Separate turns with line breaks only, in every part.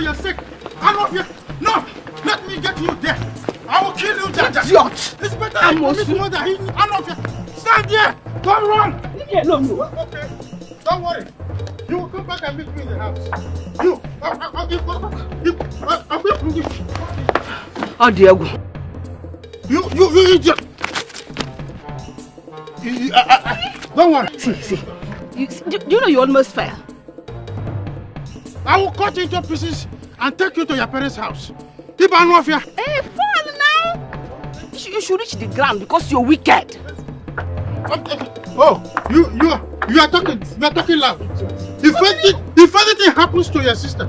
your sake. Hand off here. No, let me get you there. I will kill you, Jaja.
Idiot.
It's better I commit murder. Hand off here. Stand there. Don't run.
Yeah, no.
Okay. Don't worry. You will come back and meet me in the house. You.
Oh, Diego.
You idiot. Don't worry.
See. Do you know you almost fell?
I will cut you into pieces and take you to your parents' house. Keep on off here.
Hey, fall now. You should reach the ground because you're wicked.
Oh, you are talking loud. If anything happens to your sister,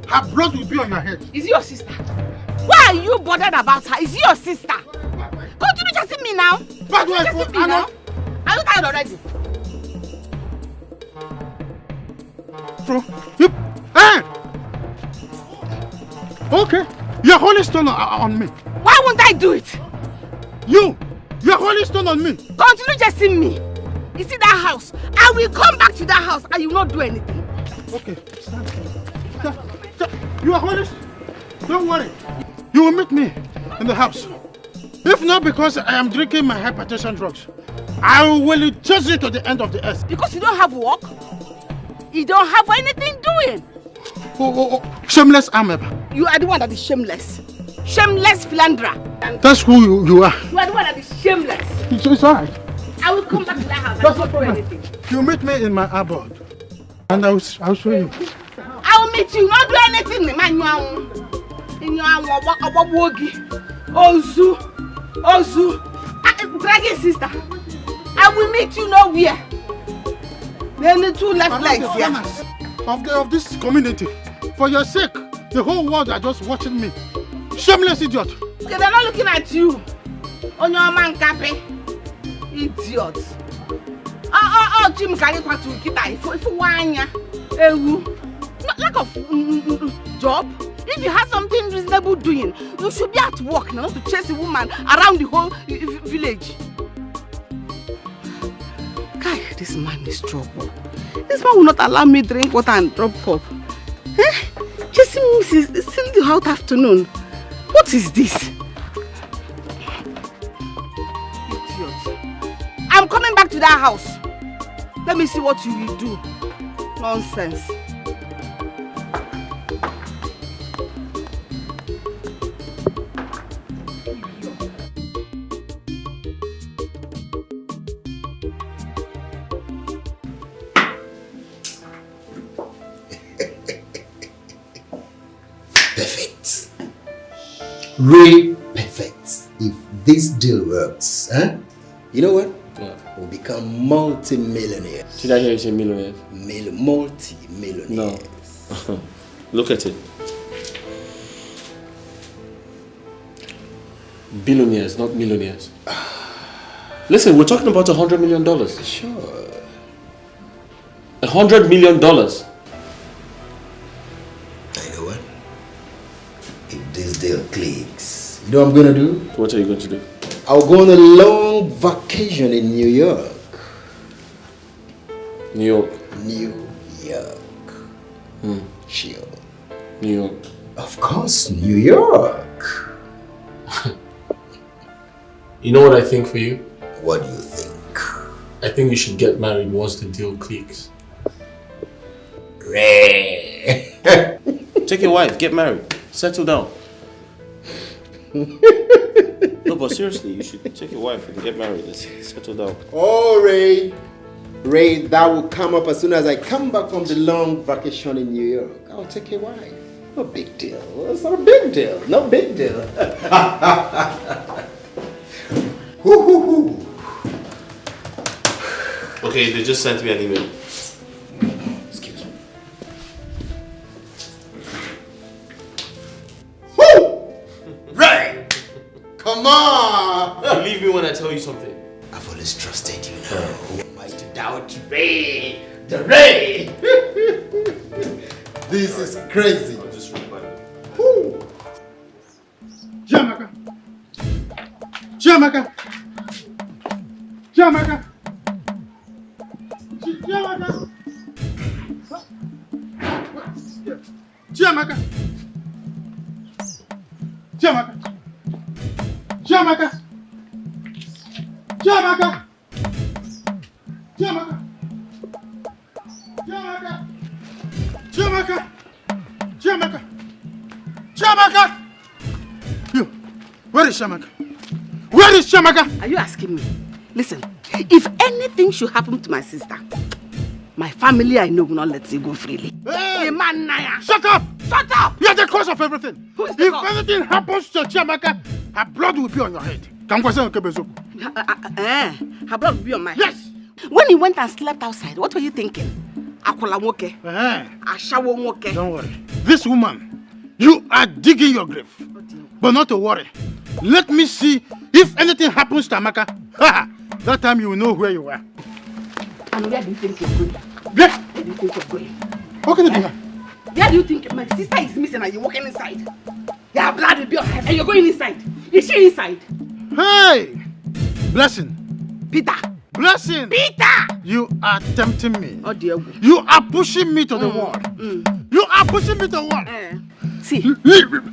her blood will be on your head.
Is it your sister? Why are you bothered about her? Is it your sister? Continue chasing me now.
But wait,
Are you tired already?
Hey! Okay, you're holding stone on me.
Why won't I do it?
You're holding stone on me.
Continue chasing me. You see that house? I will come back to that house and you will not do anything.
Okay, stand. You are holding. Don't worry. You will meet me in the house. If not because I am drinking my hypertension drugs, I will chase you to the end of the earth.
Because you don't have work? You don't have anything doing?
Oh, shameless ameba.
You are the one that is shameless. Shameless philanderer.
That's who you are.
You are the one that is shameless.
It's alright.
I will come back to that house and not do anything.
You meet me in my abode. And I'll show you.
I will meet you, not do anything. In your Ozu, dragging sister. I will meet you nowhere. There are two left legs here.
Of this community. For your sake, the whole world are just watching me. Shameless idiot.
Okay, they're not looking at you. On your man cafe. Idiot. Jim carry kwatu kita. If wanya. Lack of job. If you have something reasonable doing, you should be at work now, not to chase a woman around the whole village. Guy, this man is trouble. This man will not allow me drink water and drop cup. Chasing me since the hot afternoon. What is this? Idiot. I'm coming back to that house. Let me see what you will do. Nonsense.
Perfect. Really perfect. If this deal works, huh? You know what?
What?
We'll become multi-millionaires.
Did I hear you say millionaires?
Multi-millionaires.
No. Look at it. Billionaires, not millionaires. Listen, we're talking about $100 million.
Sure.
$100 million.
I know what? If this deal clicks, you know what I'm gonna do?
What are you going to do?
I'll go on a long vacation in New York.
New York.
New York. Chill.
New York.
Of course, New York.
You know what I think for you?
What do you think?
I think you should get married once the deal clicks.
Ray.
Take your wife, get married, settle down. No, but seriously, you should take your wife and get married and settle down.
Oh, Ray. Ray, that will come up as soon as I come back from the long vacation in New York. I'll take your wife. No big deal. It's not a big deal. No big deal.
Okay, they just sent me an email.
Excuse me. Ray! Come on!
Believe me when I tell you something.
I've always trusted you now. Who am I to doubt Ray? The Ray! This is crazy.
I'll just read my
Jamaica! Jamaica! Jamaica! Jamaica! Jamaica! Chiamaka! Chiamaka! Chiamaka! Chiamaka! Chiamaka! Chiamaka! Chiamaka! Chiamaka! You, where is Chiamaka? Where is Chiamaka?
Are you asking me? Listen, if anything should happen to my sister, my family I know will not let you go freely.
Hey!
Naya.
Shut up!
Shut up!
You're the cause of everything.
Who is the
If
cause?
anything happens to Chiamaka, her blood will be on your head.
Her blood will be on my head?
Yes!
When he went and slept outside, what were you thinking? Akola woke. Ashawo woke.
Don't worry. This woman, you are digging your grave. But not to worry. Let me see if anything happens to Amaka. That time you will know where you are.
And where do you think you're going?
Where
do you think you're going?
What can you do?
Where do you think my sister is missing and you're walking inside? Your blood will be on her head and you're going inside. Is she inside?
Hey! Blessing.
Peter.
Blessing.
Peter!
You are tempting me.
Oh dear.
You are pushing me to the wall. You are pushing me to the wall.
See,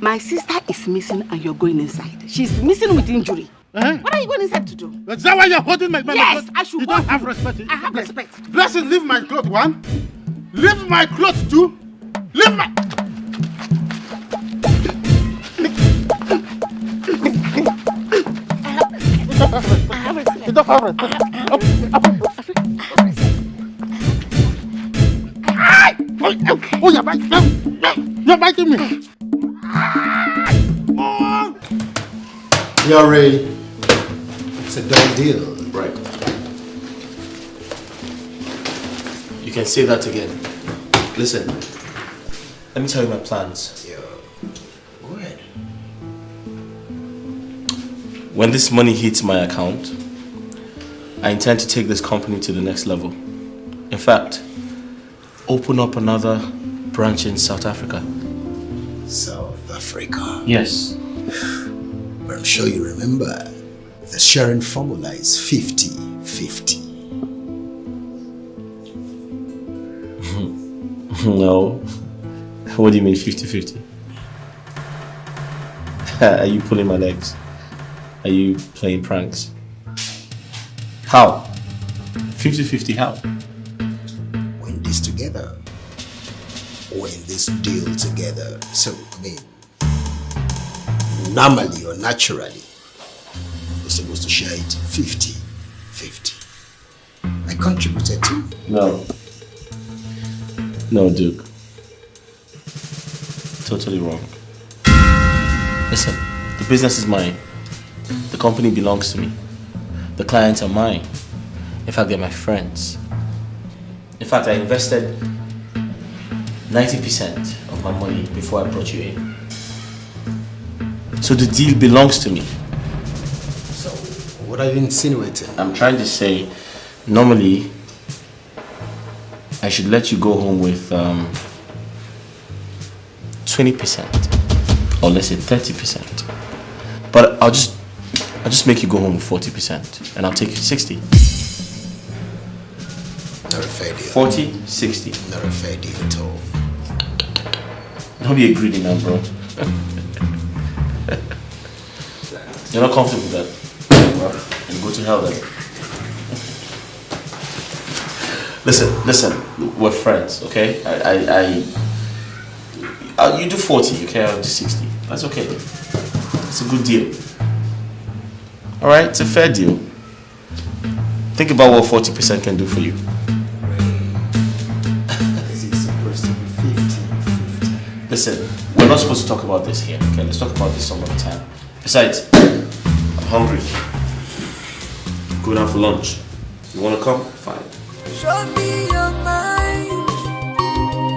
my sister is missing and you're going inside. She's missing with injury. What are you going inside to do?
Is that why you're holding my
Yes, I should.
You don't have respect.
I have respect.
Blessing, leave my clothes, one. Leave my clothes, two. Leave my...
I have respect.
You don't have respect. Oh, you're biting me. You're biting me.
You're ready. It's a done deal.
Right. You can say that again. Listen, let me tell you my plans.
Yeah. Go ahead.
When this money hits my account, I intend to take this company to the next level. In fact, open up another branch in South Africa.
South Africa?
Yes.
But I'm sure you remember, the sharing formula is 50-50.
No. What do you mean 50-50? Are you pulling my legs? Are you playing pranks? How? 50-50 how?
When this together. When this deal together. So, I mean, normally or naturally, we're supposed to share it 50-50. I contributed too.
No. No, Duke. Totally wrong. Listen, the business is mine. The company belongs to me. The clients are mine. In fact, they're my friends. In fact, I invested 90% of my money before I brought you in. So the deal belongs to me.
So, what are you insinuating?
I'm trying to say, normally, I should let you go home with 20%, or let's say 30%. But I'll just make you go home with 40%, and I'll take 60.
Not a fair deal.
40, 60.
Not a fair deal at all.
Don't be a greedy man, bro. You're not comfortable with that. Well, and go to hell then. Listen, we're friends, okay? You do 40, okay? I'll do 60. That's okay. It's a good deal. Alright, it's a fair deal. Think about what 40% can do for you.
Is it supposed to be 50-50?
Listen, we're not supposed to talk about this here, okay? Let's talk about this some other time. Besides, I'm hungry. Go down for lunch. You wanna come? Fine.
Show me your mind,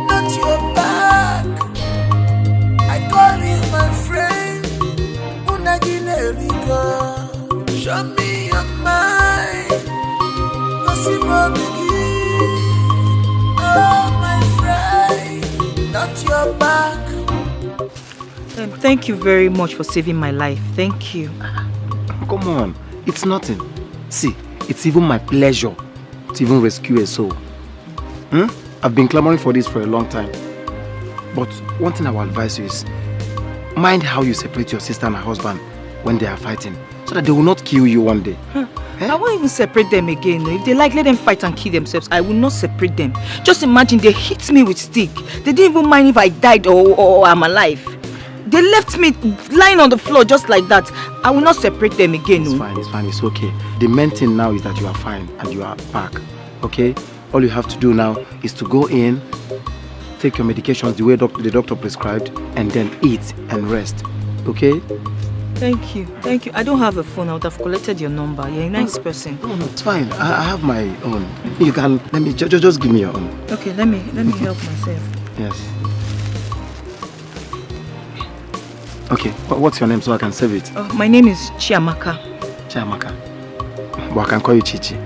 not your back. I call you my friend, Unagilerica. Show me your mind, cause you know the gift. Oh my friend, not your back.
Thank you very much for saving my life. Thank you.
Come on, it's nothing. See, it's even my pleasure to even rescue a soul. I've been clamoring for this for a long time. But one thing I will advise you is, mind how you separate your sister and her husband when they are fighting, so that they will not kill you one day.
I won't even separate them again. If they like, let them fight and kill themselves. I will not separate them. Just imagine they hit me with stick. They didn't even mind if I died or I'm alive. They left me lying on the floor just like that. I will not separate them again.
It's fine, it's okay. The main thing now is that you are fine and you are back, okay? All you have to do now is to go in, take your medications the way the doctor prescribed, and then eat and rest, okay?
Thank you. I don't have a phone. I would have collected your number. You're a nice person.
No, it's fine. I have my own. You can, let me, just give me your own.
Okay, let me help myself.
Yes. Okay, what's your name so I can save it?
My name is Chiamaka.
Chiamaka. But I can call you Chichi.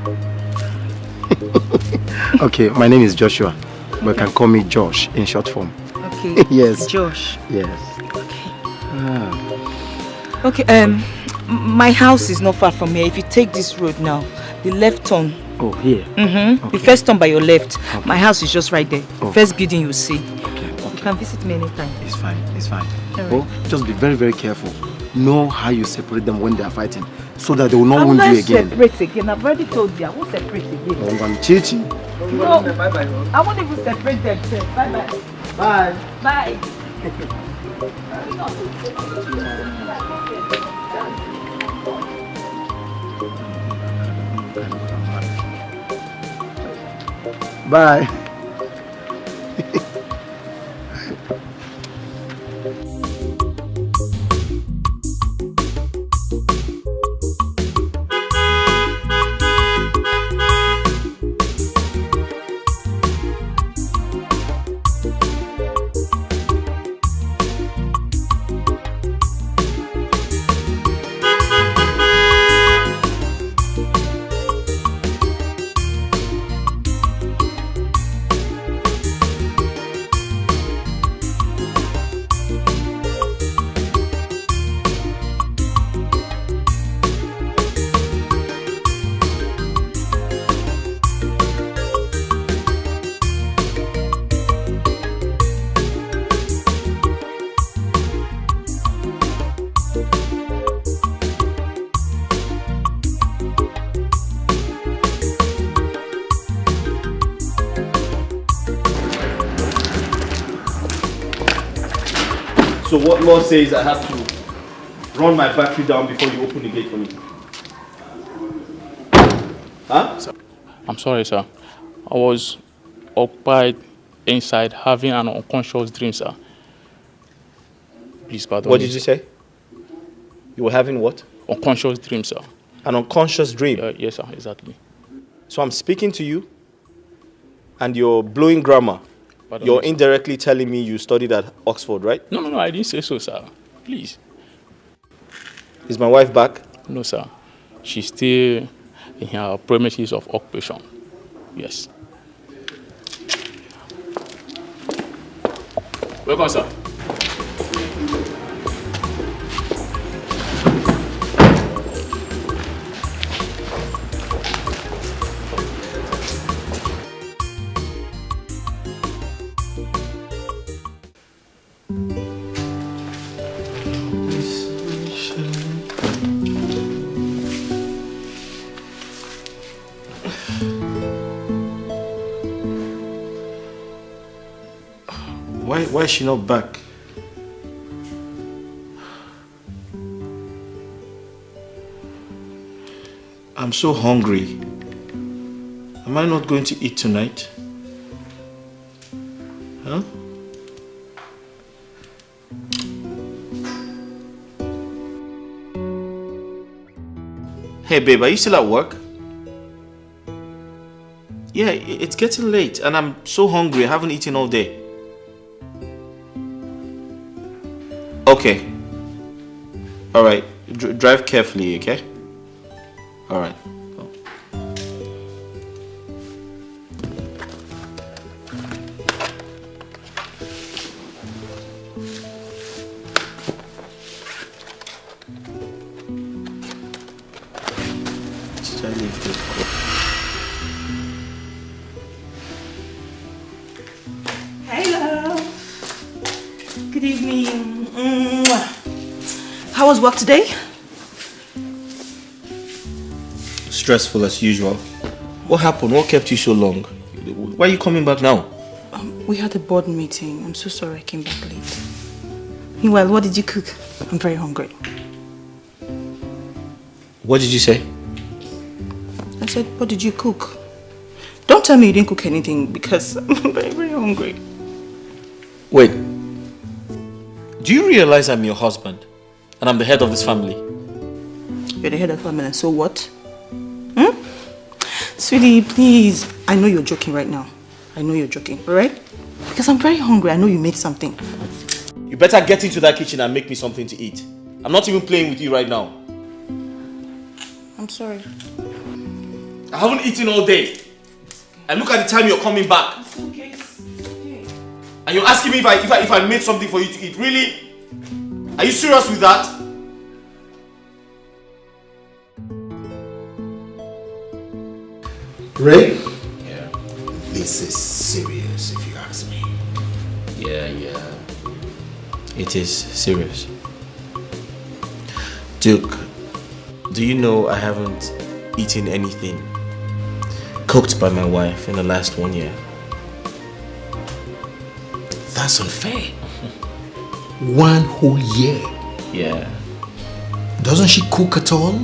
Okay, my name is Joshua. But you can call me Josh in short form.
Okay.
Yes.
Josh.
Yes.
Okay. Okay, my house is not far from here. If you take this road now, the left turn.
Oh, here?
Mm-hmm. Okay. The first turn by your left. Okay. My house is just right there. Oh. First building you see.
Okay.
You can visit me anytime.
It's fine.
Right.
Oh, just be very, very careful. Know how you separate them when they are fighting, so that they will not wound you again.
I won't separate again. I've already told you. I won't separate again.
Oh, I'm Chichi.
No, I won't even separate them. Bye-bye.
Bye.
Bye.
Bye.
So what law says I have to run my battery down before you open the gate for me? Huh?
I'm sorry, sir. I was occupied inside having an unconscious dream, sir. Please pardon me.
What did you say? You were having what?
Unconscious dream, sir.
An unconscious dream?
Yes, sir, exactly.
So I'm speaking to you and you're blowing grammar. You're indirectly telling me you studied at Oxford, right?
No, I didn't say so, sir. Please.
Is my wife back?
No, sir. She's still in her premises of occupation. Yes. Welcome, sir.
Why is she not back? I'm so hungry. Am I not going to eat tonight? Huh? Hey babe, are you still at work? Yeah, it's getting late and I'm so hungry. I haven't eaten all day. Okay. Alright. Drive carefully, okay? Alright.
Hello. Good evening. How was work today?
Stressful as usual. What happened? What kept you so long? Why are you coming back now?
We had a board meeting. I'm so sorry I came back late. Meanwhile, what did you cook? I'm very hungry.
What did you say?
I said, what did you cook? Don't tell me you didn't cook anything because I'm very, very hungry.
Wait. Do you realize I'm your husband? And I'm the head of this family?
You're the head of the family, and so what? Sweetie, please. I know you're joking right now. I know you're joking, alright? Because I'm very hungry. I know you made something.
You better get into that kitchen and make me something to eat. I'm not even playing with you right now.
I'm sorry.
I haven't eaten all day. And look at the time you're coming back.
It's okay. It's okay.
And you're asking me if I made something for you to eat. Really? Are you serious with that?
Ray? Yeah. This is serious, if you ask me.
Yeah. It is serious. Duke, do you know I haven't eaten anything cooked by my wife in the last 1 year?
That's unfair. 1 whole year?
Yeah.
Doesn't she cook at all?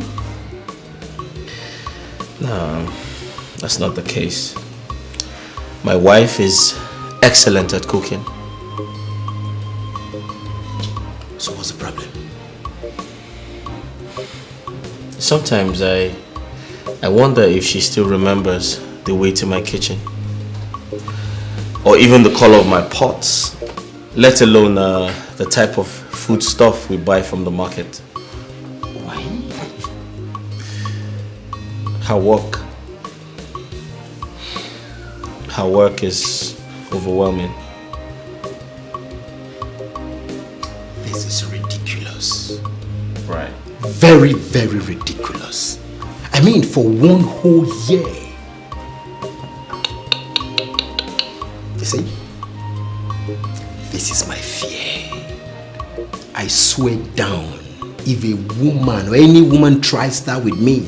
No, that's not the case. My wife is excellent at cooking.
So what's the problem?
Sometimes I wonder if she still remembers the way to my kitchen. Or even the color of my pots. Let alone the type of food stuff we buy from the market.
Why?
Her work is overwhelming.
This is ridiculous.
Right.
Very, very ridiculous. I mean, for 1 whole year. You see? This is my fear. I swear down, if a woman or any woman tries that with me,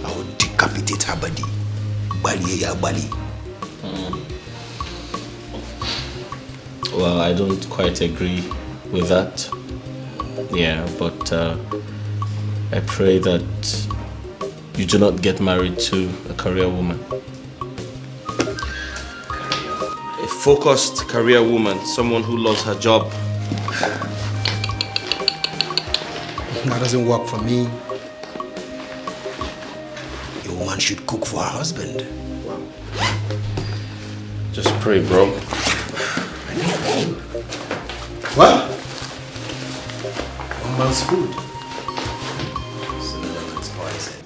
I will decapitate her body. Bali ya bali.
Well, I don't quite agree with that. Yeah, but I pray that you do not get married to a career woman. A focused career woman, someone who loves her job.
That doesn't work for me. A woman should cook for her husband.
Wow. Just pray, bro.
What? One man's food. So another man's poison.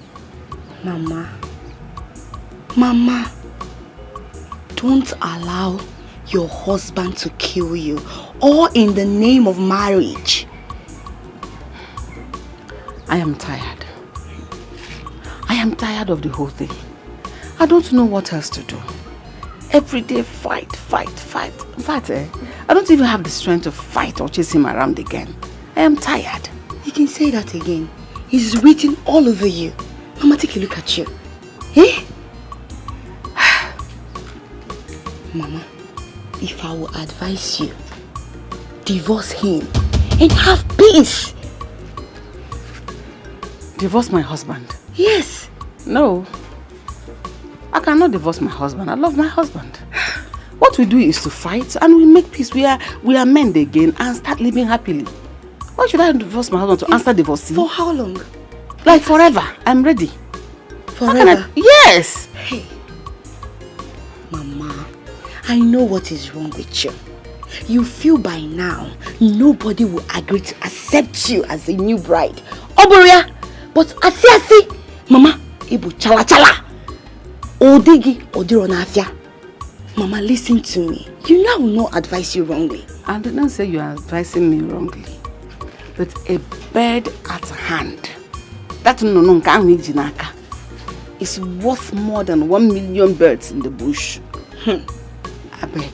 Mama, don't allow your husband to kill you, all in the name of marriage. I am tired. I am tired of the whole thing. I don't know what else to do. Every day fight. In fact, I don't even have the strength to fight or chase him around again. I am tired. You can say that again. He's written all over you. Mama, take a look at you. Eh? Mama, if I will advise you, divorce him and have peace.
Divorce my husband?
Yes.
No. I cannot divorce my husband. I love my husband. What we do is to fight and we make peace. We are men again and start living happily. Why should I divorce my husband to answer divorce?
For how long?
Like forever. I'm ready.
Forever?
Yes.
Hey. Mama, I know what is wrong with you. You feel by now nobody will agree to accept you as a new bride. Oboria, but asi, Mama, ibu chala. Odigi odironafia. Mama, listen to me. You know I will not advise you wrongly.
I did not say you are advising me wrongly. But a bird at hand, that no is worth more than 1 million birds in the bush. I beg,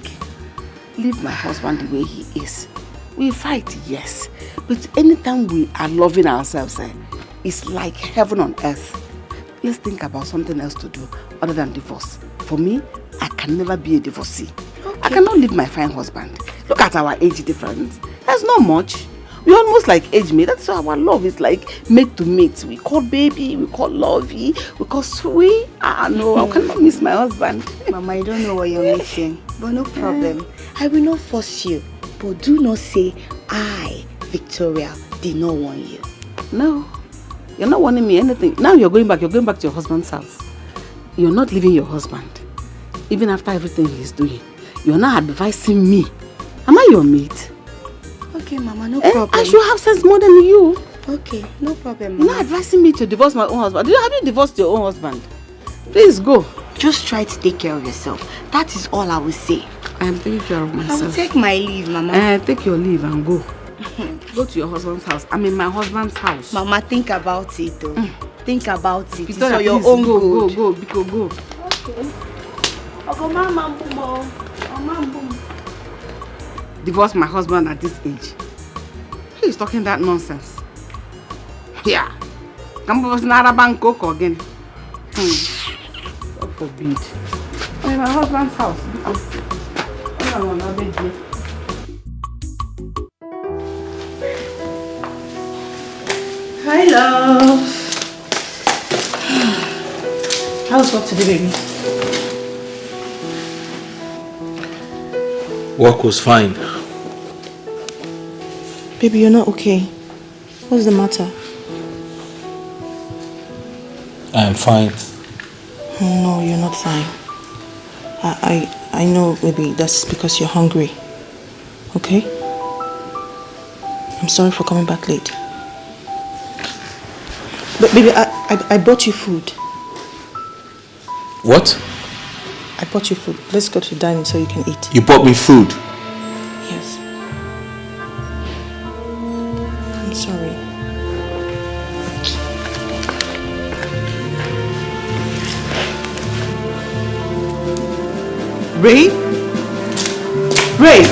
leave my husband the way he is.
We fight, yes. But anytime we are loving ourselves, it's like heaven on earth. Let's think about something else to do other than divorce. For me, I can never be a divorcee. Okay. I cannot leave my fine husband. Look at our age difference. There's not much. We're almost like age mate. That's why our love is like mate to mate. We call baby, we call lovey, we call sweet. No, I cannot miss my husband.
Mama, you don't know what you're missing. But no problem. I will not force you. But do not say I, Victoria, did not want you.
No. You're not wanting me anything. Now you're going back to your husband's house. You're not leaving your husband. Even after everything he's doing. You're not advising me. Am I your mate?
Okay, Mama, no problem.
I should have sense more than you.
Okay, no problem, Mama.
You're not advising me to divorce my own husband. Have you divorced your own husband? Please go.
Just try to take care of yourself. That is all I will say.
I am taking care of myself.
I will take my leave, Mama.
Take your leave and go. Go to your husband's house. I'm in my husband's house.
Mama, think about it though. Think about it.
Victoria,
it's for your own
good.
Go.
Go. Okay. Divorce my husband at this age. He's talking that nonsense. Yeah. Come on, Bank again. God forbid. I'm in my husband's house. Hi, love. How's work today, baby?
Work was fine.
Baby, you're not okay. What's the matter?
I am fine.
No, you're not fine. I know, baby, that's because you're hungry. Okay? I'm sorry for coming back late. But baby, I brought you food.
What?
I bought you food. Let's go to the dining so you can eat.
You bought me food?
Yes. I'm sorry.
Ray? Ray!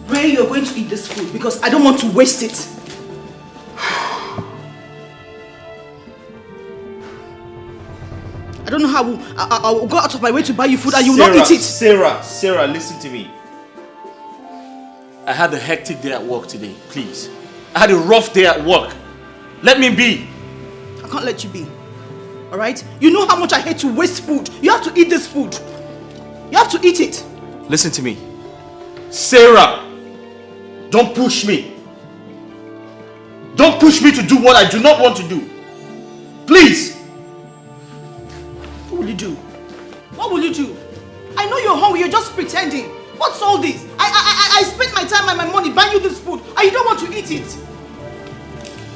Ray, you're going to eat this food because I don't want to waste it. I don't know how I will go out of my way to buy you food and you will not eat it.
Sarah, listen to me. I had a hectic day at work today, please. I had a rough day at work. Let me be.
I can't let you be. Alright? You know how much I hate to waste food. You have to eat this food. You have to eat it.
Listen to me. Sarah, don't push me. Don't push me to do what I do not want to do. Please.
What will you do? What will you do? I know you're hungry, you're just pretending. What's all this? I spent my time and my money buying you this food and you don't want to eat it.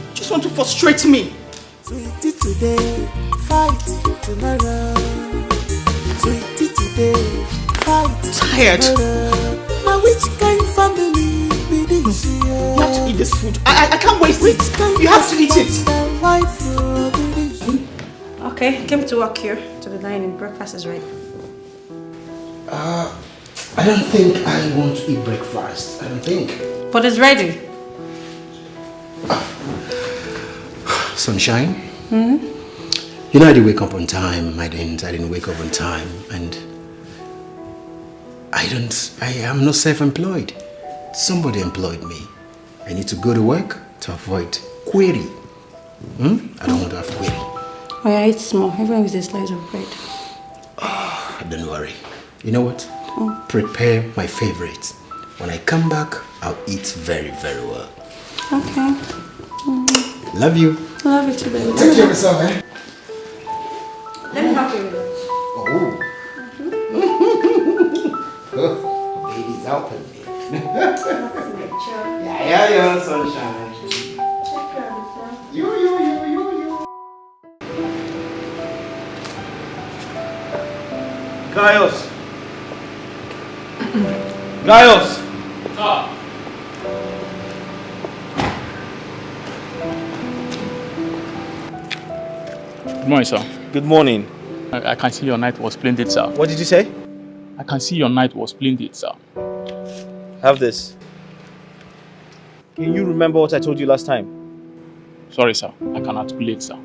You just want to frustrate me.
Sweetie today, fight tomorrow. Sweetie today, fight
tired.
Tomorrow. Now which kind of family be this?
You have to eat this food. I can't waste it. You have to eat it.
Okay, came to work here to the dining. Breakfast is ready.
I don't think I want to eat breakfast. I don't think.
But it's ready.
Sunshine? You know I didn't wake up on time. I didn't wake up on time, and I am not self-employed. Somebody employed me. I need to go to work to avoid query. I don't want to have query.
Oh yeah, eat small, even with a slice of bread.
Don't worry. You know what? Prepare my favorite. When I come back, I'll eat very, very well.
Okay.
Love you.
I love you too, baby.
Take care of yourself, eh?
Let me help you with it.
Oh. Baby's helping me. Yeah, sunshine.
Take care of yourself.
You.
Gaius! Gaius!
Good morning, sir.
Good morning.
I can see your night was splendid, sir.
What did you say?
I can see your night was splendid, sir.
Have this. Can you remember what I told you last time?
Sorry, sir. I can articulate, sir.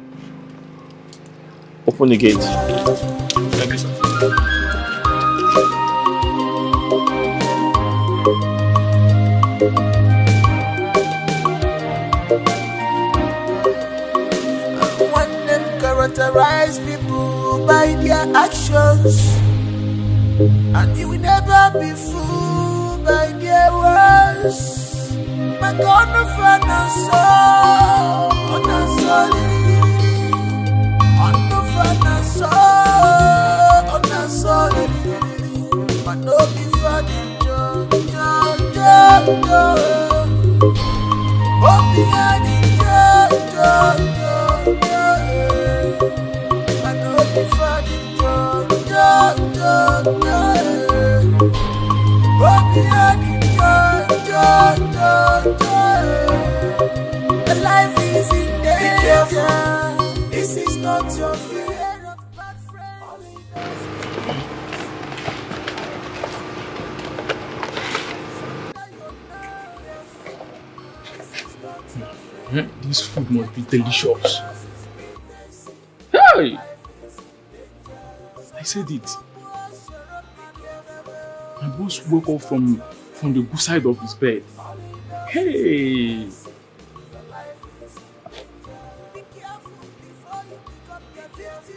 Open the gate.
Thank you, sir.
Characterize people by their actions, and you will never be fooled by their words. My God, no friend, no soul, no soul, no friend, no soul, no soul, but no be funny, oh, be the life is in danger. This is not your fear of bad friends.
This food must be delicious. Hey! I said it. My boss woke up from the good side of his bed. Hey!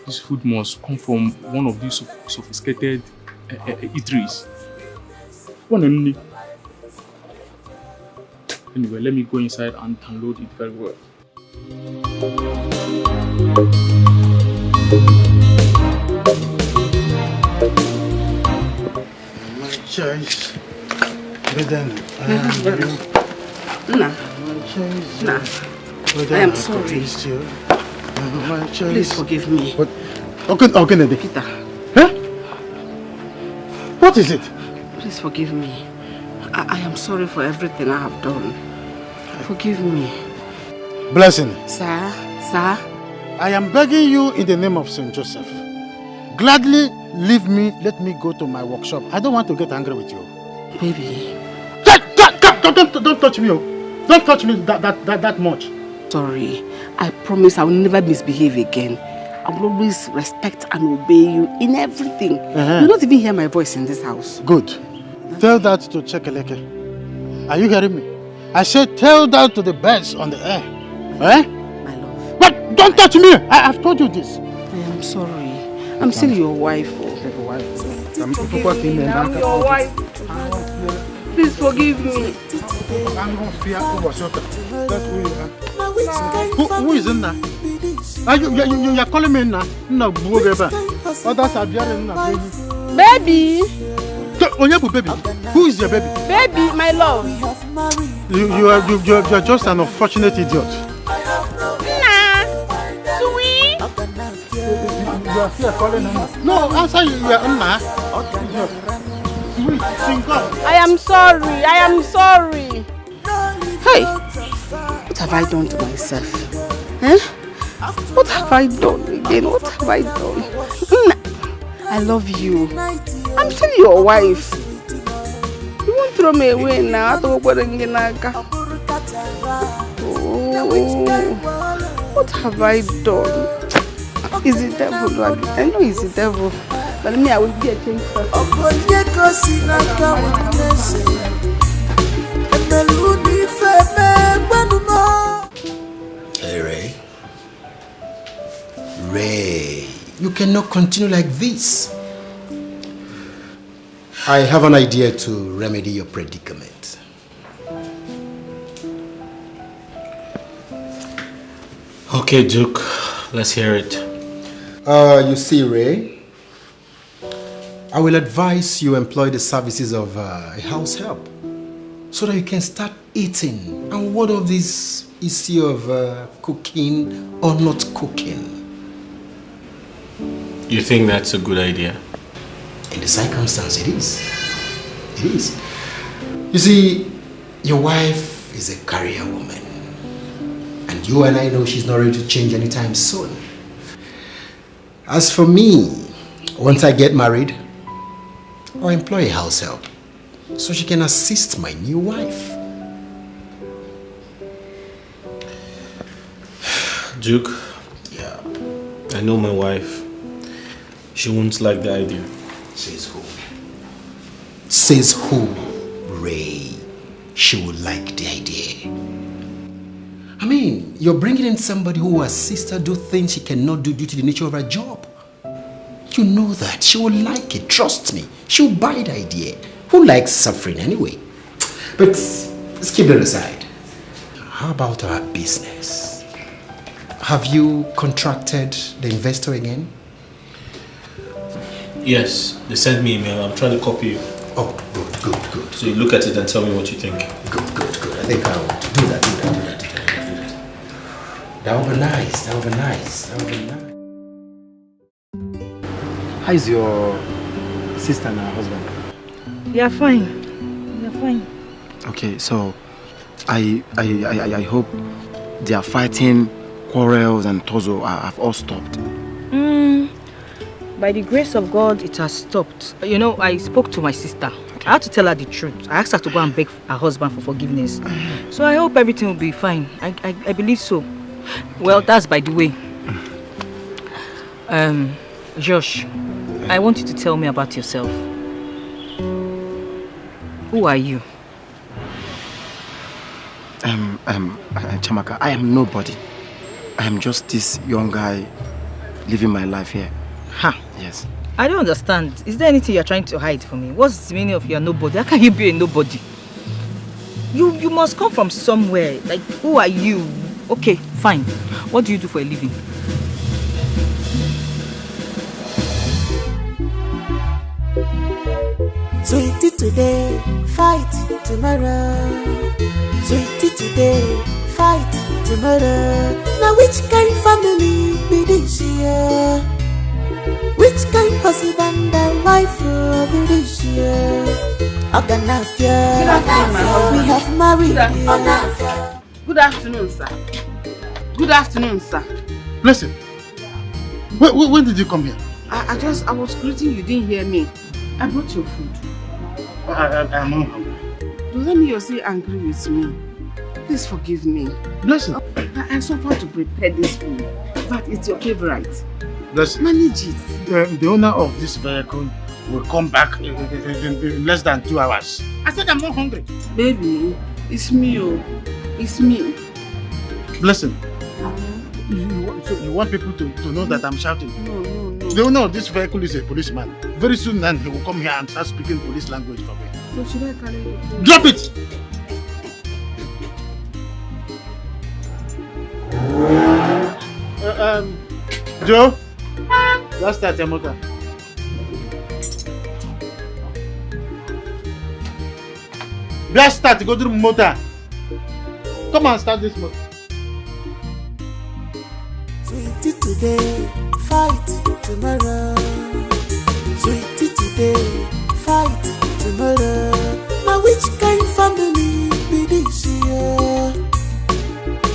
This food must come from one of these sophisticated eateries. One only. Anyway, let me go inside and download it very well.
My choice. Then
Nah. I am sorry.
My choice.
Please forgive me.
What? Okay, Nikita. Huh? What is it?
Please forgive me. I am sorry for everything I have done. Forgive me.
Blessing.
Sir?
I am begging you in the name of Saint Joseph. Gladly leave me, let me go to my workshop. I don't want to get angry with you.
Baby.
Don't touch me. Don't touch me that much.
Sorry. I promise I will never misbehave again. I will always respect and obey you in everything. You will not even hear my voice in this house.
Good. Tell that to Chekeleke. Are you hearing me? I said tell that to the birds on the air. Eh?
My love.
But don't touch me! I've told you this.
I am sorry. I'm still your wife.
I'm
your wife. Please forgive me.
Who is in there? You are calling me now? No, others are bearing now.
Baby.
Baby. Who is your baby?
Baby, my love.
You are just an unfortunate idiot.
Sweet.
You are here calling her. No, answer you are Nna. Sweet, sing up.
I am sorry. Hey, what have I done to myself? Eh? What have I done again? What have I done? I love you. I'm still your wife. You won't throw me away now. Oh, what have I done? Is the devil? I know it's the devil. But me, I will be a change first.
Hey, Ray, you cannot continue like this. I have an idea to remedy your predicament.
Okay, Duke, let's hear it.
You see, Ray, I will advise you employ the services of a house help so that you can start eating. And what of this issue of cooking or not cooking?
You think that's a good idea?
In the circumstance, it is. It is. You see, your wife is a career woman. And you and I know she's not ready to change anytime soon. As for me, once I get married, I'll employ a house help so she can assist my new wife.
Duke, yeah, I know my wife. She won't like the idea.
Says who? Says who? Ray. She will like the idea. I mean, you're bringing in somebody who will assist her do things she cannot do due to the nature of her job. You know that. She will like it. Trust me. She will buy the idea. Who likes suffering anyway? But let's keep that aside. How about our business? Have you contracted the investor again?
Yes, they sent me an email. I'm trying to copy you.
Oh, good.
So you look at it and tell me what you think.
Good. I think I'll do that. That would be nice.
How is your sister and her husband?
They are fine.
Okay, so I hope their fighting, quarrels and torso have all stopped.
By the grace of God, it has stopped. You know, I spoke to my sister. I had to tell her the truth. I asked her to go and beg her husband for forgiveness. So I hope everything will be fine. I believe so. Well, that's by the way. Josh, I want you to tell me about yourself. Who are you?
Chamaka, I am nobody. I am just this young guy living my life here. Yes.
I don't understand. Is there anything you're trying to hide from me? What's the meaning of you're nobody? How can you be a nobody? You must come from somewhere. Like, who are you? Okay, fine. What do you do for a living?
Sweetie today, fight tomorrow. Sweetie today, fight tomorrow. Now which kind family be this year? Which kind husband and wife be this year? We have married.
Good afternoon, sir. Good afternoon, sir.
Listen, when did you come here?
I was greeting you, didn't hear me. I brought your food.
I'm not hungry.
Don't let me you're still angry with me. Please forgive me.
Listen.
I suffered to prepare this food. But it's your favorite.
Listen.
Manage it.
The owner of this vehicle will come back in less than 2 hours. I said I'm not hungry.
Baby, it's me, oh. It's me.
Listen. You want people to know that I'm shouting?
No.
The owner of this vehicle is a policeman. Very soon then he will come here and start speaking police language for me.
So should I carry the food?
Drop it! Joe? Let's start your motor. Let's start, go to the motor. Come on, start this motor.
Sweetie today, fight tomorrow. Sweetie today, fight tomorrow. Now which kind family be this year?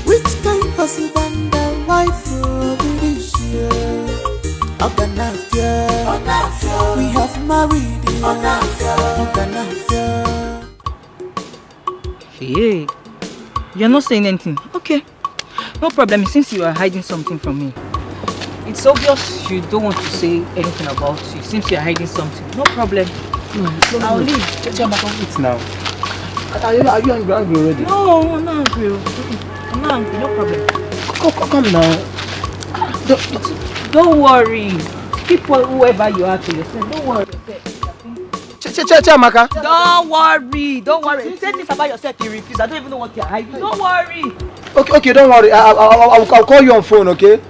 Which kind husband and wife be this year? We have married.
Hey, you're not saying anything. Okay, no problem. Since you are hiding something from me, it's obvious you don't want to say anything about it. Since you are hiding something, no problem. I'll leave.
It's now. Are you angry already?
No, I'm not angry. I'm not angry. No problem.
Come now.
Don't worry. Keep whoever you are to yourself. Don't worry.
Chamaka.
Don't worry. You said this about yourself, you refuse. I don't even know what you're hiding. Don't worry.
Okay, don't worry. I'll call you on phone, okay?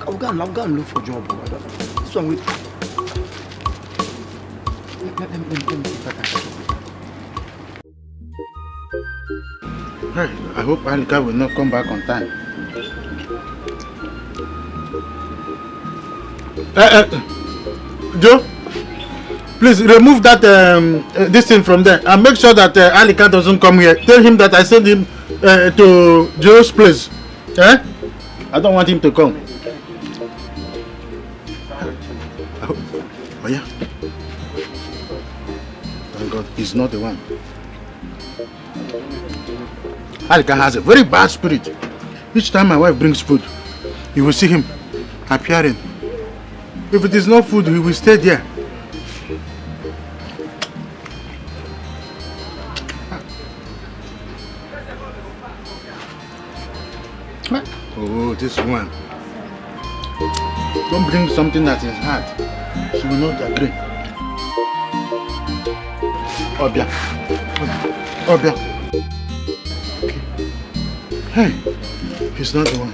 I'll go and look for a job. This one with. Let me see if I can.
Hey, I hope Anika will not come back on time. Joe? Please remove that this thing from there and make sure that Alika doesn't come here. Tell him that I sent him to Joe's place. Eh? I don't want him to come. Oh yeah. Thank God, he's not the one. Alika has a very bad spirit. Each time my wife brings food, you will see him appearing. If it is not food, he will stay there. Oh, this one. Don't bring something that is hard. She will not agree. Obia. Obia. Okay. Hey, he's not the one.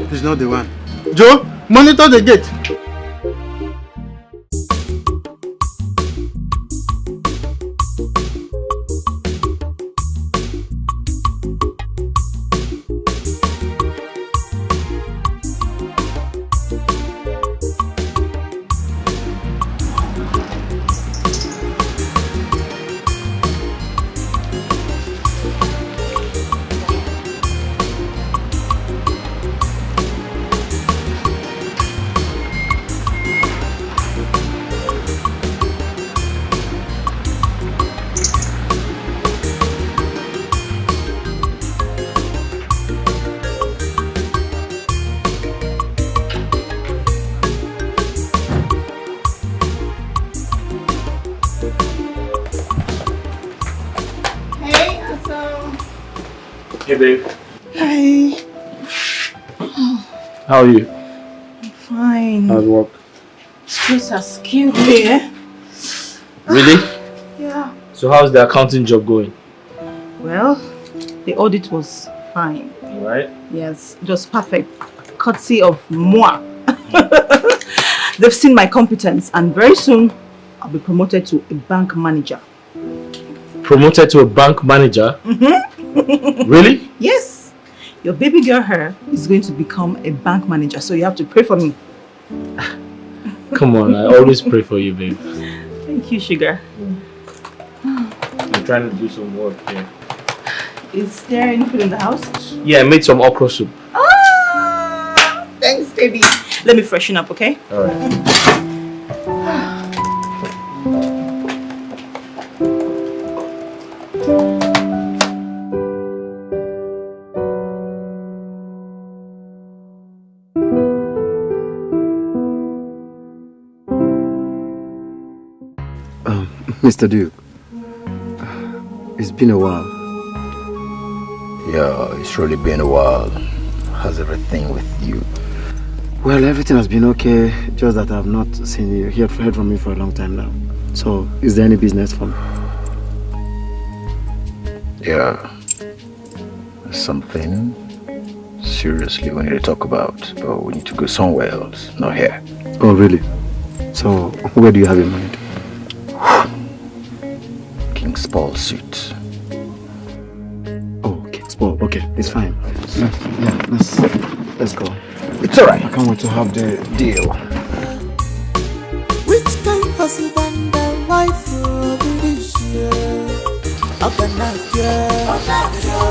He's not the one. Joe, monitor the gate.
Hey babe.
Hi.
How are you?
I'm fine.
How's work?
This place has killed me, eh?
Really?
Yeah.
So how's the accounting job going?
Well, the audit was fine.
Alright.
Yes, it was perfect. Courtesy of moi. They've seen my competence and very soon I'll be promoted to a bank manager.
Promoted to a bank manager?
Mm-hmm.
Really?
Yes. Your baby girl here is going to become a bank manager, so you have to pray for me.
Come on, I always pray for you, babe.
Thank you, sugar.
I'm trying to do some work here.
Is there any food in the house?
Yeah, I made some okra soup.
Ah, thanks, baby. Let me freshen up, okay?
Alright.
Mr. Duke, it's been a while.
Yeah, it's really been a while. How's everything with you?
Well, everything has been okay, just that I've not seen you, heard from you for a long time now. So, is there any business for me?
Yeah, something seriously we need to talk about, but we need to go somewhere else, not here.
Oh, really? So, where do you have in mind?
King's Paul suit.
Oh, King's Paul. Okay, it's fine. Let's go.
It's alright.
I can't wait to have the deal.
Which kind of husband and wife will be this year? Organized, yeah.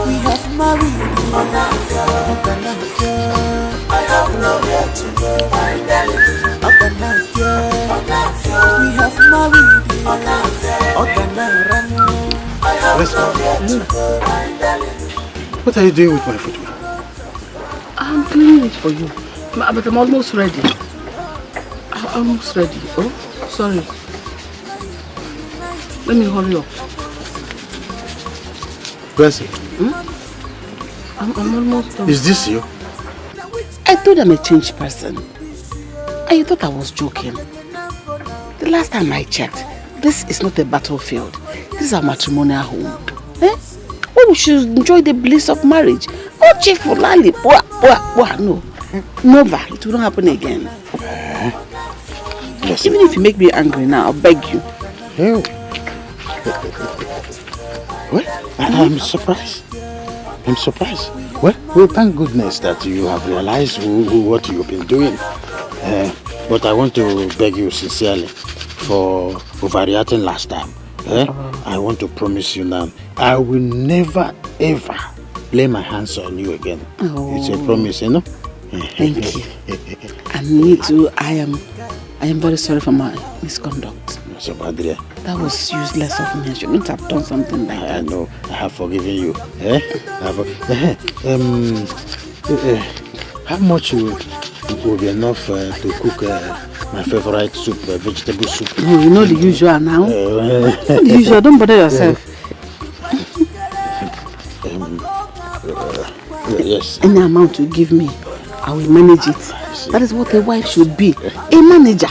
We have married, Organized, yeah. I have nowhere to go. Organized, yeah. We have married,
Let's go. What are you doing with my footwear?
I'm cleaning it for you. But I'm almost ready. I'm almost ready. Oh, sorry. Let me hurry up.
Bessie.
I'm almost done.
Is this you?
I thought I'm a changed person. And you thought I was joking. The last time I checked, this is not a battlefield. This is a matrimonial home. Eh? Oh, we should enjoy the bliss of marriage. Oh, chief lali. No. Never. It will not happen again. Even if you make me angry now, I'll beg you.
Well, I'm surprised. I'm surprised. Well, thank goodness that you have realized what you've been doing. But I want to beg you sincerely for overreacting last time. I want to promise you now, I will never ever lay my hands on you again. It's a promise, you know?
Thank you. And me too, I am very sorry for my misconduct. That was useless of me. I shouldn't have done something like that.
I know. I have forgiven you. How much will be enough to cook my favorite soup, vegetable soup?
No, you know the usual now. The usual, don't bother yourself.
Yes.
Any amount you give me, I will manage it. That is what a wife should be. A manager.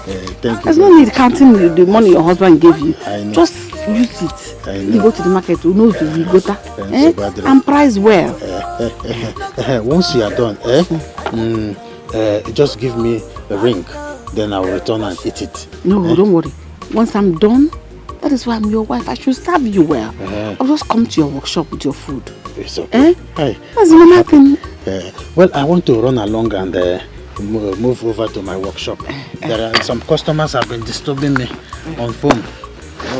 Thank you.
There's no need counting the money your husband gave you. Just use it.
You
go to the market, who knows the gota, and price well.
Once you are done, just give me a ring, then I will return and eat it.
No, don't worry. Once I'm done, that is why I'm your wife. I should serve you well. I'll just come to your workshop with your food.
It's okay.
That's the normal thing.
Well, I want to run along and move over to my workshop. There are some customers have been disturbing me on phone.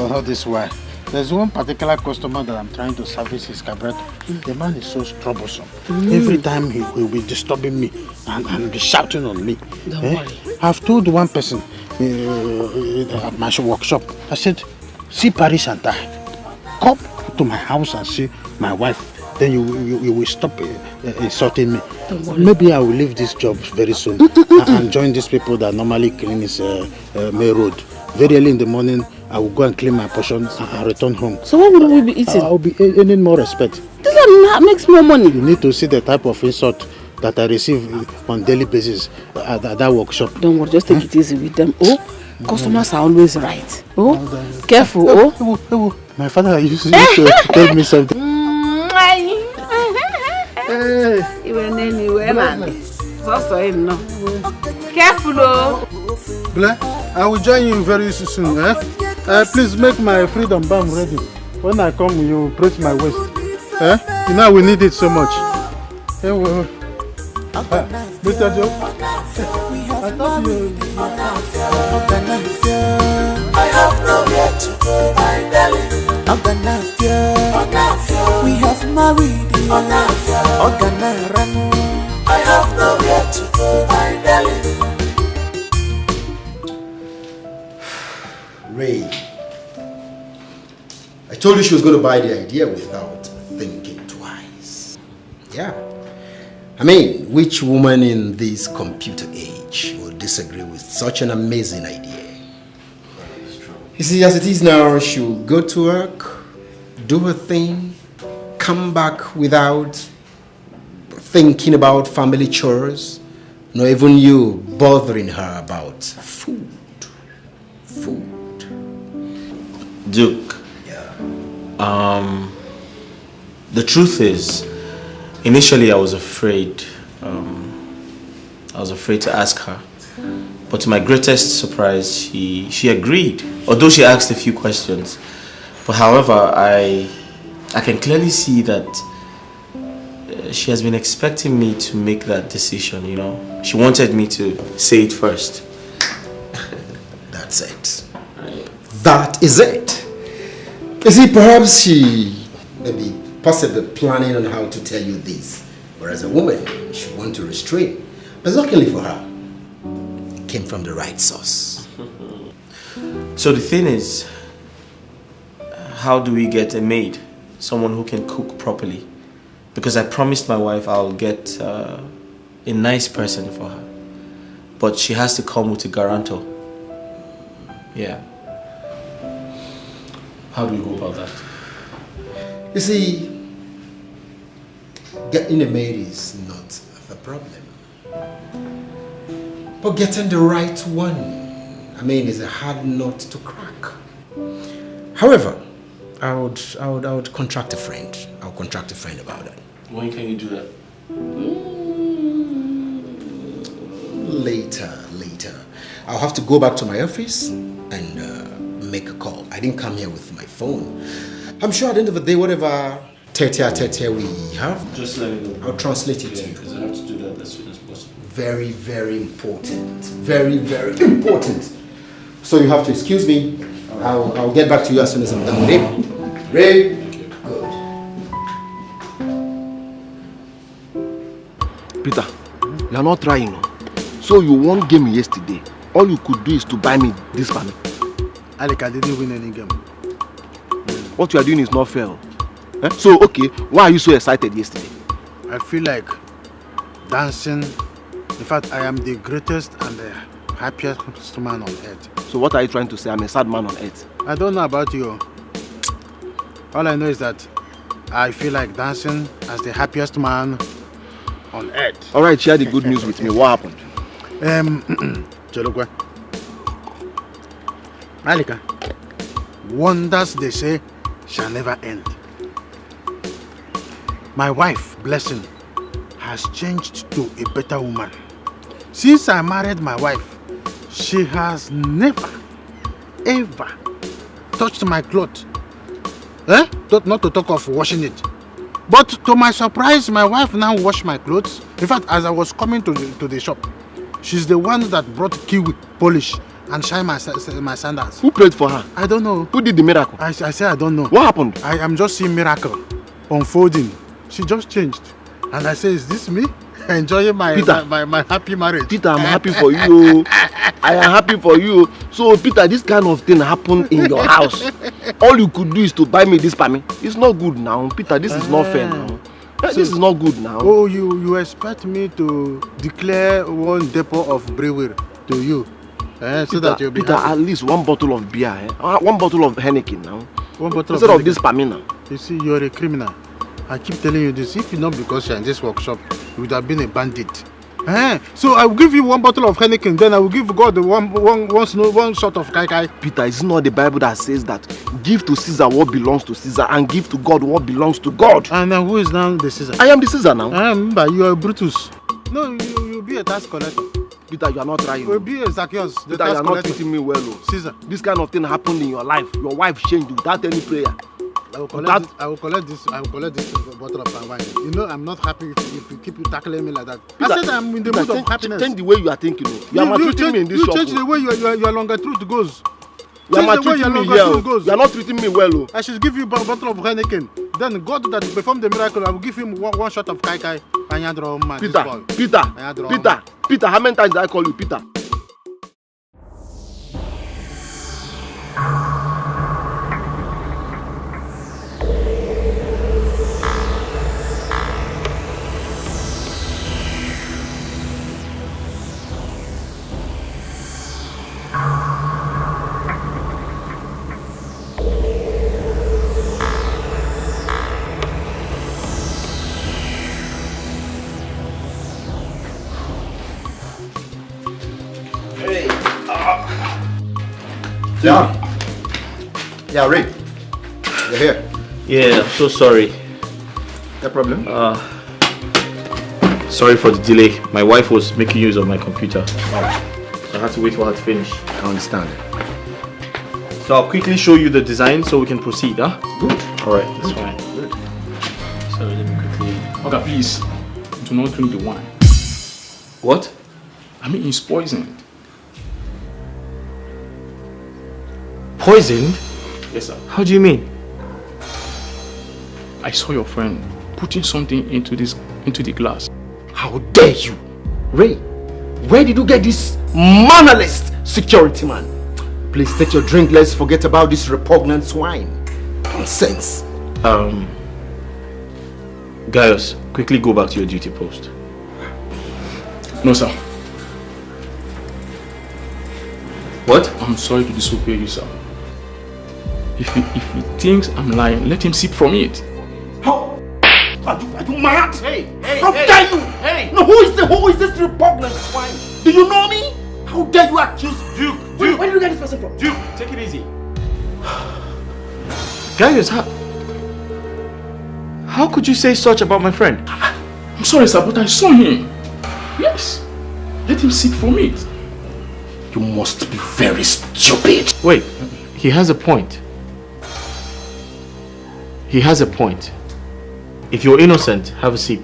How this why? There's one particular customer that I'm trying to service his carburetor. The man is so troublesome. Every time he will be disturbing me and be shouting on me.
Don't worry.
I've told one person at my workshop, I said, see Paris and I. Come to my house and see my wife. Then you will stop insulting me. Maybe I will leave this job very soon and join these people that normally clean this main road. Very early in the morning, I will go and clean my portion and return home.
So what will we be eating?
I'll be earning more respect.
That makes more money.
You need to see the type of insult that I receive on daily basis at that workshop.
Don't worry, just take it easy with them. Customers are always right. Careful.
My father used to tell me something.
Careful,
I will join you very soon. Please make my freedom balm ready. When I come, you press my waist. You know we need it so much. Mr. Joe, I thought you.
I have nowhere to go, my darling. We have married. I have nowhere to go, my darling.
Ray, I told you she was going to buy the idea without thinking twice. Yeah. I mean, which woman in this computer age would disagree with such an amazing idea? You see, as it is now, she'll go to work, do her thing, come back without thinking about family chores, nor even you bothering her about food.
Duke, the truth is, initially I was afraid. I was afraid to ask her, but to my greatest surprise, she agreed. Although she asked a few questions, but however, I can clearly see that she has been expecting me to make that decision. You know, she wanted me to say it first.
That's it. That is it. You see, perhaps she may be possibly planning on how to tell you this, whereas a woman, she wants to restrain. But luckily for her, it came from the right source.
So the thing is, how do we get a maid? Someone who can cook properly? Because I promised my wife I'll get a nice person for her. But she has to come with a guarantor. Yeah. How do we go about that?
You see, getting a maid is not the problem. But getting the right one, I mean, is a hard nut to crack. However, I would contract a friend. I'll contract a friend about that.
When can you do that?
Later. I'll have to go back to my office and make a call. I didn't come here with my phone. I'm sure at the end of the day, whatever tete we have.
Just let me know.
I'll translate it to you.
Because I have to do that as soon as possible.
Very, very important. Very, very important. So you have to excuse me. I'll get back to you as soon as I'm done with it. Ray? Good.
Peter, you are not trying. No? So you won game yesterday. All you could do is to buy me this panel.
Alec, I didn't win any game.
What you are doing is not fair. Eh? So, okay, why are you so excited yesterday?
I feel like dancing. In fact, I am the greatest and the happiest man on earth.
So what are you trying to say? I'm a sad man on earth.
I don't know about you. All I know is that I feel like dancing as the happiest man on earth.
Alright, share the good news with me. What happened?
Chelokwe. Malika, wonders they say shall never end. My wife, Blessing, has changed to a better woman. Since I married my wife, she has never, ever touched my clothes. Not to talk of washing it. But to my surprise, my wife now washed my clothes. In fact, as I was coming to the shop, she's the one that brought kiwi polish and shine my sandals.
Who prayed for her?
I don't know.
Who did the miracle?
I say I don't know.
What happened?
I am just seeing miracle unfolding. She just changed. And I say, is this me? Enjoying my happy marriage.
Peter, I'm happy for you. I am happy for you. So, Peter, this kind of thing happened in your house. All you could do is to buy me this pami. It's not good now. Peter, this is not fair now. So, this is not good now.
Oh, you expect me to declare one depot of brewery to you? So
Peter,
that you'll be
Peter,
happy.
at least one bottle of beer. One bottle of Heineken now.
One bottle
instead
of
this pami now.
You see, you're a criminal. I keep telling you this. If not because you're in this workshop, you would have been a bandit. So I will give you one bottle of Heineken, then I will give God one shot of Kai Kai.
Peter, is it not the Bible that says that give to Caesar what belongs to Caesar and give to God what belongs to God?
And now who is now the Caesar?
I am the Caesar now.
But you are Brutus. No, you'll be a tax collector.
Peter, you are not trying.
You'll be a Zacchaeus.
Peter, you are not treating me well.
Caesar.
This kind of thing happened in your life. Your wife changed without any prayer.
I will collect this bottle of wine. You know I'm not happy if you keep tackling me like that. Peter, I said I'm in the mood of happiness.
Change the way you are thinking. You are maltreating me in this shop.
You change the way your longer truth goes.
You are maltreating me here. You are not treating me well.
I should give you a bottle of Heineken. Then God that performed the miracle, I will give him one shot of Kai Kai.
Peter, how many times did I call you Peter?
Yeah, Ray. You're here.
Yeah, I'm so sorry.
No problem.
Sorry for the delay. My wife was making use of my computer. So I had to wait for her to finish.
I understand.
So I'll quickly show you the design so we can proceed, huh?
Good.
Alright, that's fine.
Good.
So let me quickly...
Okay, please, do not drink the wine.
What?
I mean, it's poisoned.
Poisoned?
Yes, sir.
How do you mean?
I saw your friend putting something into the glass.
How dare you? Ray, where did you get this mannerless security man? Please take your drink, let's forget about this repugnant swine. Nonsense.
Gaius, quickly go back to your duty post.
No, sir.
What?
I'm sorry to disobey you, sir. If he thinks I'm lying, let him sip from it.
How? Are you mad?
Hey!
How dare you?
Hey!
No, who is this repugnant swine? Do you know me? How dare you accuse
Duke?
Where did you get this person from?
Duke, take it easy. Gaius, how could you say such about my friend?
I'm sorry, sir, but I saw him. Yes. Let him sip from it.
You must be very stupid.
Wait, he has a point. He has a point. If you're innocent, have a seat.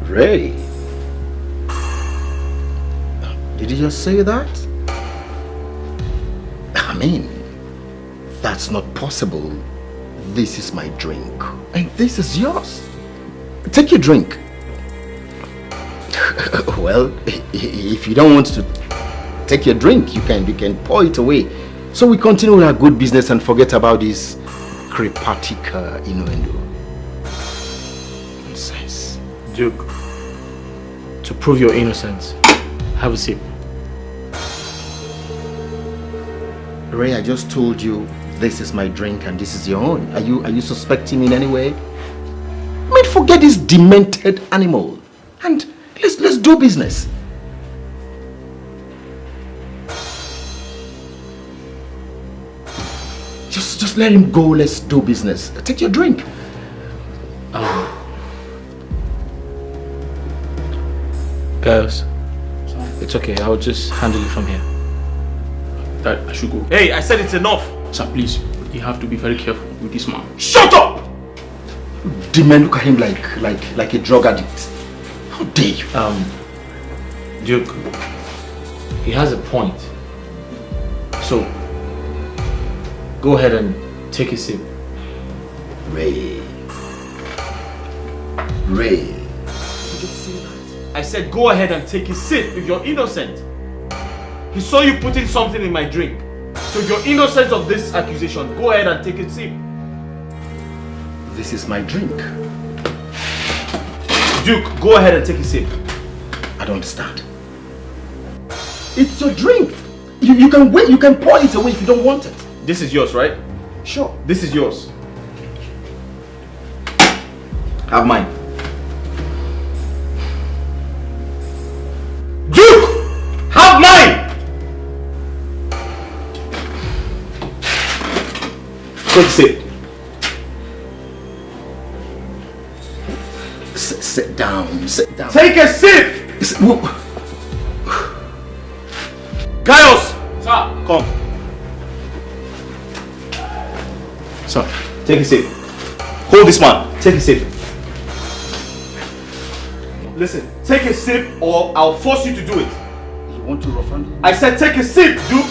Ray, did you just say that? I mean, that's not possible. This is my drink, and this is yours. Take your drink. Well, if you don't want to take your drink, you can pour it away. So we continue with our good business and forget about this crepatic innuendo. Nonsense.
Duke, to prove your innocence, have a sip.
Ray, I just told you this is my drink and this is your own. Are you suspecting me in any way? I mean, forget this demented animal and let's do business. Just let him go. Let's do business. Take your drink.
Guys, it's okay. I'll just handle it from here.
Dad, I should go.
Hey, I said it's enough.
Sir, please, you have to be very careful with this man.
Shut up!
The man look at him like a drug addict. How dare you?
Duke, he has a point. So, go ahead and take a sip.
Ray.
I said go ahead and take a sip if you're innocent. He saw you putting something in my drink. So if you're innocent of this accusation, go ahead and take a sip.
This is my drink.
Duke, go ahead and take a sip.
I don't understand. It's your drink. You can wait. You can pour it away if you don't want it.
This is yours, right?
Sure.
This is yours. Have mine. Duke! Have mine! Take a sip.
Sit down. Sit down.
Take a sip! Gaius! Sir! Come.
Sir.
Take a sip. Hold this man. Take a sip. Listen, take a sip or I'll force you to do it.
You want to rough handle?
I said take a sip, Duke.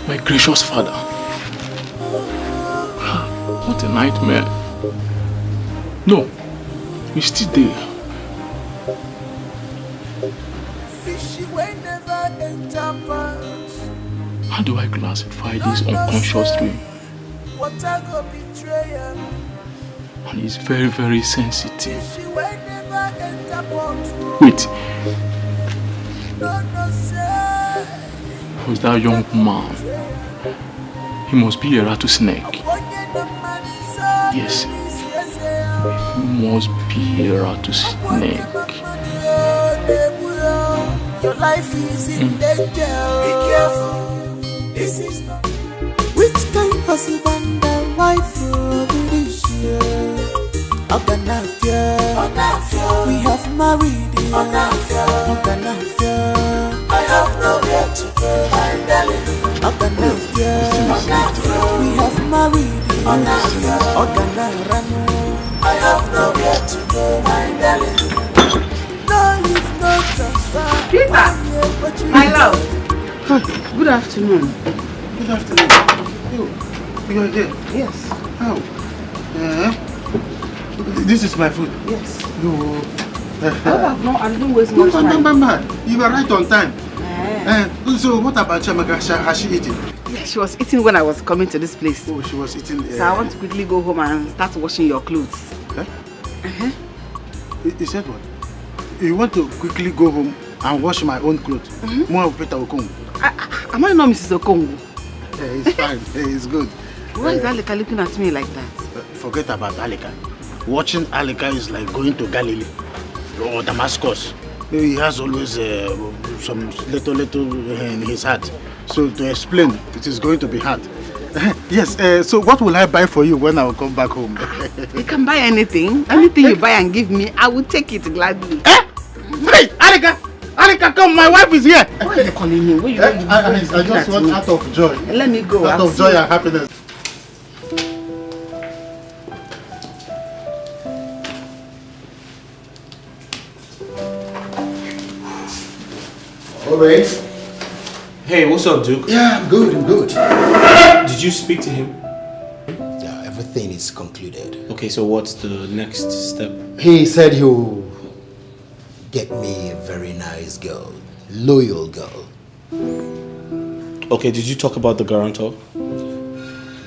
My gracious father. What a nightmare. No, we're still there. How do I classify this unconscious dream? And it's very, very sensitive. Wait. Who's that young man? He must be a rattlesnake. Yes. He must be a rattlesnake.
Your life is in danger. Be careful. This is not. Which kind husband and wife will be this year? We have married. I have nowhere to go. I'm telling you. We have married. I have nowhere to go. I'm telling you.
Peter, my love. Good afternoon.
Good afternoon. You are here?
Yes.
How? This is my food.
Yes.
No.
I didn't waste much time.
You were right on time. So what about Chaka? Has she eaten?
Yeah, she was eating when I was coming to this place.
Oh, she was eating.
So I want to quickly go home and start washing your clothes.
Huh? He said what? You want to quickly go home and wash my own clothes? More of Peter Okongo.
Am I not Mrs. Okongo?
It's fine. It's good.
Why is Alika looking at me like that?
Forget about Alika. Watching Alika is like going to Galilee or Damascus. he has always some little in his heart. So to explain, it is going to be hard. Yes, so what will I buy for you when I will come back home?
You can buy anything. Anything you buy and give me, I will take it gladly.
Hey, Alika! Alika, come, my wife is here!
Why are you calling him?
I just want out of joy.
Let me go.
Out of joy and happiness.
Alright.
Hey, what's up, Duke?
Yeah, I'm good.
Did you speak to him?
Yeah, everything is concluded.
Okay, so what's the next step?
He said he'll get me a very nice girl, loyal girl.
Okay, did you talk about the guarantor?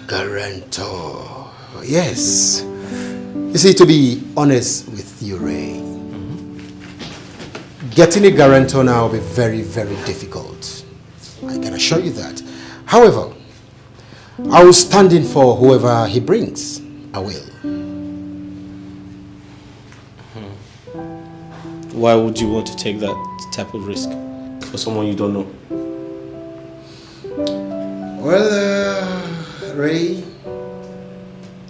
Guarantor, yes. You see, to be honest with you, Ray, getting a guarantor now will be very, very difficult. I can assure you that. However, I will stand in for whoever he brings. I will.
Why would you want to take that type of risk for someone you don't know?
Well, Ray,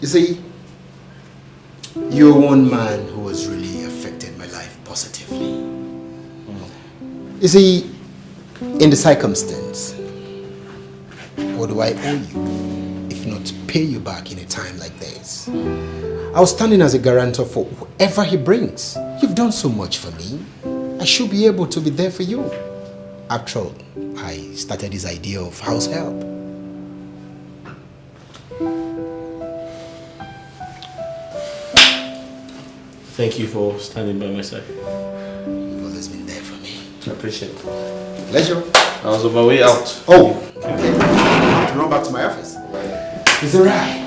you see, you're one man who has really affected my life positively. You see, in the circumstance, what do I owe you if not to pay you back in a time like this? I was standing as a guarantor for whoever he brings. You've done so much for me. I should be able to be there for you. After all, I started this idea of house help.
Thank you for standing by my side.
You've always been there for me.
I appreciate it.
Pleasure.
I was on my way out.
Oh, okay. I have to run back to my office. It's alright.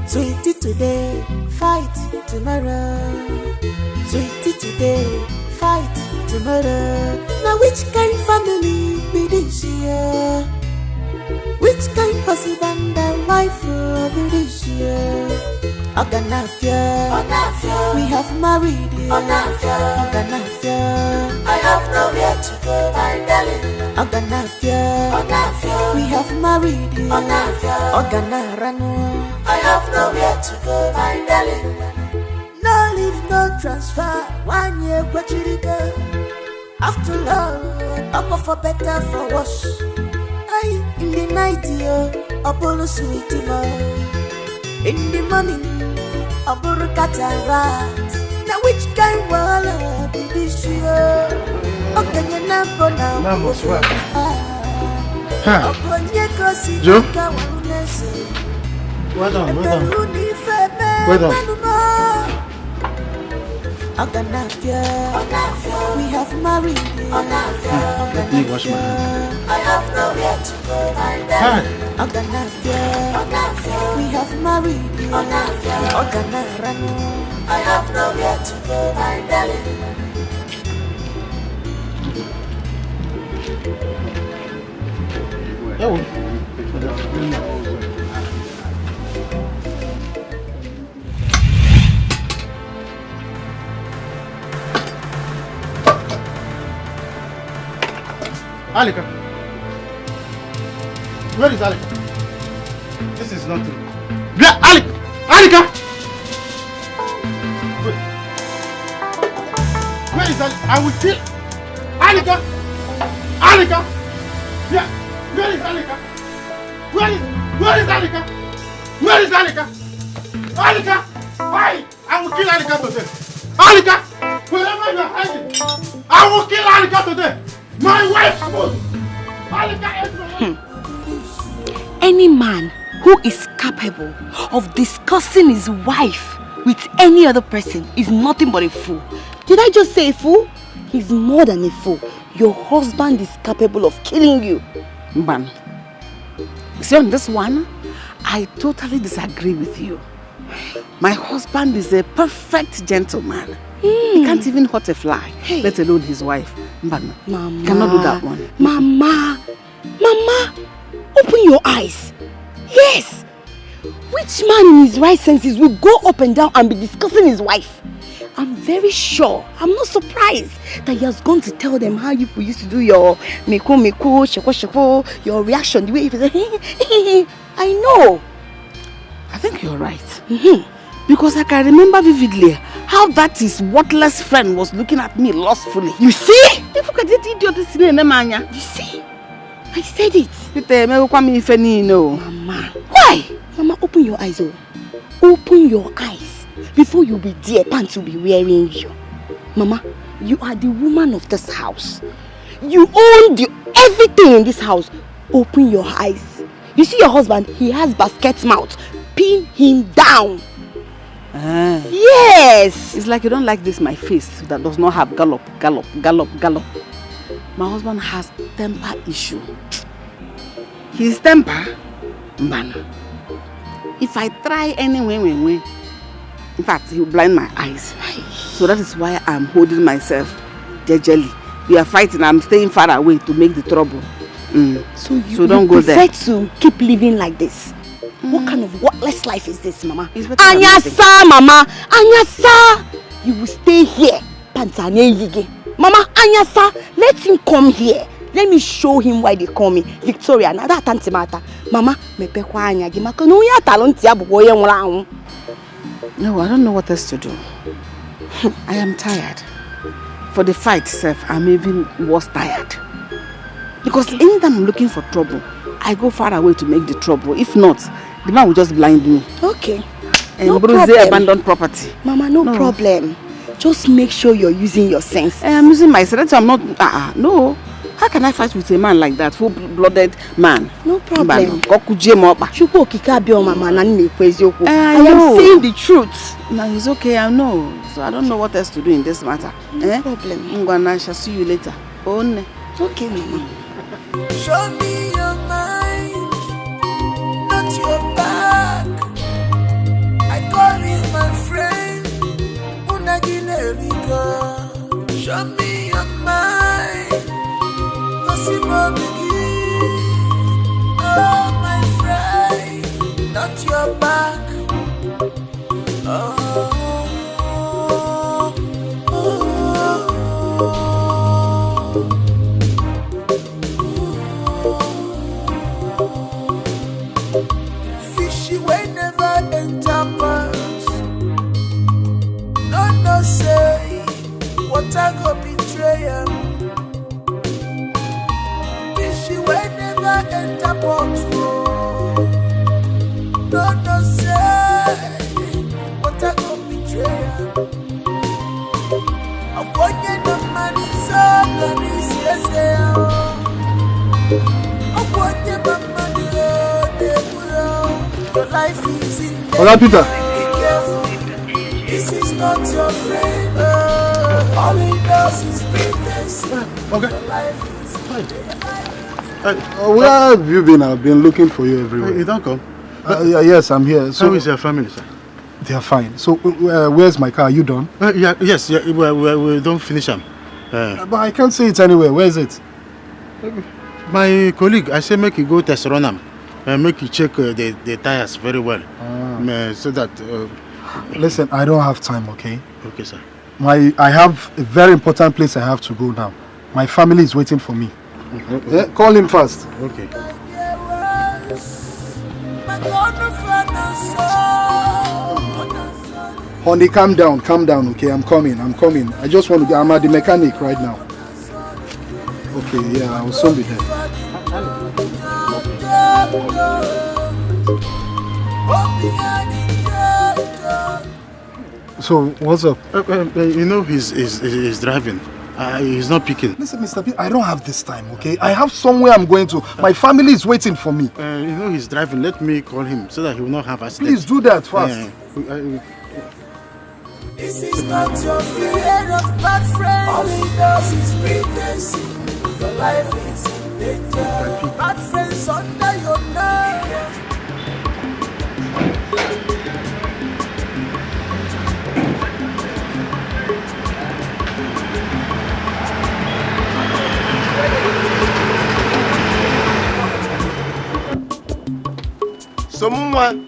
Sweetie today, fight tomorrow. Sweetie today, fight tomorrow. Now which kind family be this year? Which kind husband and wife be this year? Oganafia, we have married you. Oganafia, I have nowhere to go, my darling. Oganafia, we have married you. Oganarano, I have nowhere to go, my darling. No leave, no transfer, 1 year, what you go? After all, up for better, for worse. In the night, Apollo sweetie mo. In the morning, Apollo cat and rat. Now which kind will be this year? Okay, you not go now.
Mama's wife.
Joe?
Well done.
Oganafia, we have married.
Let me wash my hands.
I have nowhere to go, my darling. Oganafia, we have married. Oganarano, I have nowhere to go, my darling.
Alika, where is Alika? This is not true. Yeah, Alika! Where is Alika? I will kill Alika! Yeah, where is Alika? Where is Alika? Where is Alika? Alika! Why? I will kill Alika today. Alika! Wherever you are hiding, I will kill Alika today. My wife's food!
Any man who is capable of discussing his wife with any other person is nothing but a fool. Did I just say a fool? He's more than a fool. Your husband is capable of killing you.
Mban, see on this one, I totally disagree with you. My husband is a perfect gentleman. He can't even hurt a fly, let alone his wife. Mama, cannot do that one.
Mama, open your eyes. Yes, Which man in his right senses will go up and down and be discussing his wife? I'm very sure, I'm not surprised that he has gone to tell them how you used to do your meko, shako, your reaction, the way you say, I know.
I think you're right. Because I can remember vividly how that his worthless friend was looking at me lustfully. You see? If you can idiot, you see? I said it.
Mama. Why? Mama, open your eyes. Open your eyes. Before you be there, pants will be wearing you. Mama, you are the woman of this house. You own everything in this house. Open your eyes. You see your husband, he has basket mouth. Pin him down. Yes.
It's like you don't like this, my face that does not have gallop. My husband has temper issue. His temper, man. If I try anyway, in fact, he will blind my eyes. So that is why I'm holding myself jejely. We are fighting. I'm staying far away to make the trouble.
So
don't go there.
To keep living like this. What kind of worthless life is this, Mama?
Anyasa,
Mama. Anyasa. You will stay here. Mama, Anyasa, let him come here. Let me show him why they call me Victoria. Now that antimata. Mama, no,
I don't know what else to do. I am tired. For the fight itself, I'm even worse tired. Because anytime I'm looking for trouble, I go far away to make the trouble. If not, the man will just blind me.
Okay.
And no problem. Abandoned property.
Mama, no problem. Just make sure you're using your sense.
I'm using my sense. I'm not. No. How can I fight with a man like that? Full-blooded man.
No problem. I am
saying the truth. No, it's okay. I know. So I don't know what else to do in this matter.
No problem.
I shall see you later.
Okay, Mama.
Show me your mind, not your back. I call you my friend. Show me your mind. Oh, my friend, not your back. Fishy way never enter parts. No, say what I go betray him. She will never enter portal. No, say what I go betray. I'm going to money, son, and he's I'm going to money, your life is in there.
Hola, Peter.
Be careful. This is not your friend. All he does is pretend.
Okay.
Your life is in there.
Where have you been? I've been looking for you everywhere. You don't come?
Yes, I'm here. So,
how is your family, sir?
They are fine. So, where's my car? Are you done?
Yes, we don't finish them.
But I can't see it anywhere. Where is it?
My colleague, I say make you go test run them. Make you check the tires very well. So that...
Listen, I don't have time, okay?
Okay, sir.
I have a very important place I have to go now. My family is waiting for me.
Okay.
Call him fast.
Okay.
Honey, calm down, okay? I'm coming. I just want to get... I'm at the mechanic right now. Okay, yeah, I'll soon be there. So, what's up?
You know he's driving. He's not picking.
Listen, Mr. P, I don't have this time, okay? I have somewhere I'm going to. My family is waiting for me.
You know he's driving. Let me call him so that he will not have accident.
Please do that fast.
This is not your fear of bad friends. All he does is pretend. Your life is in danger. Bad friends under your nerve.
Someone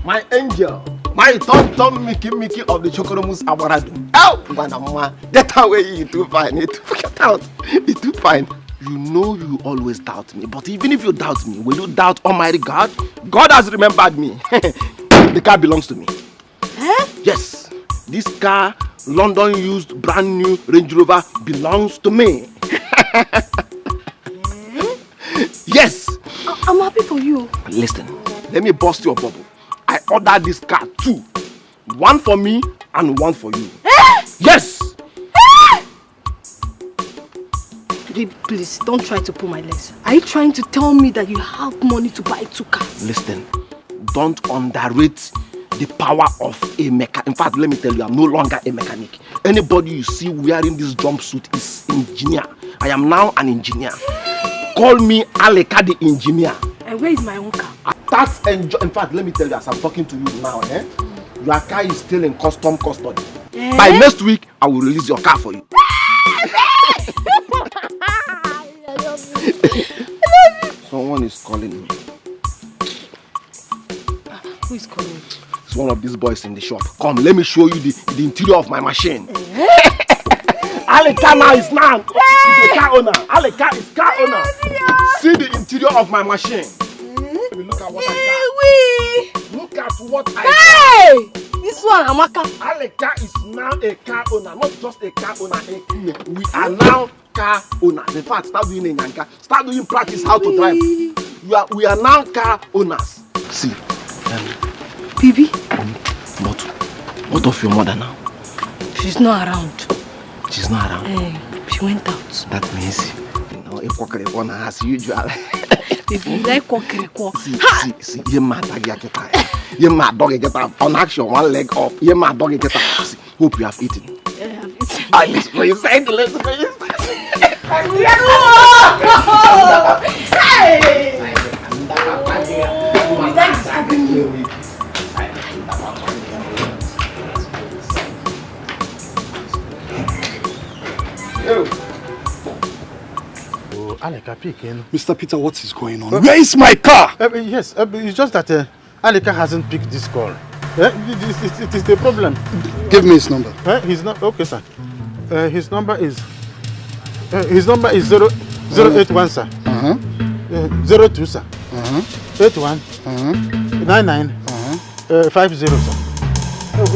My angel. My Tom Mickey of the Chokoromus Awaradu. Oh, Manama. Get away, you too fine. Get out. It's too fine. You know you always doubt me, but even if you doubt me, will you doubt Almighty God? God has remembered me. The car belongs to me.
Huh?
Yes. This car, London used brand new Range Rover, belongs to me. Yes.
I'm happy for you.
Listen, let me bust your bubble. I ordered this car too. One for me and one for you. Yes.
Please, don't try to pull my legs. Are you trying to tell me that you have money to buy 2 cars?
Listen, don't underrate the power of a mechanic. In fact, let me tell you, I'm no longer a mechanic. Anybody you see wearing this jumpsuit is engineer. I am now an engineer. Call me Aleka the engineer.
And where is my own car?
That's in fact, let me tell you, as I'm talking to you now, your car is still in custom custody. By next week, I will release your car for you. Someone is calling me.
Who is calling me?
It's one of these boys in the shop. Come, let me show you the interior of my machine. Aleka now is now. He's a car owner. Aleka is car owner. See the interior of my machine. Let me look at what I got. Look at what I got.
This one, Amaka.
Aleka is now a car owner, not just a car owner. We are now car owners. In fact, start doing Nyanka. Start doing practice how to drive. We are now car owners. See,
Bibi.
But what of your mother now?
She's not around.
She's not around.
She went out.
That means, you know, a quacker as usual.
If you like quacker,
see, you my dog get out. You my dog get out. On action, one leg up. You my dog get out. See, hope you have eaten.
Yeah, I have eaten.
I listen for you side. Listen for you side.
Aleka picking.
Mr. Peter, what is going on? Where is my car?
Yes, it's just that Aleka hasn't picked this call. It is the problem.
Give me his number.
His okay, sir. His number is 081, sir. 02, sir. 81 99 50, sir.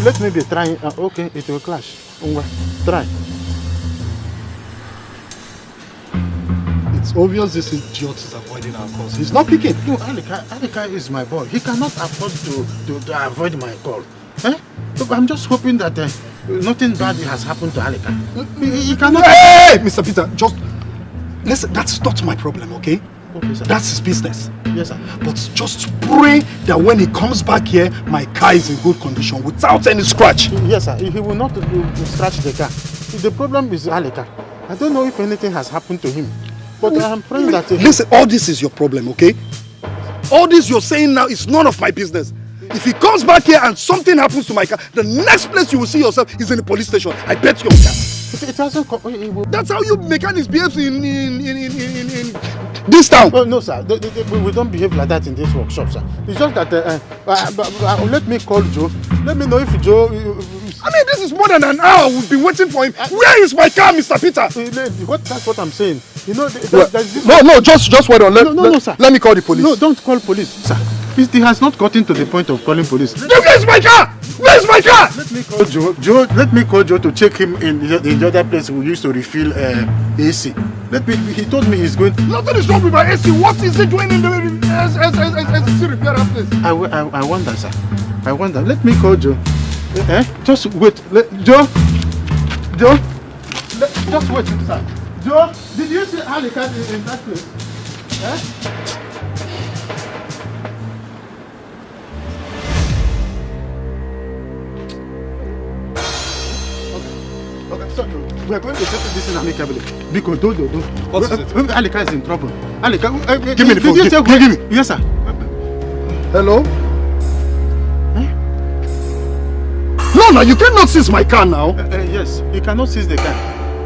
Let me be trying. Okay, it will clash. Try.
It's obvious this idiot is avoiding our calls. He's not picking.
No, Aleka is my boy. He cannot afford to avoid my call. Look, I'm just hoping that nothing bad has happened to Aleka. He cannot.
Hey, Mr. Peter, just listen. That's not my problem, okay?
Okay, sir.
That's his business.
Yes, sir.
But just pray that when he comes back here, my car is in good condition without any scratch.
Yes, sir. He will not scratch the car. The problem is Aleka. I don't know if anything has happened to him. But I'm praying that...
Listen, all this is your problem, okay? All this you're saying now is none of my business. If he comes back here and something happens to my car, the next place you will see yourself is in the police station. I bet you on that.
It hasn't come...
That's how you mechanics behave in this town.
Oh, no, sir. We don't behave like that in this workshop, sir. It's just that... let me call Joe. Let me know if Joe...
I mean, this is more than an hour we've been waiting for him. Where is my car, Mr. Peter?
That's what I'm saying. You know,
just wait on.
No, sir.
Let me call the police.
No, don't call police, sir. He has not gotten to the point of calling police.
Where's my car? Where's my car?
Let me call Joe. Let me call Joe to check him in the other place we used to refill AC. He told me he's going.
Nothing is wrong with my AC. What is he doing in the AC repair place?
I wonder, sir. I wonder. Let me call Joe. Just wait. Joe. Just wait, sir. Joe, did you see Aleka in that place? Okay, so we are going to settle this in amicably. Because don't.
What is it?
Aleka is in trouble. Aleka,
give me the phone. Give me.
Yes, sir.
Hello? No, you cannot seize my car now.
Yes, you cannot seize the car.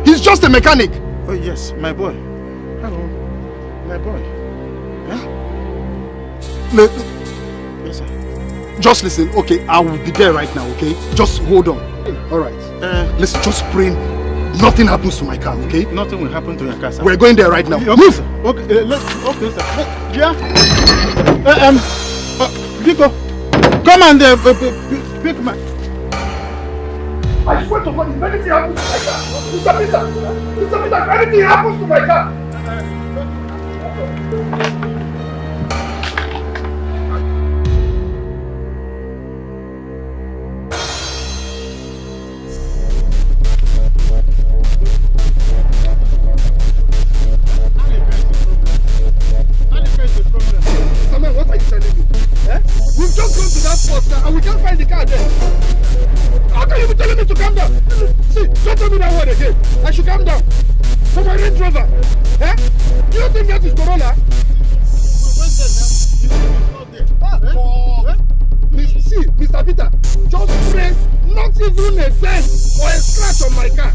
He's just a mechanic.
Oh, yes, my boy. Hello, my boy. Yes, sir.
Just listen, okay? I will be there right now, okay? Just hold on. All right. Listen, just pray nothing happens to my car, okay?
Nothing will happen to your car, sir.
We're going there right now.
Okay,
Move!
Okay, okay, sir. Yeah. Nico, come and pick my...
I swear to God, if anything happens to my car, Mr. Peter, if anything happens to my car, what are you telling me? Eh? We've just gone to that spot now and we can't find the car there. How can you be telling me to calm down? See, don't tell me that word again. I should calm down. For my Range Rover. Eh? You don't think that is Corolla? See, Mr. Peter, just pray not even a dent or a scratch on my car.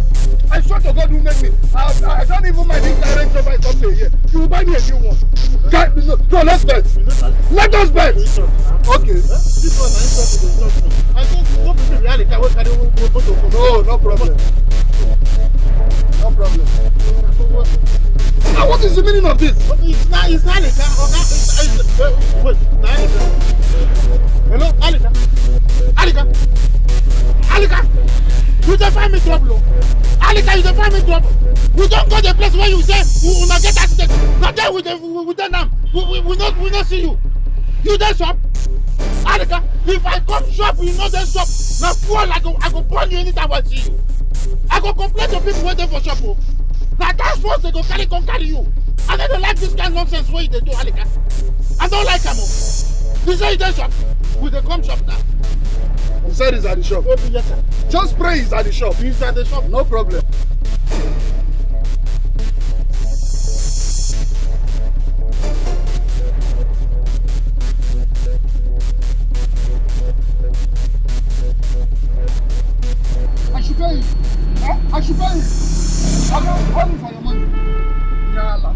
I swear to God who made me. I don't even mind if the Range Rover is up there here. You will buy me a new one. No, let's bet. Let us bet. Okay. This one is not. I think no reality. No, no problem. No problem. Now, what is the meaning of this?
It's not Alika. Wait, hello, Alika. Alika, you don't find me trouble. Alika, you don't find me trouble. We don't go to the place where you say we will not get accident. Not there with them. We not see you. You there shop. Alika, if I come shop, you know there shop. Now fall, I go burn you anytime I see you. I go complain to people waiting for shop. Now that's what they go carry you. I don't like this kind of nonsense way they do, Alika. I don't like them. You say they shop. We they come shop now.
You said he's at the shop.
Okay, yes, sir.
Just pray he's at the shop.
He's at the shop.
No problem. I should pay you. I should pay you. I'm not calling for your money. Yeah, Allah.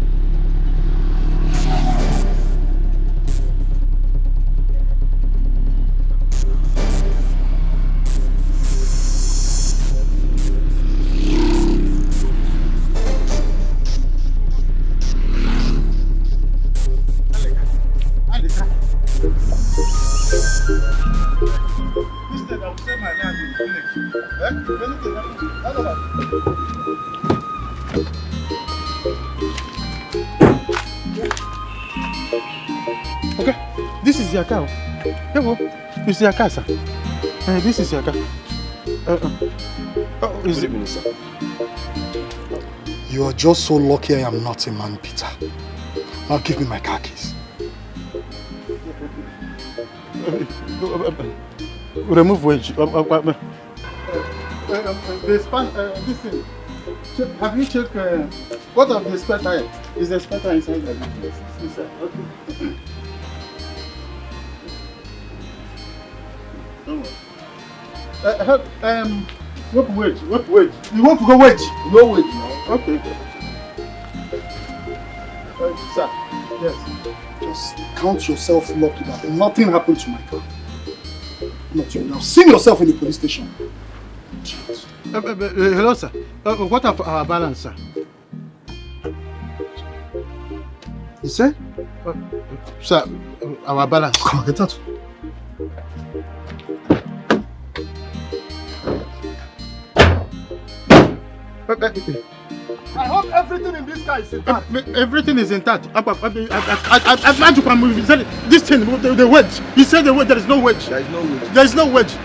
Okay, this is your car. It's your car, sir. This is your car. Is it, Minister?
You are just so lucky I am not a man, Peter. Now give me my car keys.
Remove wedge. This thing. Have you checked what of the spare tire? Is the spare tire inside the business? Inside. Okay. What wedge? What wedge? You want to go wedge? No wedge. Okay. Sir. Yes.
Just count yourself lucky that nothing happened to my car. Not you. Now see yourself in the police station.
Hello, sir. What of our balance, sir?
You say?
Sir, our balance.
Come on, get out. I hope everything in this car is intact.
Everything is intact. This thing, the wedge. He said the wedge. There is no wedge.
There is no wedge.
There is no wedge.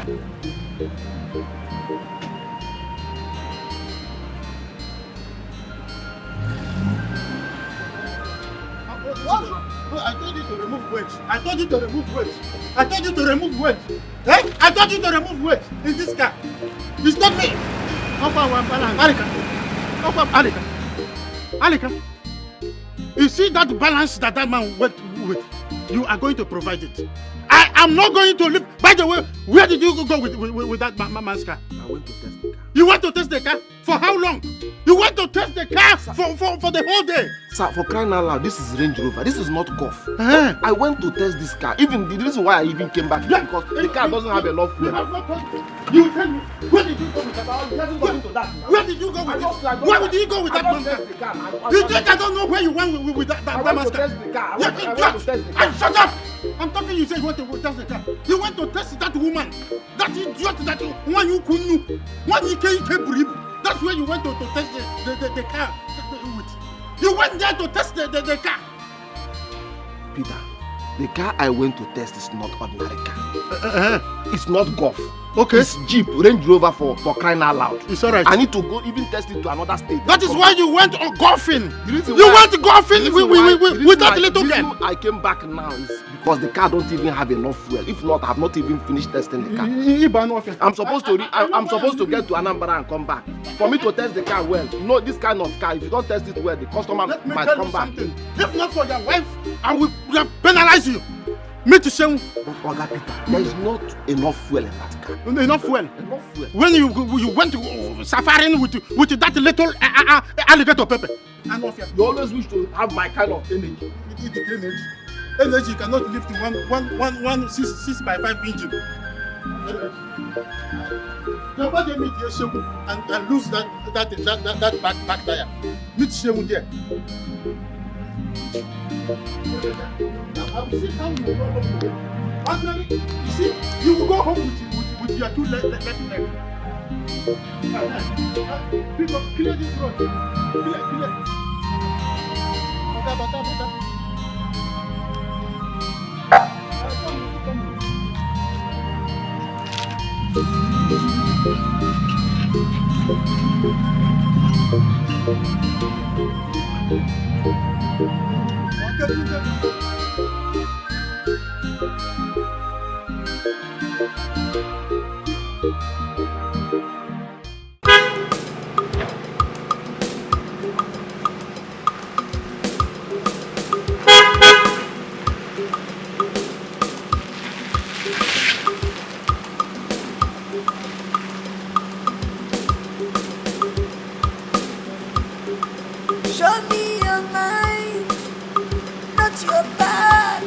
I told you to remove wedge. I told you to remove wedge. I told you to remove wedge. Eh? I told you to remove wedge in this car. It's not me. Alika, you see that balance that man went with? You are going to provide it. I am not going to leave. By the way, where did you go with that man's car?
I went to test the car.
You went to test the car? For how long? You went to test the car for the whole day?
Sir, for crying out loud, this is Range Rover. This is not golf. I went to test this car. Even the reason why I even came back is because the car doesn't have enough fuel.
You tell me, where did you go with that? Where did you go with it? Where did you go with that man? You think I don't know where you went with that man?
I went to test the car.
Shut up! I'm talking, you say you went to test the car. You went to test that woman. That idiot, that one you couldn't. One you can't. That's where you went to test the car with. You went there to test the car.
Peter, the car I went to test is not ordinary car. It's not golf.
Okay.
It's Jeep, Range Rover for crying out loud.
It's alright.
I need to go even test it to another state.
That is why you went golfing. You went golfing with that little girl.
I came back now is because the car don't even have enough fuel. If not, I've not even finished testing the car. I'm supposed to get to Anambra and come back. For me to test the car well, you know this kind of car, if you don't test it well, the customer might come back.
If not for your wife, I will penalize you. Me to say,
Oga Peter, there is not enough fuel in that car.
Enough fuel.
Enough fuel.
When you went to safari with that little alligator pepper.
You always wish to have my kind of energy.
Energy cannot lift one 6x5 engine. Nobody meet your show and lose that back tire. Meet show there. I will see how you will go home. Actually, you see, you will go home with your two legs. People, clear this road. Clear. Bata.
Show me your mind, not your back.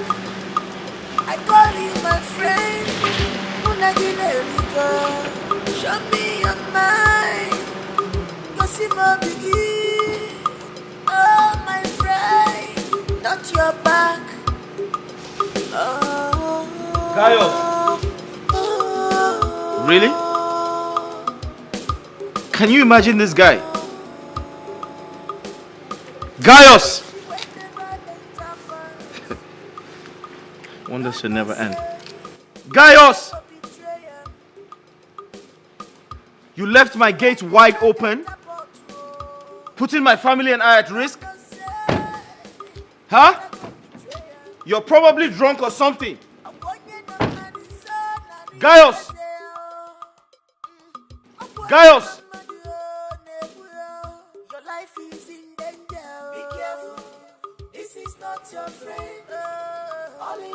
I call you my friend. Show me your mind, cause you my begin. Oh my friend, not your back. Oh,
Gaio. Really? Can you imagine this guy? Gaius! Wonders should never end. Gaius! You left my gate wide open, putting my family and I at risk? Huh? You're probably drunk or something. Gaius! Gaius!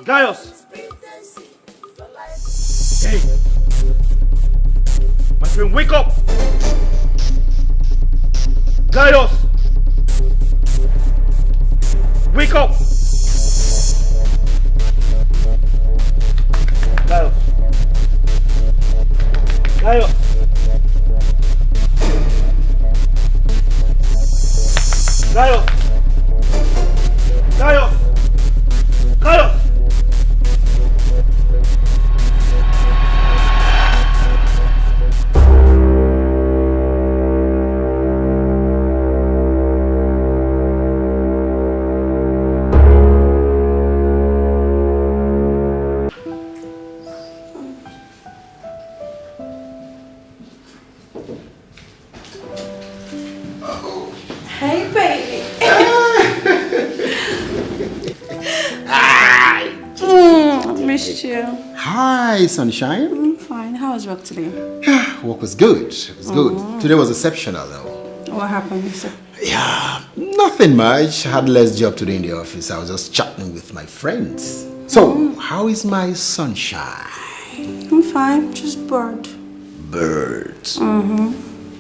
Gaius! Hey! My friend, wake up! Gaius! Wake up! Gaius! Gaius! Gaius! Gaius! Gaius!
Hey, baby. Missed you.
Hi, sunshine.
I'm fine. How was work today?
Work was good. It was good. Today was exceptional, though.
What happened, sir?
Yeah, nothing much. I had less job today in the office. I was just chatting with my friends. So, how is my sunshine?
I'm fine. Just bored.
Birds.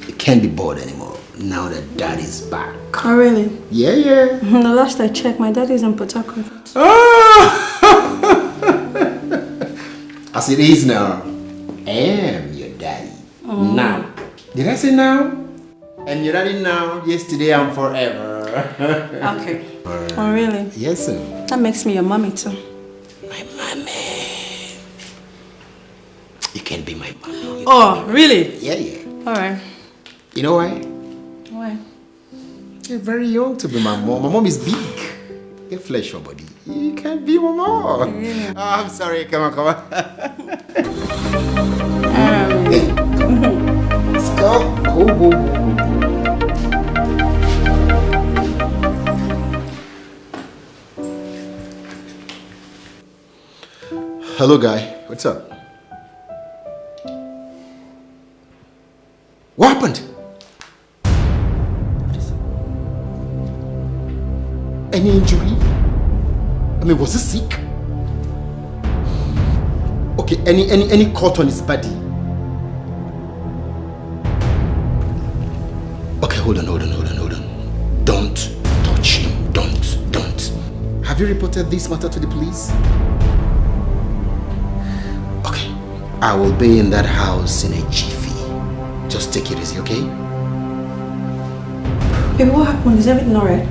You can't be bored anymore now that daddy's back.
Oh, really?
Yeah, yeah.
The last I checked, my daddy's in Port Harcourt.
As it is now, I am your daddy. Now. Did I say now? I'm your daddy now. Yesterday and forever.
Okay. Oh, really?
Yes, sir.
That makes me your mommy too.
My mommy. You can be my mommy.
Oh, really?
Yeah, yeah.
Alright.
You know why?
Why?
You're very young to be my mom. My mom is big. You're flesh for body. You can't be my mom.
Yeah.
Oh, I'm sorry. Come on, come on.
Hey.
Let's go. Go. Hello, guy. What's up? What happened? Any injury? I mean, was he sick? Okay, any cut on his body? Okay, hold on. Don't touch him. Don't. Have you reported this matter to the police? Okay, I will be in that house in a jiffy. Just take it easy, okay?
Baby, what happened? Is everything alright?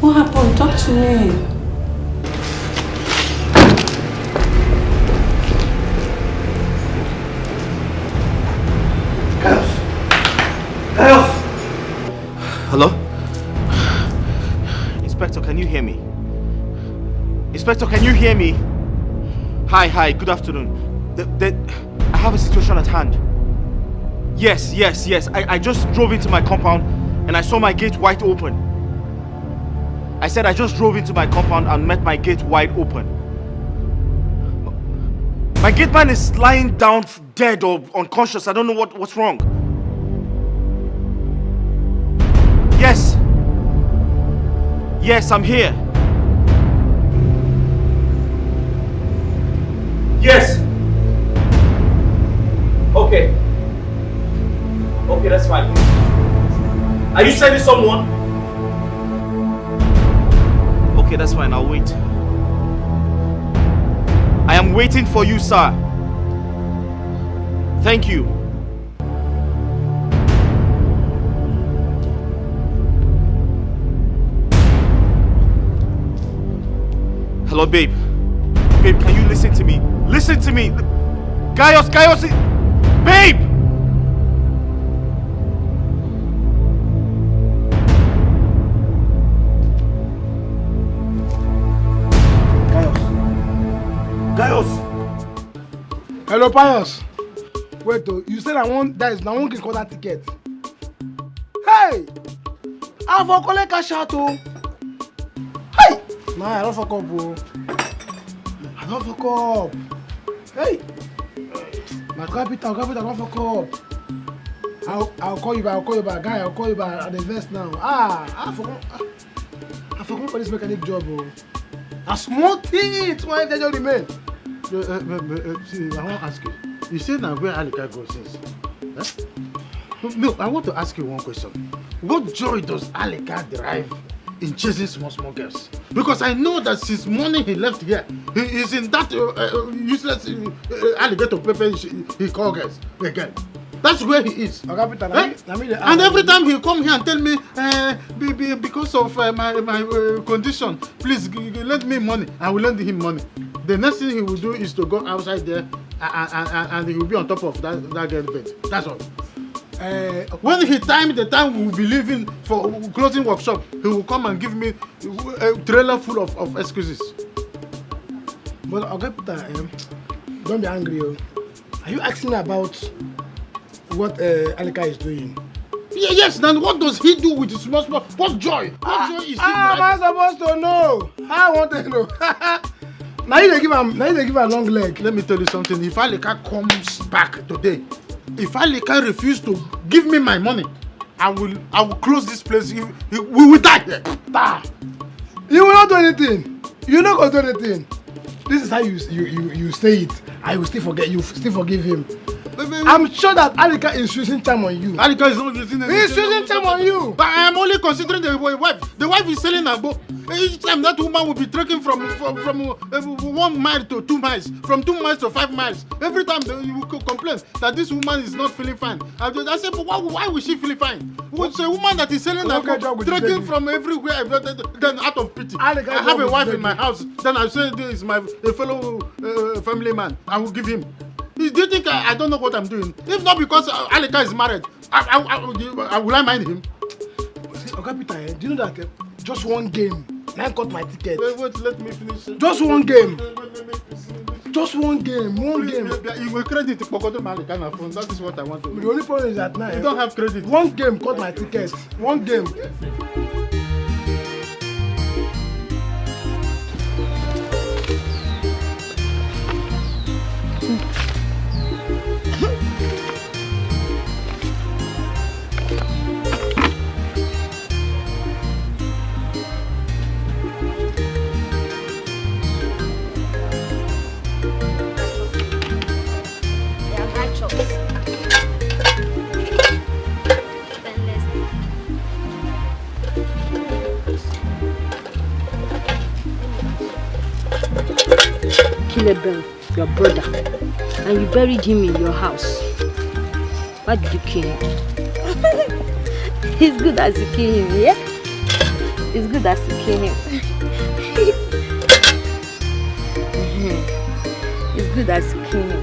What happened? Talk to me.
Chaos! Hello? Inspector, can you hear me? Inspector, can you hear me? Hi, good afternoon. I have a situation at hand. Yes. I just drove into my compound and I saw my gate wide open. I said I just drove into my compound and met my gate wide open. My gate man is lying down dead or unconscious. I don't know what's wrong. Yes, I'm here. Yes. Okay, that's fine. Are you sending someone? Okay, that's fine. I'll wait. I am waiting for you, sir. Thank you. Hello, babe. Babe, can you listen to me? Listen to me. Gaius, babe! Gaius!
Hello, Pius. Wait, though. You said I want can call that ticket. Hey! I for collect cash out, oh. Hey! Nah, I don't fuck up, bro. I don't fuck up. Hey! My capital, don't fuck up. I'll call you back, guy. I'll call you back at the vest now. I forgot for this mechanic job, bro. A small thing, why they don't remain. See, I want to ask you. You said now where Alika goes since? Huh? No, I want to ask you one question. What joy does Alika derive in chasing small girls? Because I know that since morning he left here, he is in that useless alligator paper he calls girls again. That's where he is. And every time he come here and tell me, because of my condition, please lend me money. I will lend him money. The next thing he will do is to go outside there and he will be on top of that girl bed. That's all. When he the time we will be leaving for closing workshop, he will come and give me a trailer full of excuses. But don't be angry. Are you asking about what Alika is doing? Yes, then what does he do with his small? What joy? What joy is he? How am I supposed to know? I want to know. Now you give him a long leg. Let me tell you something. If Alika comes back today, if Alika refuses to give me my money, I will close this place. We will die here. You will not do anything. You're not gonna do anything. This is how you say it. I will still forget. You still forgive him. I'm sure that Alika is using time on you.
Alika is not using anything.
He's using time on you.
But I am only considering the wife. The wife is selling her boat. Each time that woman will be trekking from 1 mile to 2 miles, from 2 miles to 5 miles. Every time you will complain that this woman is not feeling fine. I said, but why will she feel fine? It's a woman that is selling her boat, trekking from everywhere. Then out of pity, I have a wife in my house. Then I say this is my fellow family man. I will give him. Do you think I don't know what I'm doing? If not because Alika is married, will I mind him?
Okay, Peter, do you know that just one game, I got my ticket.
Wait, let me finish.
Just one game. Just one game.
You will credit Malika on phone. That is what I want to do.
The only problem is that now
you don't have credit.
One game got my ticket. One game.
Your brother, and you buried him in your house. Why did you kill him? It's good as you kill him, yeah? It's good as you kill him. It's good as you kill him.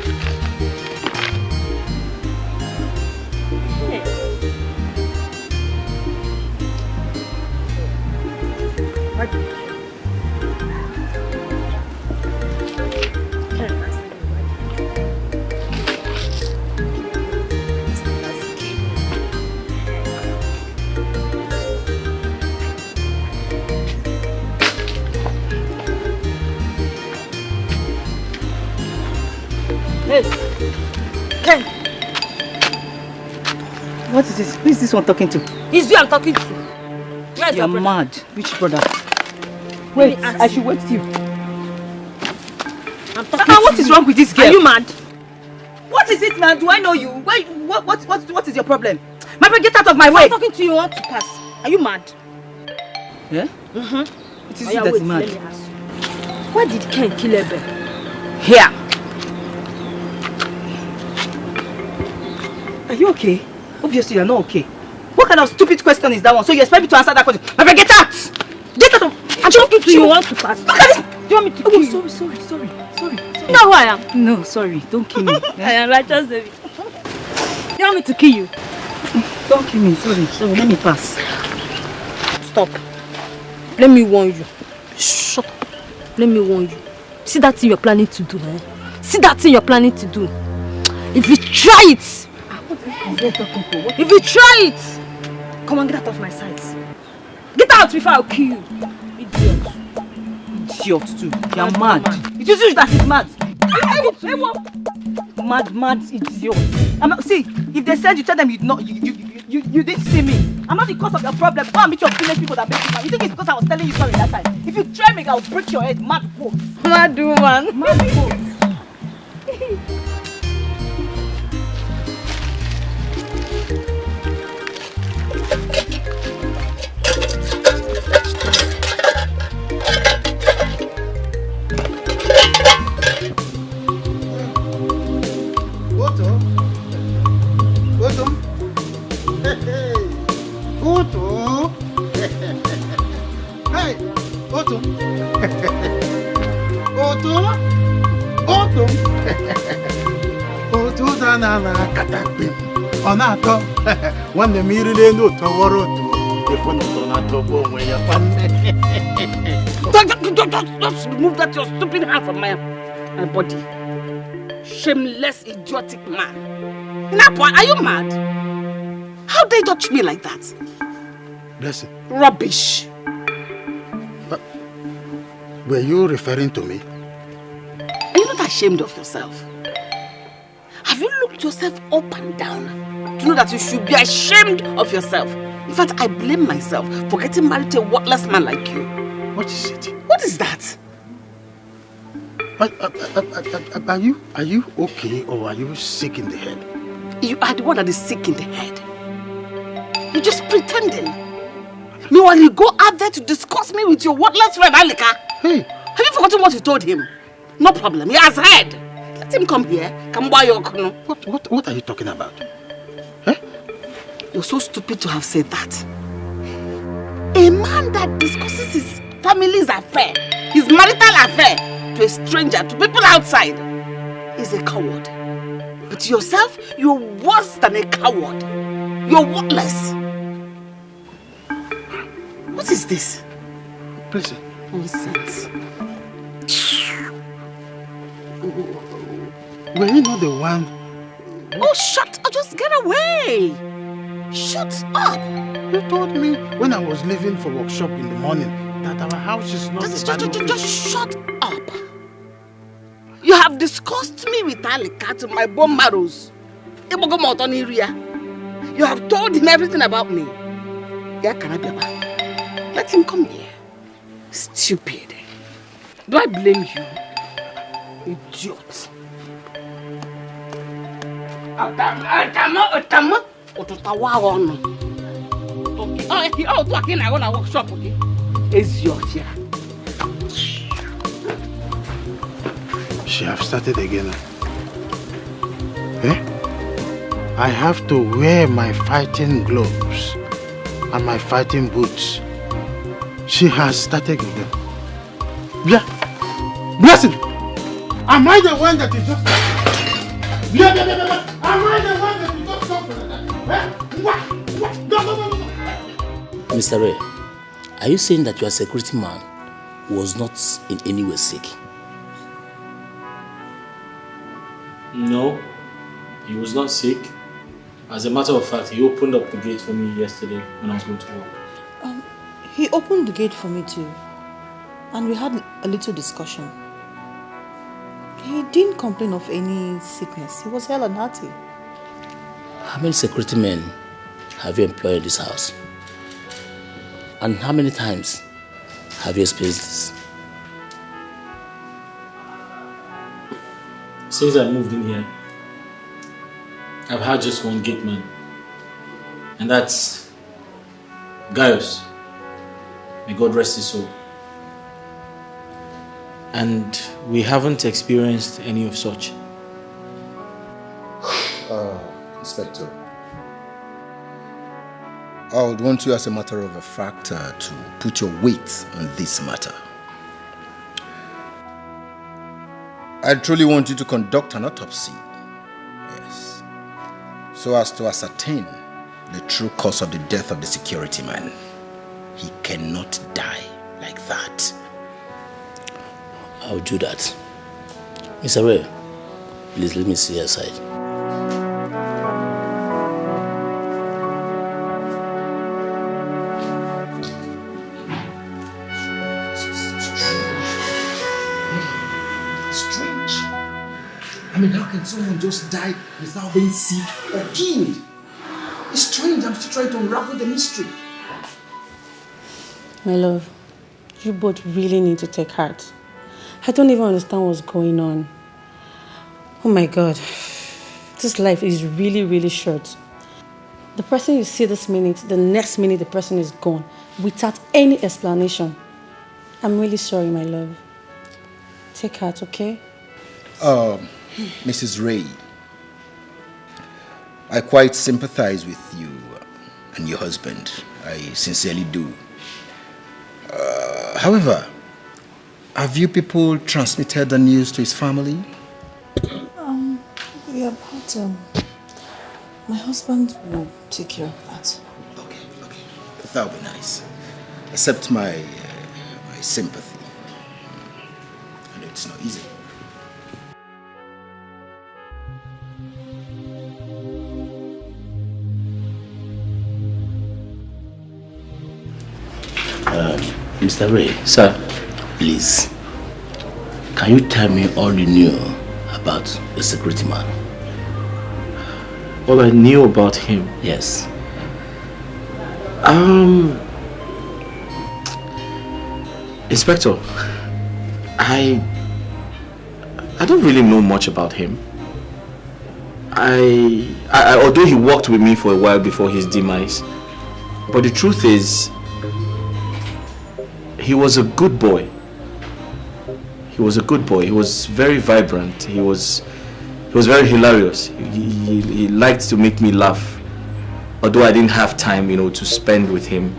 What is this? Who is this one talking to?
It's you I'm talking to. Where's
You're mad. Which brother? Wait, I should wait you.
I'm talking to
what is wrong with this girl?
Are you mad?
What is it now? Do I know you? What is your problem? My friend, get out of my way.
I'm talking to you. Want to pass? Are you mad?
Yeah?
Mm-hmm.
It is you that is mad.
Let me ask you. Why did Ken kill Ebe?
Here. Are you okay? Obviously, you're not okay. What kind of stupid question is that one? So you expect me to answer that question? My friend, get out! Get out of...
I'm talking to you. Want to pass?
Look at this! Do you want me to kill you? Sorry.
You know who I am?
No, sorry. Don't kill me.
I am righteous, David. You want me to kill you?
Don't kill me. Sorry. Let me pass.
Stop. Let me warn you. Shut up. Let me warn you. See that thing you're planning to do, eh? See that thing you're planning to do. If you try it, if you try it, come on, get out of my sight. Get out before I'll kill you. Idiot.
Idiot too. You're mad. It is you that is mad. Mad idiot. See, if they said you tell them you didn't see me. I'm not the cause of your problem. Go and meet your village people that make you mad. You think it's because I was telling you sorry that time? If you try me, I'll break your head. Mad boat.
Mad woman.
Mad boat.
Onato, when the mirror no toworo, if one
Just remove that your stupid hand from my body. Shameless, idiotic man. Napa, are you mad? How dare you touch me like that?
Blessing.
Rubbish.
But were you referring to me?
Are you not ashamed of yourself? Have you looked yourself up and down to know that you should be ashamed of yourself? In fact, I blame myself for getting married to a worthless man like you.
What is it?
What is that?
But are you okay or are you sick in the head?
You are the one that is sick in the head. You're just pretending. Meanwhile, you go out there to discuss me with your worthless friend Alika.
Hey.
Have you forgotten what you told him? No problem, he has heard. Let him come here. Come buy your canoe.
What are you talking about?
You're so stupid to have said that. A man that discusses his family's affair, his marital affair, to a stranger, to people outside, is a coward. But yourself, you're worse than a coward. You're worthless. What is this?
Please.
Nonsense.
Were you not the one?
Oh, shut up! Just get away! Shut up!
You told me when I was leaving for workshop in the morning that our house is not
Just shut up! You have discussed me with Alika to my bone marrows. You have told him everything about me. Let him come here. Stupid. Do I blame you? Idiot. Workshop.
She have started again. I have to wear my fighting gloves and my fighting boots. She has started again. Yeah. Blessing! Am I the one that you just... Yeah. Am I the one that you just talked about? No.
Mr. Ray, are you saying that your security man was not in any way sick? No, he was not sick. As a matter of fact, he opened up the gate for me yesterday when I was going to work.
He opened the gate for me too. And we had a little discussion. He didn't complain of any sickness. He was hale and hearty.
How many security men have you employed in this house? And how many times have you experienced this? Since I moved in here, I've had just one gate man. And that's Gaius. May God rest his soul. And we haven't experienced any of such.
Inspector, I would want you, as a matter of fact, to put your weight on this matter. I truly want you to conduct an autopsy. Yes. So as to ascertain the true cause of the death of the security man. He cannot die like that.
I'll do that. Mr. Ray, please let me see your side.
Strange. I mean, how can someone just die without being sick or killed? It's strange. I'm still trying to unravel the mystery.
My love, you both really need to take heart. I don't even understand what's going on. Oh my God. This life is really, really short. The person you see this minute, the next minute the person is gone without any explanation. I'm really sorry, my love. Take heart, okay?
Mrs. Ray, I quite sympathize with you and your husband. I sincerely do. However, have you people transmitted the news to his family?
Yeah, but my husband will take care of that.
Okay. That would be nice. Accept my sympathy. I know it's not easy.
Mr. Ray.
Sir.
Please, can you tell me all you knew about the security man?
All I knew about him?
Yes.
Inspector, I
I don't really know much about him. Although he worked with me for a while before his demise, but the truth is, he was a good boy. He was a good boy. He was very vibrant. He was very hilarious. He liked to make me laugh, although I didn't have time, to spend with him.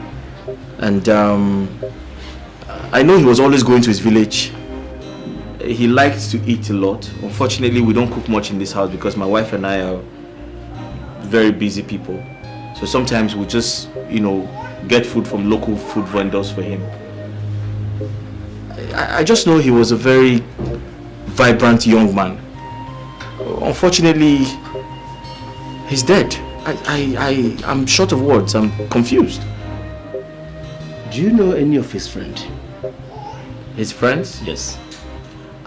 And I know he was always going to his village. He liked to eat a lot. Unfortunately, we don't cook much in this house because my wife and I are very busy people. So sometimes we just, get food from local food vendors for him. I just know he was a very vibrant young man. Unfortunately, he's dead. I'm short of words. I'm confused.
Do you know any of his friends?
His friends?
Yes.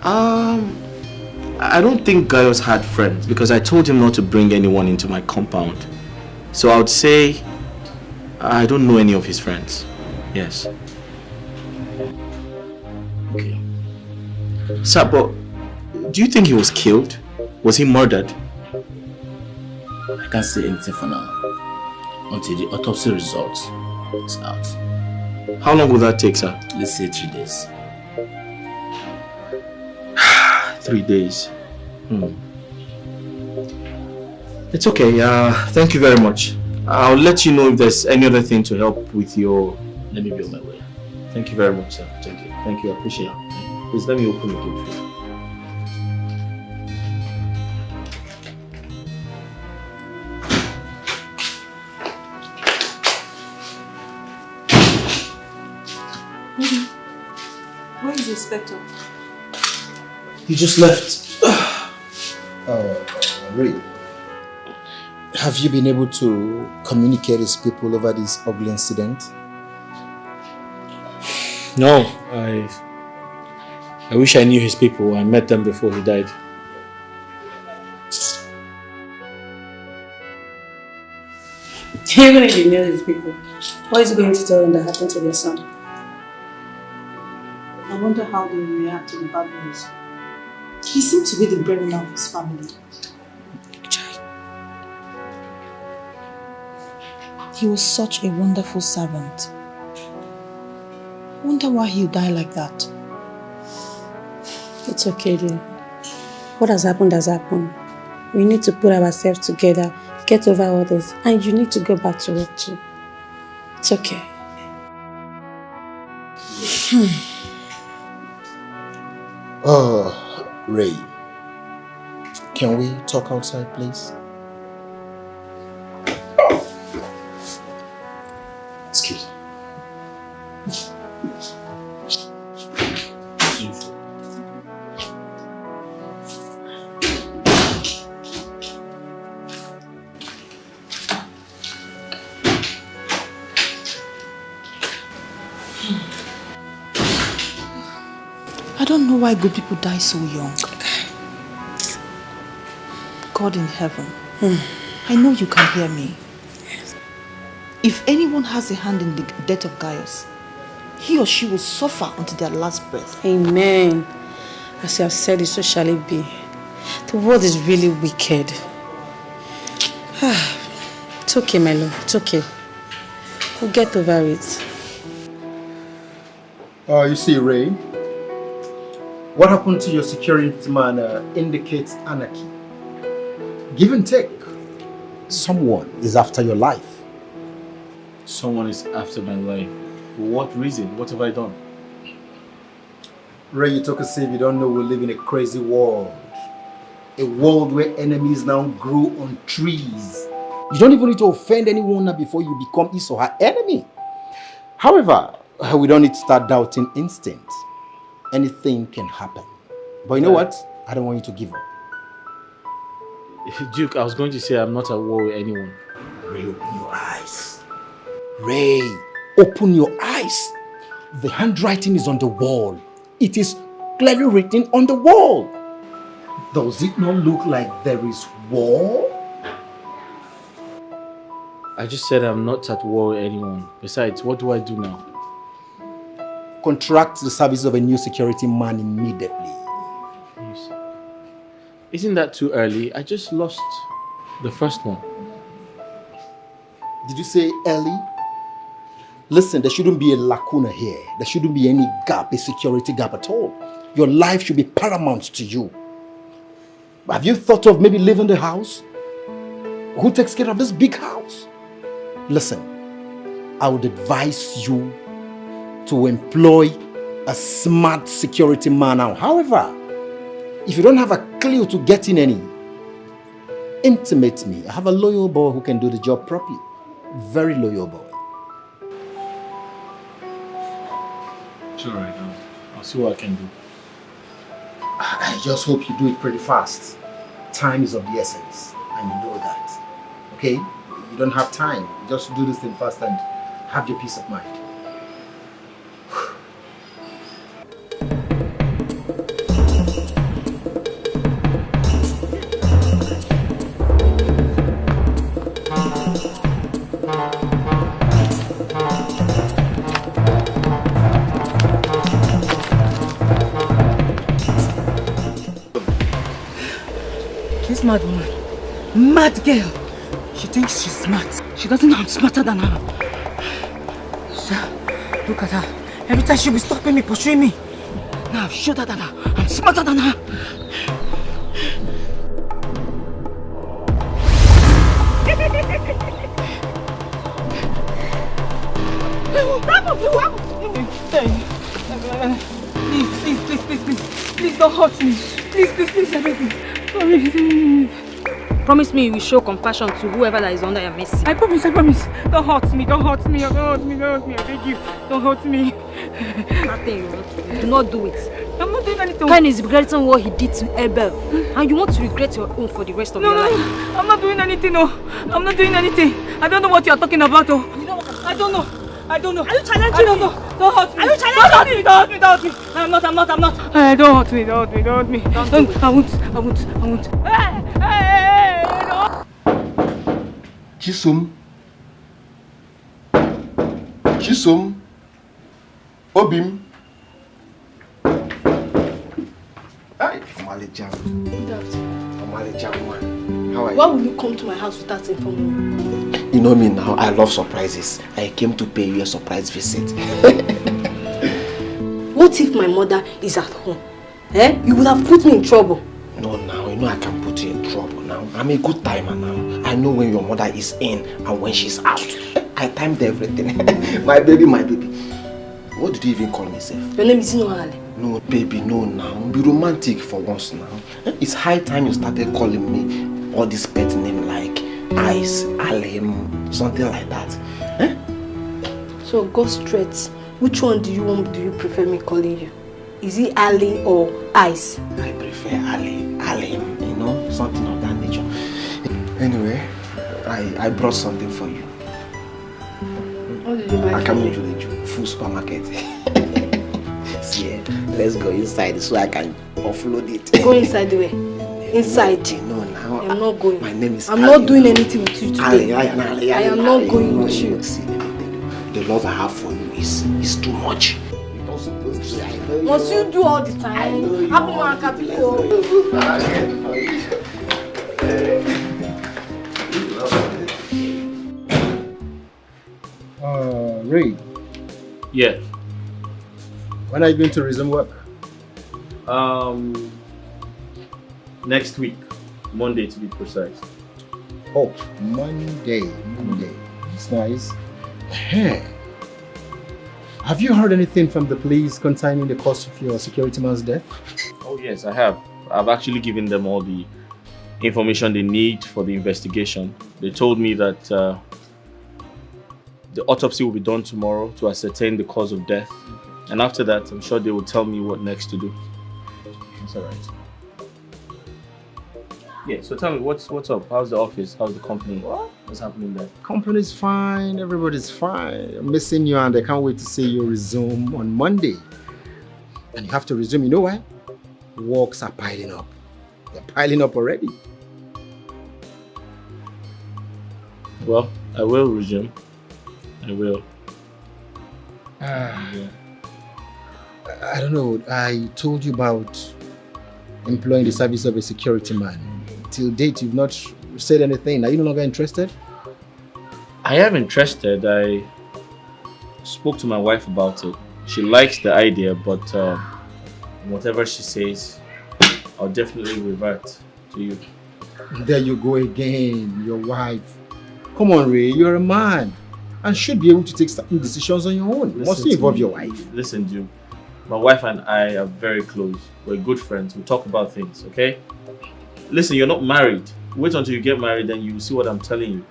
I don't think Gaius had friends because I told him not to bring anyone into my compound. So I would say I don't know any of his friends. Yes. Okay. Sir, but do you think he was killed? Was he murdered?
I can't say anything for now until the autopsy result is out.
How long will that take, sir?
Let's say 3 days.
3 days. It's okay. Thank you very much. I'll let you know if there's any other thing to help with your...
Let me be on my way.
Thank you very much, sir. Thank you. Thank you. I appreciate it. Please let me open the gate for you.
Where is the inspector?
He just left. Really? Have you been able to communicate with people over this ugly incident?
No, I wish I knew his people. I met them before he died.
Even if you know his people, what is he going to tell them that happened to their son?
I wonder how they will react to the bad news. He seemed to be the breadwinner of his family. He was such a wonderful servant. I wonder why he'll die like that.
It's okay, dear. What has happened has happened. We need to put ourselves together, get over all this, and you need to go back to work too. It's okay.
Ray, can we talk outside, please? Excuse me.
I don't know why good people die so young. God in heaven, I know you can hear me. If anyone has a hand in the death of Gaius, he or she will suffer until their last breath.
Amen. As you have said it, so shall it be. The world is really wicked. It's okay, my love. It's okay. We'll get over it.
You see, Ray, what happened to your security man indicates anarchy. Give and take. Someone is after your life.
Someone is after my life. For what reason? What have I done?
Ray, you talk as if you don't know we live in a crazy world. A world where enemies now grow on trees. You don't even need to offend anyone before you become his or her enemy. However, we don't need to start doubting instinct. Anything can happen. But you know what? I don't want you to give up.
Duke, I was going to say I'm not at war with anyone.
Ray, open your eyes. Ray, open your eyes. The handwriting is on the wall. It is clearly written on the wall. Does it not look like there is war?
I just said I'm not at war with anyone. Besides, what do I do now?
Contract the service of a new security man immediately.
Isn't that too early? I just lost the first one.
Did you say early? Listen, there shouldn't be a lacuna here. There shouldn't be any gap, a security gap at all. Your life should be paramount to you. Have you thought of maybe leaving the house? Who takes care of this big house? Listen, I would advise you to employ a smart security man now. However, if you don't have a clue to getting any, intimate me. I have a loyal boy who can do the job properly. Very loyal boy.
It's alright, I'll see what I can do.
I just hope you do it pretty fast. Time is of the essence, and you know that. Okay? You don't have time. Just do this thing fast and have your peace of mind.
This mad woman, mad girl. She thinks she's smart. She doesn't know I'm smarter than her. Look at her. Every time she'll be stopping me, pursuing me. Now I've showed her that I'm smarter than her. Please don't hurt me. Please, everything.
Promise me you will show compassion to whoever that is under your mercy.
I promise. Don't hurt me, I beg you. Don't hurt me.
Nothing you want to do. Do not do it.
I'm not doing anything.
Cain is regretting what he did to Abel. And you want to regret your own for the rest of your life.
No, I'm not doing anything, no. I'm not doing anything. I don't know what you're talking about, oh. I don't know. Are you challenging me? I don't know. Don't hurt me. Are you challenging me? Don't hurt me. I'm not. Don't hurt me. Don't do it. I won't. Hey, no.
Chisum. Obim. Hi, Omale-chan.
Good afternoon.
Omale-chan, man. How are you?
Why will you come to my house without informing me?
You know me now, I love surprises. I came to pay you a surprise visit.
What if my mother is at home? You would have put me in trouble.
No, now, you know I can put you in trouble now. I'm a good timer now. I know when your mother is in and when she's out. I timed everything. My baby. What did you even call me, Seth?
Your name is Noale.
No, baby, no now. Be romantic for once now. It's high time you started calling me all this pet name like Ice, Alim, something like that.
So go straight. Which one do you prefer me calling you? Is it Ali or Ice?
I prefer Ali, Alim, you know, something of that nature. Anyway, I brought something for you.
What did you buy?
I can make you full supermarket. See, let's go inside so I can offload it.
Go inside the way. Inside.
No, now.
I'm not going.
My name is
I'm
Ali.
not doing anything with you today. I am not going with you.
See, let me tell you, the love I have for you is too much.
Must you do all the time?
Ray.
Yeah.
When are you going to resume work?
Next week, Monday to be precise.
Oh, Monday. It's nice. Hey. Have you heard anything from the police concerning the cause of your security man's death?
Oh yes, I have. I've actually given them all the information they need for the investigation. They told me that the autopsy will be done tomorrow to ascertain the cause of death. And after that, I'm sure they will tell me what next to do. That's alright. Yeah, so tell me, what's up? How's the office? How's the company? What's happening there?
Company's fine, everybody's fine. I'm missing you and I can't wait to see you resume on Monday. And you have to resume, you know why? Works are piling up. They're piling up already.
Well, I will resume. I will.
Yeah. I don't know, I told you about employing the service of a security man. Till date, you've not said anything. Are you no longer interested?
I am interested. I spoke to my wife about it. She likes the idea, but whatever she says, I'll definitely revert to you.
There you go again, your wife. Come on, Ray, you're a man and should be able to take certain decisions on your own. You must involve your wife.
Listen, Duke. My wife and I are very close. We're good friends. We talk about things, okay? Listen, you're not married. Wait until you get married, then you will see what I'm telling you.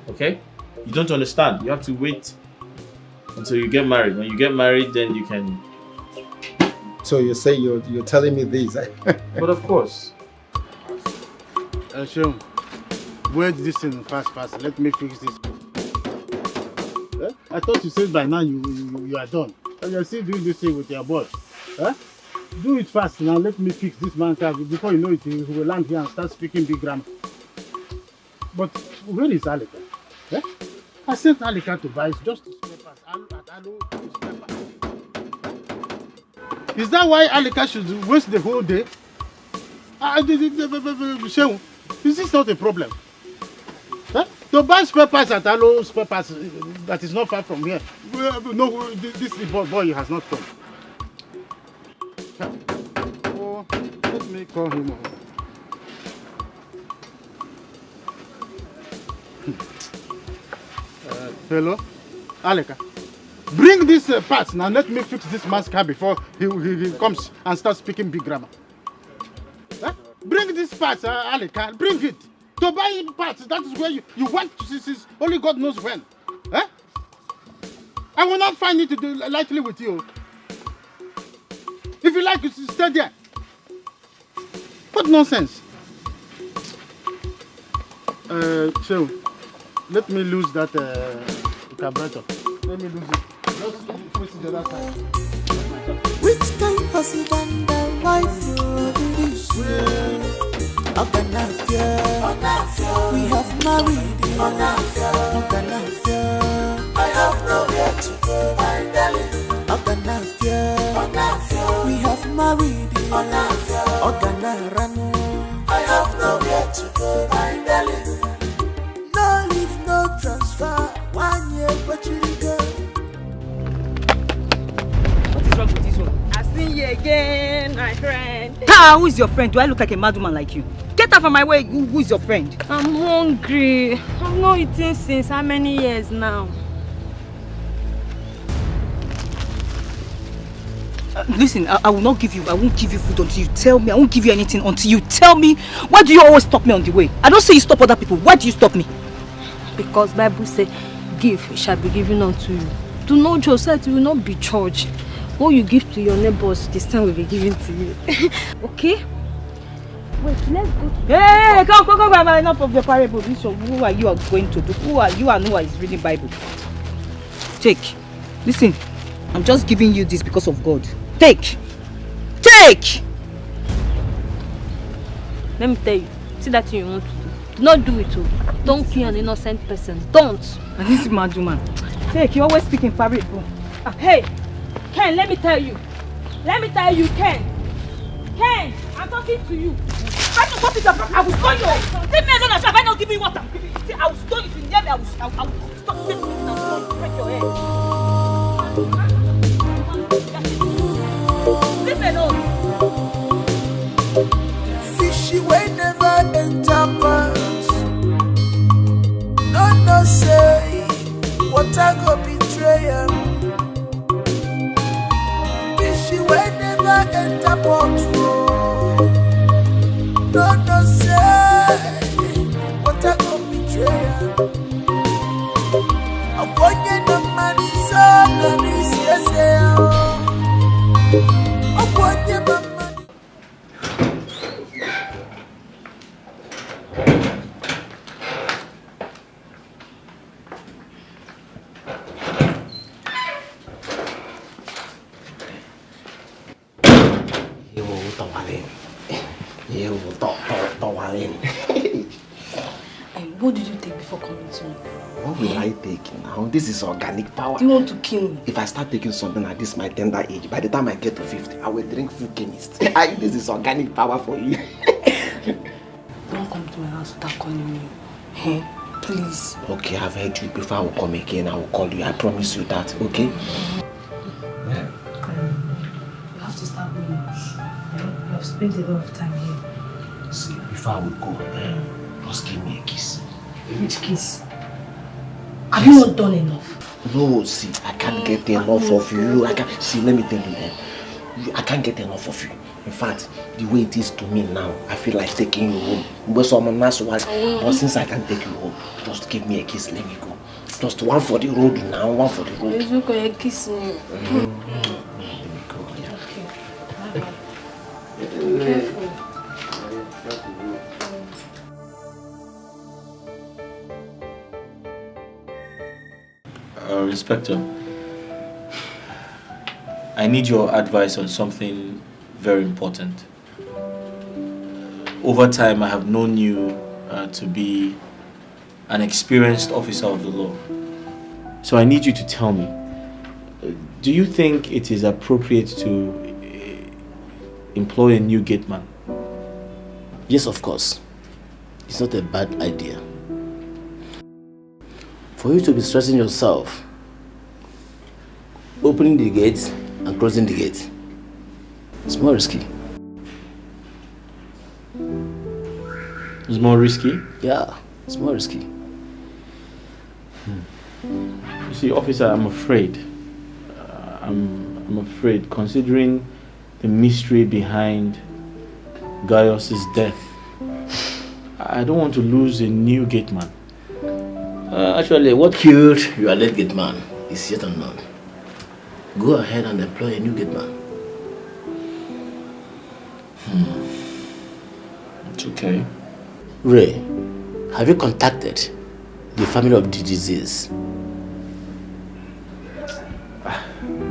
Okay? You don't understand. You have to wait until you get married. When you get married, then you can...
So you say you're telling me this?
But of course.
Sure. Wait this thing fast. Let me fix this. I thought you said by now you are done. And you're still doing this thing with your boss. Do it fast now. Let me fix this man's car. Before you know it, he will land here and start speaking big grammar. But where is Alika? I sent Alika to buy just the spare parts. Is that why Alika should waste the whole day? Is this not a problem? To buy spare parts at Alo, spare parts that is not far from here. No, this boy has not come. Oh, let me call him. Hello, Alika. Bring these parts now. Let me fix this man's car before he comes and starts speaking big grammar. Bring these parts, Alika. Bring it. To buy parts, that is where you want to see, only God knows when. I will not find it to do lightly with you. If you like, you stay there. What nonsense. So, let me lose that carburetor. Let me lose it. Just face the other side.
Which kind of husband and wife will be this? We have married. I have nowhere to go, my darling. We have married. I have nowhere to go, my darling. No leave, no transfer. 1 year, but you go.
What is wrong with this one?
I see you again, my friend.
Who is your friend? Do I look like a mad woman like you? Get out of my way. Who is your friend?
I'm hungry. I've not eaten since how many years now?
Listen, I will not give you. I won't give you food until you tell me. I won't give you anything until you tell me. Why do you always stop me on the way? I don't say you stop other people. Why do you stop me?
Because Bible says, give, it shall be given unto you. Do not just say you will not be charged. What you give to your neighbors, this time will be given to you. Okay? Wait, let's go to...
Hey, come, enough of the parable. Who are you going to do? Who are you and who is reading Bible? Take. Listen, I'm just giving you this because of God. Take.
Let me tell you, see that thing you want to do. Do not do it too. Don't kill an innocent person. Don't.
And this is mad woman. Take, you always speak in parable.
Hey, Ken, let me tell you, Ken, I'm talking to you.
I will stone you. Leave me alone. Have I not given you what I'm giving you? See, I will stone you. If you near me, I will stop you and break your head. Leave me alone.
Fishy way never enter pants. No say what I go betray him. Fishy way never enter pants. No say what I go betray him. I'm going to money so no say I'm going to money.
And what did you take before coming?
come with me.
What will I take now? This is organic power.
Do you want to kill me?
If I start taking something at this my tender age, by the time I get to 50, I will drink full chemist. This is organic power for you.
Don't come to my house without calling me. Hey, please.
Okay, I've heard you. Before I will come again, I will call you. I promise you that, okay?
You have to start going. You have spent a lot of time here.
See, before I will go, just give me a kiss.
Which kiss? Have you not done enough?
No, see, I can't get enough of you. I can't. See, let me tell you, I can't get enough of you. In fact, the way it is to me now, I feel like taking you home. But since I can't take you home, just give me a kiss, let me go. Just one for the road now, one for the road.
It's okay, kiss me.
Let me go, yeah.
Okay. Careful.
Inspector, I need your advice on something very important. Over time, I have known you to be an experienced officer of the law. So I need you to tell me, do you think it is appropriate to employ a new gateman?
Yes, of course. It's not a bad idea. For you to be stressing yourself, opening the gate and closing the gate, it's more risky.
It's more risky?
Yeah, it's more risky.
You see, officer, I'm afraid. I'm afraid, considering the mystery behind Gaius's death. I don't want to lose a new gateman.
Actually, what killed your late gateman is yet unknown. Go ahead and employ a new gateman.
It's okay.
Ray, have you contacted the family of the disease?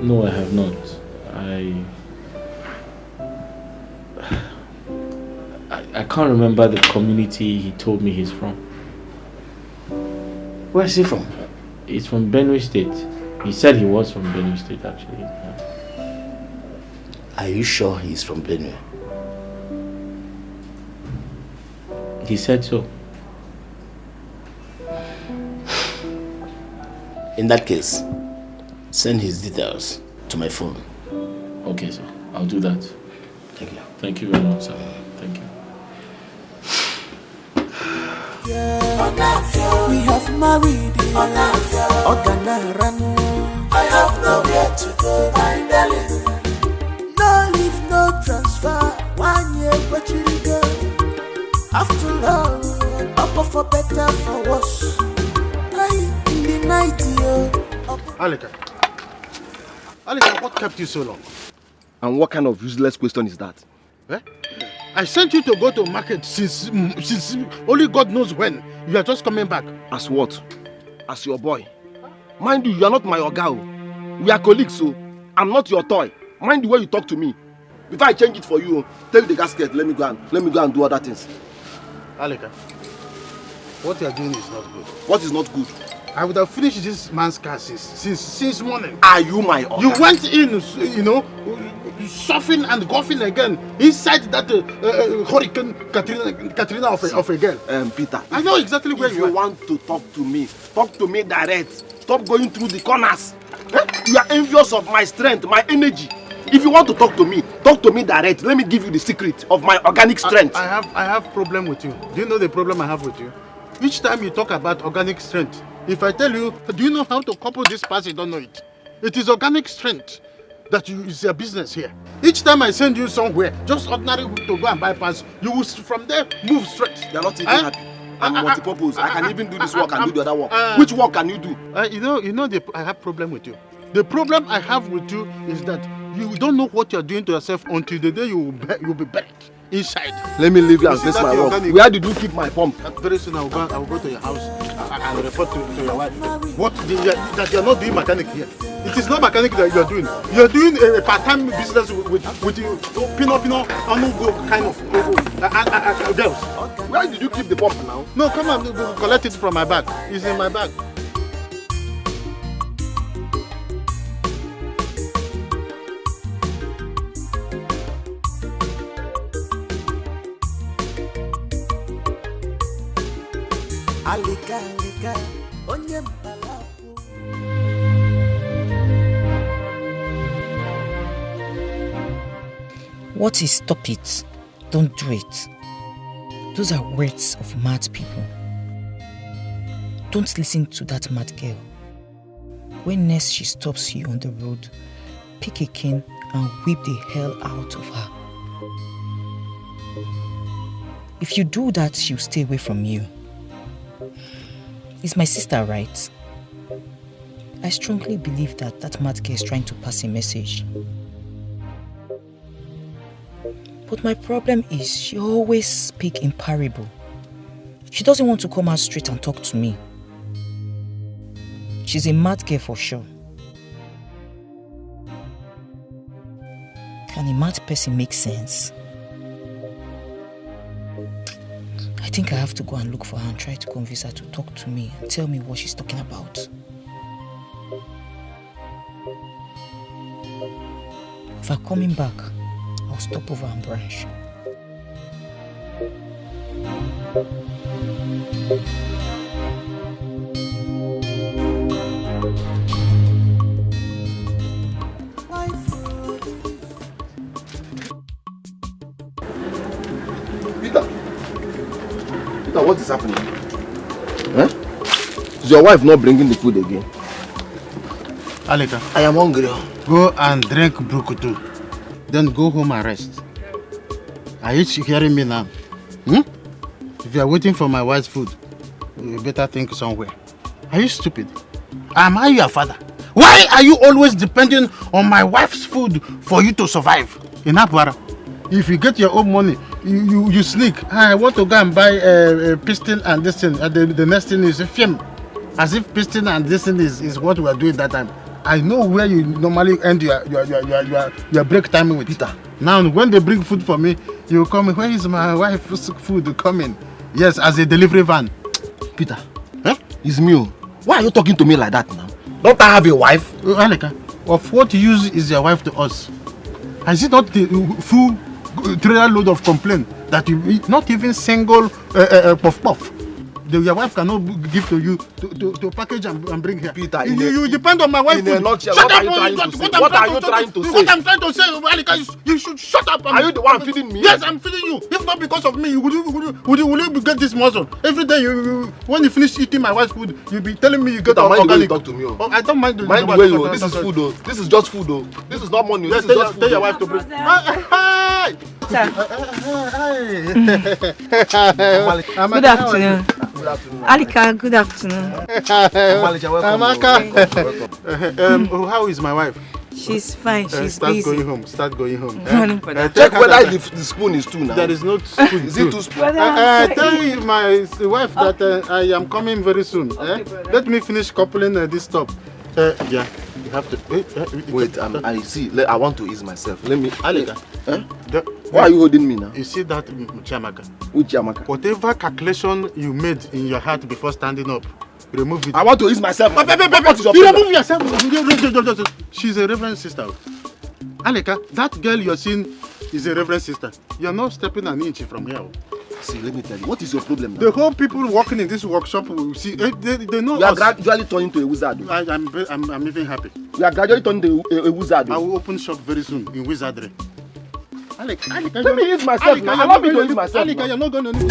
No, I have not. I can't remember the community he told me he's from.
Where is he from?
He's from Benue State. He said he was from Benue State, actually. Yeah.
Are you sure he's from Benue?
He said so.
In that case, send his details to my phone.
Okay, sir. I'll do that.
Thank you.
Thank you very much, sir. Thank you.
We have married. I have nowhere to go, my darling. No leave, no transfer. 1 year, but you go. After all, up for better, for worse. I in the night,
Alika, what kept you so long?
And what kind of useless question is that?
Eh? I sent you to go to market since only God knows when. You are just coming back.
As what? As your boy. Mind you, you are not my oga. We are colleagues, so I'm not your toy. Mind the way you talk to me. Before I change it for you, tell the gasket, let me go and do other things.
Alika, what you are doing is not good.
What is not good?
I would have finished this man's car since morning.
Are you my oga?
You went in, you know, surfing and golfing again inside that hurricane Katrina of a girl.
Peter,
I know exactly where
you want to talk to me direct. Stop going through the corners. You are envious of my strength, my energy. If you want to talk to me direct. Let me give you the secret of my organic strength.
I have problem with you. Do you know the problem I have with you? Each time you talk about organic strength, if I tell you, do you know how to couple this pass? You don't know it. It is organic strength that is your business here. Each time I send you somewhere, just ordinary to go and buy pass, you will from there move straight.
You are not even happy. I'm multi-purpose. I can even do this work and do the other work. Which work can you do?
I have problem with you. The problem I have with you is that you don't know what you are doing to yourself until the day you will be buried. inside.
Let me leave you and
see
face
that
my
your
work.
organic-
Where did you keep my pump?
Very soon I will go to your house and report to your wife. What? That you are not doing mechanic here. It is not mechanic that you are doing. You are doing a part-time business with pino go kind of girls.
Where did you keep the pump now?
No, come on, collect it from my bag. It's in my bag.
What is stop it? Don't do it. Those are words of mad people. Don't listen to that mad girl. When next she stops you on the road, pick a cane and whip the hell out of her. If you do that, she'll stay away from you. Is my sister right? I strongly believe that mad girl is trying to pass a message. But my problem is she always speaks in parable. She doesn't want to come out straight and talk to me. She's a mad girl for sure. Can a mad person make sense? I think I have to go and look for her and try to convince her to talk to me and tell me what she's talking about. If I'm coming back, I'll stop over and branch.
Peter, what is happening? Huh? Is your wife not bringing the food again?
Alika,
I am hungry.
Go and drink brukutu. Then go home and rest. Are you hearing me now? If you are waiting for my wife's food, you better think somewhere. Are you stupid? Am I your father? Why are you always depending on my wife's food for you to survive? In Abwara, if you get your own money, you sneak. I want to go and buy a piston and this thing. The next thing is a film. As if piston and this thing is what we are doing that time. I know where you normally end your break time with Peter. Now, when they bring food for me, you come. Where is my wife's food coming? Yes, as a delivery van.
Peter, it's me. Why are you talking to me like that now? Don't I have a wife?
Alika, of what use is your wife to us? Is it not the full trailer load of complaint that you eat? Not even single puff? Your wife cannot give to you to package and bring here.
Peter,
you depend on my wife.
In a nutshell,
shut
what
up!
are you trying to say?
What I'm trying to say, Alika, you should shut up.
Are you the one feeding me?
Yes, I'm feeding you. If not because of me, will you get this muscle? Every day, when you finish eating my wife's food, you'll be telling me you get
Peter,
organic.
Talk to me.
Oh, I don't mind.
Mind the way you. This is food, though. This is just food, though. This is not money.
Yes,
this is just food.
Tell your wife to bring. Hi.
Good afternoon. Alika, good afternoon.
How is my wife?
She's fine. She's busy.
Start going home.
Check whether the spoon is two now.
There is no spoon.
Is it two spoons?
Tell my wife that I am coming very soon. Let me finish coupling this top. Yeah, you have to.
Wait, I see. I want to ease myself. Let me.
Alika.
Why are you holding me now?
You see that, Chaka?
Which Chaka?
Whatever calculation you made in your heart before standing up, remove it.
I want to ease myself.
You remove yourself. She's a reverend sister. Alika, that girl you're seeing is a reverend sister. You're not stepping an inch from here.
See, let me tell you, what is your problem now?
The whole people working in this workshop will see. They know.
You are gradually turning to a wizard.
I'm even happy.
You are gradually turning to a wizard.
I will open shop very soon in wizardry. Alika,
let me use myself now. Allow me to use myself.
Alika, you're not going to need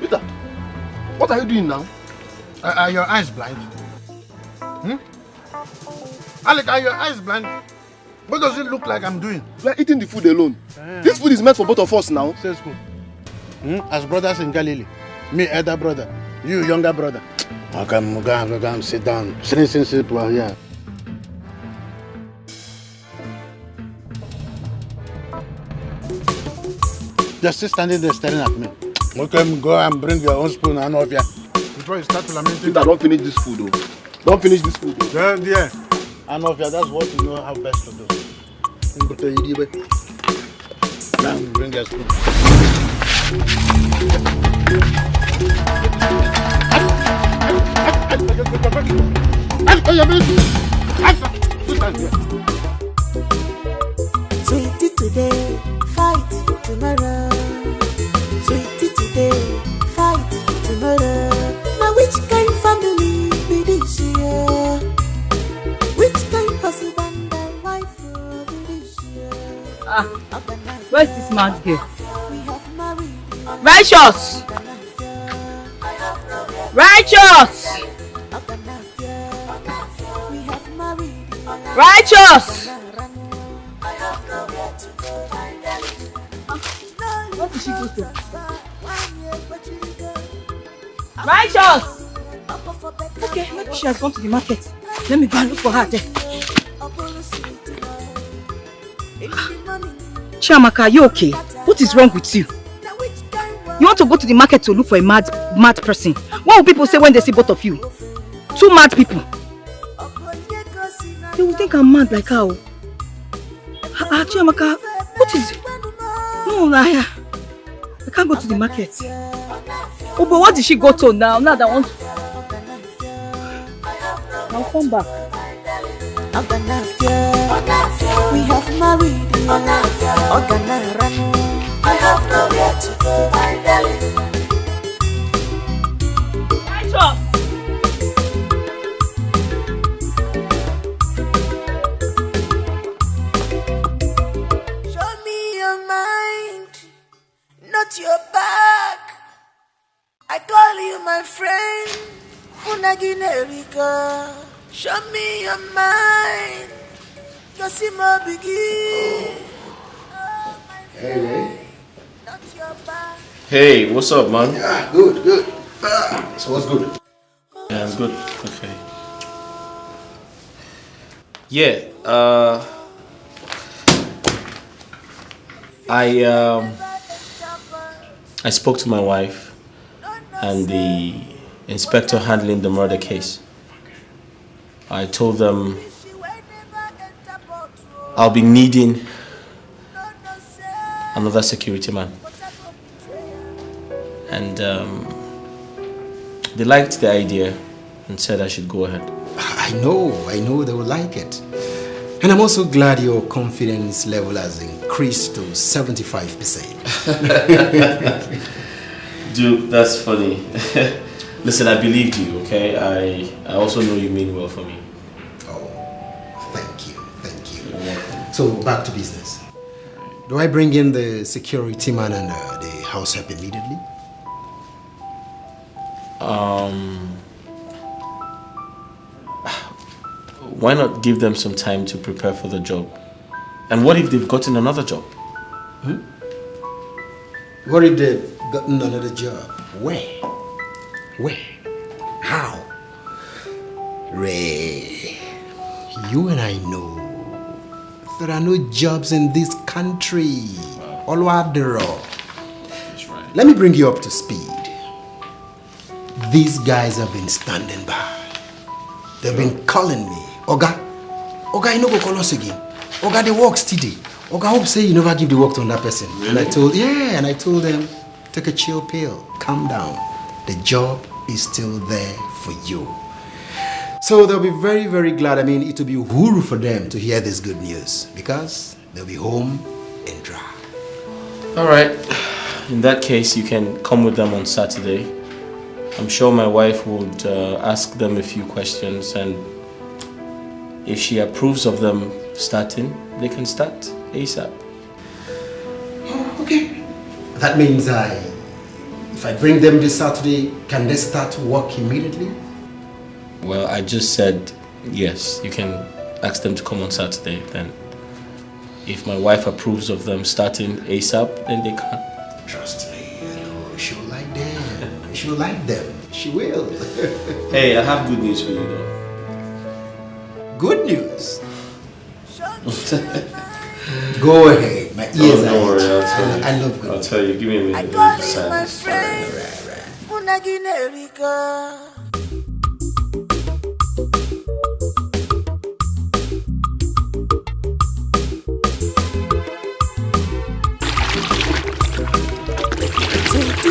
Peter, what are you doing now?
Are your eyes blind? Alec, are your eyes blind? What does it look like I'm doing?
We are eating the food alone. This food is meant for both of us now.
Says who? As brothers in Galilee. Me, elder brother. You, younger brother. Okay, sit down. Sit here. Just sit standing there staring at me. Okay, go and bring your own spoon and off here. Before you start lamenting.
Don't finish this food, though. Don't finish this food.
Yeah. And off here, that's what you know how best to do. Now bring your spoon.
Sweetie today, fight tomorrow. Sweetie today, fight tomorrow. Now which kind family be this year? Which kind husband and wife be this year?
Where's this man here? Righteous! Righteous! Righteous! What did she go to? Righteous! Okay, maybe she has gone to the market. Let me go and look for her there. Chiamaka, are you okay? What is wrong with you? You want to go to the market to look for a mad person? What will people say when they see both of you? Two mad people. They will think I'm mad like how? Chiamaka, what is it? No, I can't go to the market. Oh, but what did she go to now? Now that I want to... I'll come back.
We have married. I have nowhere to go, my darling. Show me your mind, not your back. I call you my friend, Unaginerika. Show me your mind, Kasima Bigi.
Hey, Ray.
Hey, what's up, man?
Yeah, good. So what's good?
Yeah, I'm good. Okay. Yeah, I spoke to my wife and the inspector handling the murder case. I told them I'll be needing another security man. And they liked the idea and said I should go ahead.
I know they will like it. And I'm also glad your confidence level has increased to 75%.
Dude, that's funny. Listen, I believed you, okay? I also know you mean well for me.
Oh, thank you. You're welcome. So back to business. Do I bring in the security man and the house help immediately?
Why not give them some time to prepare for the job? And what if they've gotten another job?
What if they've gotten another job? Where? How? Ray, you and I know there are no jobs in this country. DERA.
That's right.
Let me bring you up to speed. These guys have been standing by. They've been calling me. Oga, you no go call us again. Oga, the work steady. Oga, hope say you never give the work to another person. Really? And I told them, take a chill pill, calm down. The job is still there for you. So they'll be very, very glad. I mean, it will be whoo for them to hear this good news because they'll be home and dry.
All right. In that case, you can come with them on Saturday. I'm sure my wife would ask them a few questions, and if she approves of them starting, they can start ASAP.
Oh, okay. That means if I bring them this Saturday, can they start work immediately?
Well, I just said yes. You can ask them to come on Saturday. Then, if my wife approves of them starting ASAP, then they can.
Trust me, you know, she'll like them. She'll like them. She will.
Hey, I have good news for you though.
Good news? Go ahead. My ears are itchy. I love good.
I'll tell you. Give me a minute.
I got it, my friend.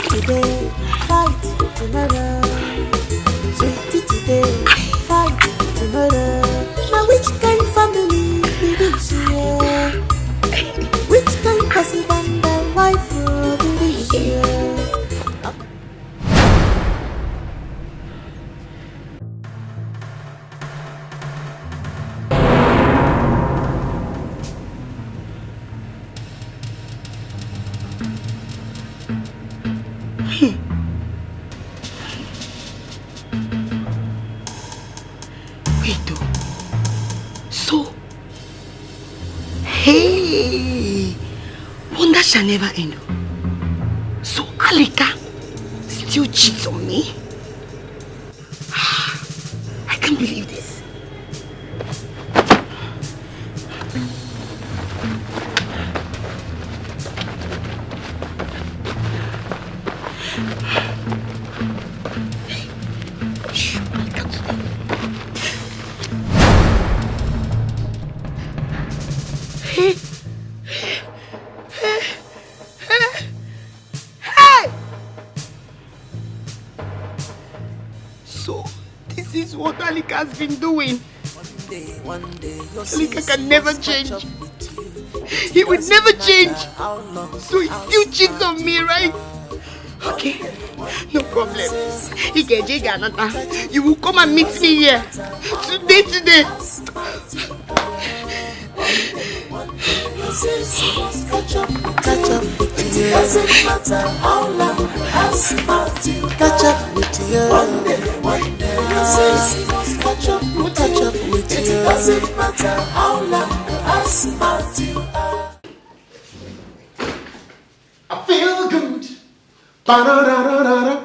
Today, fight tomorrow. Sweetie today, fight tomorrow. Now which kind family be this year? Which kind husband and wife will be this year?
Shall never end. So Alika still cheats on me? I can't believe this. Has been doing. Alika can never change. He would never change. So he still cheats on me, right? Okay, no problem. You will come and meet me here. Today.
Catch up with you. Doesn't matter how long catch up with you. One day. Catch up with you. It doesn't matter how long you are.
I feel good. Ba-da-da-da-da-da.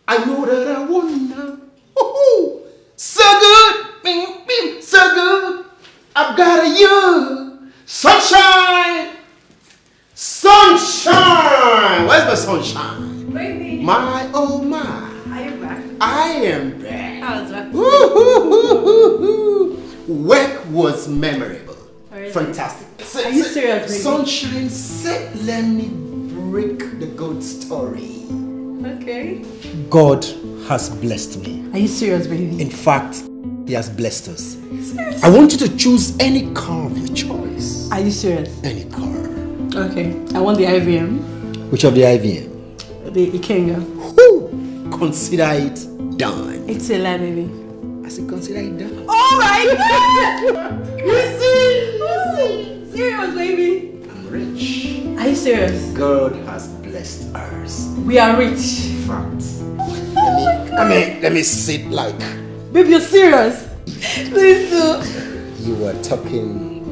I know that I won now. So good. So good. I've got a you. Sunshine. Where's my sunshine?
Baby.
My oh my.
Are you back?
I am back.
How's that?
Work was memorable.
Really?
Fantastic.
Are you serious, baby?
Sunshine said, let me break the good story.
Okay.
God has blessed me.
Are you serious, baby?
In fact, He has blessed us. I want you to choose any car of your choice.
Are you serious?
Any car.
Okay. I want the IVM.
Which of the IVM?
The Ikenga.
Consider it done.
It's a lie, baby.
I said consider it done.
Oh my God! You see? Serious, baby?
I'm rich.
Are you serious?
God has blessed us.
We are rich.
Fact. Let me sit like.
Baby, you're serious? Please do.
You are talking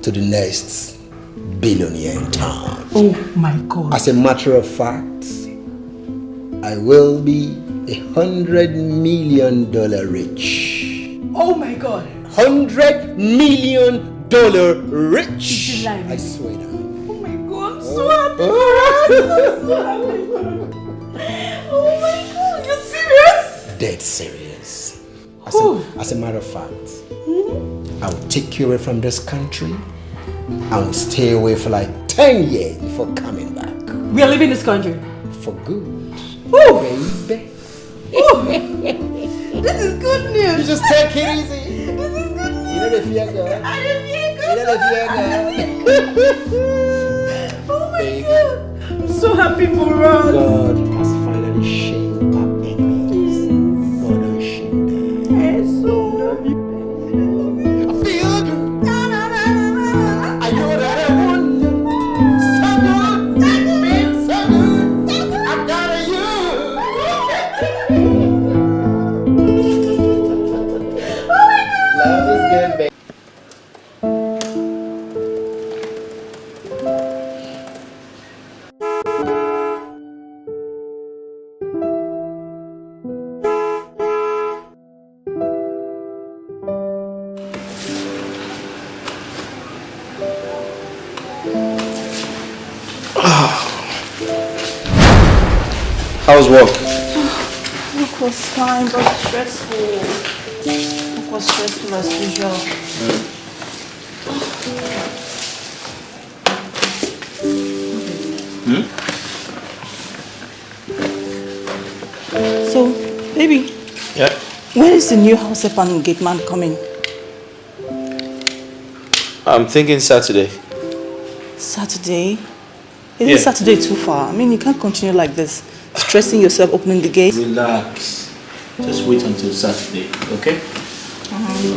to the next billionaire in town.
Oh my God.
As a matter of fact, I will be $100 million rich.
Oh my God.
$100 million rich.
I
swear down.
Oh my God, I'm so happy for us. I'm so happy. Oh my God, you're serious?
Dead serious. As a matter of fact, I will take you away from this country. I will stay away for like 10 years before coming back.
We are leaving this country.
For good.
Woo!
Baby.
This is good news.
You just take it easy.
This is good news.
You know the fear, girl.
I don't fear, girl.
You know the fear, girl.
Oh my God. I'm so happy for us.
God has finally shamed our enemies. God has shamed them.
I so love you.
I feel good. I know that I want you. So good. So good. I've got you.
How's work?
Work was fine, but stressful. Work was stressful as usual. So, baby.
Yeah?
When is the new house help and gate man coming?
I'm thinking Saturday.
Saturday? Isn't Saturday too far? I mean, you can't continue like this. Stressing yourself opening the gate.
Relax. Just wait until Saturday, okay?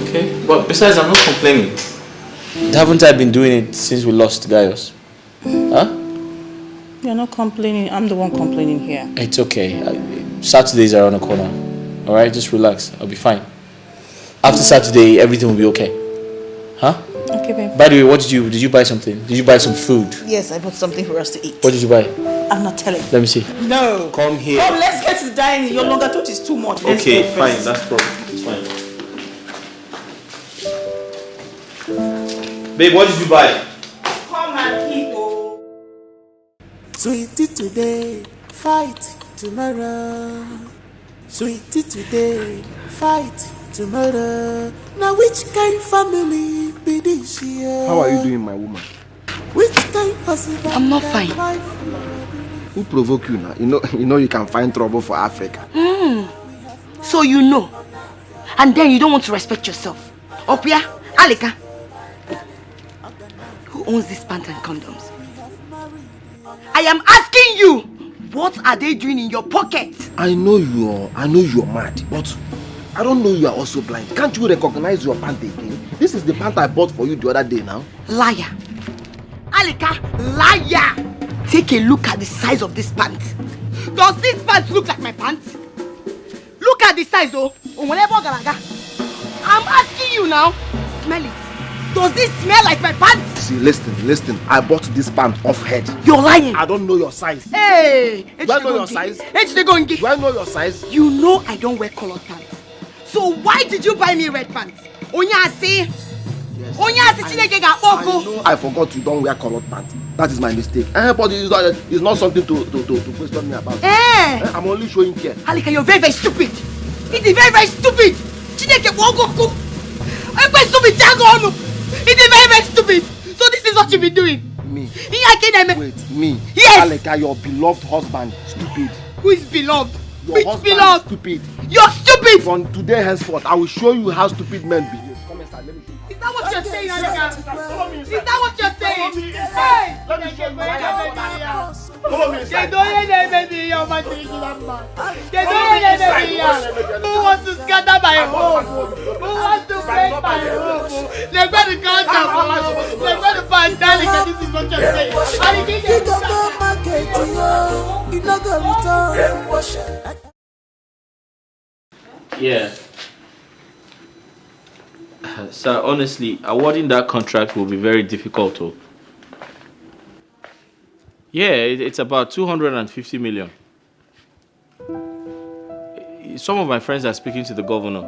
Okay? But besides, I'm not complaining. Haven't I been doing it since we lost Gaius? Huh?
You're not complaining. I'm the one complaining here.
It's okay. Saturdays are around the corner. Alright? Just relax. I'll be fine. After Saturday, everything will be okay. Huh?
Okay, babe.
By the way, what did you buy something? Did you buy some food?
Yes, I bought something for us to eat.
What did you buy?
I'm not telling.
Let me see.
No.
Come here.
Come, let's get to the dining. Your longer thought is too much. Let's
Okay,
go
fine.
first.
That's problem. It's fine. Babe, what did you buy?
Come and eat, oh.
Sweetie today, fight tomorrow. Sweetie today, fight tomorrow. Now which kind family be this year?
How are you doing, my woman?
Which kind husband?
I'm not fine.
Who provoke you now? You know you can find trouble for Africa.
So you know. And then you don't want to respect yourself. Opia, Alika. Who owns these pants and condoms? I am asking you, what are they doing in your pocket?
I know you're mad, but I don't know you are also blind. Can't you recognize your pant again? This is the pant I bought for you the other day now.
Liar. Alika, liar. Take a look at the size of this pant. Does this pant look like my pants? Look at the size, oh. I'm asking you now. Smell it. Does this smell like my pants?
See, listen. I bought this pant off head.
You're lying.
I don't know your size.
Hey.
Do I know your size?
Do I
know your size?
You know I don't wear colored pants. So why did you buy me red pants? Onyase.
I forgot you don't wear colored pants. That is my mistake. But it's not something to question me about. I'm only showing care.
Alika, you're very, very stupid. It is very, very stupid. It is very, very stupid. So this is what you've been doing.
Me?
Wait,
me?
Yes.
Alika, your beloved husband, stupid.
Who is beloved?
Your husband
beloved?
Is stupid.
You're stupid.
From today henceforth, I will show you how stupid men behave. Come inside, let me show you.
Is that what you're saying, Alika? Is that what you're saying? Hey!
Let me show you why I'm not.
Follow me inside. Who wants to scatter my home? Who wants to break my home? They're going to count up. They're going to find Alika. This is what you're saying.
Yeah. So honestly, awarding that contract will be very difficult too. Yeah, it's about 250 million. Some of my friends are speaking to the governor.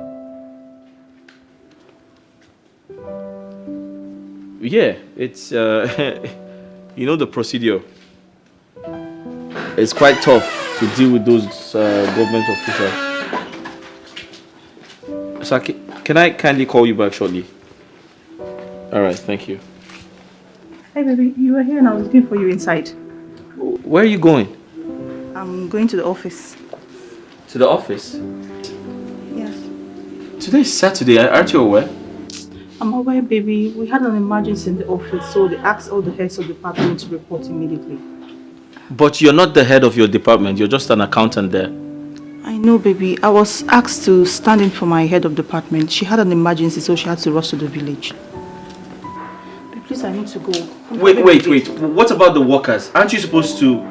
Yeah, it's you know the procedure. It's quite tough to deal with those government officials. So can I kindly call you back shortly? All right, thank you.
Hey baby, you were here and I was looking for you inside.
Where are you going?
I'm going to the office.
To the office?
Yes.
Today is Saturday, aren't you aware?
I'm aware, baby. We had an emergency in the office, so they asked all the heads of the department to report immediately.
But you're not the head of your department, you're just an accountant there.
I know, baby. I was asked to stand in for my head of department. She had an emergency, so she had to rush to the village. Babe, please, I need to go.
Wait. What about the workers? Aren't you supposed to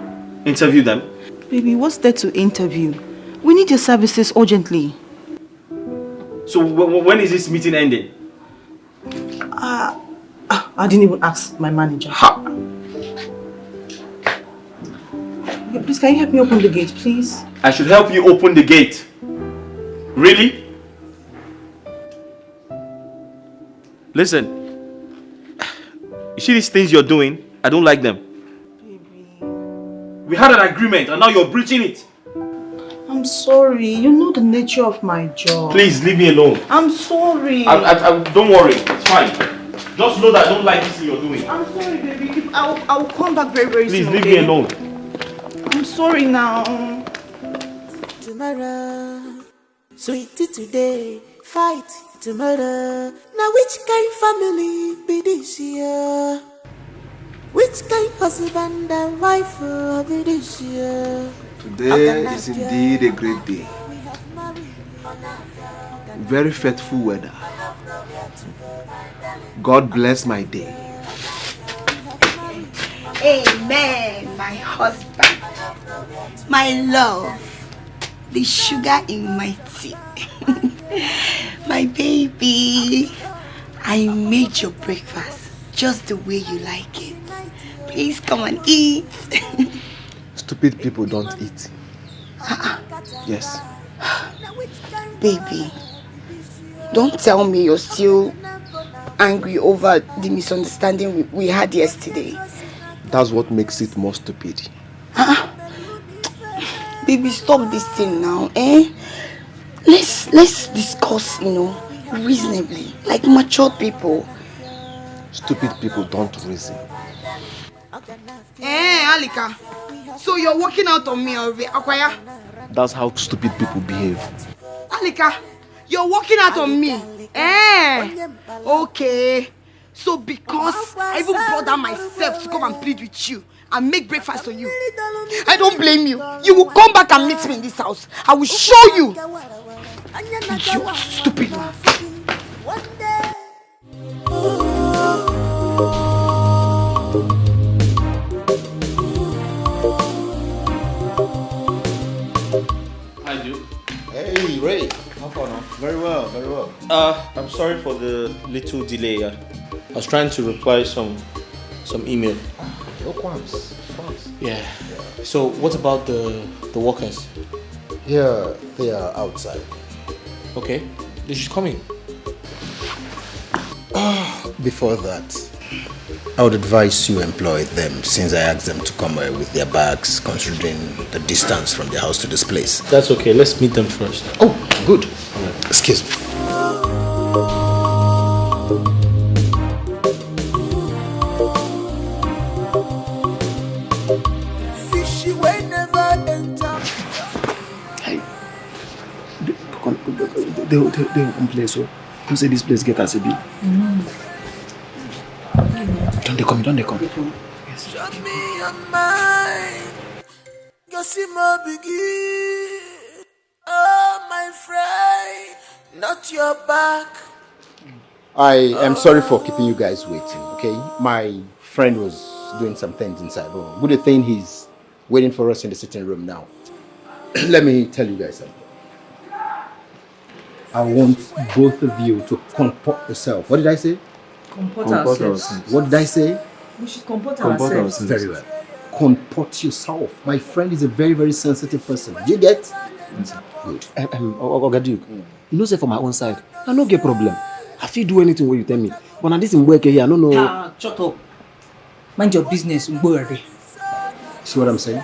interview them?
Baby, what's there to interview? We need your services urgently.
So when is this meeting ending?
I didn't even ask my manager. Okay, please, can you help me open the gate, please?
I should help you open the gate. Really? Listen. You see these things you're doing? I don't like them. Baby. We had an agreement and now you're breaching it.
I'm sorry. You know the nature of my job.
Please leave me alone.
I'm sorry.
Don't worry. It's fine. Just know that I don't like this thing you're doing.
I'm sorry, baby. I'll come back very, very soon.
Please leave me alone.
I'm sorry now.
Tomorrow, sweetie today, fight tomorrow. Now which kind family be this year? Which kind husband and wife will be this year?
Today is indeed a great day. Very faithful weather. God bless my day.
Amen, my husband, my love, the sugar in my tea, my baby. I made your breakfast just the way you like it. Please come and eat.
Stupid people don't eat. Yes.
Baby, don't tell me you're still angry over the misunderstanding we had yesterday.
That's what makes it more stupid.
Baby, stop this thing now, eh? Let's discuss, reasonably, like mature people.
Stupid people don't reason.
Alika, so you're walking out on me already, Akwaya?
That's how stupid people behave.
Alika, you're walking out on me. Okay. So because I even brought down myself to come and plead with you and make breakfast for you, I don't blame you. You will come back and meet me in this house. I will show you. You stupid one.
Hi, Duke.
Hey, Ray.
How far now?
Very well, very well.
I'm sorry for the little delay. I was trying to reply some email.
No qualms.
Yeah. So what about the workers?
Yeah, they are outside.
Okay. They should come in.
Before that, I would advise you employ them since I asked them to come with their bags, considering the distance from the house to this place.
That's okay. Let's meet them first.
Oh, good. Excuse me.
Fishy way never enter.
Hey, they will complain, so you say this place get as a bit. Don't they come? Yes.
Shut me your mind. Go see my begin. Oh, my friend, not your back.
I am sorry for keeping you guys waiting, okay? My friend was doing some things inside. Oh, good thing he's waiting for us in the sitting room now. Let me tell you guys something. I want both of you to comport yourself. What did I say?
Comport ourselves.
What did I say?
We should comport ourselves.
Very well. Comport yourself. My friend is a very, very sensitive person. Do you get? Good.
Oga Duke, you know, say for my own side, I don't get problem. I feel do anything when you tell me. But now this in work here, I don't know.
Shut up. Mind your business.
See what I'm saying?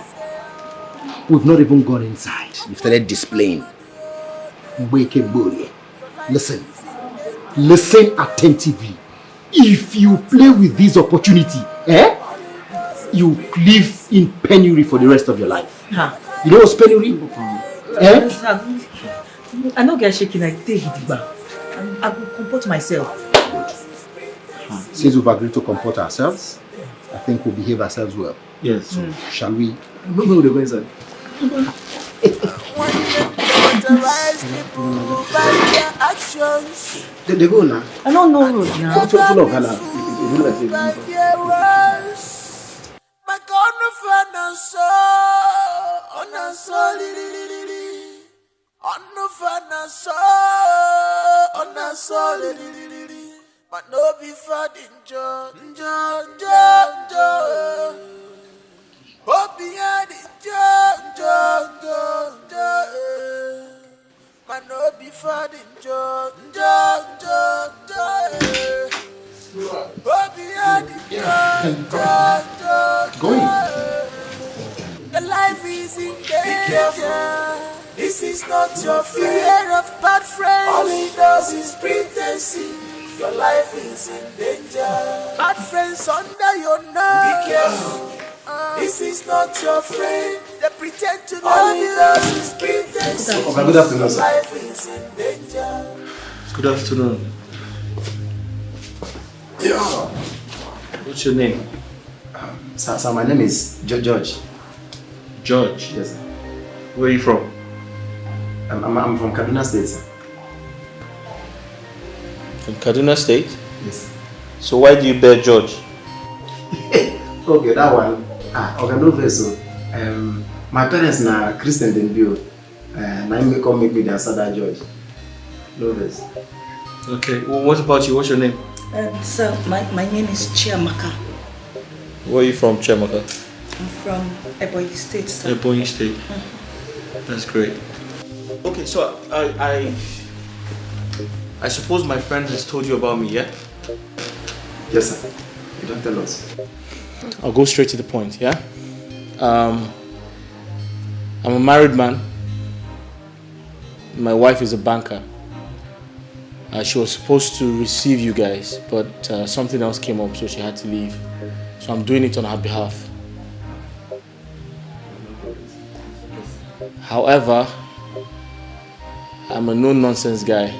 We've not even gone inside. We've started displaying. Listen attentively. If you play with this opportunity, you live in penury for the rest of your life. You know what's penury?
I don't get shaking. I take it back. I will comport myself.
Since we've agreed to comport ourselves, I think we'll behave ourselves well.
Yes.
So, shall we?
No, they go inside.
They go now.
I don't know road now.
My confrontation, but no be fighting John. Oh, behind it, John. Man, no be fighting John. Oh, behind it, John.
Going.
The life is in danger. This is not your fear of bad friends. All he does is pretense. Your life is in danger. Bad friends under your nose. Be careful. This is not your friend. They pretend to know you. Does is pretense.
Good afternoon, sir.
Life is in danger.
Good afternoon.
Yeah.
What's your name?
Sir, my name is George.
George?
Yes, sir.
Where are you from?
I'm from Kaduna State, sir.
From Kaduna State?
Yes.
So why do you bear George?
Okay, that one. Okay, no face. So, my parents are Christian then bio. Now make me their son George. No face.
Okay. Well, what about you? What's your name?
Sir, my name is Chiamaka.
Where are you from, Chaka?
I'm from Ebonyi State, sir.
Ebonyi State. That's great. Okay, so I suppose my friend has told you about me, yeah?
Yes, sir. You don't tell us.
I'll go straight to the point, yeah? I'm a married man. My wife is a banker. She was supposed to receive you guys, but something else came up, so she had to leave. So I'm doing it on her behalf. However, I'm a no-nonsense guy.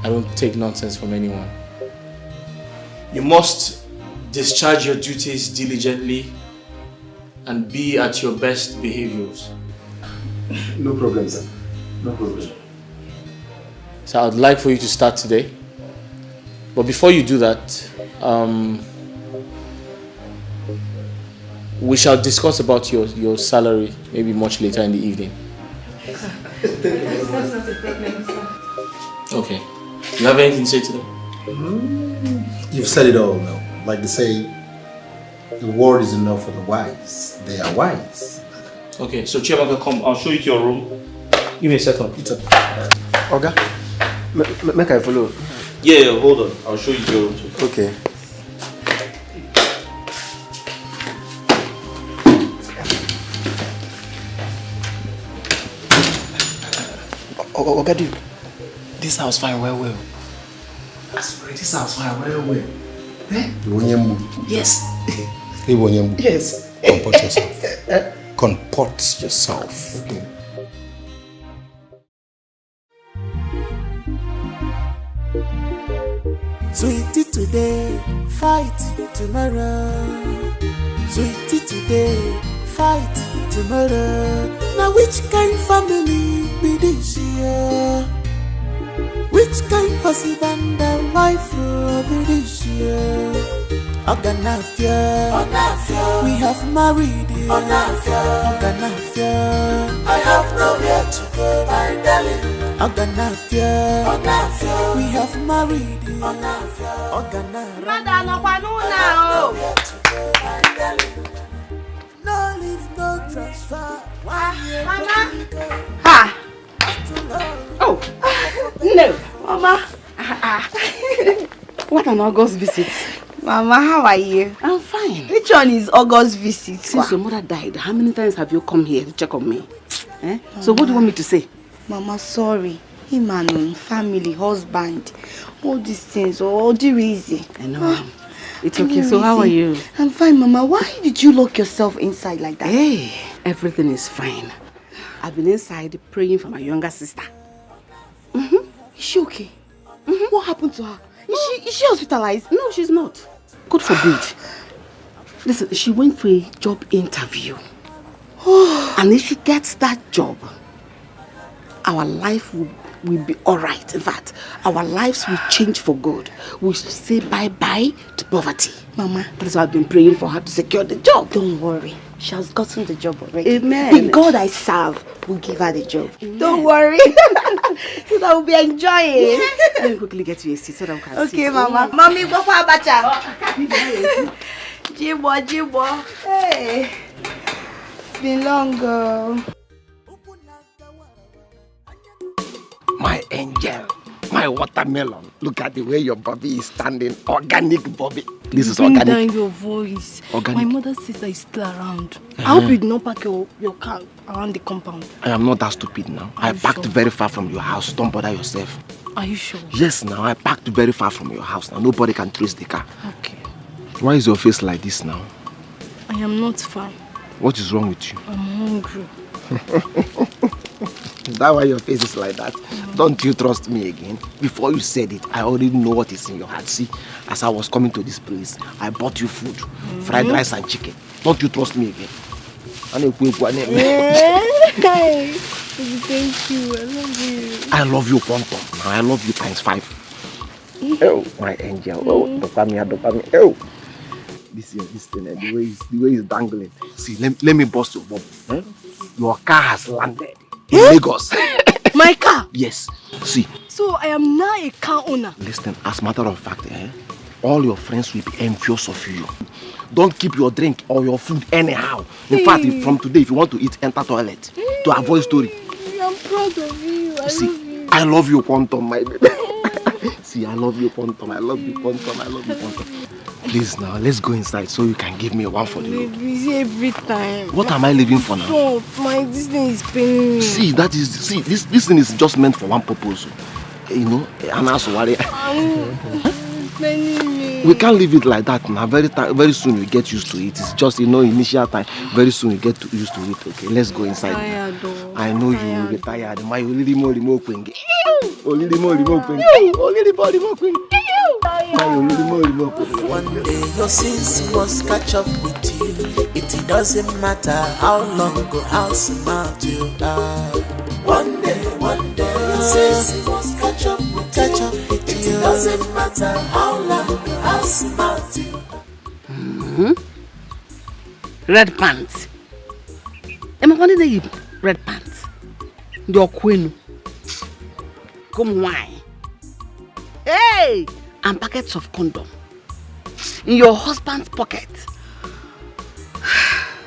I don't take nonsense from anyone. You must discharge your duties diligently and be at your best behaviors.
No problem, sir. No problem.
So I'd like for you to start today. But before you do that, we shall discuss about your salary maybe much later in the evening.
That's not a problem, sir.
Okay. You have anything to say to them?
You've said it all now. Like they say, the word is enough for the wise. They are wise.
Okay, so Chiamaka, come. I'll show you to your room. Give me a second.
Oga, make I follow.
Yeah, hold on. I'll show you to your room too.
Okay.
Oga, dude, this house fine well. I swear, this house fine well. Eh? Yes. Yes. Comport yourself. Comport yourself. Okay.
Sweetie today, fight tomorrow. Sweetie today, fight tomorrow. Now which kind family be this year? Which kind husband and wife be this year? Oganafia, we have married you. Oganafia, I have nowhere to go, my darling. Oganafia, we have married you. Oganafia, no leave, no transfer.
Mama. Ha. Oh. No, Mama.
What an August visit.
Mama, how are you?
I'm fine.
Which one is August visit?
Since your mother died, how many times have you come here to check on me? Eh? So what do you want me to say?
Mama, sorry. Him and family, husband, all these things, all the reason.
I know. It's okay. So how are you?
I'm fine, Mama. Why did you lock yourself inside like that?
Hey, everything is fine. I've been inside praying for my younger sister.
Is she okay? What happened to her? Is she hospitalized?
No, she's not. God forbid. Listen, she went for a job interview. And if she gets that job, our life will be alright. In fact, our lives will change for good. We'll say bye-bye to poverty.
Mama,
that's why I've been praying for her to secure the job.
Don't worry. She has gotten the job already.
Amen.
The God I serve will give her the job.
Amen.
Don't worry. So that we'll be enjoying.
Let me quickly get you a seat so that we can
okay,
sit.
Mama. Mommy, go for a bacha. Jibo. Hey. It's been long, girl.
My angel.
My watermelon. Look at the way your Bobby is standing. Organic Bobby. This is
Bring
organic.
down your voice.
Organic.
My mother's sister is still around. I hope you did not park your car around the compound.
I am not that stupid now. I parked very far from your house. Don't bother yourself.
Are you sure?
Yes, now I parked very far from your house. Now nobody can trace the car.
Okay.
Why is your face like this now?
I am not fine.
What is wrong with you?
I'm hungry.
Is that why your face is like that? Don't you trust me again? Before you said it, I already know what is in your heart. See, as I was coming to this place, I bought you food, fried rice and chicken. Don't you trust me again?
Thank you. I love you.
I love you, quantum. Now I love you times 5. Oh, my angel. Oh, dopamine. Oh. This thing, the way it's dangling. See, let me bust your bubble. Eh? Your car has landed in Lagos.
My car?
Yes. See.
So I am now a car owner.
Listen, as a matter of fact, all your friends will be envious of you. Don't keep your drink or your food anyhow. In fact, from today, if you want to eat, enter toilet to avoid story.
I'm proud of you.
I love you, quantum, my baby. See, I love you, quantum. I love you, quantum. I love you, quantum. Please now, let's go inside so you can give me one for the road.
Busy every time.
What am I leaving for now?
Stop, this thing is paining me.
See, this thing is just meant for one purpose. You know, and also worry. We can't leave it like that now. Very soon you get used to it. It's just, initial time. Very soon you get used to it. Okay, let's go inside. I know you will be tired. My only more queen. Only more queen.
One day your sins must catch up with you. It doesn't matter how long or how smart you are. One day your sins must catch up with you. It doesn't matter how long or how smart you are.
Red pants. Am I going to red pants? Your queen. Come why? Hey! And packets of condom in your husband's pocket.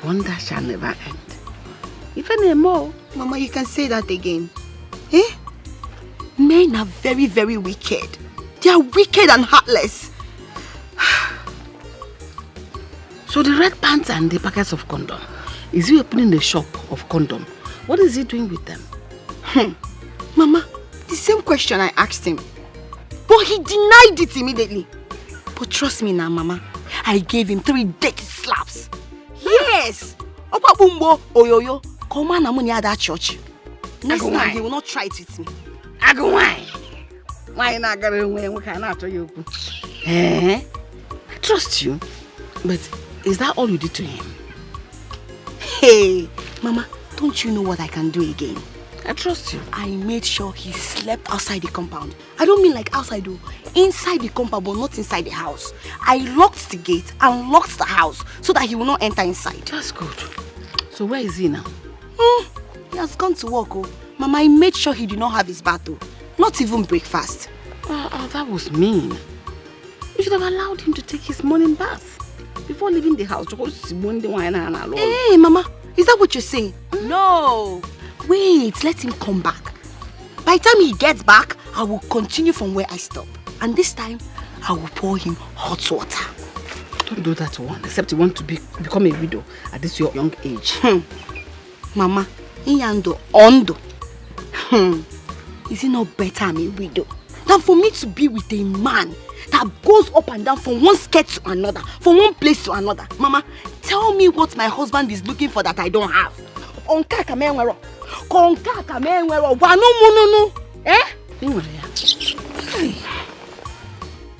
Wonder shall never end. If any more,
Mama, you can say that again. Eh? Men are very, very wicked. They are wicked and heartless.
So the red pants and the packets of condom, is he opening the shop of condom? What is he doing with them?
Mama, the same question I asked him. But he denied it immediately. But trust me now, Mama. I gave him 3 dirty slaps. Yes! Opa Bumbo, Oyoyo, come on, I'm at that church. Next time, he will not try it with me.
I go, why? Why not going away? We cannot tell you. I trust you. But is that all you did to him?
Hey, Mama, don't you know what I can do again?
I trust you.
I made sure he slept outside the compound. I don't mean like outside though. Inside the compound, but not inside the house. I locked the gate and locked the house so that he will not enter inside.
That's good. So where is he now?
He has gone to work. Oh. Mama, I made sure he did not have his bath. Not even breakfast.
Oh, that was mean. You should have allowed him to take his morning bath before leaving the house.
Hey, Mama, is that what you're saying? No. Wait, let him come back. By the time he gets back, I will continue from where I stop. And this time, I will pour him hot water.
Don't do that one, except you want to become a widow at this your young age.
Mama, Inyando, Ondo. Is it not better I'm a widow than for me to be with a man that goes up and down from one skirt to another, from one place to another? Mama, tell me what my husband is looking for that I don't have.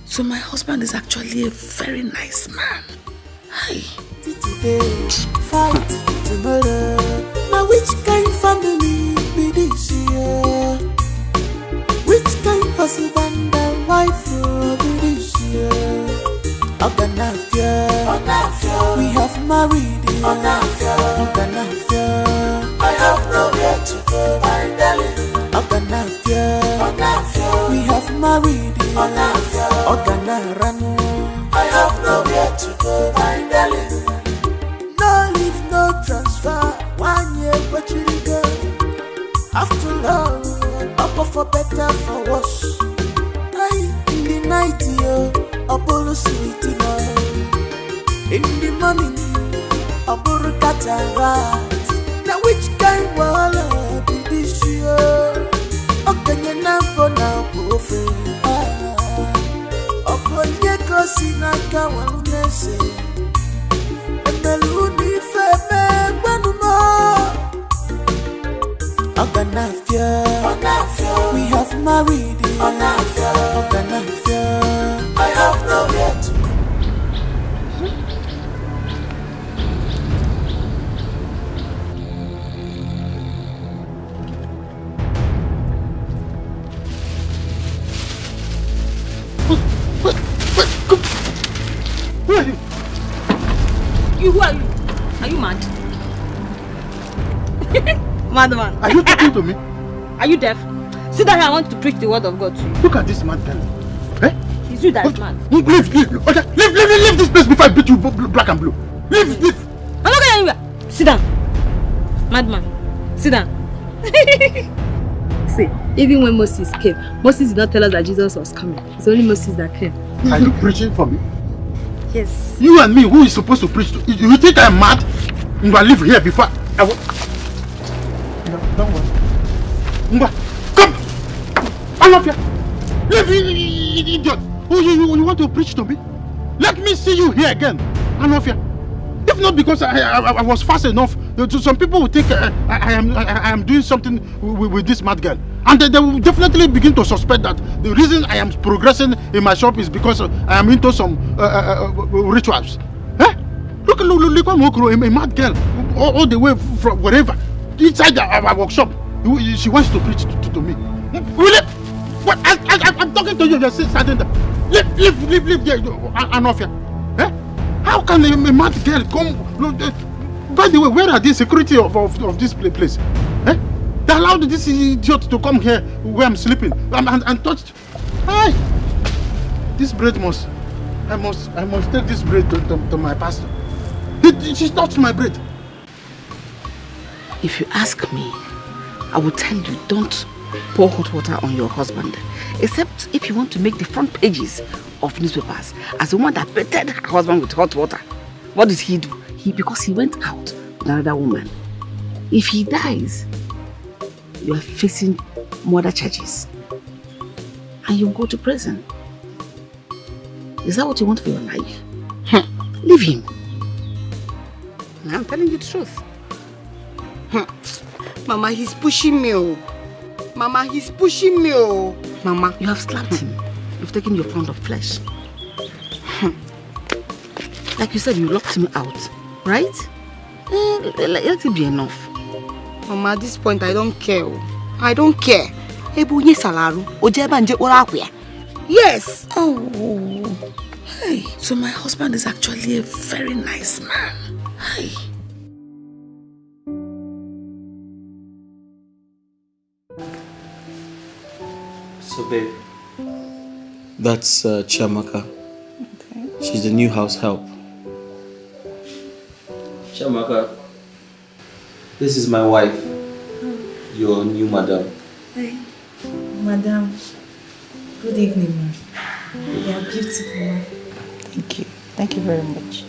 So my husband is actually a very nice man. Hi. Today, fight tomorrow. Now which kind family be this year? Which kind husband and wife will be this year? Oganafia, we have married. Oganafia, I have nowhere to go, my darling. Oganafia, we have married. Oganaranu, I have nowhere to go, my darling. No leave, no transfer. 1 year, but you go. After all, up for better, for worse.
night, yo, Apollo sweet, in the morning, Apollo cataract. Now which kind wala be this year? Okay, you never know, profile. Upon your cousin, I can't want to say. And the loony fame, one more. We have married. I have nowhere to go.
Who are you?
Who are you? Are you mad? Madman.
Are you talking to me?
Are you deaf? Sit down here, I want to preach the word of God to you.
Look at this mad girl. Eh?
It's you that is mad.
Leave this place before I beat you black and blue. Leave.
I'm not going anywhere. Sit down. Madman. Sit down. See, even when Moses came, Moses did not tell us that Jesus was coming. It's only Moses that came.
Are you preaching for me?
Yes.
You and me, who is supposed to preach to? You think I'm mad? I'm going to leave here before I will... No, don't worry. Come! I'm up here. Leave, idiot. You want to preach to me? Let me see you here again. I'm off here. If not because I was fast enough, some people will think I am doing something with this mad girl. And they will definitely begin to suspect that the reason I am progressing in my shop is because I am into some rituals. Eh? Look, a mad girl, all the way from wherever, inside our workshop. She wants to preach to me. Really? What? I'm talking to you, you're standing there. Leave there, and off here. Eh? How can a mad girl come? By the way, where are the security of this place? Eh? They allowed this idiot to come here where I'm sleeping and touched. Hey, this bread I must take this bread to my pastor. She touched my bread.
If you ask me, I will tell you, don't pour hot water on your husband. Except if you want to make the front pages of newspapers as the one that battered her husband with hot water. What did he do? Because he went out with another woman. If he dies, you are facing murder charges. And you go to prison. Is that what you want for your life? Leave him. I'm telling you the truth. Mama, he's pushing me. Mama, he's pushing me. Mama, you have slapped him. You've taken your pound of flesh. Like you said, you locked him out, right? Let it be enough. Mama, at this point, I don't care. I don't care. Yes.
Oh, hey. So my husband is actually a very nice man. Hey.
So babe, that's Chiamaka. Okay. She's the new house help. Chiamaka, this is my wife, your new madam.
Hey, madam. Good evening, ma'am. You are beautiful, ma'am.
Thank you. Thank you very much.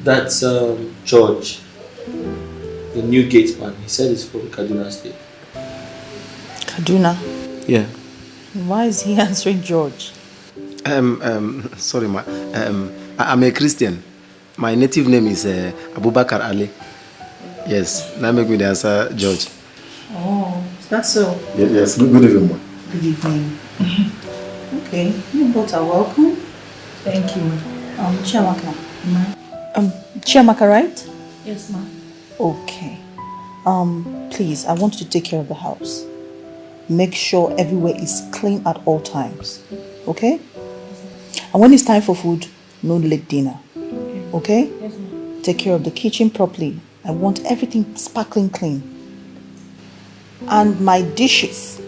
That's George, the new gateman. He said it's for Kaduna State.
Kaduna?
Yeah.
Why is he answering George?
Sorry, ma. I'm a Christian. My native name is Abubakar Ali. Yes, now make me the answer, George.
Oh, is that so?
Yes, good evening, ma.
Good evening. Okay, you both are welcome.
Thank you, ma'am.
Chiamaka. Chiamaka, right?
Yes, ma'am.
Okay. Please, I want you to take care of the house. Make sure everywhere is clean at all times. Okay? And when it's time for food, no late dinner. Okay?
Yes, ma'am.
Take care of the kitchen properly. I want everything sparkling clean. And my dishes,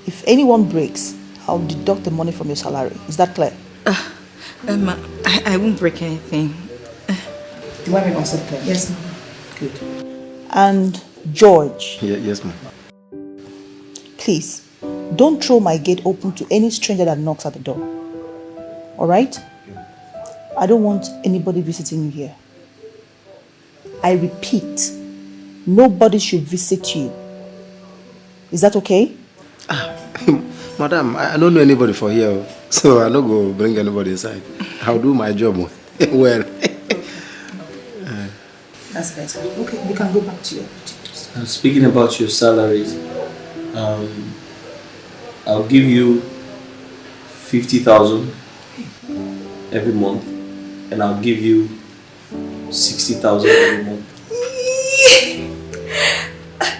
if anyone breaks, I'll deduct the money from your salary. Is that clear?
I won't break anything.
Do I make myself clear?
Yes, ma'am.
Good. And George.
Yes, ma'am.
Please, Don't throw my gate open to any stranger that knocks at the door. Alright? I don't want anybody visiting you here. I repeat, nobody should visit you. Is that okay?
Madam, I don't know anybody for here, so I don't go bring anybody inside. I'll do my job well.
That's better. Okay, we can go back to your duties.
Speaking about your salaries, I'll give you 50,000 every month, and I'll give you 60,000 every month.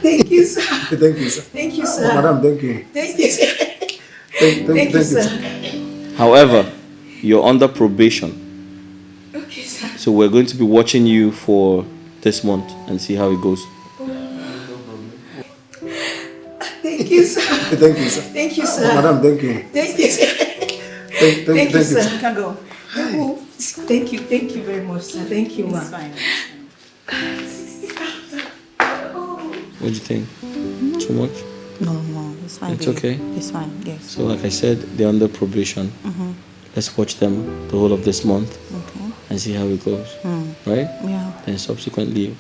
Thank you, sir.
Thank you, sir.
Thank you, sir.
Madam, thank you.
Thank you, sir.
Thank you,
sir.
However, you're under probation.
Okay, sir.
So we're going to be watching you for this month and see how it goes.
Thank you, sir.
Thank you, sir.
Thank you, sir.
Madam, thank you.
Thank you, sir.
Thank
you,
you,
sir.
sir.
You can go. Oh, thank you very much, sir. Thank you, ma'am. Fine.
What do you think? Too much?
No, it's fine.
It's
baby.
okay?
It's fine, yes.
So like I said, they're under probation. Let's watch them the whole of this month and see how it goes. Right?
Yeah.
Then subsequently,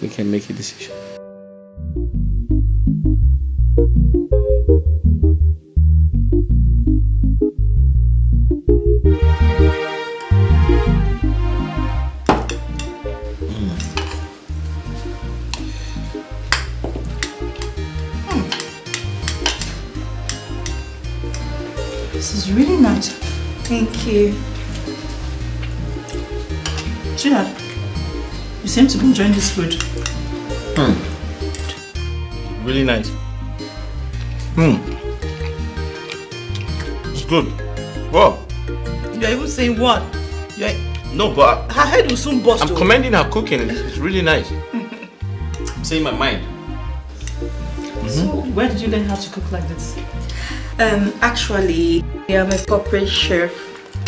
we can make a decision.
This is really nice. Thank you. Chad, you seem to be enjoying this food.
Really nice. It's good. Wow.
You're even saying what?
No, but
Her head will soon burst.
I'm commending her cooking. It's really nice. I'm saying my mind.
So, where did you learn how to cook like this?
Actually, I'm a corporate chef.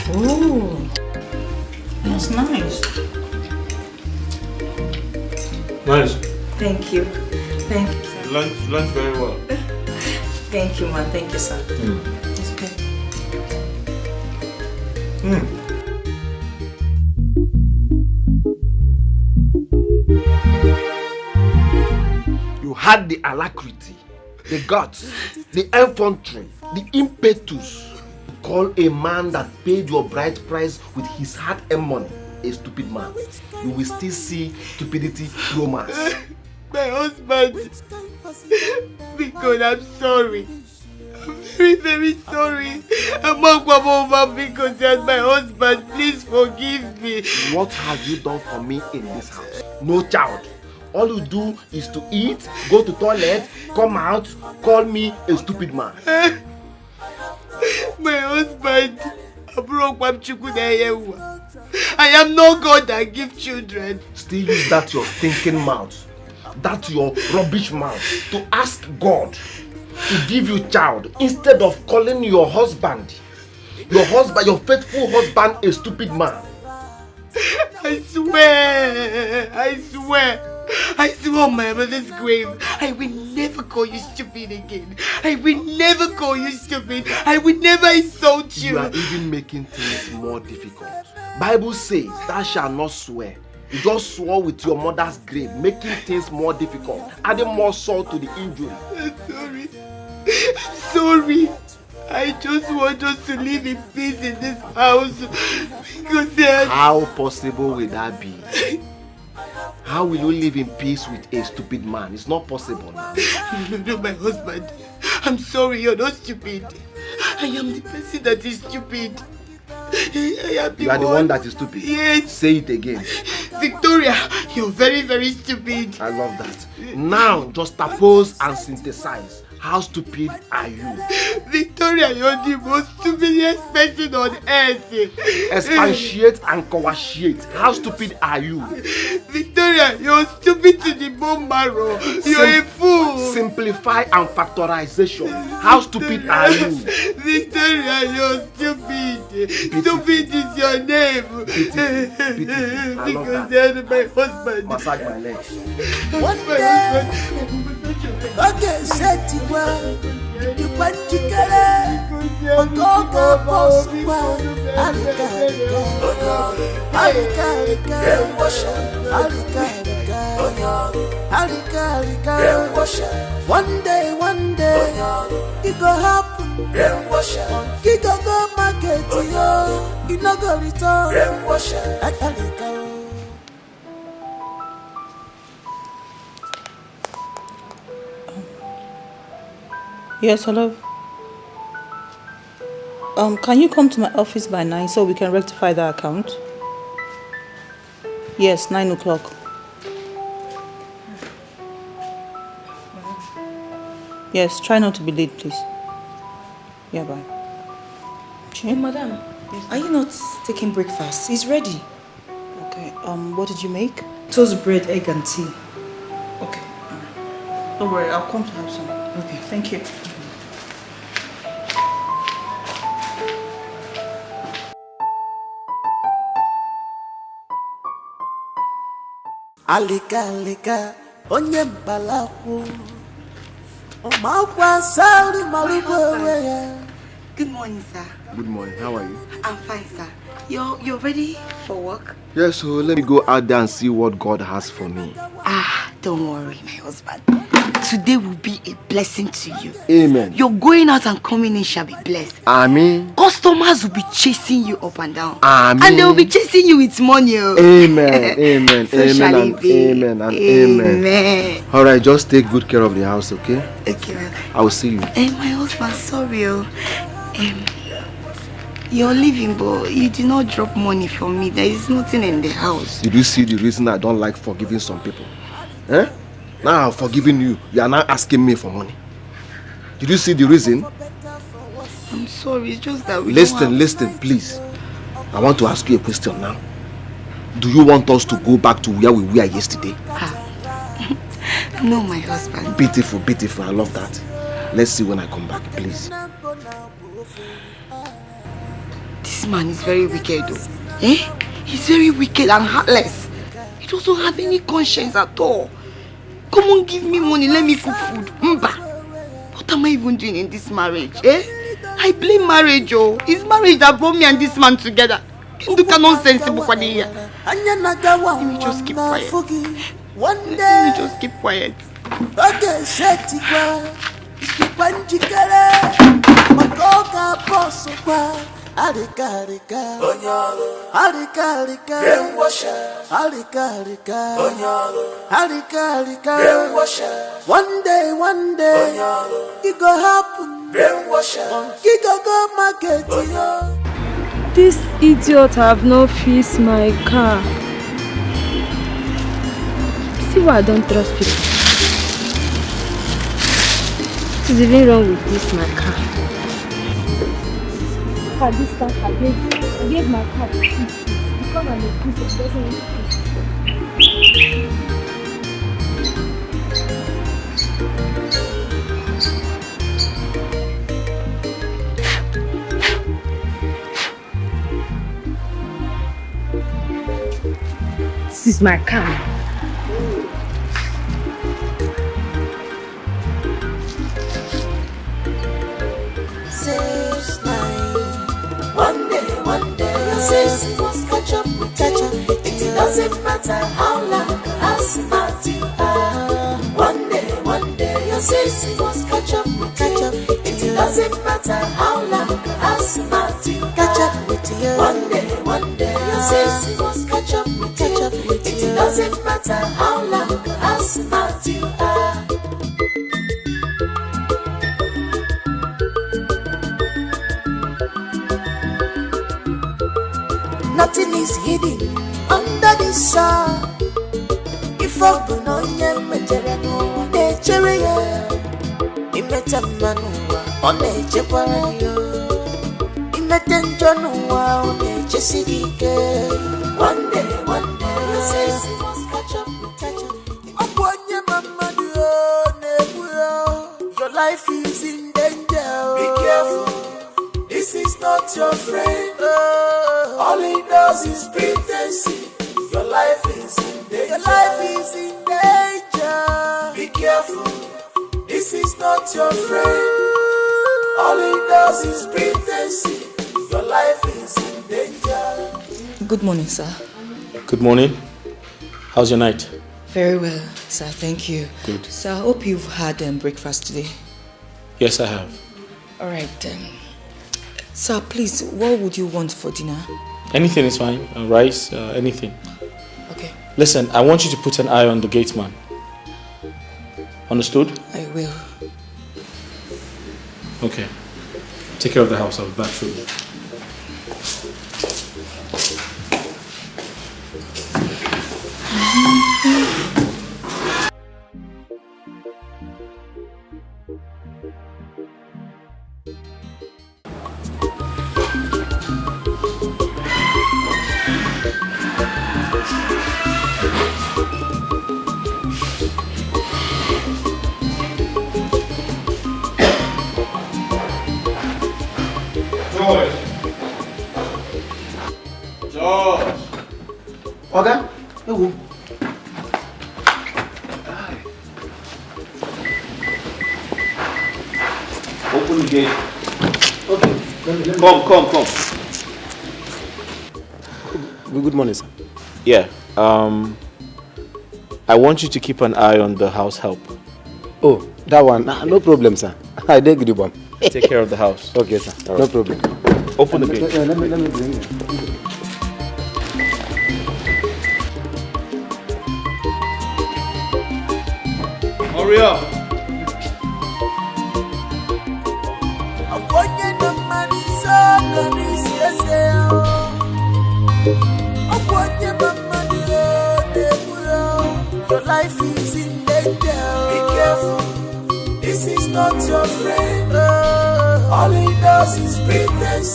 Oh, that's nice.
Nice.
Thank you. Thank you.
You learned very well.
Thank you, man. Thank you, sir.
It's okay.
You had the alacrity, the guts, the infantry, the impetus to call a man that paid your bride price with his hard-earned money a stupid man. You will still see stupidity romance.
My husband, because I'm sorry. I'm very, very sorry. I'm over because as my husband, please forgive me.
What have you done for me in this house? No child. All you do is to eat, go to toilet, come out, call me a stupid man.
My husband, I am no God that gives children.
Still use that your thinking mouth, that your rubbish mouth to ask God to give you child instead of calling your husband, your faithful husband, a stupid man.
I swear on my mother's grave, I will never call you stupid again. I will never call you stupid. I will never insult you.
You are even making things more difficult. Bible says thou shalt not swear. You just swore with your mother's grave, making things more difficult, adding more salt to the injury.
I'm sorry. I just want us to live in peace in this house because
How possible will that be? How will you live in peace with a stupid man? It's not possible now.
No, my husband. I'm sorry, you're not stupid. I am the person that is stupid.
You are the one that is stupid?
Yes.
Say it again.
Victoria, you're very, very stupid.
I love that. Now, just oppose and synthesize. How stupid are you?
Victoria, you're the most stupidest person on earth.
Expatiate and coagulate. How stupid are you?
Victoria, you're stupid to the bone marrow. You're a fool.
Simplify and factorization. How stupid are you?
Victoria, you're stupid. Stupid is your name. Because you're my husband.
Massage my legs.
One day, okay, set it well. You want to get it? Ogoga Boswa, Alika, one day, it go happen. It go market, you no go return.
Yes, hello. Can you come to my office by 9 so we can rectify the account? Yes, 9 o'clock. Yes, try not to be late, please. Yeah, bye.
Hey, madam, are you not taking breakfast? It's ready.
Okay, what did you make?
Toast bread, egg and tea.
Okay. Don't worry, I'll come to have some. Okay, thank you.
Alika, onye mbalaku. Omakwa sauri malubo.
Good morning, sir.
Good morning. How are you?
I'm fine, sir. You're ready for work?
Yes, so let me go out there and see what God has for me.
Don't worry, my husband. Today will be a blessing to you.
Amen.
Your going out and coming in shall be blessed.
Amen.
Customers will be chasing you up and down.
Amen.
And they will be chasing you with money.
Amen. Amen.
So
amen. And amen. And amen. All right, just take good care of the house, okay?
Okay.
I will see you.
My husband, sorry. You're leaving, but you did not drop money for me. There is nothing in the house.
Did you see the reason I don't like forgiving some people? Eh? Now I'm forgiving you. You are now asking me for money. Did you see the reason?
I'm sorry, it's just that we
Listen, please. I want to ask you a question now. Do you want us to go back to where we were yesterday?
No, my husband.
Beautiful. I love that. Let's see when I come back, please.
This man is very wicked, though. He's very wicked and heartless. He doesn't have any conscience at all. Come on, give me money, let me cook food. What am I even doing in this marriage? I blame marriage, oh. It's marriage that brought me and this man together. Look at nonsense. Let me just keep quiet.
Alika, one day, it go happen. It go market.
This idiot have not fixed my car. See why I don't trust people. What is even wrong with this my car? This car I gave my car to fix it. Because I'm a Christian, doesn't want to fix it. This is my car.
One day, your sis must catch up. It doesn't matter how long, how smart you are. One day, your sis must catch up. It doesn't matter how long, how smart you catch up with you. One day, your sis must catch up. It doesn't matter how long, how smart you are. Nothing is hidden under the sun. If I no nyemejere no nechere ya, imeta manuwa oneche kwarayo, imeta njonuwa oneche sigike. One day, you say you must catch up. Okwanye mama dio nebuyo, your life is in danger. Be careful, this is not your friend. All he does is pretend. Your life is in danger. Be careful. This is not your friend.
All he does is pretend. Your life is in danger.
Good morning, sir.
Good morning. How's your night?
Very well, sir. Thank you.
Good.
Sir, I hope you've had breakfast today.
Yes, I have.
All right. Sir, please, what would you want for dinner?
Anything is fine. Rice, anything.
Okay.
Listen, I want you to put an eye on the gate man. Understood?
I will.
Okay. Take care of the house. I'll be back shortly.
Okay? Hey,
Open the gate.
Okay.
Come.
Good morning, sir.
Yeah. I want you to keep an eye on the house help.
Oh, that one. No problem, sir. I did the bomb.
Take care of the house.
Okay, sir.
All right.
No problem.
Open the gate.
Let me bring it.
Hurry up.
Your life is in danger. Be careful, this is not your friend. All he does is pretend.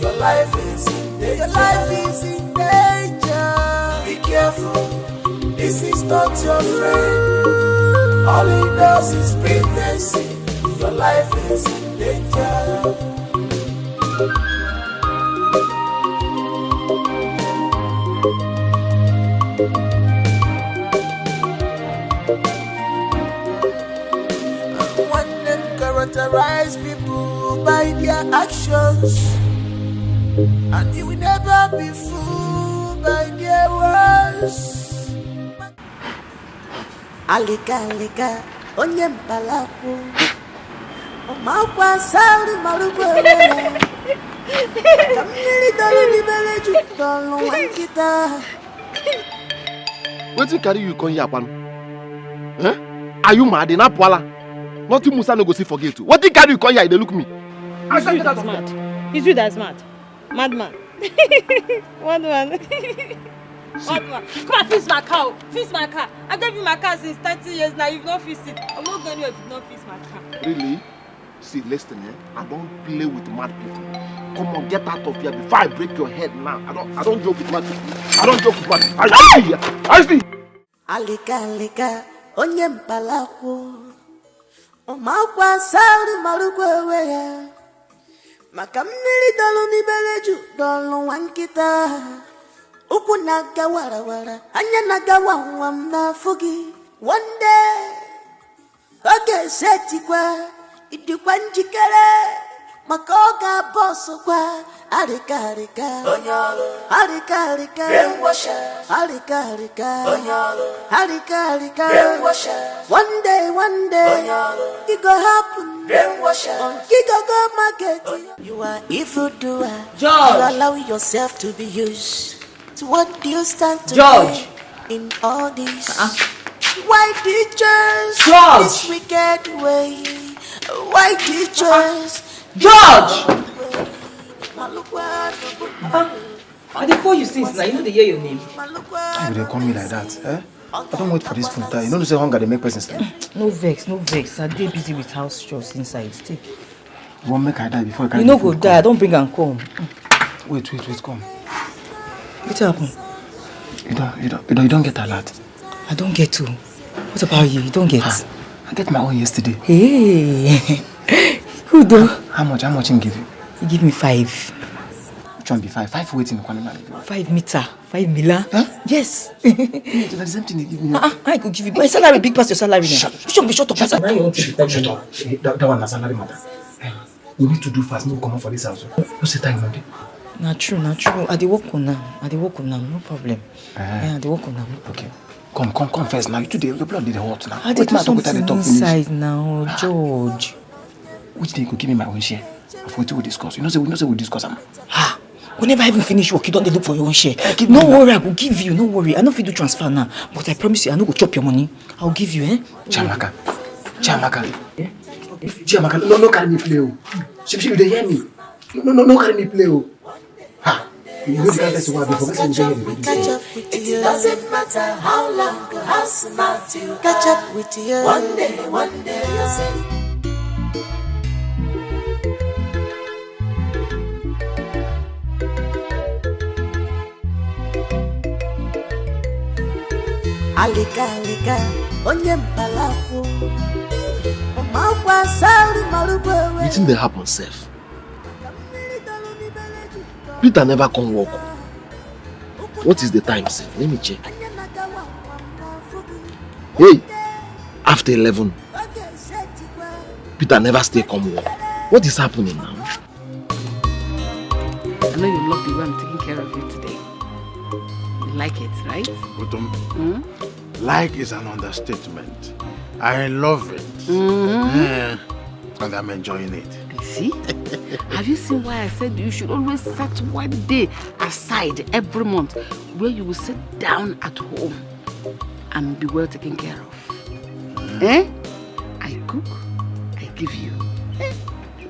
Your life is in danger. Your life is in danger. Be careful, this is not your friend. All he does is pretend. Your life is in danger. Characterize people by their actions, and you will never be fooled by their words. Alika, onye mpalaku, omakwa sali malugwe. Kamili dali libele jutolo wankita.
Wetin carry you come here, Panu? Eh? Are you mad? Na Pwala? Nothing Musa no go see forget you. What did carry you come here? They look me.
It's you that's mad. It's you that's mad. Madman. Madman. Madman. Come and fix my car. Fix my car. I gave you my car since 30 years now. You've not fixed it. I'm not going to if you've not fixed my car.
Really? See, listen, I don't play with mad people. Come on, get out of here before I break your head now. I don't joke with mad people. I don't joke with mad people. I see here. I see.
Alika, onye mpalaku. Omakwa sali malugwe ya. Makamili dolo ni beleju dolo wankita. Uku naga wara anya naga wam na fugi. One day oge seti kwa idikwa njikere. Makoga boso kwa arika onyalo arika brainwasher arika onyalo arika brainwasher. One day onyalo it go happen brainwasher it go market. You are evildoer. George, you allow yourself to be used. So what do you stand to
George
in all this? Why did you
George
this wicked way? Why did you
George! I dey call you since now. You know they hear your name.
Why would they call me like that? Eh? I don't wait for this food time. You know to say hunger they make person sleep.
No vex. I dey busy with house chores inside. Take.
You won't make I die before I can.
You no go die. Don't bring and come.
Wait, come.
What happened?
You don't get a lot.
I don't get to. What about you? You don't get.
I get my own yesterday.
Hey. Good though.
How much him give you?
He give me 5.
Which one be 5? 5 waiting.
5 meter. 5 mila. Huh? Yes.
It's the same thing they give me.
I could give you. My salary big past your salary.
Shut up.
Shut up.
Shut up. That one is salary matter. We need to do fast. No come out for this house. What's the time, Monday?
Not true. I dey work on now. No problem. Yeah, I dey work on now.
Okay. Come first now. You today the blood did hot now.
I dey do something inside now, George.
Which day you could give me my own share? Of what we discuss. You know, say we discuss them.
We never even finish work. You don't look for your own share. No worry, I will give you. No worry. I know if you do transfer now, but I promise you, I no go chop your money. I'll give you, eh?
Chamaka. No carry me play. She you dey hear me? No carry me play. Ha. You know the kind of one before catch up with you.
It doesn't matter how long or how smart you catch up with you. One day you'll see. Alika, onye mpalaku.
Wetin dey happen sef? Peter never come work. What is the time sef? Let me check. Hey, after 11. Peter never stay come work. What is happening now?
I know you love the way I'm taking care of you today. You like it, right?
Like is an understatement. I love it. And I'm enjoying it.
You see? Have you seen why I said you should always set one day aside every month where you will sit down at home and be well taken care of? I cook, I give you.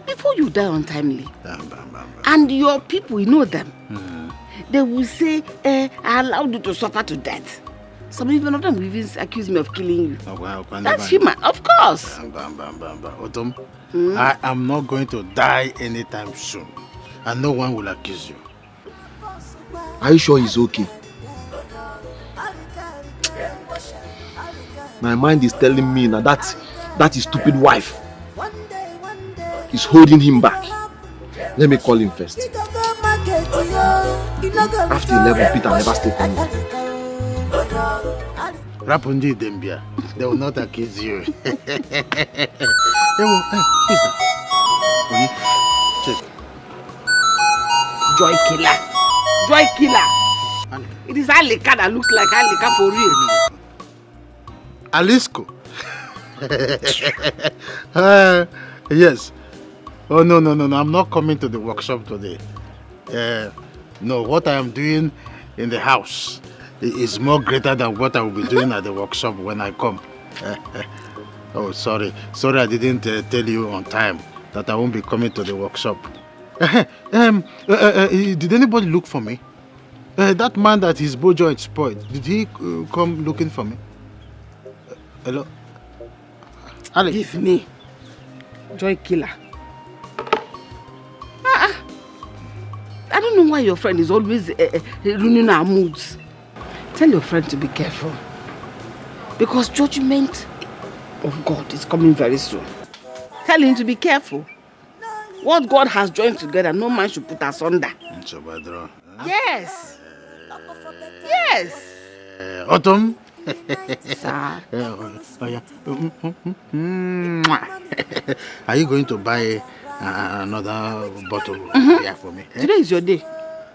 Before you die untimely. And your people, you know them. They will say, I allowed you to suffer to death. Some even of them will even accuse me of killing you. That's human, of course.
Otom, I am not going to die anytime soon. And no one will accuse you.
Are you sure he's okay? My mind is telling me now that his stupid wife is holding him back. Let me call him first. After 11, Peter never stayed coming.
Rapundi Dembia, they will not accuse you. Who is that? Check.
Joy killer. It is Alika that looks like Alika for real.
Alisco. Yes. Oh no, I'm not coming to the workshop today. No, what I am doing in the house is more greater than what I will be doing at the workshop when I come. Oh, sorry I didn't tell you on time that I won't be coming to the workshop. Did anybody look for me? That man that his bow joint spoiled, did he come looking for me? Hello? Alex.
Give me. Joy killer. I don't know why your friend is always ruining our moods. Tell your friend to be careful. Because judgment of God is coming very soon. Tell him to be careful. What God has joined together, no man should put asunder. Yes.
Autumn.
Sir.
Are you going to buy another bottle of beer for me?
Today is your day.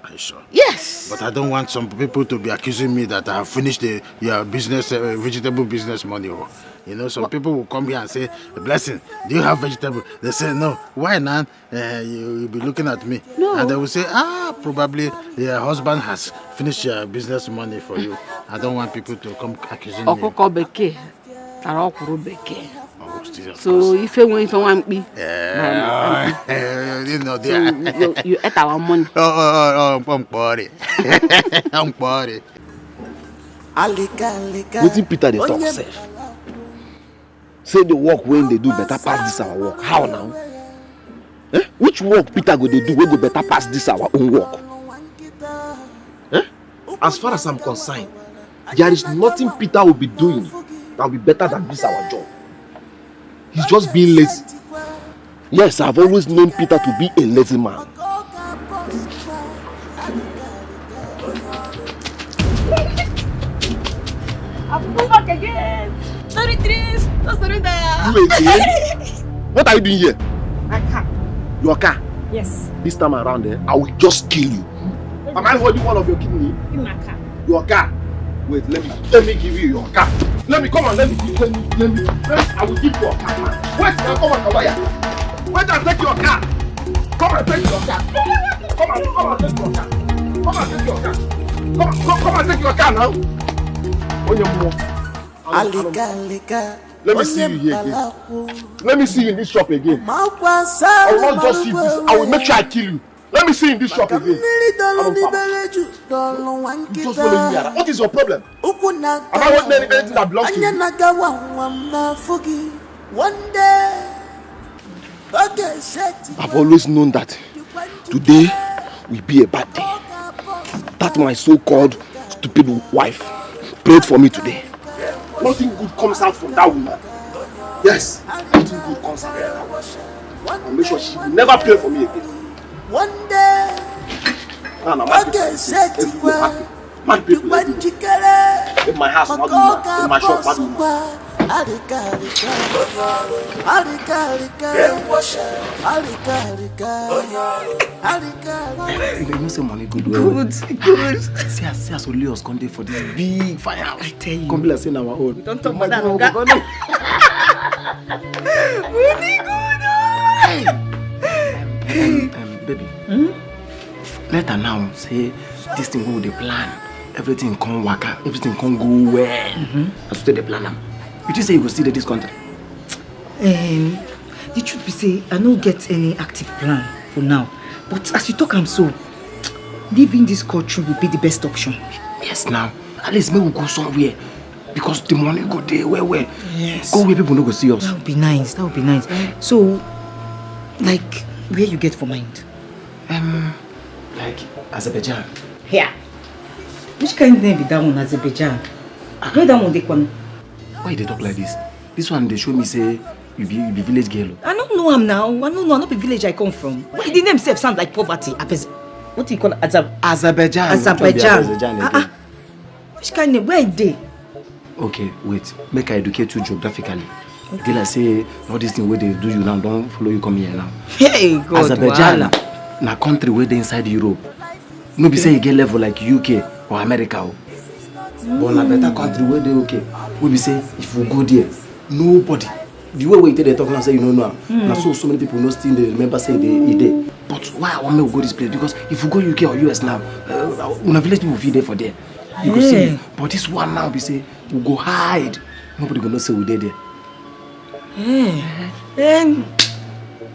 Are you sure?
Yes.
But I don't want some people to be accusing me that I have finished your business, vegetable business money. You know, some people will come here and say, Blessing, do you have vegetable? They say, no. Why not? You'll be looking at me.
No.
And they will say, probably your husband has finished your business money for you. I don't want people to come accusing me.
So if you want me,
you know,
so you ate our money.
I'm party. I'm party.
Wetin Peter dey talk sef? Say the work when they do better pass this our work. How now? Which work Peter go dey do wey go better pass this our own work? As far as I'm concerned, there is nothing Peter will be doing that will be better than this our job. He's just being lazy. Yes, I've always known Peter to be a lazy man.
I've come back again. Sorry, Tris.
You again? What are you doing here?
I can't.
Your car?
Yes.
This time around, I will just kill you. Am I holding one of your kidney?
In my car.
Your car? Wait, let me give you your car. Let me, I will give you your car, man. Wait, now come on, Kabaya. Wait and take your car. Come and take your car. Come and take your car. Come and take your car. Come and take your car now. On your move. Let me see you here again. Let me see you in this shop again. I will not just see this. I will make sure I kill you. Let me see you in this shop again. Just follow me around. What is your problem? Am I wanting anything that belongs to you?
One day,
I've always known that today will be a bad day. That my so-called stupid wife prayed for me today. Nothing good comes out from that woman. Yes, nothing good comes out from that woman. I'll make sure she will never pray for me again.
One day,
Man, people like you. In my house, not woman. In my shop, not woman.
You know say money good.
Good.
See us only us come there for this big firehouse. I tell you. Come be like saying our own.
We don't talk about that, Oga.
Baby. Let her now say this thing go with the plan. Everything come work out. Everything can go well. As to the plan now. You just say you go see this country.
The truth be say, I don't get any active plan for now. But as you talk, I'm so leaving this country will be the best option.
Yes, now at least maybe we'll go somewhere because the money go there. Where?
Yes.
Go where people no go see us.
That would be nice. That would be nice. So, like, where you get for mind?
Like Azerbaijan.
Here. Which kind of name be that one, Azerbaijan? Where that one they come?
Why they talk like this? This one they show me say you be village girl.
I don't know him now. I don't know. I'm not the village I come from. Why the name self sound like poverty? What do you call it?
Azerbaijan.
Azerbaijan. Which kind of name? Where are they?
Okay, wait. Make I educate you geographically. Okay. Like say all these things where they do you now don't follow you come here now.
Hey God.
Azerbaijan na country where they inside Europe. No be say you get level like UK or America. But na better country where they okay. We be say if we go there, nobody. The way we they talk now say you know now. Now so many people no still they remember say they there. But why I want me to go this place? Because if we go UK or US now, una village people feel there for there. You go see. But this one now be say we go hide. Nobody gonna say we there.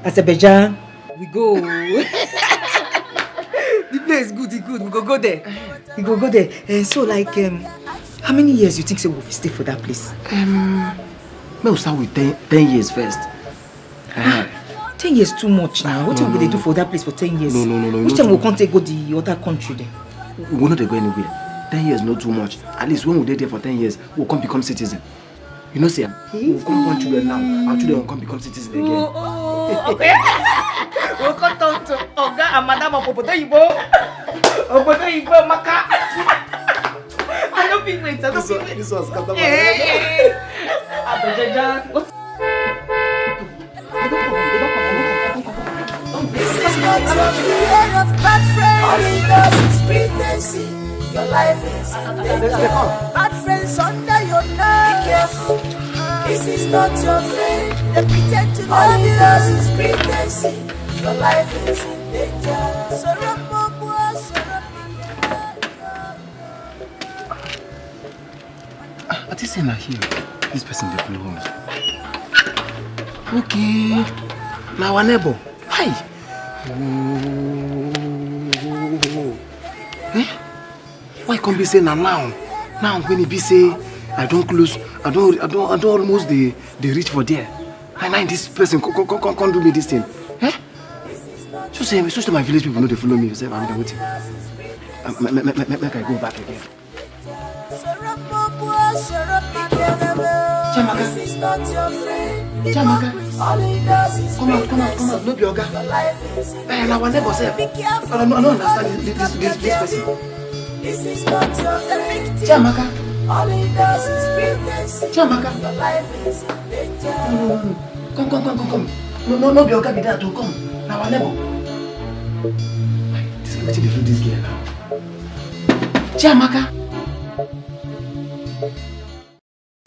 Azerbaijan, we go. The place good, it's good. We go there. We go there. So like, how many years you think so we'll stay for that place?
We'll start with 10 years first.
10 years too much now. What will they do for that place for 10 years?
No.
Which time we can't go the other country then?
We will not go anywhere. 10 years not too much. At least when we're there for 10 years, we'll come become citizen. You know, say, we'll come born children now. Our children will come become citizens again.
Okay. We'll come down to Oga and Madam Obodo Ibo. Obodo Ibo Maka. I don't think wait.
This one's cut off.
What?
This is not your fear of bad friends. All it does is pretense. Your life is in danger. Bad friends under your nose. Be careful. This is not your friend. They pretend to love you. All it does is pretense. Your life is in danger.
I think saying that here, this person they follow us. Okay. Now our neighbor. Hi. Why can't be saying now? Now when he be say I don't close, I don't almost they reach for there. And now this person can't do me this thing. So say my village people know they follow me. You say I'm waiting. Make I go back again. Chaka. Come out. No be Oga. Now our neighbor say, I don't understand this person.
This is not your friend.
Chaka.
All it does is pretense.
Chaka.
Your life is in danger.
Come. No, be okay be that to come. Now our neighbor. This is what you do this girl now. Chiamaka.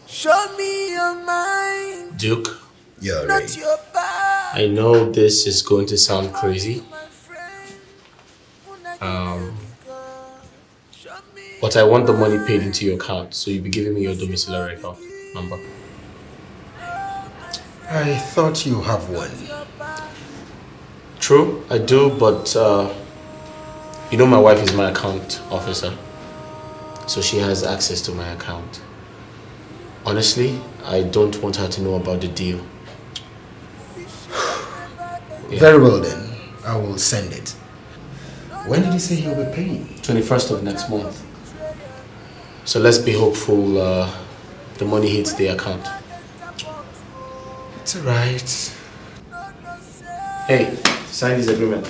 Show me your mind.
Duke.
Yeah,
not your back.
I know this is going to sound crazy. But I want the money paid into your account, so you'll be giving me your domiciliary account number.
I thought you have one.
True, I do, but you know my wife is my account officer, so she has access to my account. Honestly, I don't want her to know about the deal.
Yeah. Very well then, I will send it. When did you say he'll be paying?
21st of next month. So let's be hopeful the money hits the account.
It's alright.
Hey, sign this agreement.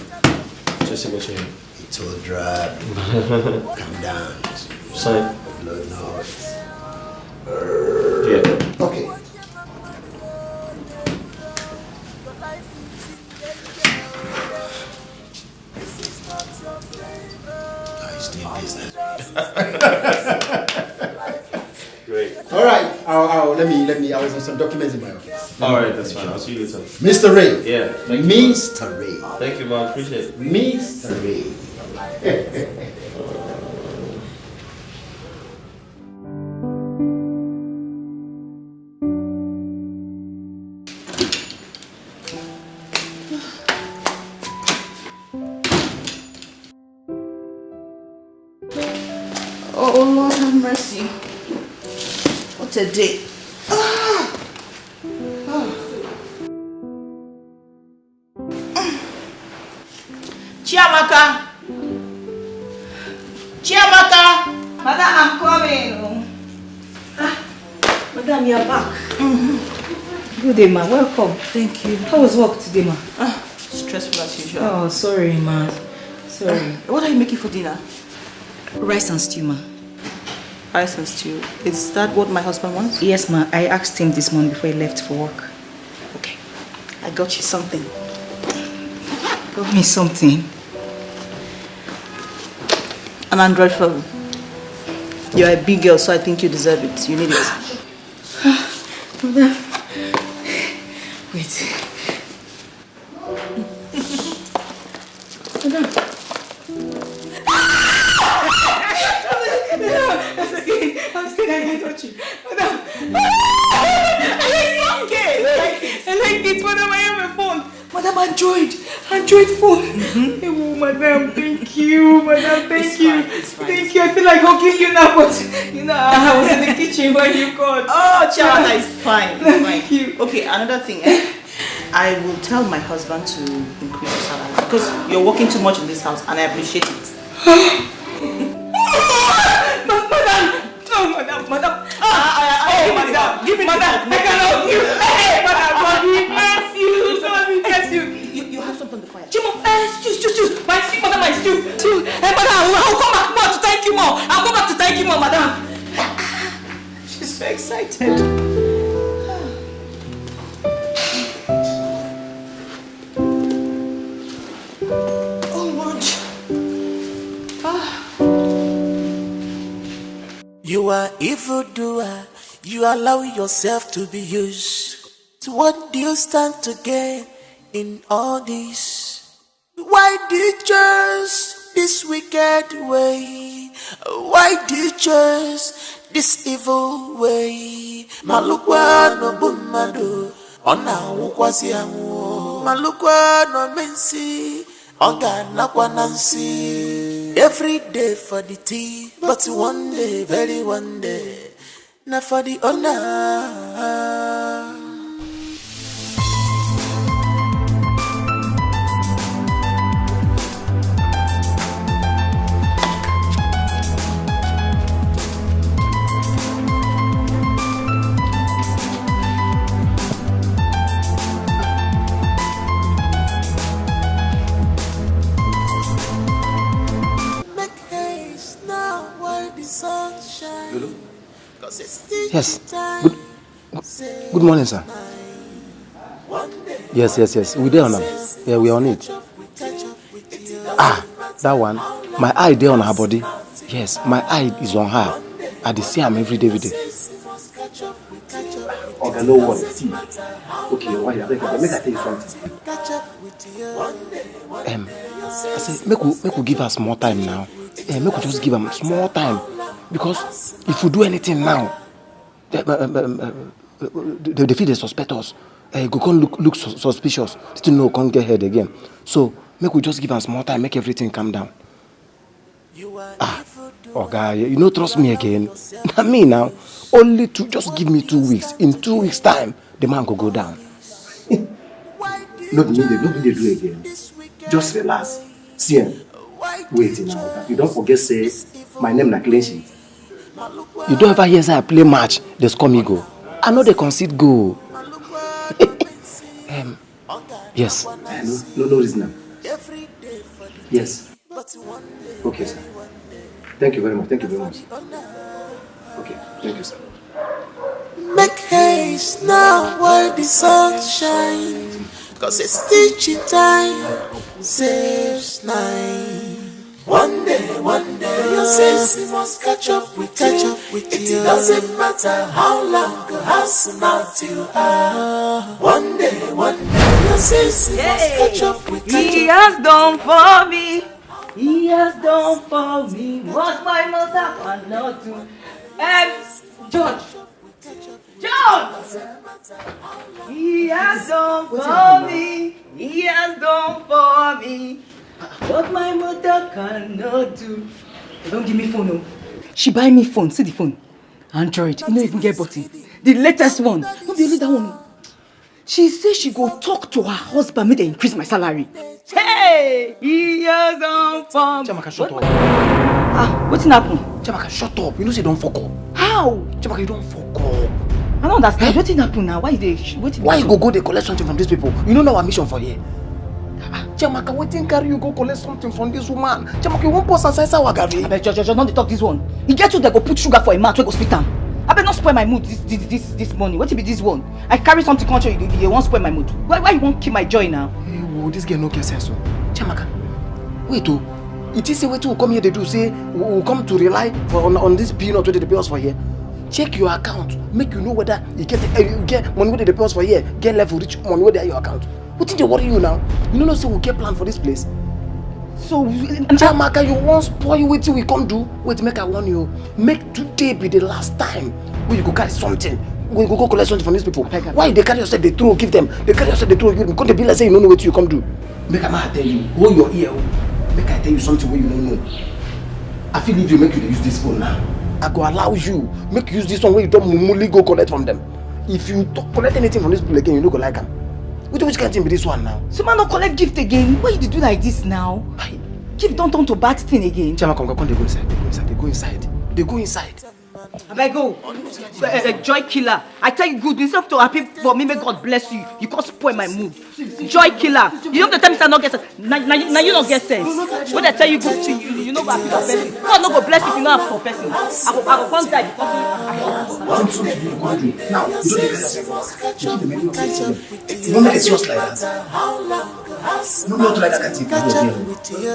Just to make sure.
It will drop. Calm down.
Sign.
Lord knows.
Yeah.
Okay. Nice doing business.
Great.
All right. Let me. I was on some documents in my office.
All right, that's fine. I'll see you later.
Mr. Ray.
Yeah.
Mr. Ray.
Thank you, man. Appreciate it.
Mr. Ray.
Oh Lord have mercy. What a day. Chiamaka! Chiamaka! Madam, I'm coming.
Madam, you're back. Good day, ma. Welcome.
Thank you.
How was work today, ma?
Stressful as usual.
Oh, sorry, ma. Sorry.
What are you making for dinner?
Rice and stew, ma.
Rice and stew. Is that what my husband wants?
Yes, ma. I asked him this morning before he left for work.
Okay. I got you something.
Got me something?
An Android phone. You're a big girl, so I think you deserve it. You need it.
Madam. Wait. Madam. That's okay. I'm scared I can't touch you. Madam. I like it. Madam, I have a phone. Madam, Android phone. Oh, madam, thank you. Madam, thank you. Thank you. I feel like hugging you now, but you know, I was in the kitchen when you called.
Oh, Chaka, it's fine.
Thank you.
Okay, another thing. I will tell my husband to increase your salary because you're working too much in this house, and I appreciate it. Madam. Give me madam. I can help you. Hey, madam, God, we bless you. God, we bless you. You have something to fire. Chimo, stew. My stew, madam, my stew. Hey, madam, I'll come back more to thank you more. I'll come back to thank you more, madam. She's so excited. Oh, Lord.
You are evildoer. You allow yourself to be used. So what do you stand to gain in all this? Why do you choose this wicked way? Why do you choose this evil way? Malukwa no bumado, ona ukwasi amu. Malukwa no mensi, onga nakwa nansi. Every day for the tea, but one day, very one day, not for the honor.
Yes. Good morning, sir. Yes. We there on them. Yeah, we on it. Ah, that one. My eye there on her body. Yes, my eye is on her. I see her every day. Okay, no worry. See. Okay, why? Make I tell you something. I said, make we give her small time now. Make we just give her small time. Because if we do anything now, they feel they suspect us. Go come look suspicious. Still no, can't get head again. So make we just give her small time, make everything calm down. Guy, you don't trust me again. Not me now. Just give me 2 weeks. In 2 weeks' time, the man could go down. Not me, they do again. Just relax. See, wait now. You don't forget say my name na clean sheet. You don't ever hear say I play match, they score me go. I know they concede go. Yes. No reason. Yes. Okay, sir. Thank you very much. Okay, thank you, sir.
Make haste now while the sun shines, 'cause it's teaching time saves nine. One day, your sins must catch up with you. It doesn't matter how long or how smart you are. One day, your sins must catch up with you.
He has done for me. He has done for me what my mother cannot do. George. He has done for me. He has done for me what my mother cannot do. They don't give me phone, no. She buy me phone. See the phone. Android. You don't even get button. The latest one. Not the only that one. She says she go talk to her husband, make they increase my salary. Hey! He has done for me.
Chamaka, shut up.
What's happened?
Chamaka, shut up. You know say don't fuck up.
How?
Chamaka, you don't fuck up.
I don't understand. What's happened now? Why
you go they collect something from these people? You know our mission for here. Chamaka, waiting carry you go collect something from this woman. Chamaka, you won't post and say our Gabi.
I bet George, not talk this one. You get to they go put sugar for a mouth, we go spit am. I better not spoil my mood this morning. What be this one? I carry something contrary, you won't spoil my mood. Why you won't keep my joy now?
Hey, whoa, this girl no get sense. Chamaka, wait oh. It is a way to come here they do say we'll come to rely on this peanut where they pay us for here. Check your account, make you know whether you get money where they pay us for here, get level rich money where they are your account. What did they worry you now? You know say we'll get plan for this place. So Chamaka, you won't spoil what we come do. Wait, make I warn you. Make today be the last time when you go carry something. When you go collect something from these people. Why they carry yourself, they throw, give them. They carry yourself, they throw, give them. Because they be like say you don't know what you come do. Make I tell you, hold your ear. Make I tell you something where you don't know. I feel if you make you use this phone now, I go allow you make you use this one where you don't normally go collect from them. If you don't collect anything from this people again, you don't go like them. Which kind of thing be this one now?
So man don't collect gift again. Why you do like this now? Gift don't turn to bad thing again.
Chama, come, they go inside. They go inside.
I go. Joy killer. I tell you good. Instead of to happy for me, may God bless you. You can't spoil my mood. Joy killer. You know the time I not get sense. Now you don't get sense. When I tell you good thing, you know what happy for person. God no go bless you if you not have for person. I go come die because
now, you don't make it serious like that. No, not like that.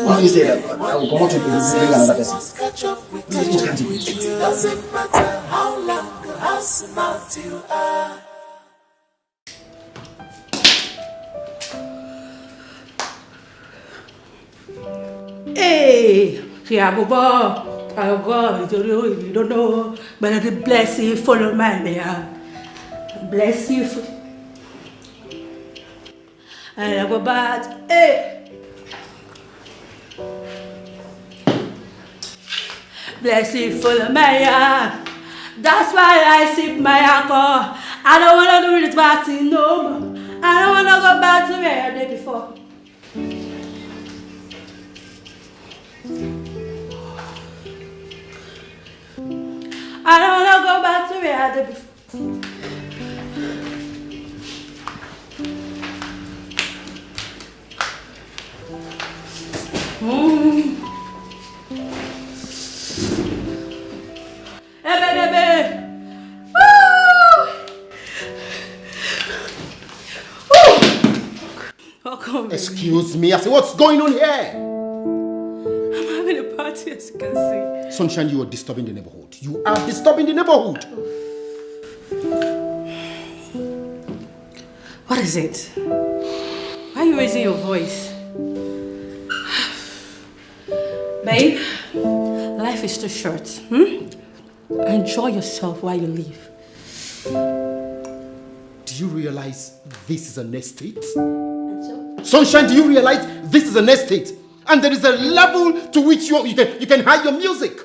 What do you say that? I will come out to bring another person.
Doesn't matter how long or how smart you are.
Hey, Tiago, you don't know, but the blessing follow my man. Bless you. And I go back. Hey. Blessing follow my hand. That's why I sip my alcohol. I don't want to do this party no more. I don't want to go back to where I did before. I don't want to go back to where I did before. Hey, baby. Woo! Woo!
Excuse me, I said, what's going on here?
I'm having a party, as you can see.
Sunshine, you are disturbing the neighborhood. You are disturbing the neighborhood.
What is it? Why are you raising your voice? Babe, life is too short. Enjoy yourself while you live.
Do you realize this is an estate? Sunshine, do you realize this is an estate? And there is a level to which you can hide your music.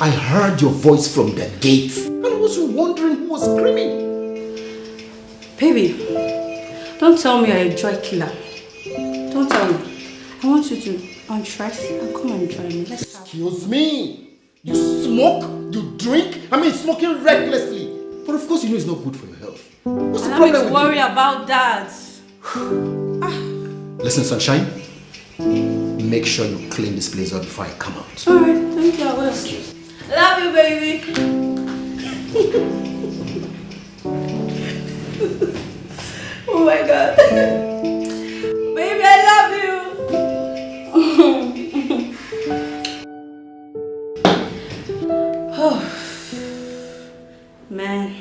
I heard your voice from the gate and I was wondering who was screaming.
Baby, don't tell me you're a joy killer. Don't tell me. I want you to undress and come and join me.
Excuse me. You smoke, you drink, smoking recklessly. But of course you know it's not good for your health. What's the problem with you?
Don't worry about that.
Listen, Sunshine. Make sure you clean this place up before I come out.
Alright, thank you, I will. Love you, baby. Oh my God. Baby, I love you. Oh, man.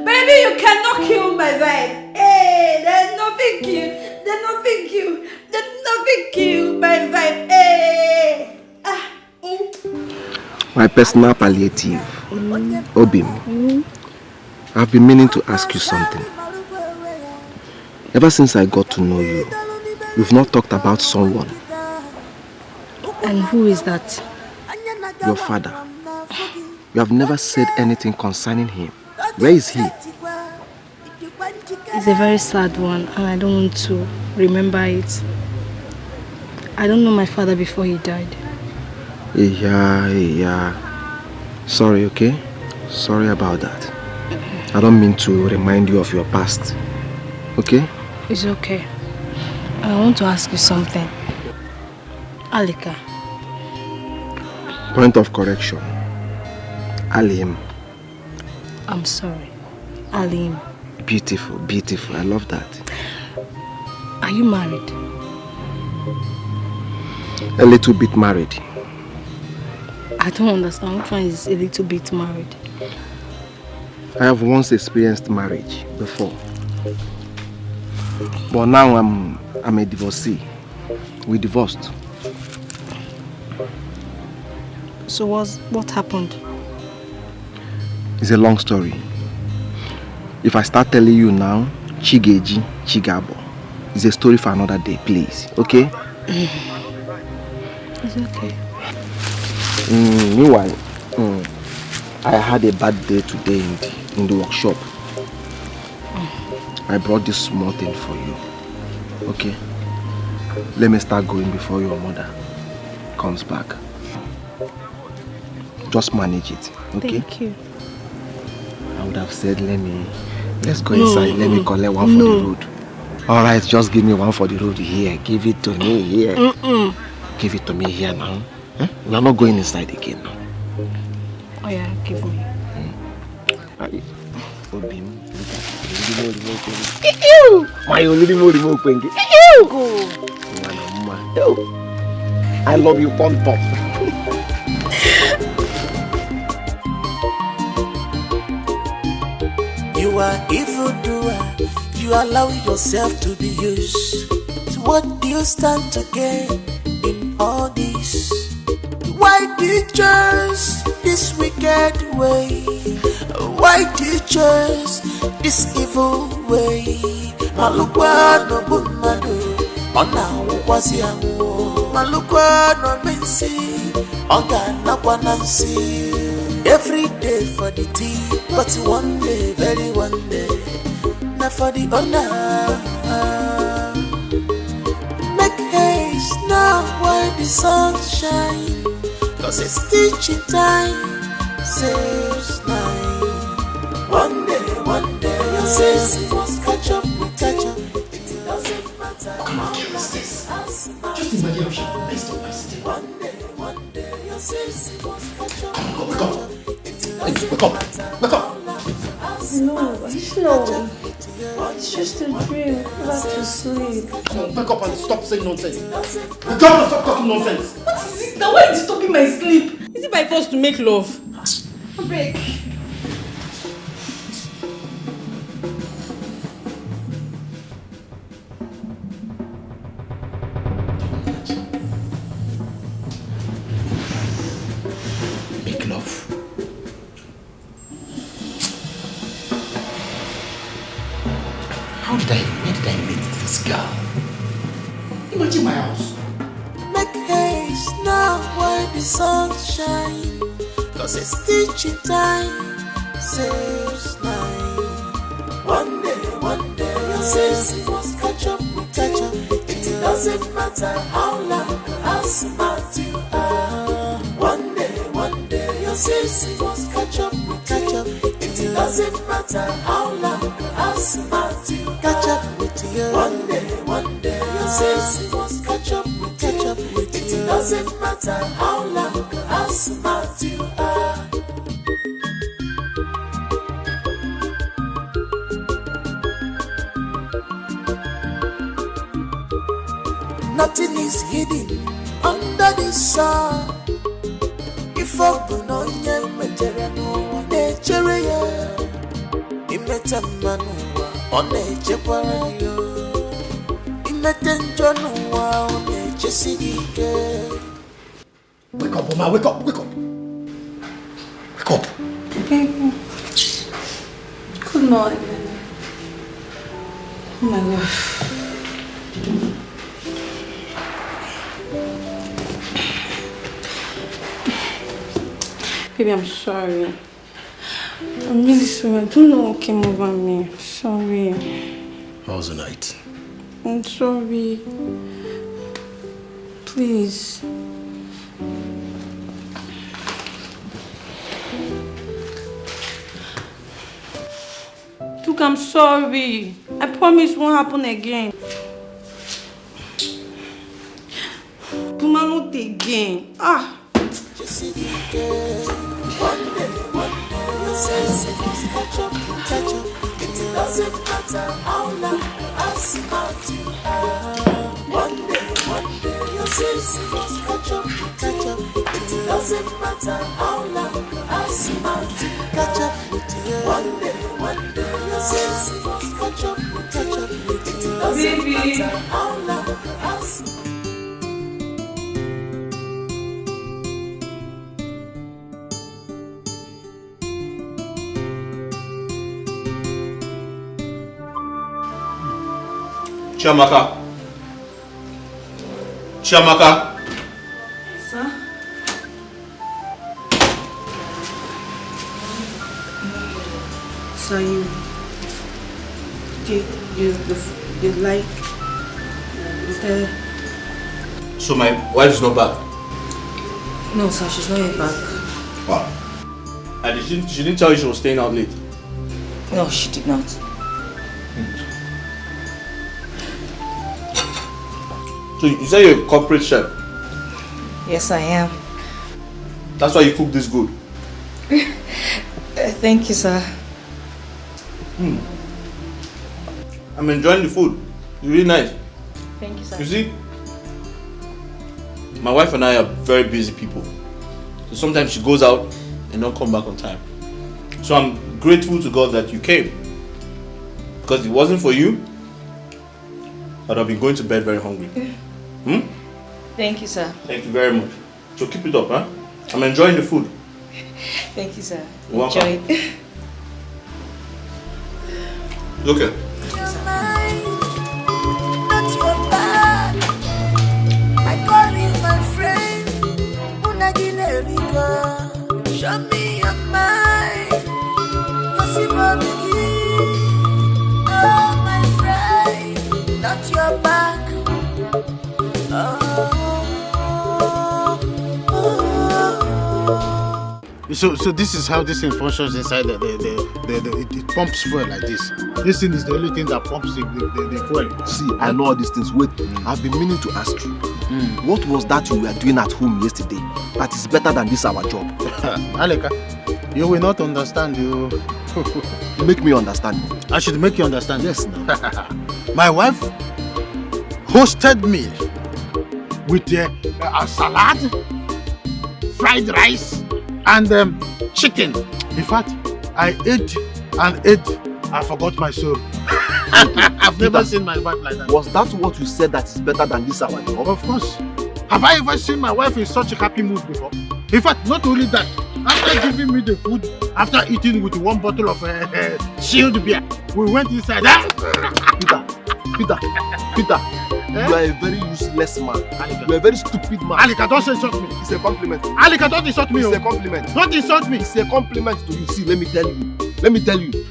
Baby, you cannot kill my vibe. Hey, there's nothing kill. There's nothing kill. There's nothing kill my vibe. Hey.
My personal palliative, Obim. I've been meaning to ask you something. Ever since I got to know you, we've not talked about someone.
And who is that?
Your father. You have never said anything concerning him. Where is he?
It's a very sad one and I don't want to remember it. I don't know my father before he died.
Yeah. Sorry, okay? Sorry about that. I don't mean to remind you of your past. Okay?
It's okay. I want to ask you something. Alika.
Point of correction. Alim.
I'm sorry. Alim.
Beautiful, beautiful. I love that.
Are you married?
A little bit married.
I don't understand. Which one is a little bit married?
I have once experienced marriage before. But now I'm a divorcee. We divorced.
So what happened?
It's a long story. If I start telling you now, Chigeji, Chigabo. It's a story for another day, please. Okay?
It's okay.
Meanwhile, I had a bad day today in the workshop. I brought this small thing for you. Okay? Let me start going before your mother comes back. Just manage it, okay?
Thank you.
I would have said, let's go inside. Let me collect one for the road. Alright, just give me one for the road here. Give it to me here. Give it to me here now. Huh? We are not going inside again now.
Oh yeah, give me.
I love you, pom pom.
You are evildoer, you allow yourself to be used. So what do you stand to gain in all this? Why do you choose this wicked way? Why do you choose this evil way? Malukwa no bumadu, ona ukwasi amu. Malukwa no mensi, onga na kwanansi. Every day for the tea, but one day, very one day, not for the honor. Make haste now while the sun shine, cause it's teaching time, saves nine. One day, your sense must catch up, it doesn't matter.
Just imagine how she messed up my city. Come on, wake up. Hey, wake up. Wake up.
No, it's just a dream. Go back to sleep.
Come on, wake up and stop saying nonsense. Wake up and stop talking nonsense.
What is it? Now why are you disturbing my sleep? Is it by force to make love? Break.
Make love. Where did I meet this girl? Imagine my house.
Make haste now while the sun shine, 'cause it's teaching time, saves time. One day, your sins must catch up. It doesn't matter how long, how smart you are. One day, your sins must catch up. It doesn't matter how long, how smart you are. Catch up with you. One day, your sins must catch up. It doesn't matter how long, how smart you are. Nothing is hidden under the sun. If open on your material, nature, imetammanua on nature, imetanjanua on nature, city.
Wake up, Oma, wake up. Wake up.
Baby. Good morning. Oh my God. Baby, I'm sorry. I'm really sorry. I don't know what came over me. Sorry.
How was the night?
I'm sorry. Please. Look, I'm sorry. I promise it won't happen again. Puma, not again. Ah.
One day, your sins must catch up. It doesn't matter how long, how smart you are. One day, your sins must catch up. It doesn't matter how long, how smart you are. Catch up with you. One day, your sins must catch up. It doesn't matter how long, how smart.
Chiamaka.
Sir? So you like, is there?
So my wife is not back?
No, sir, she's not yet back.
Wow. And she didn't tell you she was staying out late?
No, she did not.
So you say you're a corporate chef?
Yes, I am.
That's why you cook this good?
Thank you, sir.
I'm enjoying the food. It's really nice.
Thank you, sir.
You see, my wife and I are very busy people. So sometimes she goes out and don't come back on time. So I'm grateful to God that you came. Because if it wasn't for you, I'd have been going to bed very hungry.
Thank you, sir.
Thank you very much. So keep it up, huh? I'm enjoying the food.
Thank you, sir.
You're welcome.
Enjoy it.
Okay.
Not your bad. I call you my friend. Unagilerica. Show me your mind. Cause you know the key. Oh, my friend. Not your back.
You
So this is how this thing functions inside it pumps fuel like this. This thing is the only thing that pumps the fuel.
See, I know all these things. Wait, I've been meaning to ask you. What was that you were doing at home yesterday that is better than this our job?
Aleka, you will not understand. You
make me understand.
I should make you understand.
Yes. Now.
My wife hosted me with a salad, fried rice, and chicken. In fact, I ate and ate. I forgot my soul. I've never seen my wife like that.
Was that what you said that is better than this our job?
Of course. Have I ever seen my wife in such a happy mood before? In fact, not only that, after giving me the food, after eating with 1 bottle of chilled beer, we went inside.
Peter, you are a very useless man. You are a very stupid man.
Alika, don't insult me.
It's a compliment.
Alika, don't insult me.
It's a compliment.
Don't insult me.
It's a compliment to you. See, let me tell you.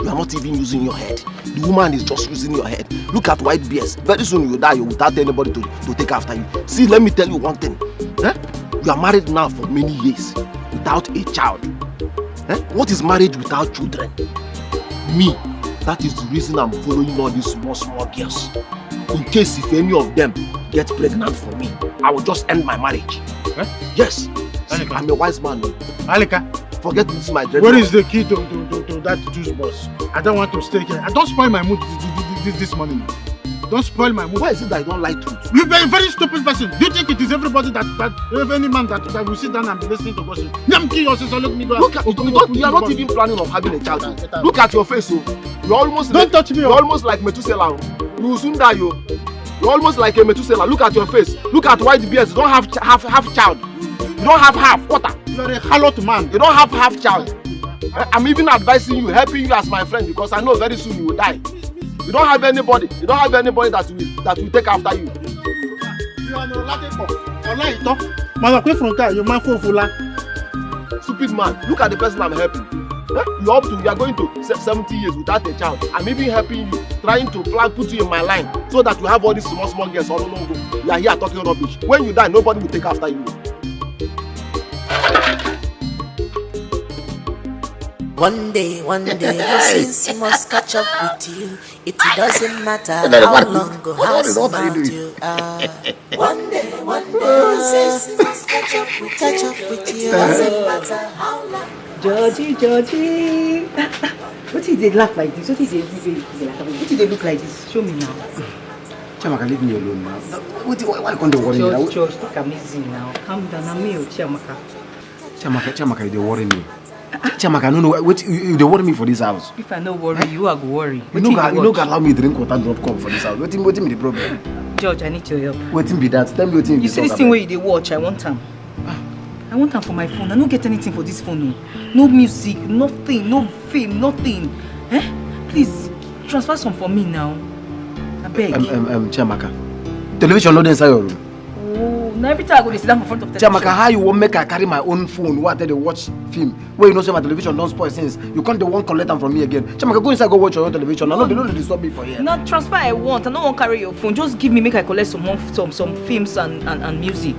You are not even using your head. The woman is just using your head. Look at white bears. Very soon you will die without anybody to take after you. See, let me tell you one thing. You are married now for many years without a child. What is marriage without children? Me. That is the reason I'm following all these small girls. In case if any of them get pregnant for me, I will just end my marriage. Yes. See, I'm a wise man.
Alika,
forget this my dream.
Where is the key to that juice box? I don't want to stay here. I don't spoil my mood this morning. Don't spoil my mood.
Why is it that I don't like truth?
You're a very stupid person. Do you think it is everybody that any man that will sit down and be listening to gossip?
Look at you are not even planning of having a child. Look at your face, You're almost
don't touch me.
You're almost like Methuselah. You will soon die, You're almost like a Methuselah. Look at your face. Look at white beards. You don't have half child. You don't have half quarter.
You're a harlot man.
You don't have half child. I'm even advising you, helping you as my friend, because I know very soon you will die. You don't have anybody. You don't have anybody that will take after you.
You are no
stupid man. Look at the person I'm helping. You are going to 70 years without a child. I'm even helping you, trying to put you in my line so that you have all these small girls all along. You are here talking rubbish. When you die, nobody will take after you.
One day, your sins must catch up with you. It doesn't matter how long or how smart you are. One day, your sins must catch up with you. It doesn't matter how long.
Georgie. What did they laugh like this? What did they look like this? Show me now.
Chamaka, leave me alone now. Why can't they worry me?
George, look amazing now. Calm down, I'm me, Chamaka.
Chamaka, they worry me. Chamaka, no, wait, they worry me for this house.
If I don't worry, you are go worry.
You know, allow me to drink water drop come for this house. Wait me the problem.
George, I need your help.
Waiting be that. Tell me what
you see this thing where you watch. I want them. I want them for my phone. I don't get anything for this phone. No music, nothing, no film, nothing. Please transfer some for me now. I beg.
Chamaka, television not inside your room.
Now every time I go to sit down in front of the television.
Chamaka, how you won't make I carry my own phone? What they watch film? Where you know say my television don't spoil since you can't the one collect them from me again. Chamaka, go inside go watch your own television. I know they don't disturb me for here.
Not transfer I want. I don't want to carry your phone. Just give me make I collect some films and music.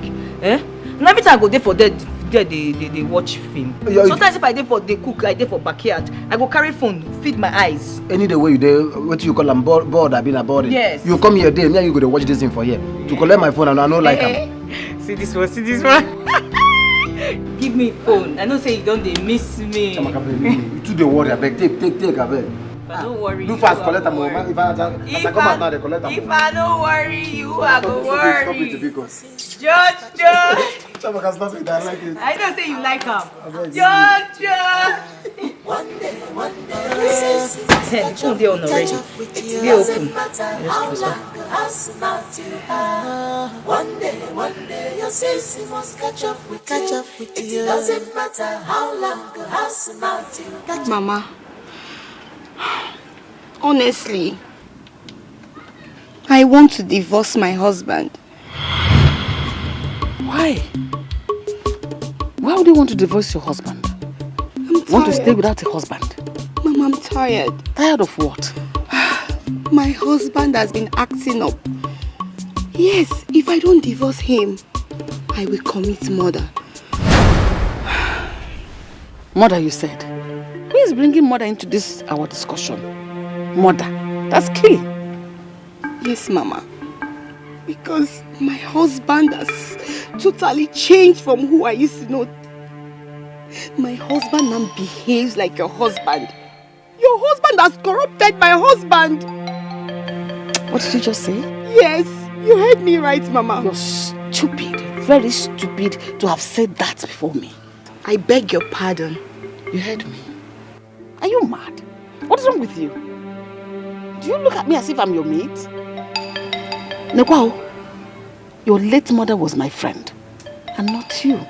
Now every time I go there for that. They watch film. Sometimes if I dey for they cook, I dey for backyard. I go carry phone, feed my eyes.
Any the way you dey, what you call them bored? I been about it.
Yes.
You come here, there, me and you go to watch this thing for here. To collect my phone, and I know like
See this one. Give me phone. I know say you don't they miss me.
Chamaka, you too dey worry. I beg, take, I beg.
Don't worry.
Do fast, collect them. If I come out now, they collect them.
If I don't worry, you are go worry.
Stop it, because.
Judge.
Chamaka, stop it. I like it.
I don't say you like him. Judge.
One day,
the phone they on already. They open.
One day, your sins must catch up with you. It doesn't matter how long or how smart you.
Mama, honestly, I want to divorce my husband.
Why? Why would you want to divorce your husband? Want to stay without a husband?
Mom, I'm tired.
Tired of what?
My husband has been acting up. Yes, if I don't divorce him, I will commit murder.
Mother, you said. Who is bringing mother into this our discussion? Mother. That's key.
Yes, Mama. Because my husband has totally changed from who I used to know. My husband now behaves like your husband. Your husband has corrupted my husband.
What did you just say?
Yes, you heard me right, Mama.
You're stupid, very stupid to have said that before me.
I beg your pardon.
You heard me. Are you mad? What is wrong with you? Do you look at me as if I'm your mate? Nekwao, your late mother was my friend and not you.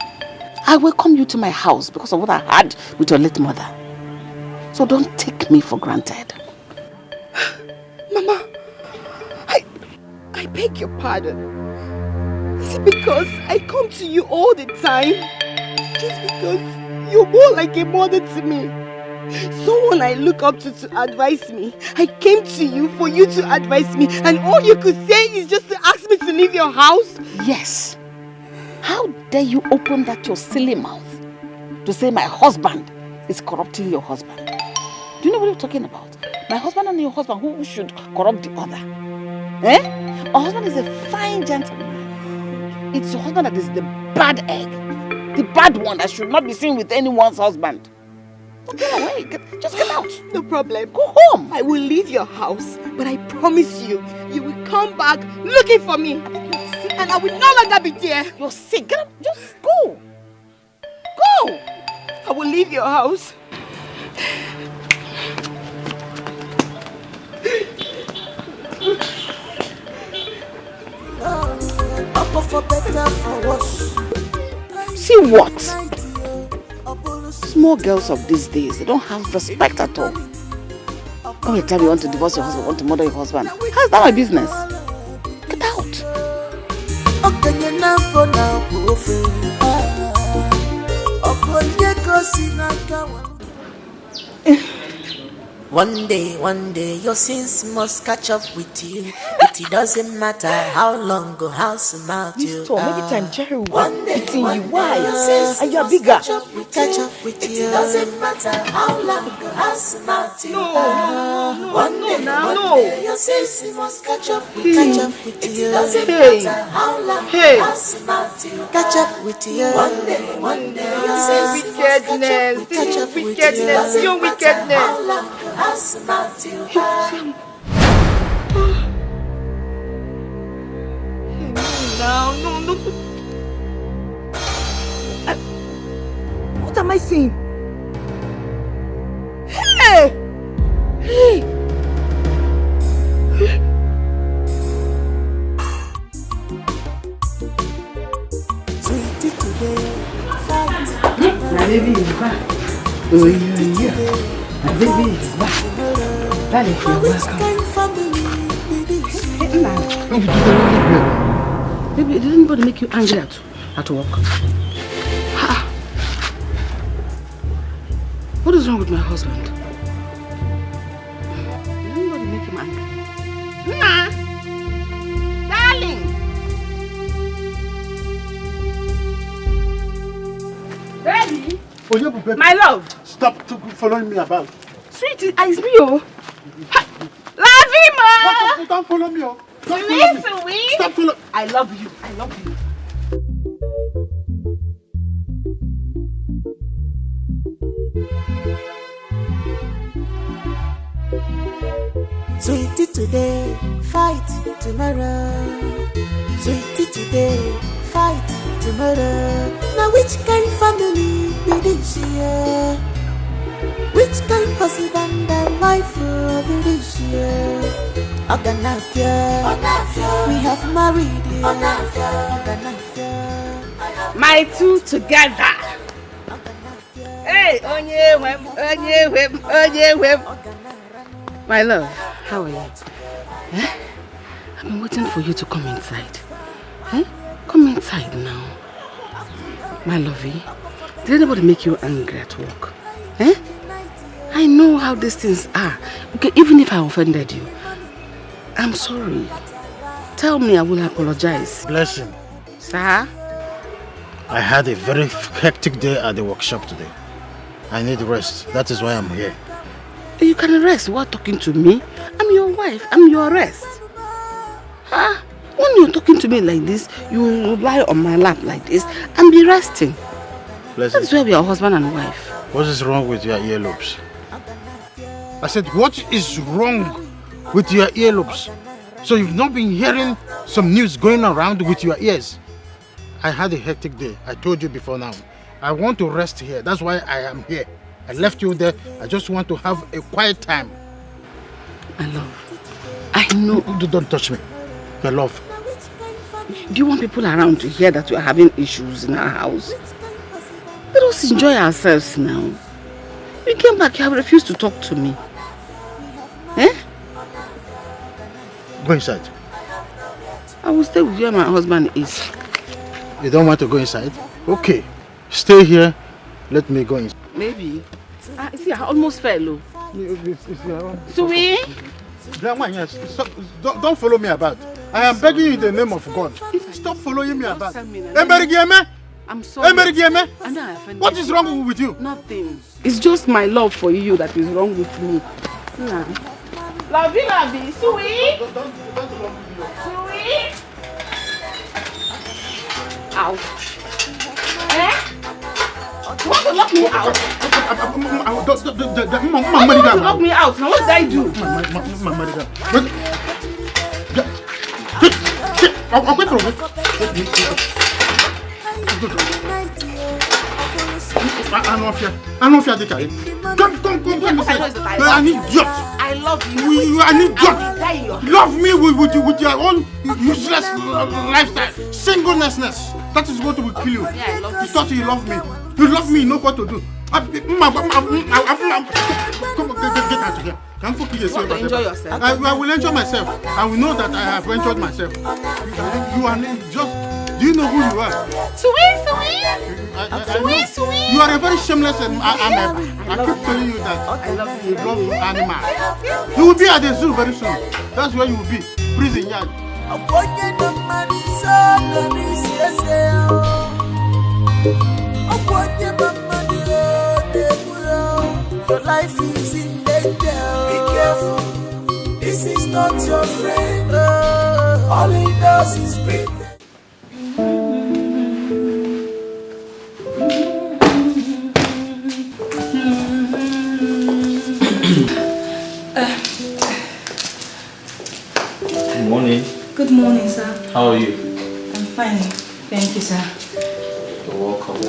I welcome you to my house because of what I had with your late mother. So don't take me for granted.
Mama, I beg your pardon. Is it because I come to you all the time? Just because you're more like a mother to me? Someone I look up to advise me. I came to you for you to advise me, and all you could say is just to ask me to leave your house?
Yes. How dare you open that your silly mouth to say my husband is corrupting your husband? Do you know what you're talking about? My husband and your husband, who should corrupt the other? Eh? My husband is a fine gentleman. It's your husband that is the bad egg. The bad one that should not be seen with anyone's husband. Get away. Just get out.
No problem.
Go home.
I will leave your house, but I promise you, you will come back looking for me. And I will no longer be there.
You're sick. Get up. Just go. Go.
I will leave your house.
See what? Small girls of these days, they don't have respect at all. Every time you want to divorce your husband, you want to murder your husband. How's that my business? Get out.
One day, your sins must catch up with you. It doesn't matter how long or how smart you are.
Maybe time Jerry will
beat
you. Why?
And
you're bigger.
Catch up with you. It doesn't matter how long or how smart you are. One day, your sins must catch up with you. It doesn't matter how long or how smart you are. Catch up with you. One day, your sins must catch up with you.
Your wickedness.
How long or how smart you are.
No. What am I seeing? Hey!
Sweetie today, fight.
My baby is back. Oh, yeah. My baby is back. That is your welcome.
Baby, did anybody make you angry at work? Ha! What is wrong with my husband? Did anybody make him angry?
Nah. Darling. Baby. My love.
Stop following me about.
Sweetie, it's me, oh. Lavima!
Don't follow me, oh.
Sweet.
Stop following.
I love you.
Sweetie today, fight tomorrow. Sweetie today, fight tomorrow. Now which kind family be this year? Which kind husband and wife be this year? We have married you.
My two together. Hey, onye wem.
My love, how are you? Eh? I've been waiting for you to come inside. Eh? Come inside now. My lovey, did anybody make you angry at work? Eh? I know how these things are. Okay, even if I offended you, I'm sorry. Tell me, I will apologize.
Bless him.
Sir?
I had a very hectic day at the workshop today. I need rest. That is why I'm here.
You can rest while talking to me. I'm your wife. I'm your rest. Huh? When you're talking to me like this, you lie on my lap like this and be resting.
Listen.
That's why we are husband and wife.
What is wrong with your earlobes? I said, what is wrong with your earlobes? So you've not been hearing some news going around with your ears? I had a hectic day. I told you before now. I want to rest here. That's why I am here. I left you there. I just want to have a quiet time.
My love, I know.
Don't touch me. My love.
Do you want people around to hear that we're having issues in our house? Let us enjoy ourselves now. You came back, you have refused to talk to me. Eh?
Go inside.
I will stay with you and my husband is.
You don't want to go inside? Okay. Stay here. Let me go inside.
Maybe. See, I almost fell. Sweet?
Don't follow me about. I am begging you in the name of God. Stop following me about.
I'm sorry.
What is wrong with you?
Nothing. It's just my love for you that is wrong with me. Nah. Lovey, sweet. Sweet. Ow. Eh? You want to lock me out? You want to lock me out? Now what did I do?
I don't fear the guy. Come. I need idiot.
I love you.
You are an idiot. Love me with your own useless lifestyle. Singleness. That is what will kill you.
Yeah, I love you.
You thought you love me. You love me, you know what to do. Come on, get out of here. Can't forget yourself.
You want to enjoy yourself?
I will enjoy myself. I will know that I have enjoyed myself. You are just... Do you know who you are?
Sweet.
You are a very shameless animal. I keep telling you that.
I love you.
You love animals. You will be at the zoo very soon. That's where you will be. Prison yard.
Your life is in danger. Be careful. This is not your friend. All he does is breathe.
Good morning.
Good morning, sir.
How are you?
I'm fine. Thank you, sir.
You're welcome.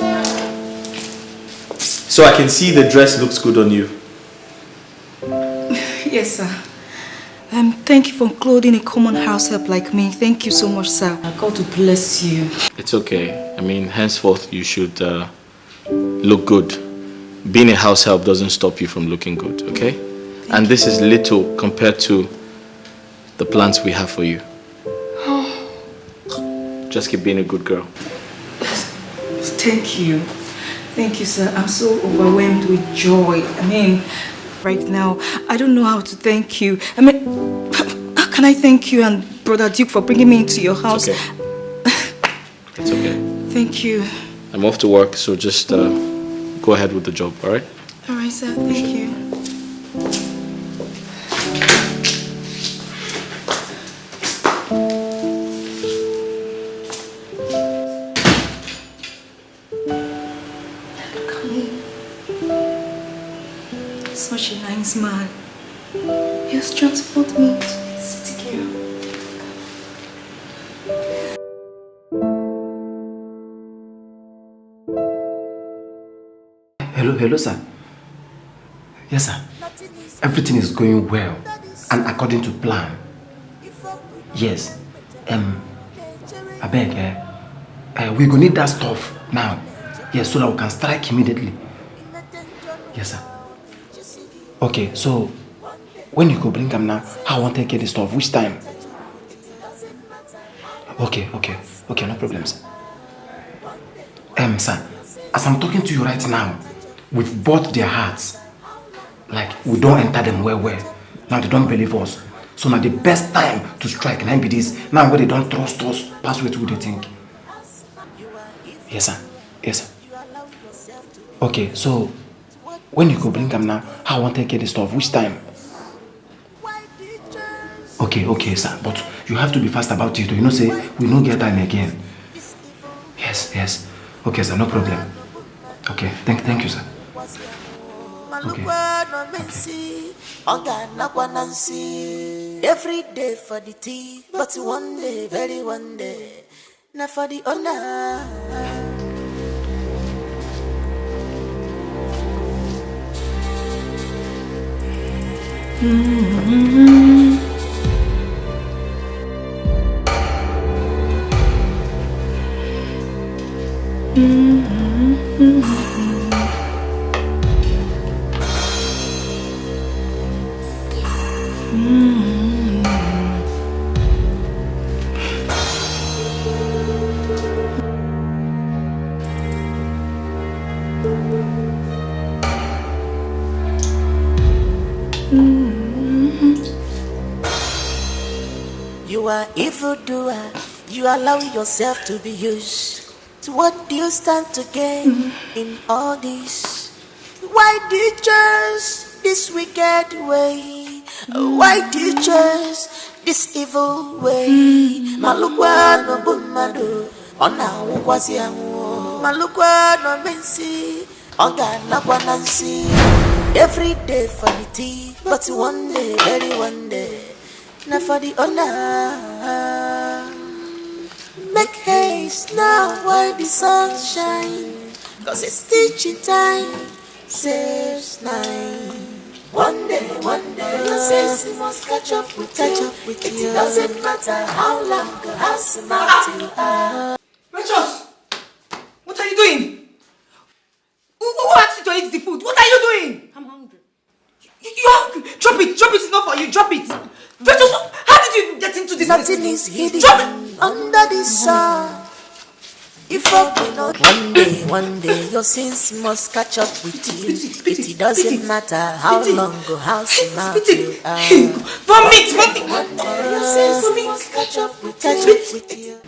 So I can see the dress looks good on you.
Yes, sir. Thank you for clothing a common house help like me. Thank you so much, sir. God to bless you.
It's okay. I mean, henceforth you should look good. Being a house help doesn't stop you from looking good, okay? And this is little compared to the plans we have for you. Just keep being a good girl.
Thank you. Thank you, sir. I'm so overwhelmed with joy. I mean, right now, I don't know how to thank you. I mean, how can I thank you and Brother Duke for bringing me into your house?
It's okay. It's okay.
Thank you.
I'm off to work, so just go ahead with the job, all right?
All right, sir. Thank you. Such a nice man. He has transformed me into a city girl.
Hello, sir. Yes, sir. Everything is going well and according to plan. Yes. I beg, we're gonna need that stuff now. Yes, so that we can strike immediately. Yes, sir. Okay, so when you go bring them now, I want to take the stuff. Which time? Okay, no problems. Sir, as I'm talking to you right now, we've bought their hearts. Like, we don't enter them well. Now they don't believe us. So now the best time to strike now be this. Now where they don't trust us, pass with who they think. Yes, sir. Okay, so When you go bring them now, I want to take care of the stuff. Which time? Okay, sir. But you have to be fast about it. You know, say we don't get time again. Yes. Okay, sir. No problem. Okay. Thank you, sir. Okay.
Every day for the tea, but one day, very one day, not for the honor. You are evildoer, you allow yourself to be used. So what do you stand to gain in all this? Why do you choose this wicked way? Why do you choose this evil way? Malukwa no bumadu, ona ukwasiamu. Malukwa no mensi, onga na kwanansi. Every day vanity, but one day, very one day, not for the honor. Make haste now while the sun shine, cause it's teaching time, saves nine. One day, your sense must catch up with you. It doesn't matter how long or how smart you are.
Precious, what are you doing? Who asked you to eat the food? What are you doing?
I'm hungry.
You're hungry? Drop it, it's not for you, drop it. Precious, how did you get into this?
Nothing is hidden under the sun. If I know one day your sins must catch up with you. It doesn't matter how long or how smart you are.
Vomit!
One day your sins must catch up with you.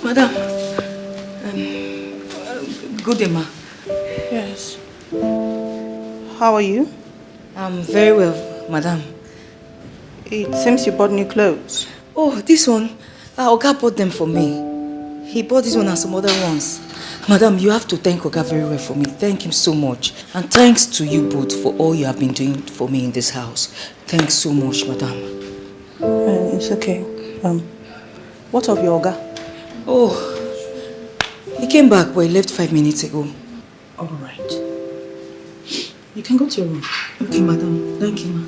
Madam, good day, ma.
Yes. How are you?
I'm very well, madam.
It seems you bought new clothes.
Oh, this one, Oga bought them for me. He bought this one and some other ones. Madam, you have to thank Oga very well for me. Thank him so much. And thanks to you both for all you have been doing for me in this house. Thanks so much, madam.
It's okay. What of your Oga?
Oh, he came back, but he left 5 minutes ago.
All right. You can go to your room.
Okay, madam. Thank you, ma.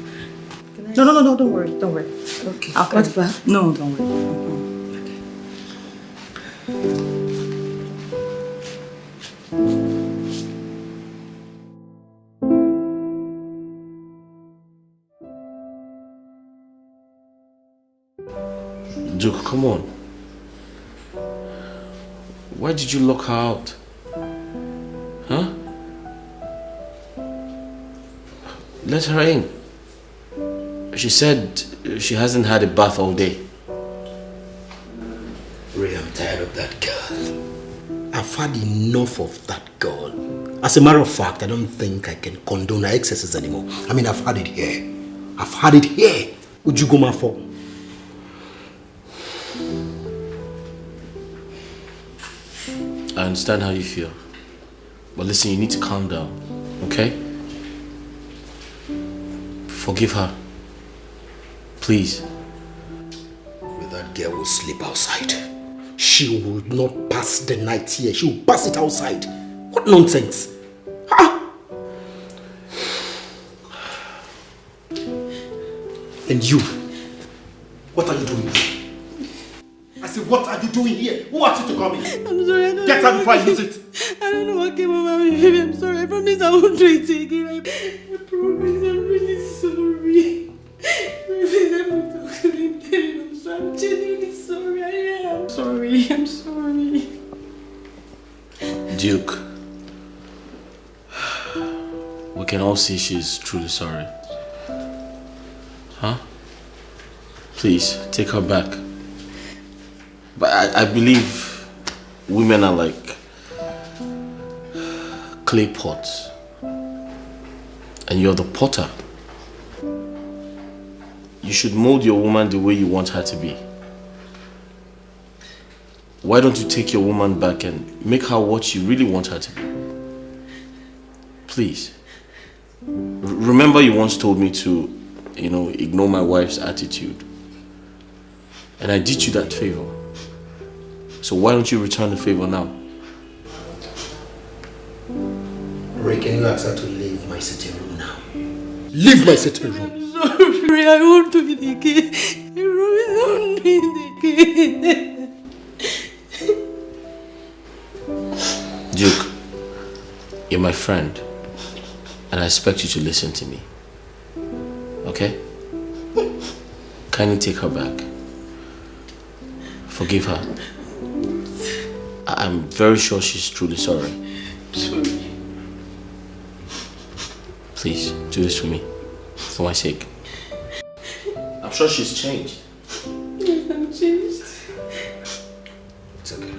No, don't worry.
Okay.
I'll
come back.
No, don't worry.
Duke, come on. Why did you lock her out? Huh? Let her in. She said she hasn't had a bath all day.
Ray, I'm tired of that girl. I've had enough of that girl. As a matter of fact, I don't think I can condone her excesses anymore. I mean, I've had it here. Would you go my fault?
I understand how you feel. But listen, you need to calm down, okay? Forgive her. Please.
That girl will sleep outside. She will not pass the night here. She will pass it outside. What nonsense. Huh? And you, what are you doing here? I said, what are you doing here? Who asked you to come in?
I'm sorry, I don't
Get out before I use it.
I don't know what came over me, baby. I'm sorry. I promise I won't do it again. I promise. I'm really sorry. Please, let me talk to him. Tell him I'm sorry. I'm genuinely sorry. I am sorry. I'm sorry.
Duke, we can all see she's truly sorry. Huh?
Please, take her back. But I believe women are like clay pots. And you're the potter. You should mold your woman the way you want her to be. Why don't you take your woman back and make her what you really want her to be? Please. Remember you once told me to, ignore my wife's attitude. And I did you that favor. So why don't you return the favor now?
Ray, can you ask her to leave my sitting room now? Leave my sitting room!
Sorry, I won't do it again. I won't do it again.
Duke, you're my friend, and I expect you to listen to me. Okay? Kindly take her back. Forgive her. I'm very sure she's truly sorry.
Sorry.
Please, do this for me. For my sake. I'm sure she's changed.
Yes, I'm changed.
It's okay.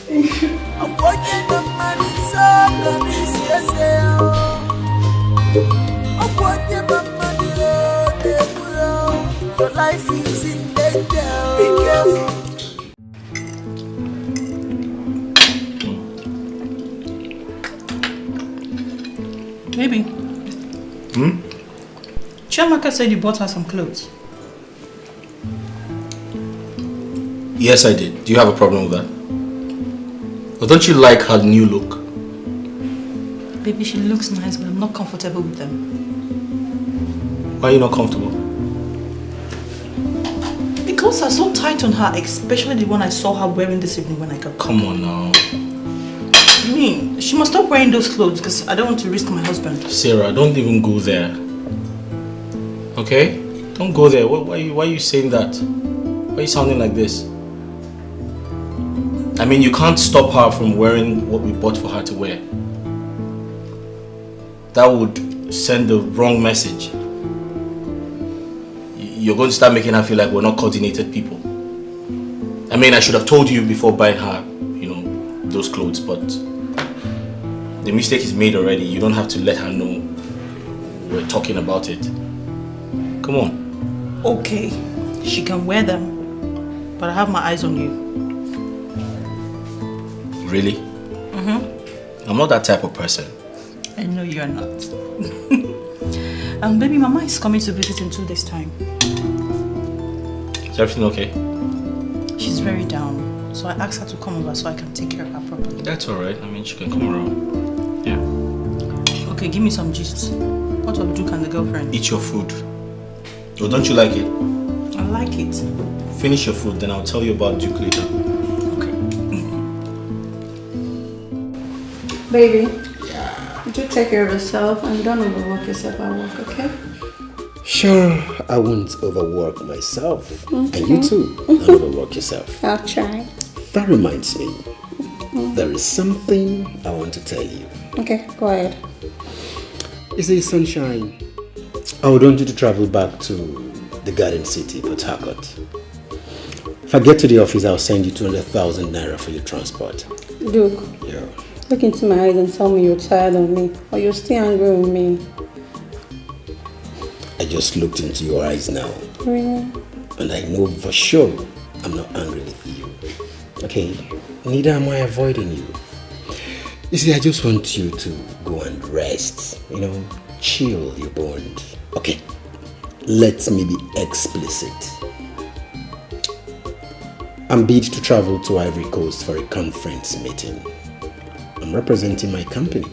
Thank you.
I'm watching the money song and this yes, I'm watching the money, your life is in danger. Be careful.
Baby. Chiamaka said you bought her some clothes.
Yes, I did. Do you have a problem with that? Or don't you like her new look?
Baby, she looks nice, but I'm not comfortable with them.
Why are you not comfortable?
The clothes are so tight on her, especially the one I saw her wearing this evening when I got
Come on now.
I mean, she must stop wearing those clothes because I don't want to risk my husband.
Sarah, don't even go there. Okay? Don't go there. Why are you saying that? Why are you sounding like this? I mean, you can't stop her from wearing what we bought for her to wear. That would send the wrong message. You're going to start making her feel like we're not coordinated people. I mean, I should have told you before buying her, those clothes, but the mistake is made already. You don't have to let her know we're talking about it. Come on.
Okay, she can wear them, but I have my eyes on you.
Really? I'm not that type of person.
I know you're not. Baby, Mama is coming to visit in 2 days' time.
Is everything okay?
She's very down, so I asked her to come over so I can take care of her properly.
That's alright. I mean, she can come around. Yeah.
Okay, give me some gist. What of Duke and the girlfriend?
Eat your food. Oh, don't you like it?
I like it.
Finish your food, then I'll tell you about Duke later.
Baby, do take care of yourself and don't overwork yourself at work, okay?
Sure, I won't overwork myself.
Okay.
And you too, don't overwork yourself.
I'll try.
That reminds me, there is something I want to tell you.
Okay, go ahead.
You see, Sunshine, I would want you to travel back to the Garden City, Port Harcourt. If I get to the office, I'll send you 200,000 naira for your transport.
Duke,
Yeah.
look into my eyes and tell me you're tired of me or you're still angry with me.
I just looked into your eyes now,
Really?
and I know for sure I'm not angry with you. Okay? Neither am I avoiding you. You see, I just want you to go and rest. Chill your bond. Okay, let me be explicit. I'm bid to travel to Ivory Coast for a conference meeting. I'm representing my company.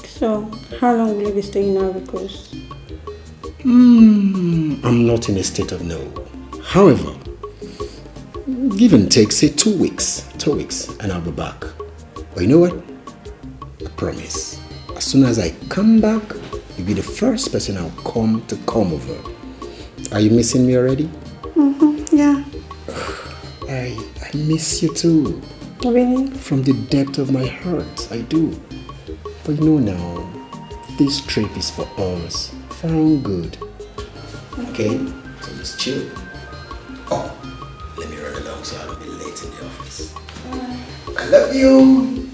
So, how long will you be staying in Ivory Coast?
I'm not in a state of no. However, give and take, say 2 weeks. 2 weeks, and I'll be back. But you know what? I promise. As soon as I come back, you'll be the first person I'll come over. Are you missing me already?
Yeah.
I miss you too.
Really?
From the depth of my heart, I do. But now, this trip is for us. For our good. Okay? So just chill. Oh, let me run along so I don't be late in the office. I love you.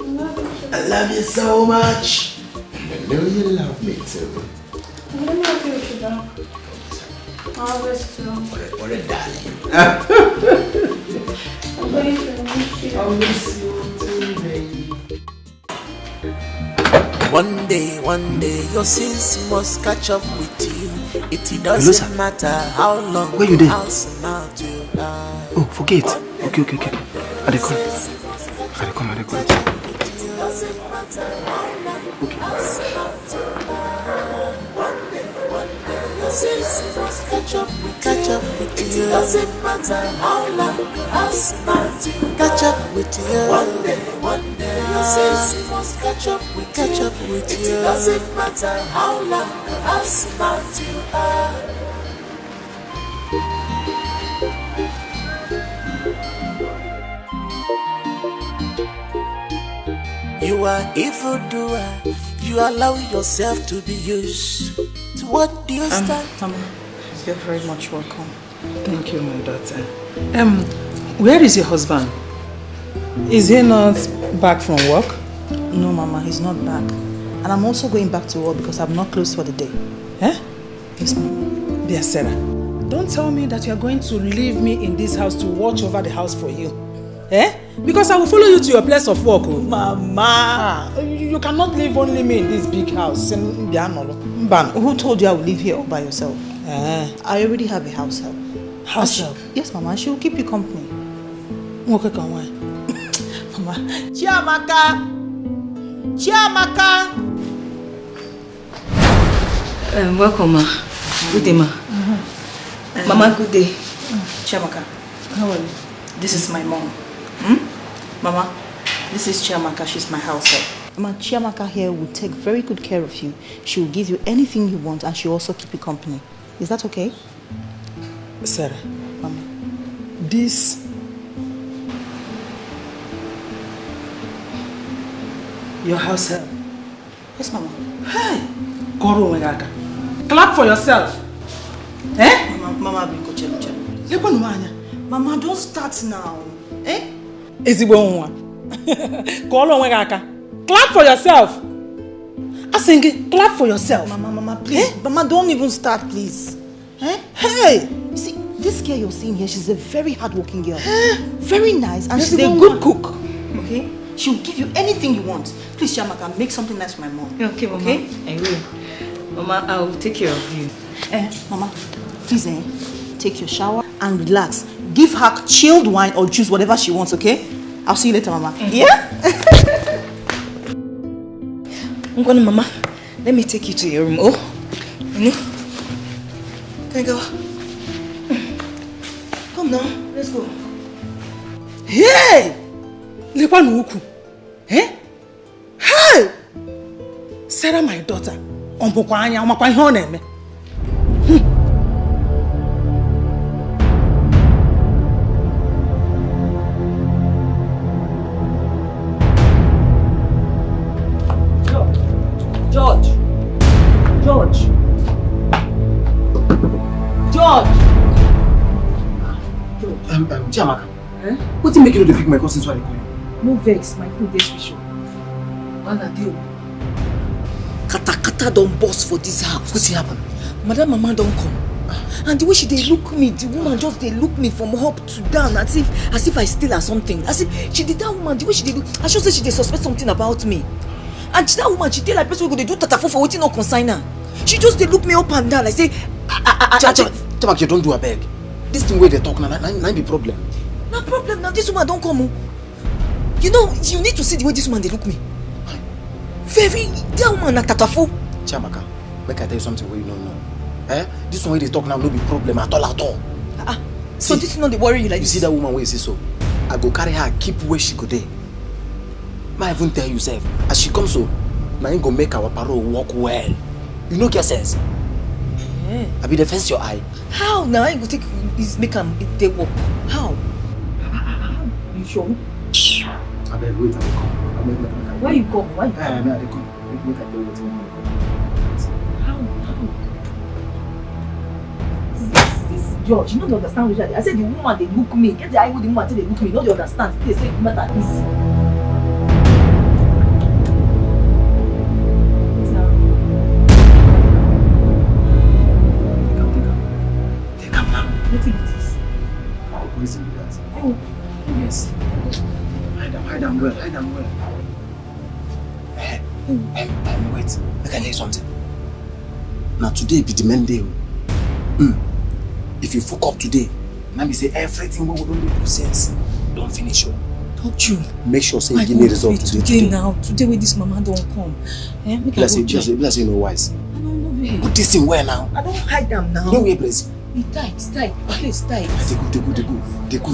I love you so much. I know you love me too.
I love you, Chaka. Always too.
What a darling.
I'm going to miss you.
I'll miss you too, baby.
One day, your sins must catch up with you. It doesn't matter how long,
where you
how smart you are.
Oh, forget. Okay. I dey come.
It doesn't matter how long, how smart you are. One day, your sins must catch up with you. It doesn't matter how long, how smart you catch up with you. One day, your sins must catch up with you. It doesn't matter how long, how smart you are. You are evildoer. You allow yourself to be used. To what do you stand?
Mama, you're very much welcome.
Thank you, my daughter. Where is your husband? Is he not back from work?
No, Mama, he's not back. And I'm also going back to work because I'm not closed for the day.
Eh?
Yes, Mama.
Dear Sarah, don't tell me that you are going to leave me in this house to watch over the house for you. Eh? Because I will follow you to your place of work. Mama, you cannot leave only me in this big house.
Who told you I will live here all by yourself? I already have a house help.
House help?
Yes, Mama. She will keep you company.
Okay, come on.
Mama. Chiamaka!
Welcome, ma. Good day, ma. Mama, good day.
Chiamaka.
How are you?
This is my mom. Mama, this is Chiamaka. She's my house help. Mama, Chiamaka here will take very good care of you. She will give you anything you want and she will also keep you company. Is that okay?
Sarah.
Mama.
This... Your house help?
Yes, Mama.
Hey! Clap for yourself. Eh?
Mama, Biko Chelo. Mama, don't start now. Eh?
Clap for yourself. I sing clap for yourself.
Mama, please. Eh? Mama, don't even start, please. Eh?
Hey!
You see, this girl you're seeing here, she's a very hardworking girl. Very nice, and she's a good cook. Okay? She'll give you anything you want. Please, Chiamaka, make something nice for my mom.
Okay, Mama. Okay? I will. Mama, I will take care of you.
Mama, please, take your shower and relax. Give her chilled wine or juice, whatever she wants, okay? I'll see you later, Mama. Yeah?
Mama, let me take you to your room. Oh, you know? Can I go? Come now, let's go.
Hey! Eh? Hey! Sarah, my daughter.
Chiamaka, what do you make you to pick my cousins while I call you?
No vex, my food is special. Kata don't boss for this house.
What's happened?
Madam Mama don't come. And the way she they look me, the woman just they look me from up to down as if I steal her something. As if she did that woman, the way she they look, I should say she they suspect something about me. And that woman, she tell like person we go they do tatafo for waiting no consign her. She just they look me up and down. I say,
Chiamaka, you don't do a beg. This thing where they talk now, not be problem.
No problem now. This woman don't come. You know, you need to see the way this woman they look me. Very, that woman na tatafo.
Chiamaka, make I tell you something where you don't know. Eh? This one where they talk now no be problem at all.
So this is not the worry you like.
You see that woman where you see so? I go carry her, keep where she go there. May I even tell you, self, as she comes so, I ain't gonna make our parole work well. You know get sense?
Yeah.
I be defense your eye.
How now? I go take this make them they work. How? You sure?
I better wait and come.
Where you go? Why you
come? I come. Make I tell you what you want.
George, you don't understand what I said. The woman they look me. Get the eye with the woman till they look me. You don't understand. They say women are easy.
Take up now.
What is this?
Who is it with that?
Oh,
yes. Hide them well. Wait, I can hear something. Now today be the main day. If you fuck up today, now we say everything we don't do sense. Don't finish you.
Don't you?
Make sure say you give me result today.
Today when this mama don't come.
Let's say you know wise.
I don't know where.
Put this thing where now?
I don't hide them now.
No way, please.
Be tight. Please tight.
They go. They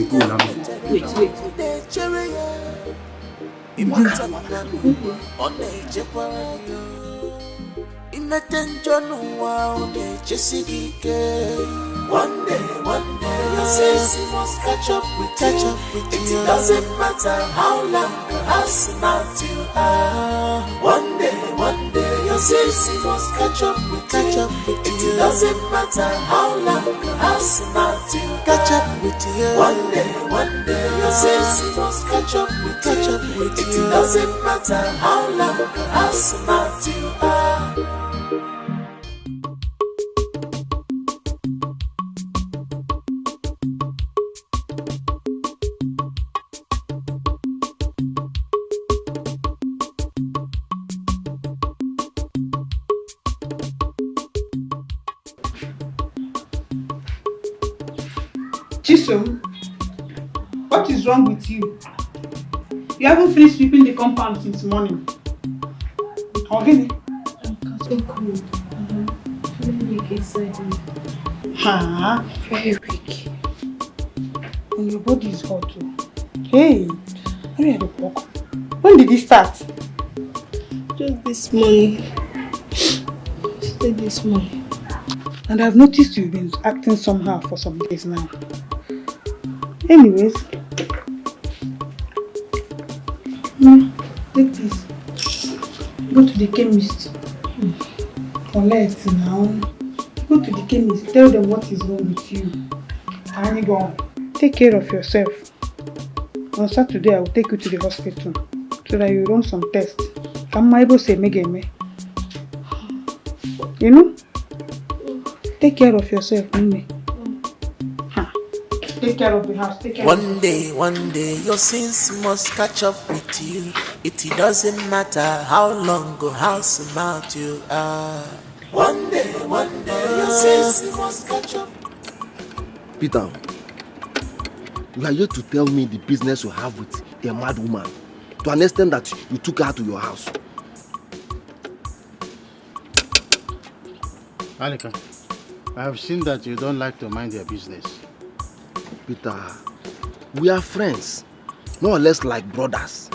go now.
Wait.
One day, your sins must catch up with you. It doesn't matter how long or how smart you are. One day, your sins must catch up with you. It doesn't matter how long or how smart you catch up with you. One day, your sins must catch up with you. It doesn't matter how long or how smart you are.
Chisom, what is wrong with you? You haven't finished sweeping the compound since morning. Okay.
I'm so cold. I'm feeling weak inside me.
Very weak. And your body is hot too. Hey, hurry at the walk. When did it start?
Just this morning. Just this morning.
And I've noticed you've been acting somehow for some days now. Anyways, take this. Go to the chemist. Collect now. Go to the chemist. Tell them what is wrong with you. And go. Take care of yourself. On Saturday, I will take you to the hospital so that you run some tests. Come, my boss say, me. You know? Take care of yourself, Mimi. Take care of the house. Take care
One day, your sins must catch up with you. It doesn't matter how long or how smart you are. One day, your sins must catch up.
Peter, you are here to tell me the business you have with a mad woman, to an extent that you took her to your house.
Alika, I have seen that you don't like to mind your business.
Peter, we are friends, more or less like brothers.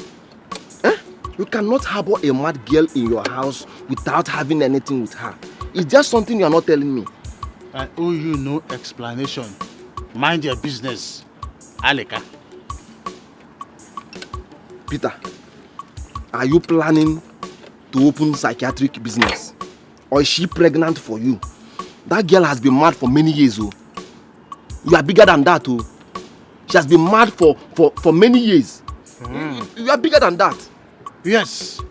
You cannot harbor a mad girl in your house without having anything with her. It's just something you are not telling me.
I owe you no explanation. Mind your business, Alika.
Peter, are you planning to open psychiatric business? Or is she pregnant for you? That girl has been mad for many years. Oh. You are bigger than that. Oh. She has been mad for many years. You are bigger than that.
Yes,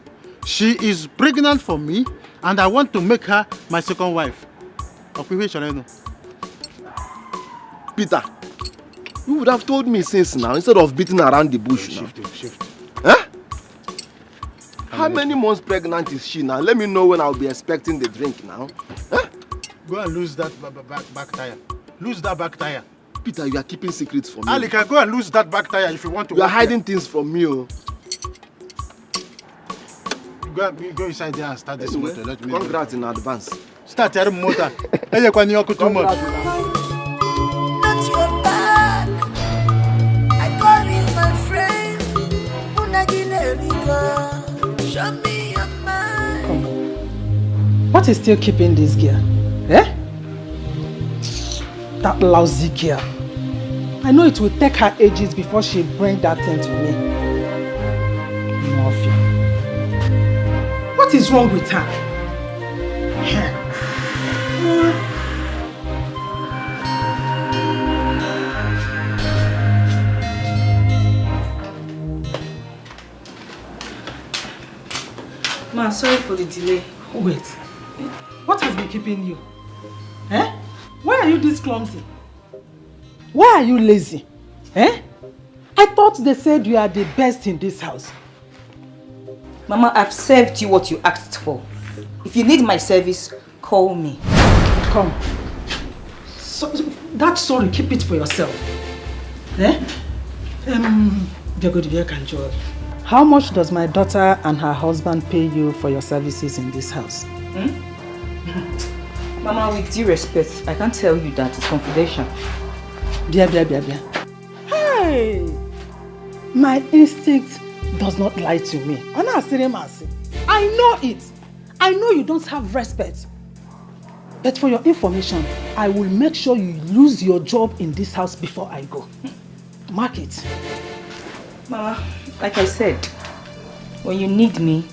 she is pregnant for me and I want to make her my second wife.
Peter, you would have told me since now instead of beating around the bush.
Shift.
Huh? How many months pregnant is she now? Let me know when I'll be expecting the drink now. Huh?
Go and lose that back tire. Lose that back tire.
Peter, you are keeping secrets from me.
Alika, go and lose that back tire if you want to.
You are hiding things from me. Oh.
Go inside there and start this motor. Let me
congrats in advance.
Start your motor. Too much.
Not your back. I call you my friend. Show me your mind.
What is still keeping this girl? Eh? That lousy girl. I know it will take her ages before she brings that thing to me. Mafia. What is wrong with her?
Mama, sorry for the delay.
Wait. What has been keeping you? Eh? Why are you this clumsy? Why are you lazy? Eh? I thought they said you are the best in this house.
Mama, I've served you what you asked for. If you need my service, call me.
Come. So, that sorry, keep it for yourself. Eh? How much does my daughter and her husband pay you for your services in this house?
Mama, with due respect, I can't tell you that. It's confidential.
Bia. Hey! My instinct does not lie to me. I know it. I know you don't have respect. But for your information, I will make sure you lose your job in this house before I go. Mark it.
Mama, like I said, when you need me,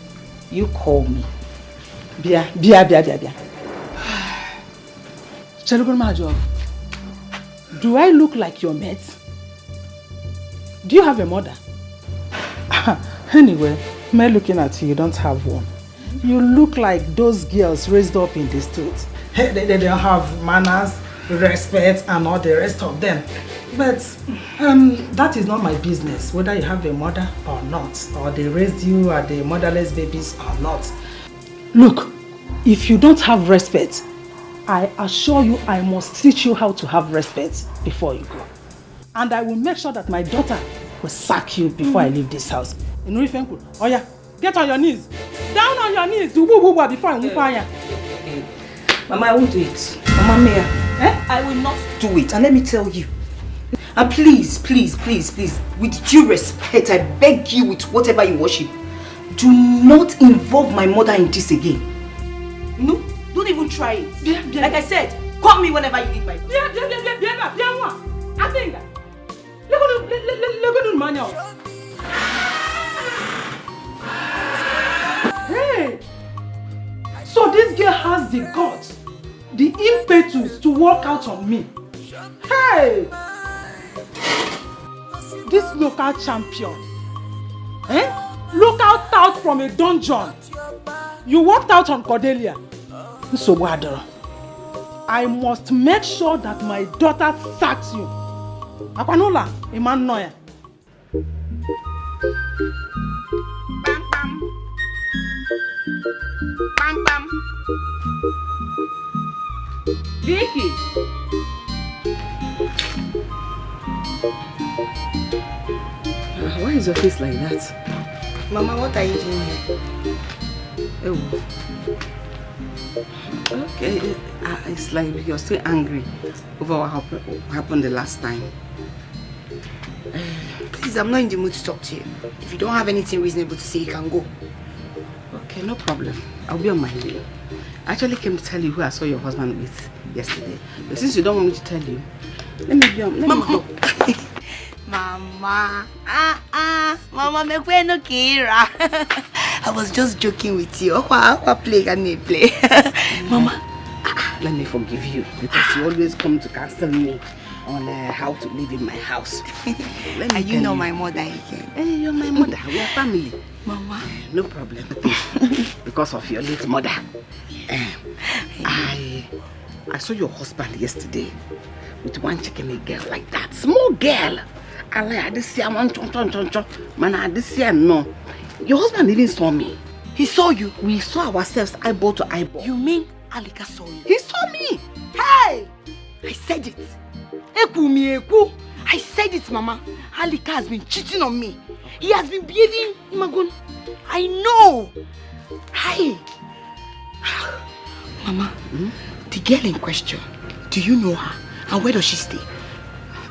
you call me.
Bia. Do I look like your mate? Do you have a mother? Anyway, me looking at you, you don't have one. You look like those girls raised up in the streets. They don't have manners, respect, and all the rest of them. But that is not my business, whether you have a mother or not, or they raised you or the motherless babies or not. Look, if you don't have respect, I assure you I must teach you how to have respect before you go. And I will make sure that my daughter will sack you before I leave this house. Oh yeah, get on your knees. Down on your knees. Do boo before I move on.
Mama, I won't do it. Mama Mia, I will not do it. And let me tell you. And please, with due respect, I beg you with whatever you worship, do not involve my mother in this again. No, don't even try it. Like I said, call me whenever you need my phone.
I think that. Look at the manual. Hey! So this girl has the guts, the impetus to walk out on me. Hey! This local champion, local tout from a dungeon. You walked out on Cordelia. So I must make sure that my daughter sacks you. Akwanola, Iman Noya.
Bam. Vicky.
Why is your face like that?
Mama, what are you doing here?
Oh. Okay, it's like you're still angry over what happened the last time.
Please, I'm not in the mood to talk to you. If you don't have anything reasonable to say, you can go.
Okay, no problem. I'll be on my way. I actually came to tell you who I saw your husband with yesterday. But since you don't want me to tell you, let me go.
Mama. Mama, me no Kira. I was just joking with you. What play can you play? Mama.
Let me forgive you because you always come to counsel me on how to live in my house.
And you know my mother again.
Hey, you're my mother. We are family.
Mama.
No problem. Because of your late mother. I saw your husband yesterday with one chicken girl like that. Small girl. I this year one man, I this year no. Your husband even saw me.
He saw you?
We saw ourselves eyeball to eyeball.
You mean Alika saw you?
He saw me.
Hey! I said it. I said it, Mama. Alika has been cheating on me. He has been behaving Imagun. I know. Hi. Mama, the girl in question, do you know her? And where does she stay?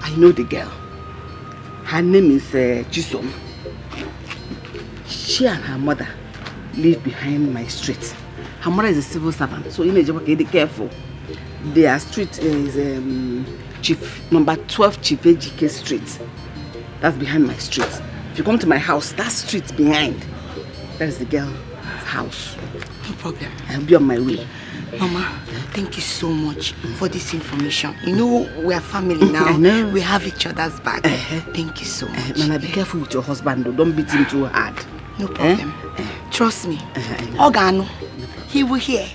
I know the girl. Her name is Chisom. She and her mother live behind my street. Her mother is a civil servant, so you need to be careful. Their street is number 12 Chief AGK Street. That's behind my street. If you come to my house, that street behind, that is the girl's house.
No problem.
I'll be on my way.
Mama, thank you so much for this information. You know, we are family now.
I know.
We have each other's back. Thank you so much.
Nana, be careful with your husband though. Don't beat him too hard.
No problem. Trust me. Ogano. He will hear.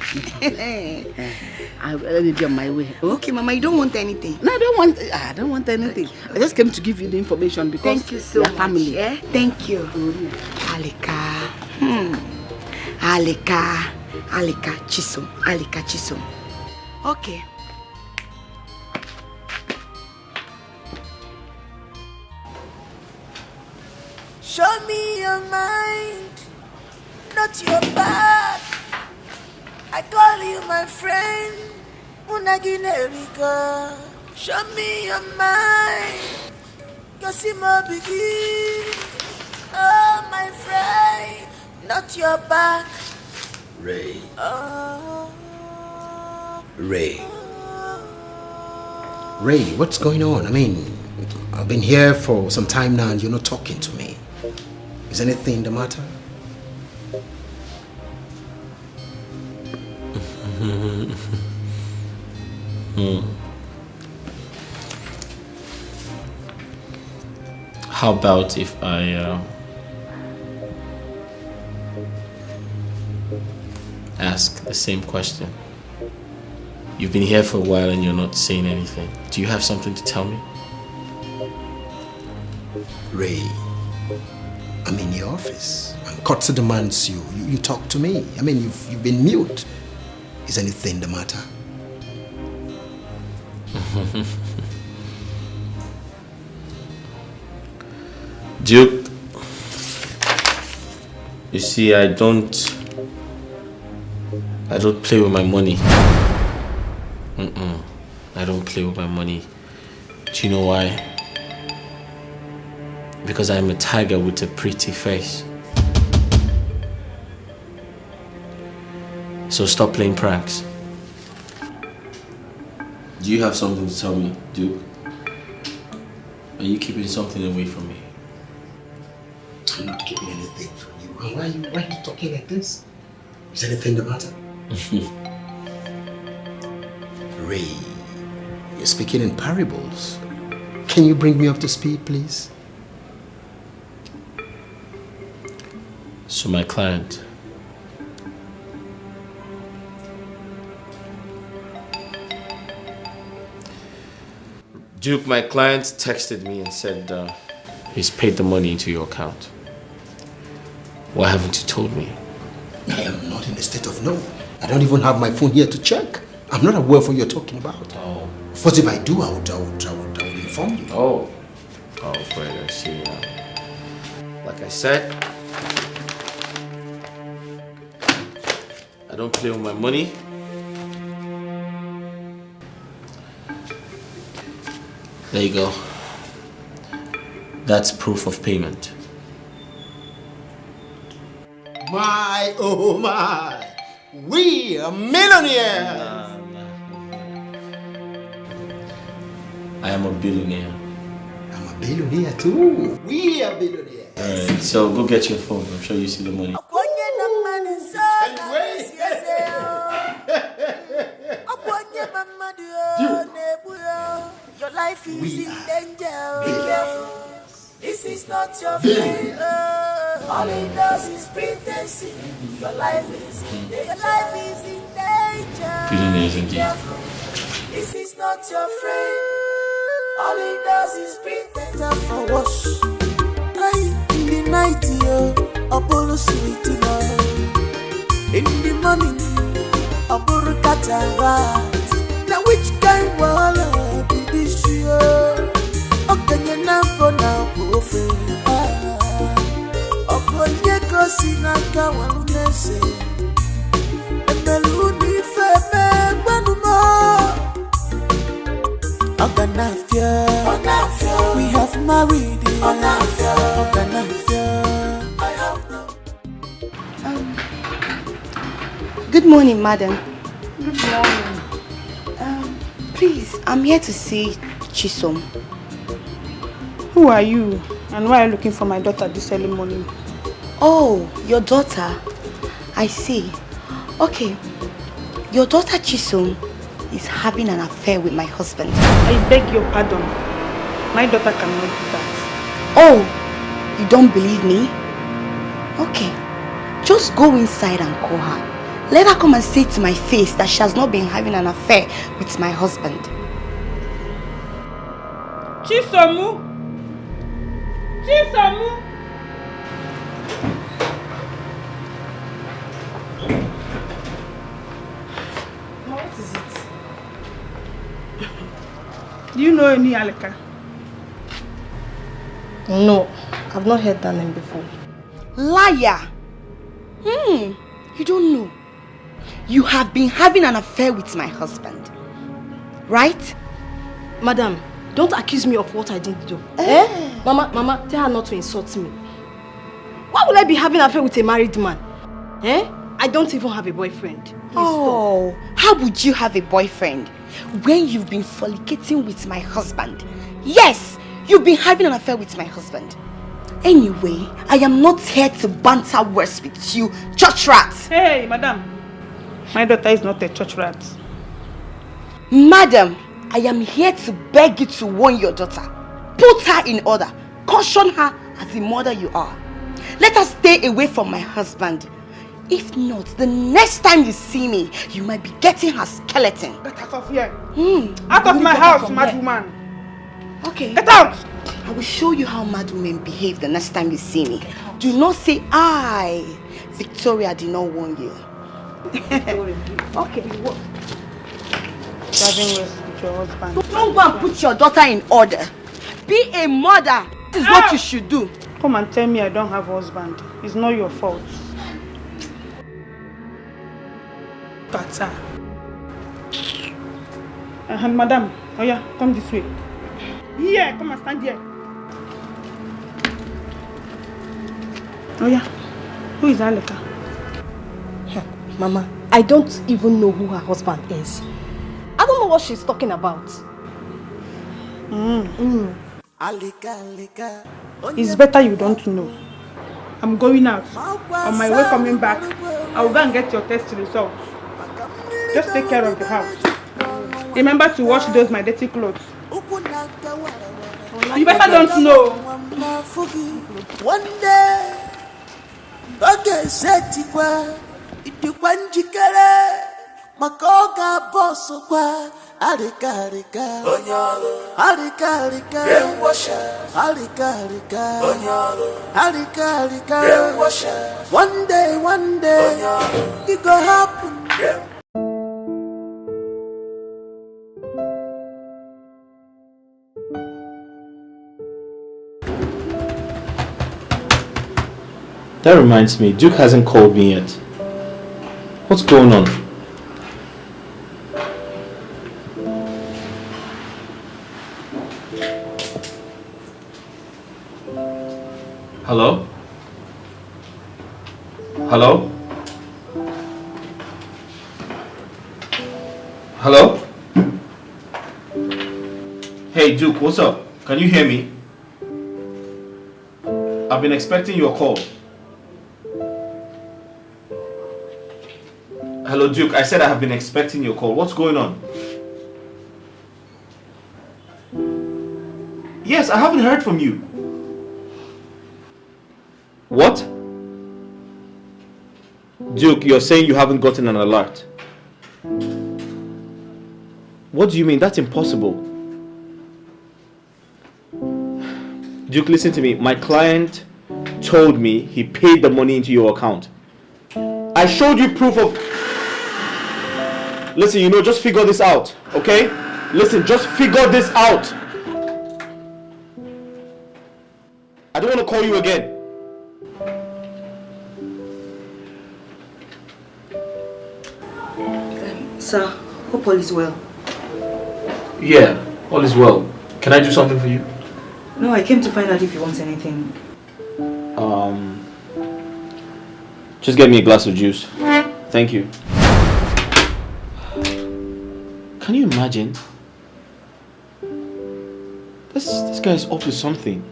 I'll be on my way.
Okay, Mama, you don't want anything?
No, I don't want anything. I just came to give you the information because
thank you so much.
Family.
Yeah? Thank you. Alika. Alika Chisom. Okay.
Show me your mind, not your back. I call you my friend, Unaginerika. Show me your mind, Yosimo Bigi. Oh, my friend, not your back.
Ray.
Oh.
Ray, what's going on? I mean, I've been here for some time now and you're not talking to me. Is anything the matter?
How about if I ask the same question? You've been here for a while and you're not saying anything. Do you have something to tell me?
Ray, I'm in your office and Kotze demands you talk to me. I mean, you've been mute. Is anything the matter?
Duke, you see, I don't play with my money. I don't play with my money. Do you know why? Because I'm a tiger with a pretty face. So stop playing pranks. Do you have something to tell me, Duke? Are you keeping something away from me?
I'm not keeping anything from you. Why are you talking like this? Is anything the matter? Ray, you're speaking in parables. Can you bring me up to speed, please?
So my client, Duke, my client texted me and said he's paid the money into your account. Why haven't you told me?
I am not in a state of no. I don't even have my phone here to check. I'm not aware of what you're talking about.
Oh.
First, if I do, I would inform you.
Oh, great, I see. Like I said, I don't play with my money. There you go. That's proof of payment.
My, oh my, we are millionaires.
I am a billionaire.
I'm a billionaire too. We are billionaires.
Alright, so go get your phone. I'm sure you see the money.
Your life is in danger. Be careful. This is not your friend. All he does is pretending. Your life is in danger. Your life is in danger. Be careful. This is not your friend. All he does is pretend. For wash. In the night, Apollo sweet love. In the morning, Apollo cataract. Now which kind wala be this year? Okay, you now go now, profile. Okonye kosina kawalunese. Emeluni feme banuma. Oganafia, we have married. Oganafia. I have no.
Good morning, madam.
Good morning.
Please, I'm here to see Chisom.
Who are you? And why are you looking for my daughter this early morning?
Oh, your daughter. I see. Okay. Your daughter Chisom is having an affair with my husband.
I beg your pardon. My daughter cannot do that.
Oh, you don't believe me? Okay. Just go inside and call her. Let her come and say to my face that she has not been having an affair with my husband.
Chisomu! Chisomu! What is it? Do you know any Aleka?
No, I've not heard that name before.
Liar! You don't know. You have been having an affair with my husband. Right?
Madam, don't accuse me of what I didn't do. Mama, tell her not to insult me. Why would I be having an affair with a married man? I don't even have a boyfriend.
Please how would you have a boyfriend when you've been fornicating with my husband? Yes, you've been having an affair with my husband. Anyway, I am not here to banter words with you, church rat.
Hey, madam. My daughter is not a church rat.
Madam, I am here to beg you to warn your daughter. Put her in order. Caution her as the mother you are. Let her stay away from my husband. If not, the next time you see me, you might be getting her skeleton.
Get out of here. Out of my house, mad woman.
Okay.
Get out.
I will show you how mad women behave the next time you see me. Do not say I, Victoria, did not warn you. Okay.
Driving west with your husband.
Don't go and put your daughter in order. Be a mother. This is what you should do.
Come and tell me I don't have a husband. It's not your fault. Kata. And madam, oh yeah, come this way. Here, come and stand here. Oh yeah, who is Aleka?
Mama, I don't even know who her husband is. I don't know what she's talking about.
It's better you don't know. I'm going out. On my way coming back, I will go and get your test results. Just take care of the house. Remember to wash those my dirty clothes. You better don't know.
One day, okay, setikwa, itukwa njikere, makoga boso kwa, arika, onyalo, arika, arika, onyalo, arika, one day, onyalo, it go happen.
That reminds me, Duke hasn't called me yet. What's going on? Hello? Hello? Hello? Hey Duke, what's up? Can you hear me? I've been expecting your call. Hello Duke, I said I have been expecting your call. What's going on? Yes, I haven't heard from you. What? Duke, you're saying you haven't gotten an alert. What do you mean? That's impossible. Duke, listen to me. My client told me he paid the money into your account. I showed you proof of... Listen, you know, just figure this out, okay? Listen, just figure this out. I don't want to call you again.
Sir, hope all is well.
Yeah, all is well. Can I do something for you?
No, I came to find out if you want anything.
Just get me a glass of juice. Thank you. Can you imagine? This guy is up to something.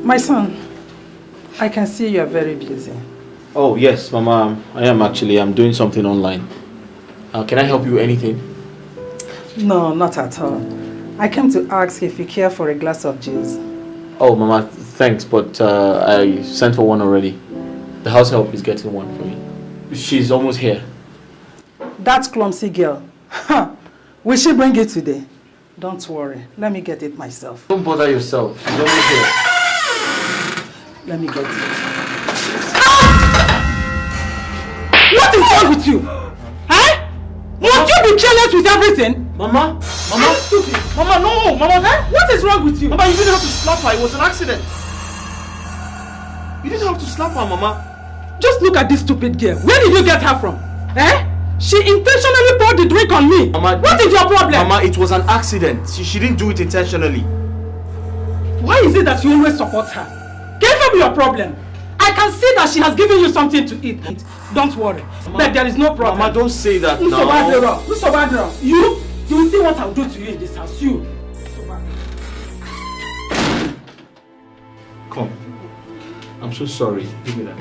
My son, I can see you are very busy.
Oh yes, Mama, I am actually. I'm doing something online. Can I help you with anything?
No, not at all. I came to ask if you care for a glass of juice.
Oh, Mama, thanks, but I sent for one already. The house help is getting one for me. She's almost here.
That clumsy girl. Will she bring it today? Don't worry. Let me get it myself.
Don't bother yourself. She's almost here.
Let me get it. What is wrong with you? Huh? Must you be careless with everything?
Mama? Mama? Mama, no! Mama!
What is wrong with you?
Mama, you didn't have to slap her. It was an accident. You didn't have to slap her, Mama.
Just look at this stupid girl. Where did you get her from? Eh? She intentionally poured the drink on me.
Mama,
what is your problem?
Mama, it was an accident. She didn't do it intentionally.
Why is it that you always support her? Can it be your problem? I can see that she has given you something to eat. Don't worry.
Mama,
but there is no problem.
Mama, don't say that now.
You will see what I'll do to you in this house. You.
Come. I'm so sorry. Give me that.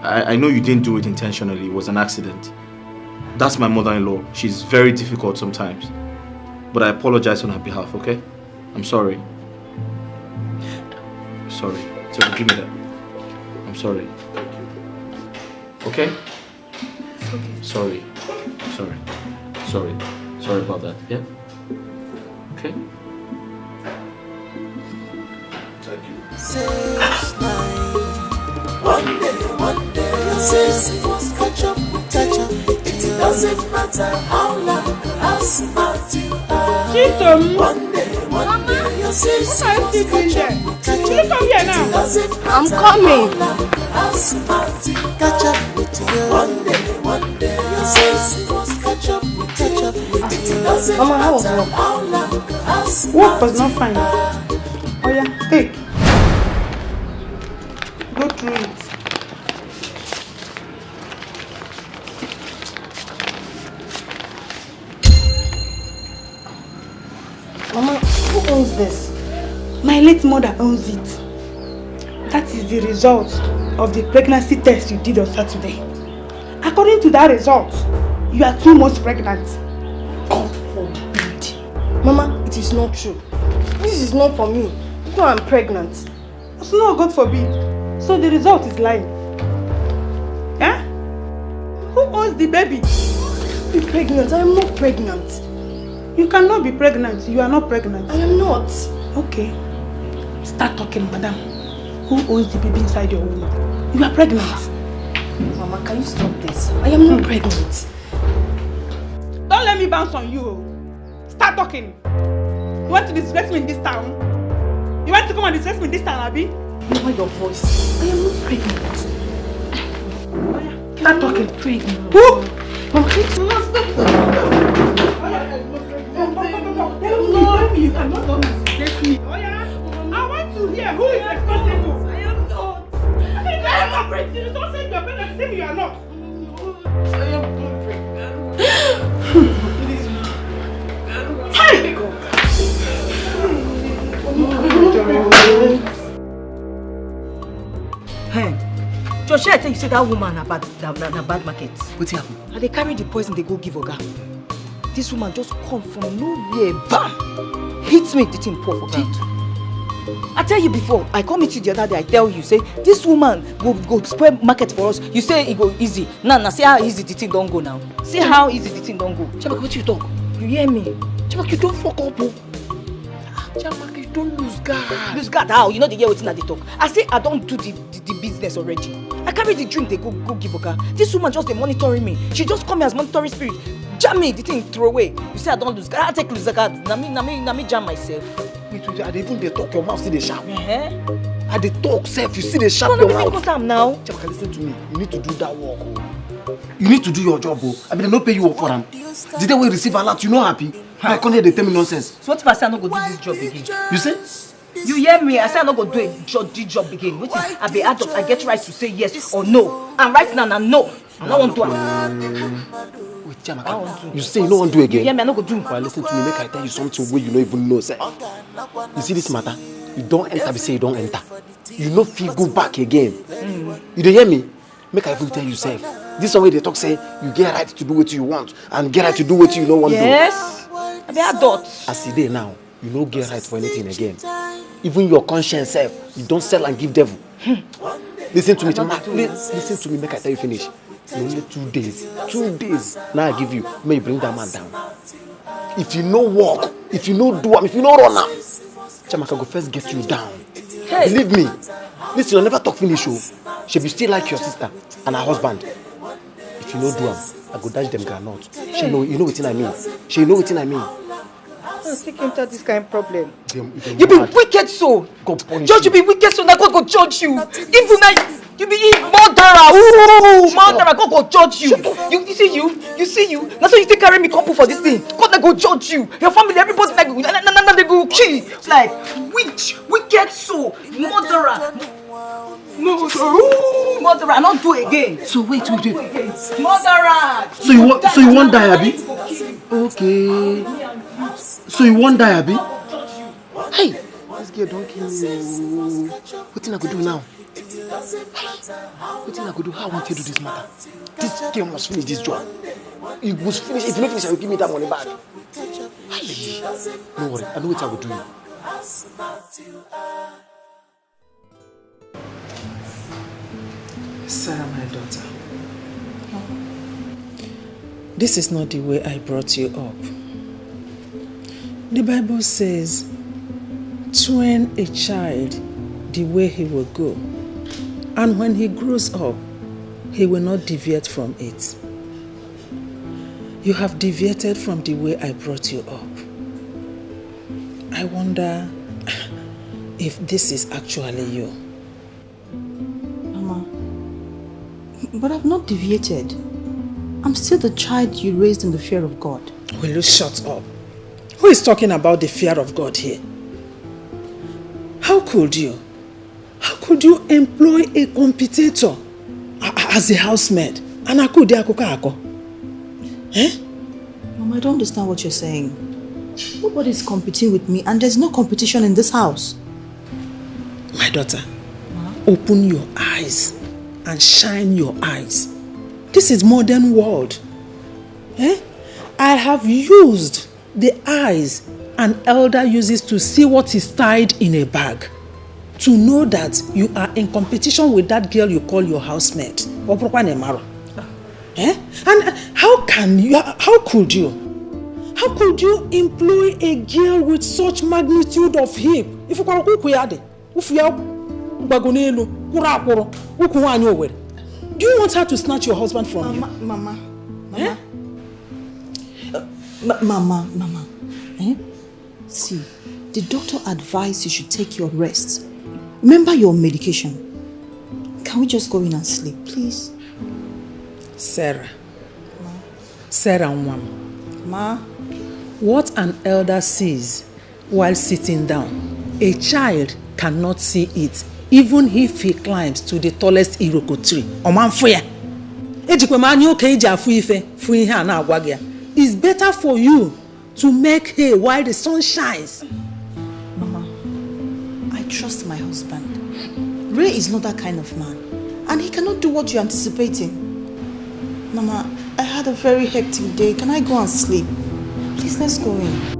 I know you didn't do it intentionally. It was an accident. That's my mother-in-law. She's very difficult sometimes. But I apologize on her behalf, okay? I'm sorry. Sorry. So give me that. I'm sorry. Okay?
It's okay.
Sorry. Sorry. Sorry. Sorry about that. Yeah? Okay? Thank you.
One day, your sins must catch up. It doesn't matter how long or how smart you are. One day, your sins must catch up. It doesn't matter how long or how smart you catch up with you. One day, your sins must catch up. It doesn't matter how long or how smart
work was not fine. Oh yeah, take. Go through it.
Mama, who owns this?
My late mother owns it. That is the result of the pregnancy test you did on Saturday. According to that result, you are 2 months pregnant.
God forbid. Mama, it is not true. This is not for me. No, I'm pregnant.
It's not God forbid. So the result is lying. Eh? Who owns the baby?
Be pregnant. I am not pregnant.
You cannot be pregnant. You are not pregnant.
I am not.
Okay. Start talking, madam. Who owns the baby inside your womb? You are pregnant.
Mama, can you stop this? I am not pregnant.
Don't let me bounce on you. Start talking. You want to disgrace me in this town? You want to come and disgrace me in this town, Abby?
Lower your voice. I am not pregnant.
Start talking.
Pregnant.
Who?
Mama, please. Mama, stop.
No, you cannot disgrace me. I want to hear who is responsible. I am not. I am not pregnant. Don't say you are pregnant. Say you are not.
I am not pregnant.
Please.
Hey, Joshua, I tell you, say that woman na bad market.
What's happened?
And they carry the poison, they go give Oga. This woman just come from nowhere, bam! Hits me, the thing pour for ground. I tell you before, I come meet you the other day, I tell you, say, this woman go spoil market for us. You say it go easy. Now, see how easy the thing don't go now. See how easy the thing don't go. Chabak, what you talk? You hear me? Chabak, you don't fuck up. Chabak, you don't lose guard. Lose guard how? You know the year waiting at the talk. I say I don't do the business already. I carry the drink, they go give Oga. This woman just dey monitoring me. She just come here as monitoring spirit. Jam me, the thing throw away. You say I don't lose guard. I take lose guard. Na me jam myself.
Wait, I dey even dey talk, your mouth see the sharp.
I
dey talk, self, you see the sharp
your
mouth.
What's up now?
Chabaka, listen to me. You need to do that work. You need to do your job. I mean, they don't pay you for them. The day we receive a lot, you not happy. I come here, they tell me nonsense.
So what if I say I no go do this job again?
You say?
You hear me? I say I no go do this job again. What if I be adult? I get right to say yes or no. And right now, no. I don't want to.
Wait, Jamaka, you say you don't want to do again?
You hear me? I no go do.
Well, listen to me. Make I tell you something where you don't even know, sir. You see this matter? You don't enter, we say you don't enter. You no feel go back again. You don't hear me? Make I even tell you, sir. This is the way they talk, say you get right to do what you want and get right to do what you don't want to do.
Yes. I'm an adult.
As you dey now, you no get right for anything again. Even your conscience self, you don't sell and give devil. Listen to me, Chama. Listen to me, make I tell you finish. Only 2 days. 2 days. Now I give you, may you bring that man down. If you no walk, if you no do, if you no run now, Chama can go first get you down. Hey. Believe me. Listen, you'll never talk finish, oh. She be still like your sister and her husband. If you no do am, I go dash them granite. She know, you know what I mean. She know what I mean.
I think enter this kind of problem.
You
be wicked so. Judge, you be wicked so that God go judge you. Even now, you be murderer. Ooh, murderer, God go judge you. You see you. That's why you take carry me couple for this thing. God go judge you. Your family, everybody like they go kill. Like witch, wicked so, murderer. Murderer, not do again.
So wait.
Murderer.
So you won't die, Abi? Okay. So you won't die, Abi? Hey, this girl don't kill me. What thing I could do now? What thing I could do? How I want to do this matter? This girl must finish this job. It must finish. If you don't finish, I will give me that money back. Hey, don't worry. I know what I will do.
Sarah, my daughter. This is not the way I brought you up. The Bible says, train a child the way he will go, and when he grows up, he will not deviate from it. You have deviated from the way I brought you up. I wonder if this is actually you.
Mama, but I've not deviated. I'm still the child you raised in the fear of God.
Will you shut up? Who is talking about the fear of God here? How could you? How could you employ a competitor as a housemaid? Eh?
Mama, I don't understand what you're saying. Nobody's competing with me and there's no competition in this house.
My daughter, open your eyes and shine your eyes. This is modern world. Eh? I have used the eyes an elder uses to see what is tied in a bag, to know that you are in competition with that girl you call your housemate. Eh? And how could you employ a girl with such magnitude of hip? Do you want her to snatch your husband from you?
Mama.
Eh?
Mama. Eh? See, the doctor advised you should take your rest. Remember your medication. Can we just go in and sleep, please?
Sarah. Sarah Nwam.
Ma.
What an elder sees while sitting down, a child cannot see it, even if he climbs to the tallest iroko tree. It's better for you to make hay while the sun shines.
Mama, I trust my husband. Ray is not that kind of man, and he cannot do what you're anticipating. Mama, I had a very hectic day. Can I go and sleep? Please, let's go in.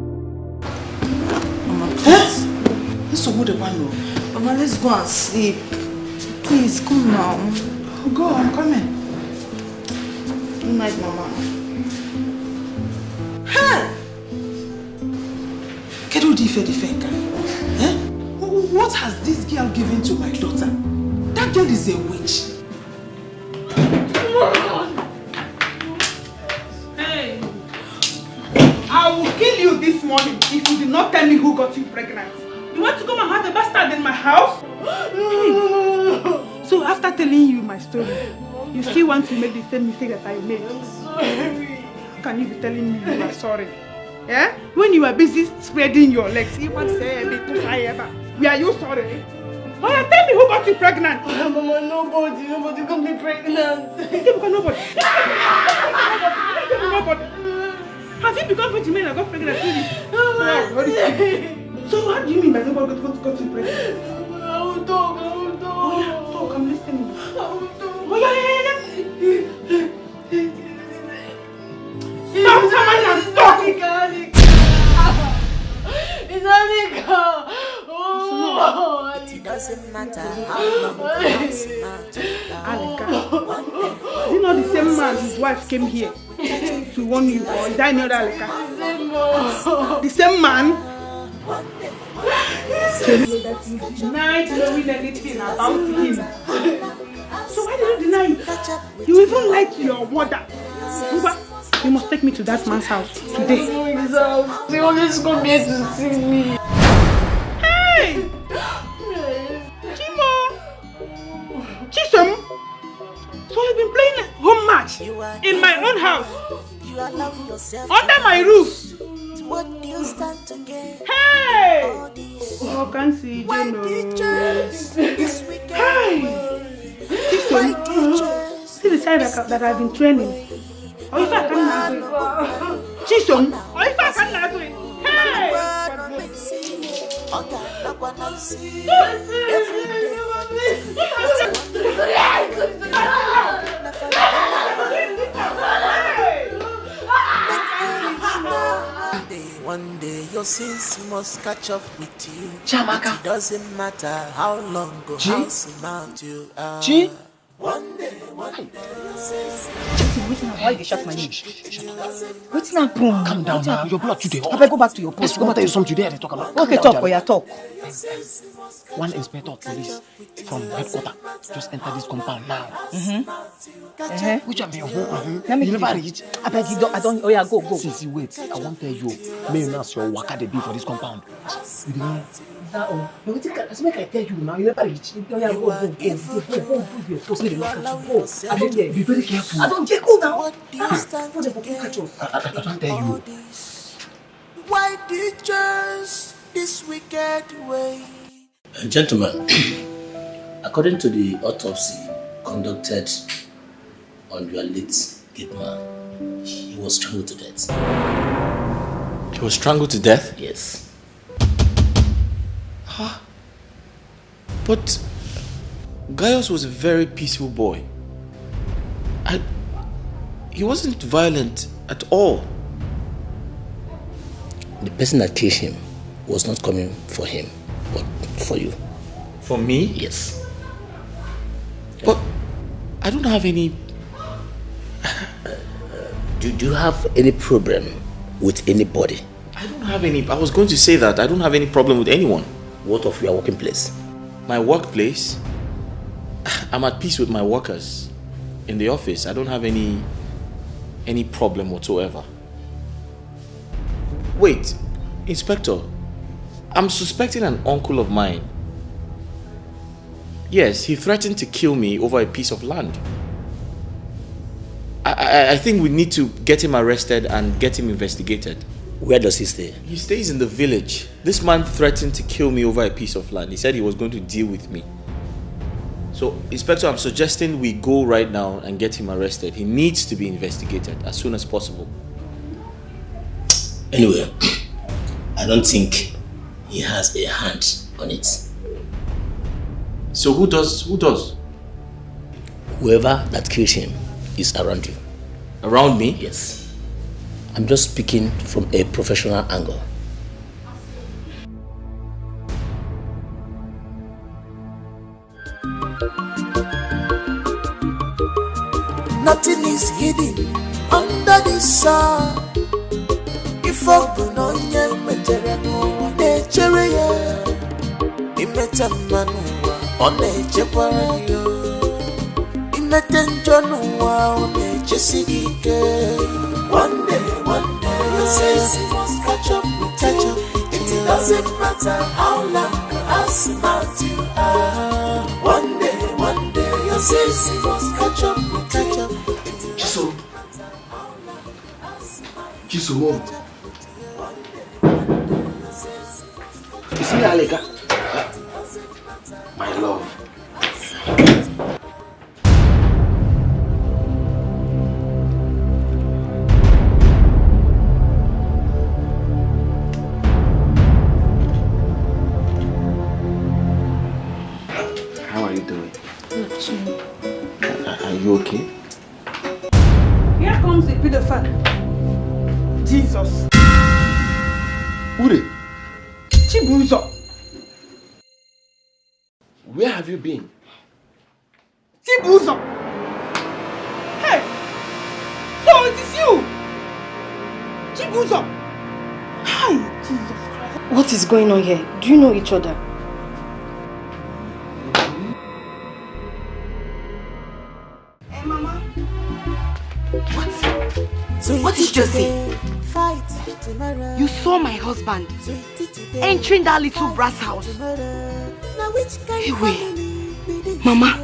Mama, please. Mama, let's go and sleep. Please, come now.
Go, I'm coming.
Good night, Mama.
Hey! Eh? What has this girl given to my daughter? That girl is a witch. Hey! I will kill you this morning if you do not tell me who got you pregnant. You want to come and have a bastard in my house? Hey. So after telling you my story, you still want to make the same mistake that I made? I'm sorry. How can you be telling me you are sorry? Yeah? When you were busy spreading your legs, you want to say a bit too high ever. Were you sorry? Oh yeah, tell me who got you pregnant?
Mama, nobody got me pregnant.
Nobody. Have you become pregnant and I got pregnant? So what do you mean by nobody got you pregnant?
I will talk.
Oh yeah, talk, I'm listening.
I will talk.
Oh yeah. Stop, someone and stop!
doesn't matter how long Aleka, is it not the same man whose wife came here to warn you, or is that another Aleka? The same man? Tell me that you denied knowing anything about him. So why did you deny it? You even lied to your mother. You must take me to that man's house today.
They always come here to see me.
Hey! Chimo! Chisom! So you've been playing home match in my own house? Under my roof?
What do you stand to gain?
Hey! Oh, can't see you know. Hey! Chisom! See the child that I've been training. Oh, if I can Chisom! Oh, if I can do it. Hey!
One day your sins must catch up with you.
Jamaka.
It doesn't matter how long or how smart you are.
G?
One day
Why you shut my name? What's not boom?
Calm down now. Your blood today.
I go back to your post.
Go back to you something today. Talk about.
Okay, talk. Oh, yeah, talk.
One inspector of police from headquarters just entered this compound now. Which one be your home?
Let me
you never reach.
I beg you, I don't. Oh yeah, go.
See, wait. I won't tell you. May you not your work at the for this compound. You didn't know. That all. But what I tell you now, you never reach. Oh yeah, go. I don't care. Be very careful.
I don't care. Go now.
What do you stand to gain?
I don't tell you.
Why did you choose this wicked way?
Gentlemen, according to the autopsy conducted on your late gate man, he was strangled to death.
He was strangled to death?
Yes.
Huh? But Gaius was a very peaceful boy. He wasn't violent at all.
The person that killed him was not coming for him, but for you.
For me?
Yes.
But I don't have any...
Do you have any problem with anybody?
I don't have any... I was going to say that. I don't have any problem with anyone.
What of your working place?
My workplace? I'm at peace with my workers in the office. I don't have any problem whatsoever. Wait, Inspector, I'm suspecting an uncle of mine. Yes, he threatened to kill me over a piece of land. I think we need to get him arrested and get him investigated.
Where does he stay?
He stays in the village. This man threatened to kill me over a piece of land. He said he was going to deal with me. So, Inspector, I'm suggesting we go right now and get him arrested. He needs to be investigated as soon as possible.
Anyway, I don't think he has a hand on it.
So who does?
Whoever that killed him is around you.
Around me?
Yes. I'm just speaking from a professional angle.
Nothing is hidden under the sun. If open on your material, nature, imetamanu on nature, imetanjanua on nature, sigike. One day, your sense must catch up. It doesn't matter how long or how smart you are. One day, your sense must catch up.
Jiso, you see me, Aleka? My love. How are you doing? Are you okay?
Here comes the pedophile. Jesus.
Ure.
Chibuzo.
Where have you been?
Chibuzo! Hey! So it is you! Chibuzo! Hi, Jesus Christ.
What is going on here? Do you know each other?
Hey, Mama. What did you say? You saw my husband entering that little brass house. Hey, wait. Mama,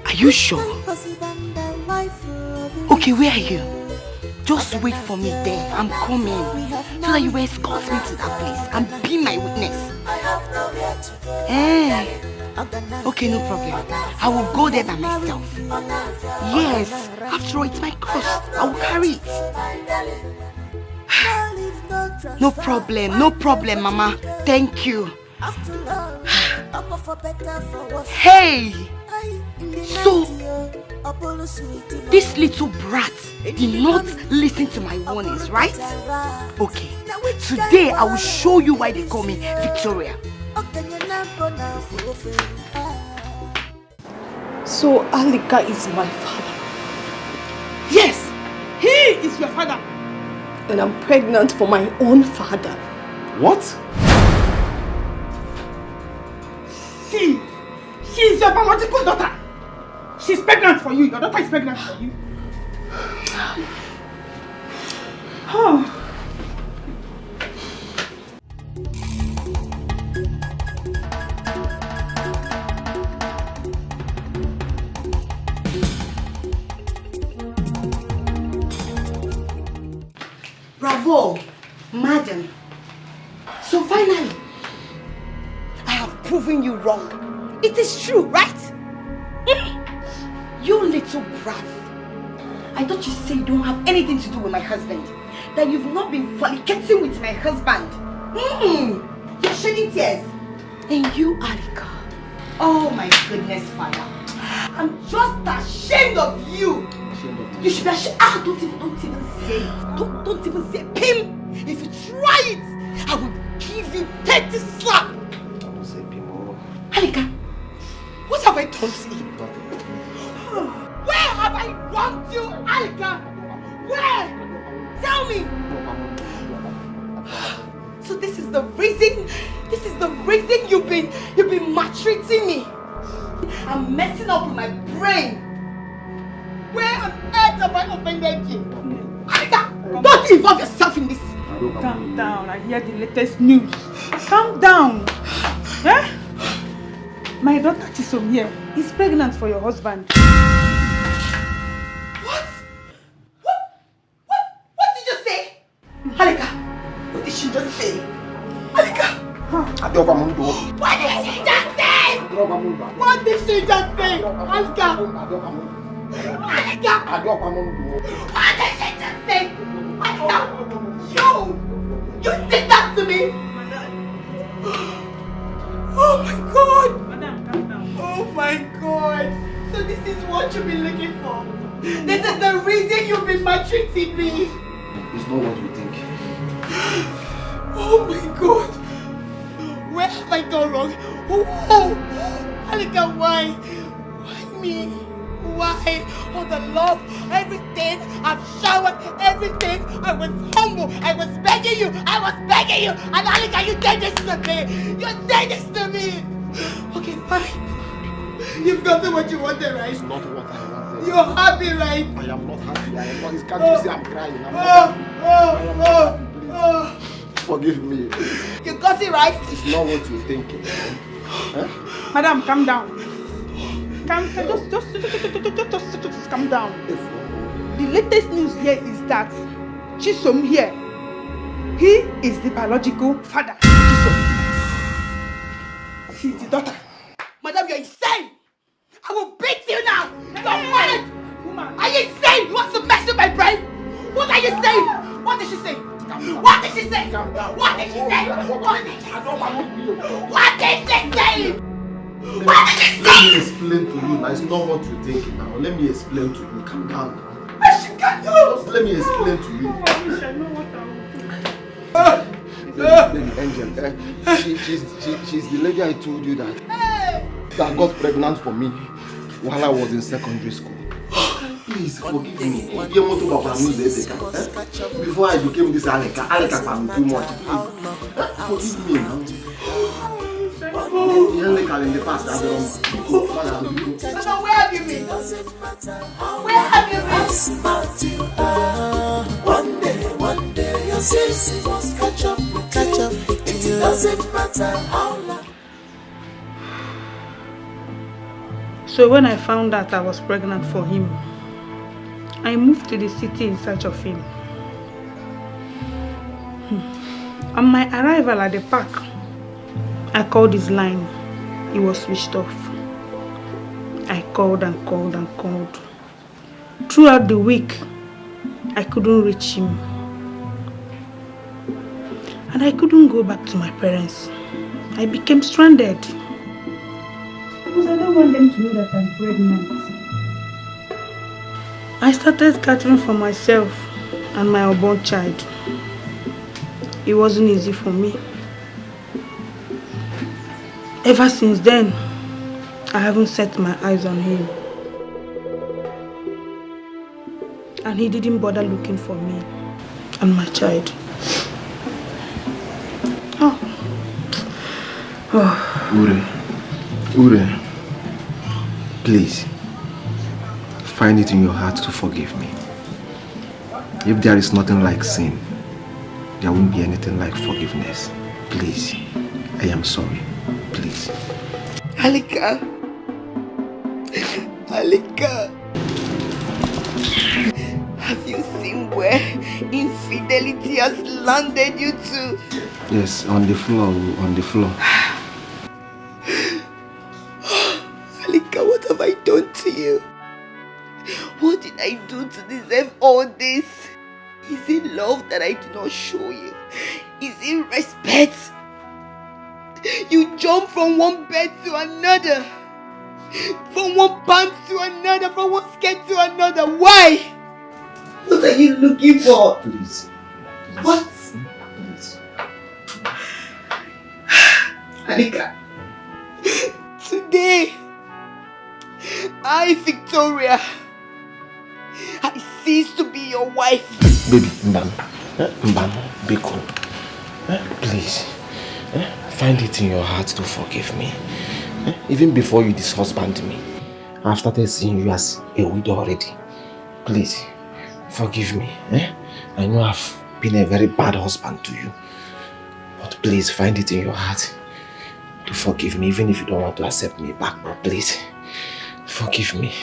are you sure? Okay, where are you? Just wait for me there. I'm coming. So that you will escort me to that place and be my witness. Eh? Okay, no problem. I will go there by myself. Yes, after all, it's my cross. I will carry it. No problem, Mama. Thank you. Hey! So, this little brat did not listen to my warnings, right? Okay, today I will show you why they call me Victoria.
So Alika is my father?
Yes,
he is your father.
And I'm pregnant for my own father.
What?
She is your biological daughter. She's pregnant for you. Your daughter is pregnant for you. Oh.
Bravo, madam. So finally, I have proven you wrong. It is true, right? You little brat. I thought you said you don't have anything to do with my husband. That you've not been fornicating with my husband. You're shedding tears. And you, Alika. Oh my goodness, Father. I'm just ashamed of you. You should be ashamed. Don't even say it. Don't even say it. Pim! If you try it, I will give you 30 slaps.
Don't say Pim.
Alika, what have I done to you? Where have I wronged you, Alika? Where? Tell me. So this is the reason you've been maltreating me. I'm messing up with my brain. Where on earth have I offended you? Alika, don't involve yourself in this.
Calm down. I hear the latest news. Calm down. Eh? My daughter Chisom here is pregnant for your husband.
What did you say? Alika, what did she just say? Alika!
What
did she just say? What did she just say? Alika! Alika! What did she just say? Alika! You did that to me! Oh my God! Oh my God! So this is what you've been looking for? This is the reason you've been maltreating me!
It's not what you think.
Oh my God! Where have I gone wrong? Oh! Alika, why? Why me? Why? All the love, everything, I've showered everything. I was humble, I was begging you, and Alika, you did this to me! You did this to me! Okay, fine. You've gotten what you wanted, right?
It's not what I wanted.
You're happy, right?
I am not happy. I am not. Can't you see I'm crying? I'm not happy. Forgive me.
You got it right?
It's not what you're thinking. Huh?
Madam, calm down. Just calm down. The latest news here is that Chisom here, he is the biological father of Chisom. She's the daughter.
Madam, you're insane! I will beat you now! You're mad! Are you insane? You want to mess with my brain? What are you saying? What did she say? What did she say? What did she say? What did she say? What did she say? What did she say?
Let me explain to you. It's not what you're thinking now. Let me explain to you. Calm down now.
She can't do.
Just let me explain to you.
I wish I know what I
Baby Angel, she's the lady I told you that. that got pregnant for me while I was in secondary school. Please forgive me. Before I became this Aleka I'm too much. Please forgive me now. In the past, I've
where have you been? Where have you been?
One day, your sins must catch up. It doesn't matter how long.
So when I found out I was pregnant for him, I moved to the city in search of him. On my arrival at the park, I called his line. He was switched off. I called and called and called. Throughout the week, I couldn't reach him. And I couldn't go back to my parents. I became stranded. Because I don't want them to know that I'm pregnant. I started catering for myself and my unborn child. It wasn't easy for me. Ever since then, I haven't set my eyes on him. And he didn't bother looking for me and my child.
Ure, please, find it in your heart to forgive me. If there is nothing like sin, there won't be anything like forgiveness. Please, I am sorry. Please.
Alika. Have you seen where infidelity has landed you to?
Yes, on the floor.
Alika, what have I done to you? What did I do to deserve all this? Is it love that I did not show you? Is it respect? You jump from one bed to another, from one pants to another, from one skirt to another. Why? What are you looking for?
Please.
What?
Please.
Alika, today, I, Victoria, I cease to be your wife.
Baby, Mbam, Biko, please. Find it in your heart to forgive me. Even before you dishusband me, I've started seeing you as a widow already. Please, forgive me. I know I've been a very bad husband to you. But please, find it in your heart to forgive me, even if you don't want to accept me back. But please, forgive me.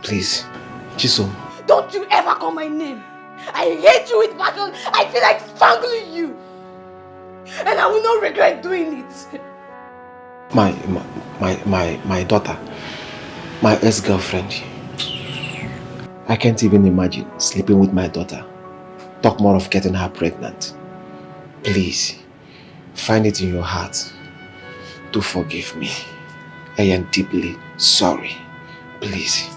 Please. Chisom.
Don't you ever call my name. I hate you with passion. I feel like strangling you. And I will not regret doing it.
My daughter, my ex-girlfriend. I can't even imagine sleeping with my daughter. Talk more of getting her pregnant. Please, find it in your heart to forgive me. I am deeply sorry. Please,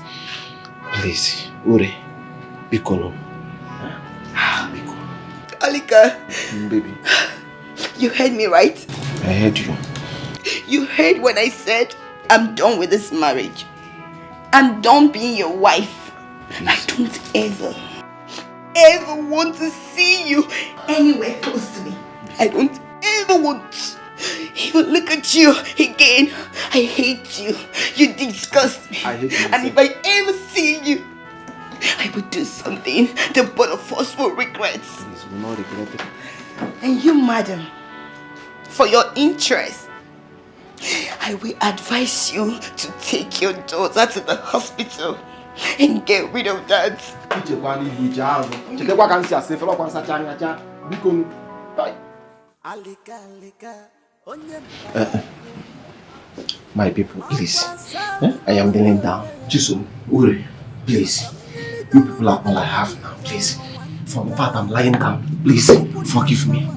Ure, Bikono.
Alika.
Baby.
You heard me, right?
I heard you.
You heard when I said, I'm done with this marriage. I'm done being your wife. Please. I don't ever want to see you anywhere close to me. I don't ever want to even look at you again. I hate you. You disgust me.
I hate you.
And if I ever see you, I will do something the both of us will regret.
Please, we will not regret it.
And you, madam, for your interest, I will advise you to take your daughter to the hospital and get rid of that.
My people, please. I am kneeling down. Jisoo, Ure, please. You people are all I have now, please. From the fact I'm lying down, please forgive me.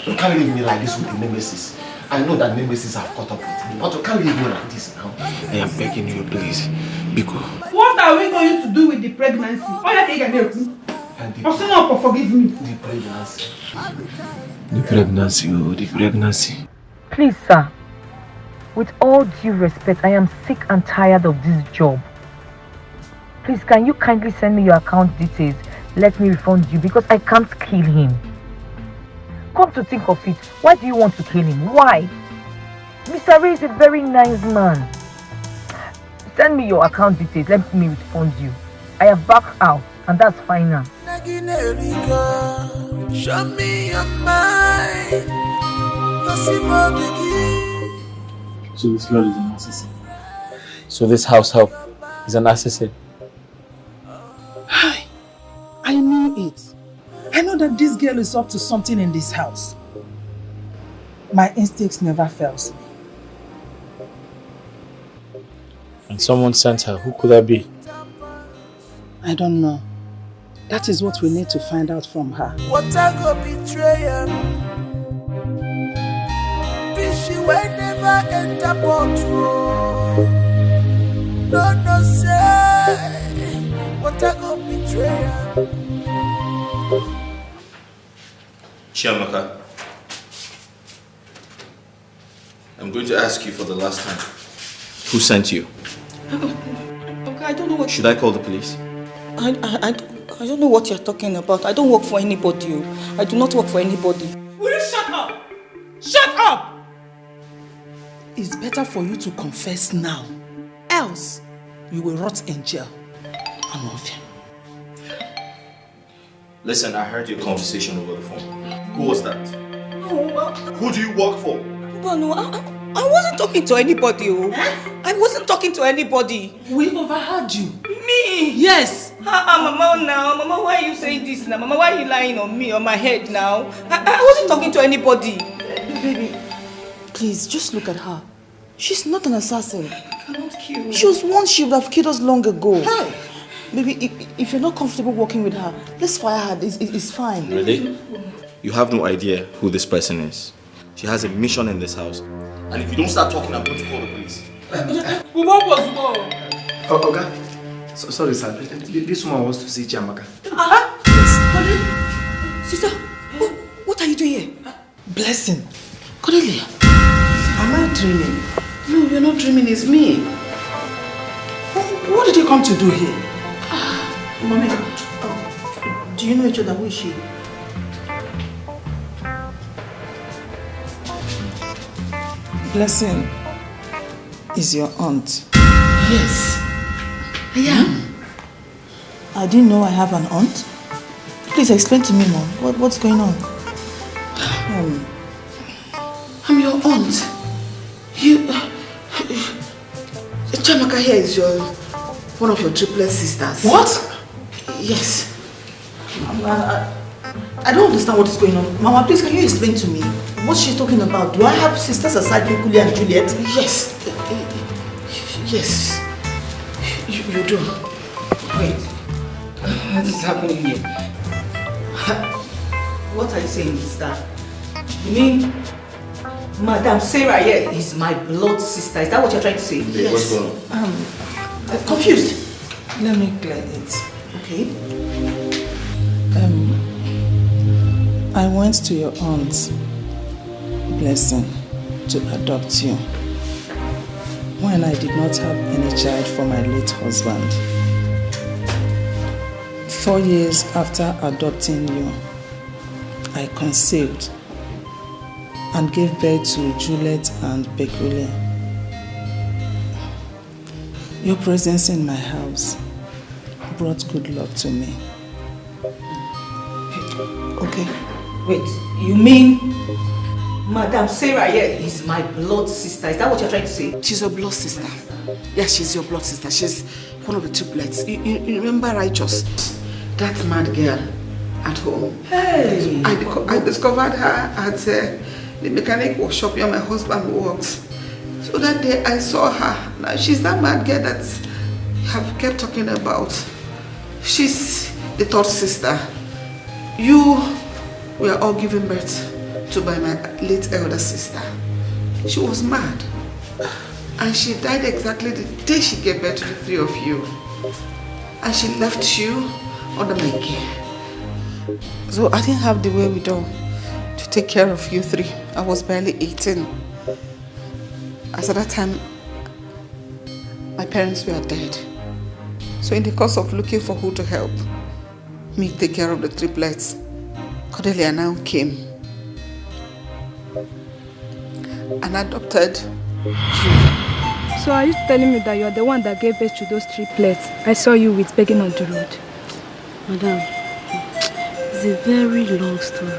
You can't leave me like this with the nemesis. I know that nemesis have caught up with me, but you can't leave me like this now. I am begging you, please. Biko.
What are we going to do with the pregnancy? Forgive me.
The pregnancy. The pregnancy.
Please, sir. With all due respect, I am sick and tired of this job. Please, can you kindly send me your account details? Let me refund you because I can't kill him. Come to think of it, why do you want to kill him? Why? Mr. Ray is a very nice man. Send me your account details, let me refund you. I have backed out and that's final.
Show me your mind.
So this girl is an assassin. So this house help is an assassin.
Hi. I knew it. I know that this girl is up to something in this house. My instincts never fails me.
And someone sent her. Who could that be?
I don't know. That is what we need to find out from her.
What I go betray her. She will never enter bottle. No, say. What I go betray her.
Chiamaka, I'm going to ask you for the last time. Who sent you?
Okay, I don't know what...
Should I call the police?
I don't know what you're talking about. I don't work for anybody. I do not work for anybody.
Will you shut up? Shut up! It's better for you to confess now. Else, you will rot in jail. I'm off here.
Listen, I heard your conversation over the phone. Who was that?
No,
who do you work for?
But no, I wasn't talking to anybody. I wasn't talking to anybody.
We overheard you.
Me?
Yes.
Mama, now. Mama, why are you saying this now? Mama, why are you lying on me, on my head now? I wasn't talking to anybody.
Baby, please, just look at her. She's not an assassin.
I cannot kill her.
She was one she would have killed us long ago. Hey. Baby, if you're not comfortable working with her, let's fire her. It's fine.
Really? You have no idea who this person is. She has a mission in this house. And if you don't start talking, I'm going to call the police.
Okay. Sorry, sir. This woman wants to see Chiamaka.
Yes. Sister, what are you doing here?
Blessing.
Cornelia, am I dreaming? No, you're not dreaming, it's me.
What did you come to do here?
Mommy, do you know each other? Who is she?
Blessing is your aunt.
Yes, I am.
I didn't know I have an aunt. Please explain to me, Mom. What's going on?
I'm your aunt. Chamaka here is one of your triplet sisters.
What?
Yes. I don't understand what is going on.
Mama, please, can you explain to me? What's she talking about? Do I have sisters aside Kukuli and Juliet?
Yes. Yes. You do.
Wait. What is happening here? What are you saying, sister? You mean Madam Sarah here is my blood sister? Is that what you're trying to say?
Yes. What's going on?
Confused.
Let me clear it.
Okay.
I went to your aunt, Blessing, to adopt you when I did not have any child for my late husband. 4 years after adopting you, I conceived and gave birth to Juliet and Bekule. Your presence in my house brought good luck to me.
Okay. Wait, you mean Madam Sarah here is my blood sister? Is that what you're trying to say?
She's your blood sister. Yes, she's your blood sister. She's one of the triplets. You remember Righteous? That mad girl at home.
Hey!
I discovered her at the mechanic workshop where my husband works. So that day I saw her. Now she's that mad girl that you have kept talking about. She's the third sister. You were all given birth to by my late elder sister. She was mad. And she died exactly the day she gave birth to the three of you. And she left you under my care. So I didn't have the wherewithal to take care of you three. I was barely 18. As at that time, my parents were dead. So in the course of looking for who to help me take care of the triplets, Cordelia now came and adopted.
So are you telling me that you are the one that gave birth to those triplets I saw you with begging on the road?
Madam, it's a very long story.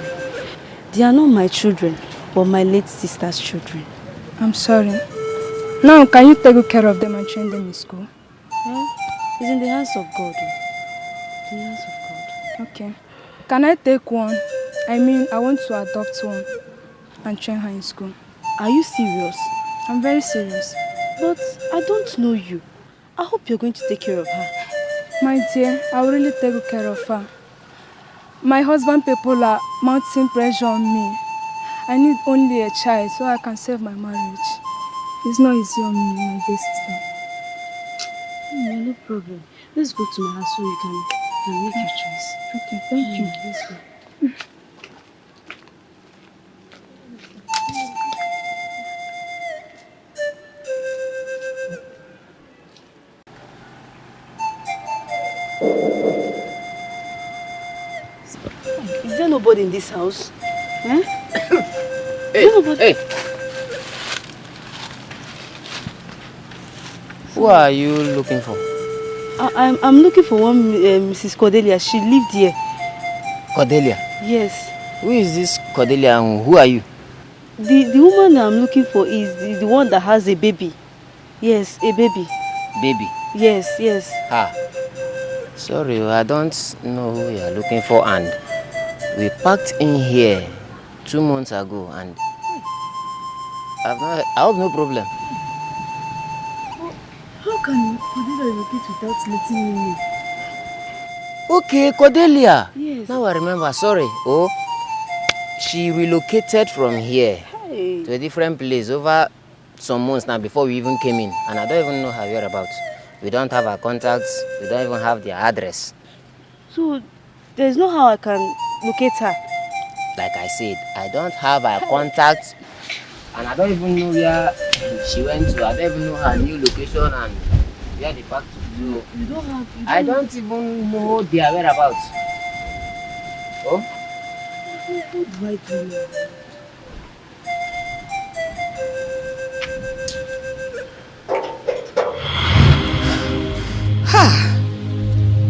They are not my children, but my late sister's children.
I'm sorry. Now, can you take good care of them and train them in school?
Well, it's in the hands of God. It's in the hands of God.
Okay. Can I take one? I mean, I want to adopt one and train her in school.
Are you serious?
I'm very serious.
But I don't know you. I hope you're going to take care of her.
My dear, I will really take good care of her. My husband people are mounting pressure on me. I need only a child so I can save my marriage. It's not easy on me, my dear sister.
No problem. Let's go to my house so you can make your choice.
Okay, thank you.
Let's go. Is there nobody in this house? Eh?
Hey. Who are you looking for?
I'm looking for one Mrs. Cordelia. She lived here.
Cordelia?
Yes.
Who is this Cordelia and who are you?
The woman I'm looking for is the one that has a baby. Yes, a baby.
Baby?
Yes.
Ah. Sorry, I don't know who you are looking for, and we packed in here 2 months ago and I have no problem.
How can Cordelia relocate without letting me know?
Okay, Cordelia.
Yes.
Now I remember, sorry. Oh, she relocated from here to a different place over some months now before we even came in. And I don't even know her whereabouts. We don't have her contacts. We don't even have their address.
So, there's no how I can locate her?
Like I said, I don't have her contacts. And I don't even know where she went to. I don't even know her new location and where they packed to. So I don't even know their whereabouts. Oh?
What do I do now?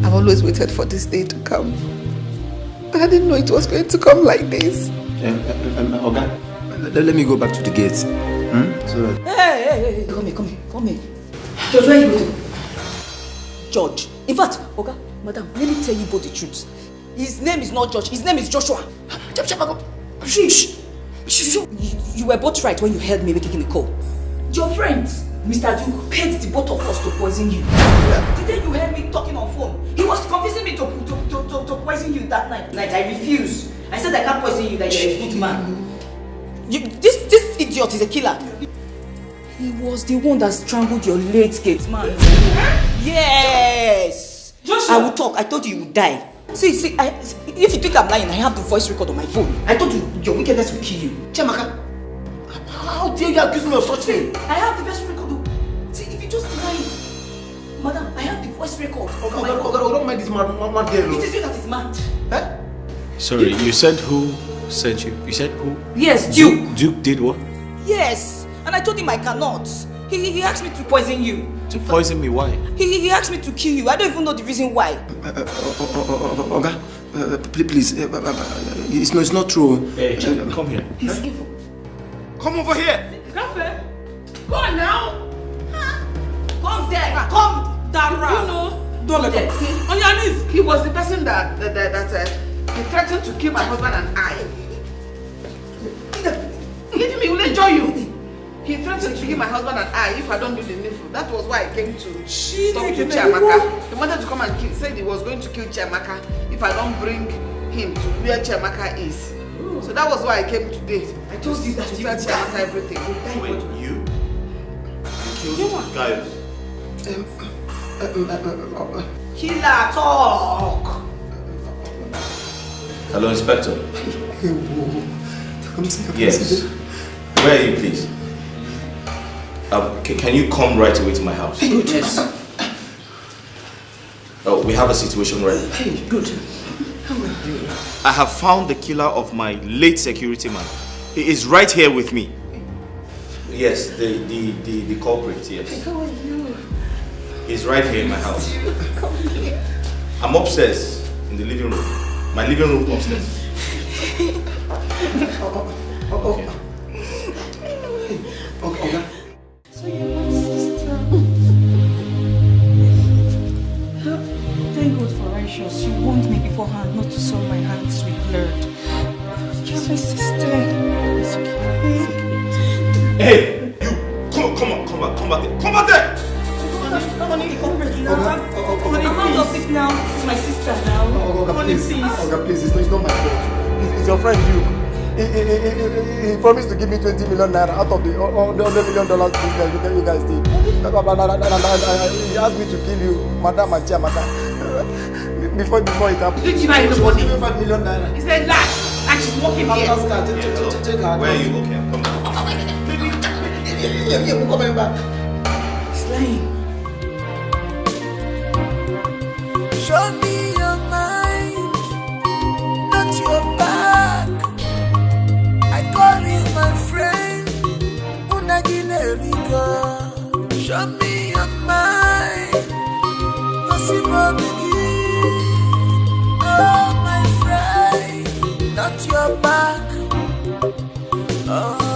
I've always waited for this day to come. I didn't know it was going to come like this.
Oga, let me go back to the gate. So that...
Hey, come here. George, where are you going? George. In fact, Oga, madam, let me tell you both the truth. His name is not George, his name is Joshua. Shh. You were both right when you heard me making a call. Your friend, Mr. Duke, paid the both of us to poison you. The day you heard me talking on phone, he was convincing me to poison you that night. I refused. I said I can't poison you, that you're a good man. This idiot is a killer. He was the one that strangled your late gate man. Yes! Joshua. I will talk. I told you you would die. See, if you think I'm lying, I have the voice record on my phone. I told you your wickedness will kill you.
Chiamaka, how dare you accuse me of such thing?
I have the voice record. See, if you just deny it. Madam, I have the voice record.
Don't mind this mad girl.
It is you that is mad.
Eh?
Sorry, you said who sent you? You said who?
Yes, Duke.
Duke did what?
Yes, and I told him I cannot. He asked me to poison you.
To poison me? Why?
He asked me to kill you. I don't even know the reason why.
Oga, please, it's not true.
Hey, come here.
He's evil.
Come over here.
Cafe. Go on now.
Come there. Come, Dara.
You know, don't let go. On your knees. He was the person that he threatened to kill my husband and I. Leave me, he will enjoy you. He threatened to kill my husband and I if I don't do the needful. That was why I came to talk to Chiamaka. He wanted to come and kill, said he was going to kill Chiamaka if I don't bring him to where Chiamaka is. So that was why I came today. I told you that you tell Chiamaka everything.
Wait, you killed Gaius?
Killer talk.
Hello, Inspector. Yes. Where are you, please? Can you come right away to my house?
Good. Yes.
We have a situation right now.
Hey, good.
I have found the killer of my late security man. He is right here with me.
Yes, the culprit, yes. He's right here in my house. I'm upstairs in the living room. My living room upstairs.
Okay. Okay.
So you're my sister. Thank God for Righteous. She warned me beforehand not to soil my hands with blood. You're my sister. It's okay.
Hey, you! Come back there!
Honey, I'm out of it now. It's my sister now. Honey, please.
Please, it's not my fault. It's your friend Duke. He promised to give me 20 million naira out of the $100 million business you guys did. And he asked me to kill you, Madam and Chiamaka. Before it happened.
Did you buy anybody?
5 million naira.
He said that. And she's walking here.
Where are you? Okay, come on.
You're coming back.
He's lying.
Show me your mind, not your back. I call you my friend, Unagilerigo. Show me your mind, possible begin. Oh, my friend, not your back. Oh.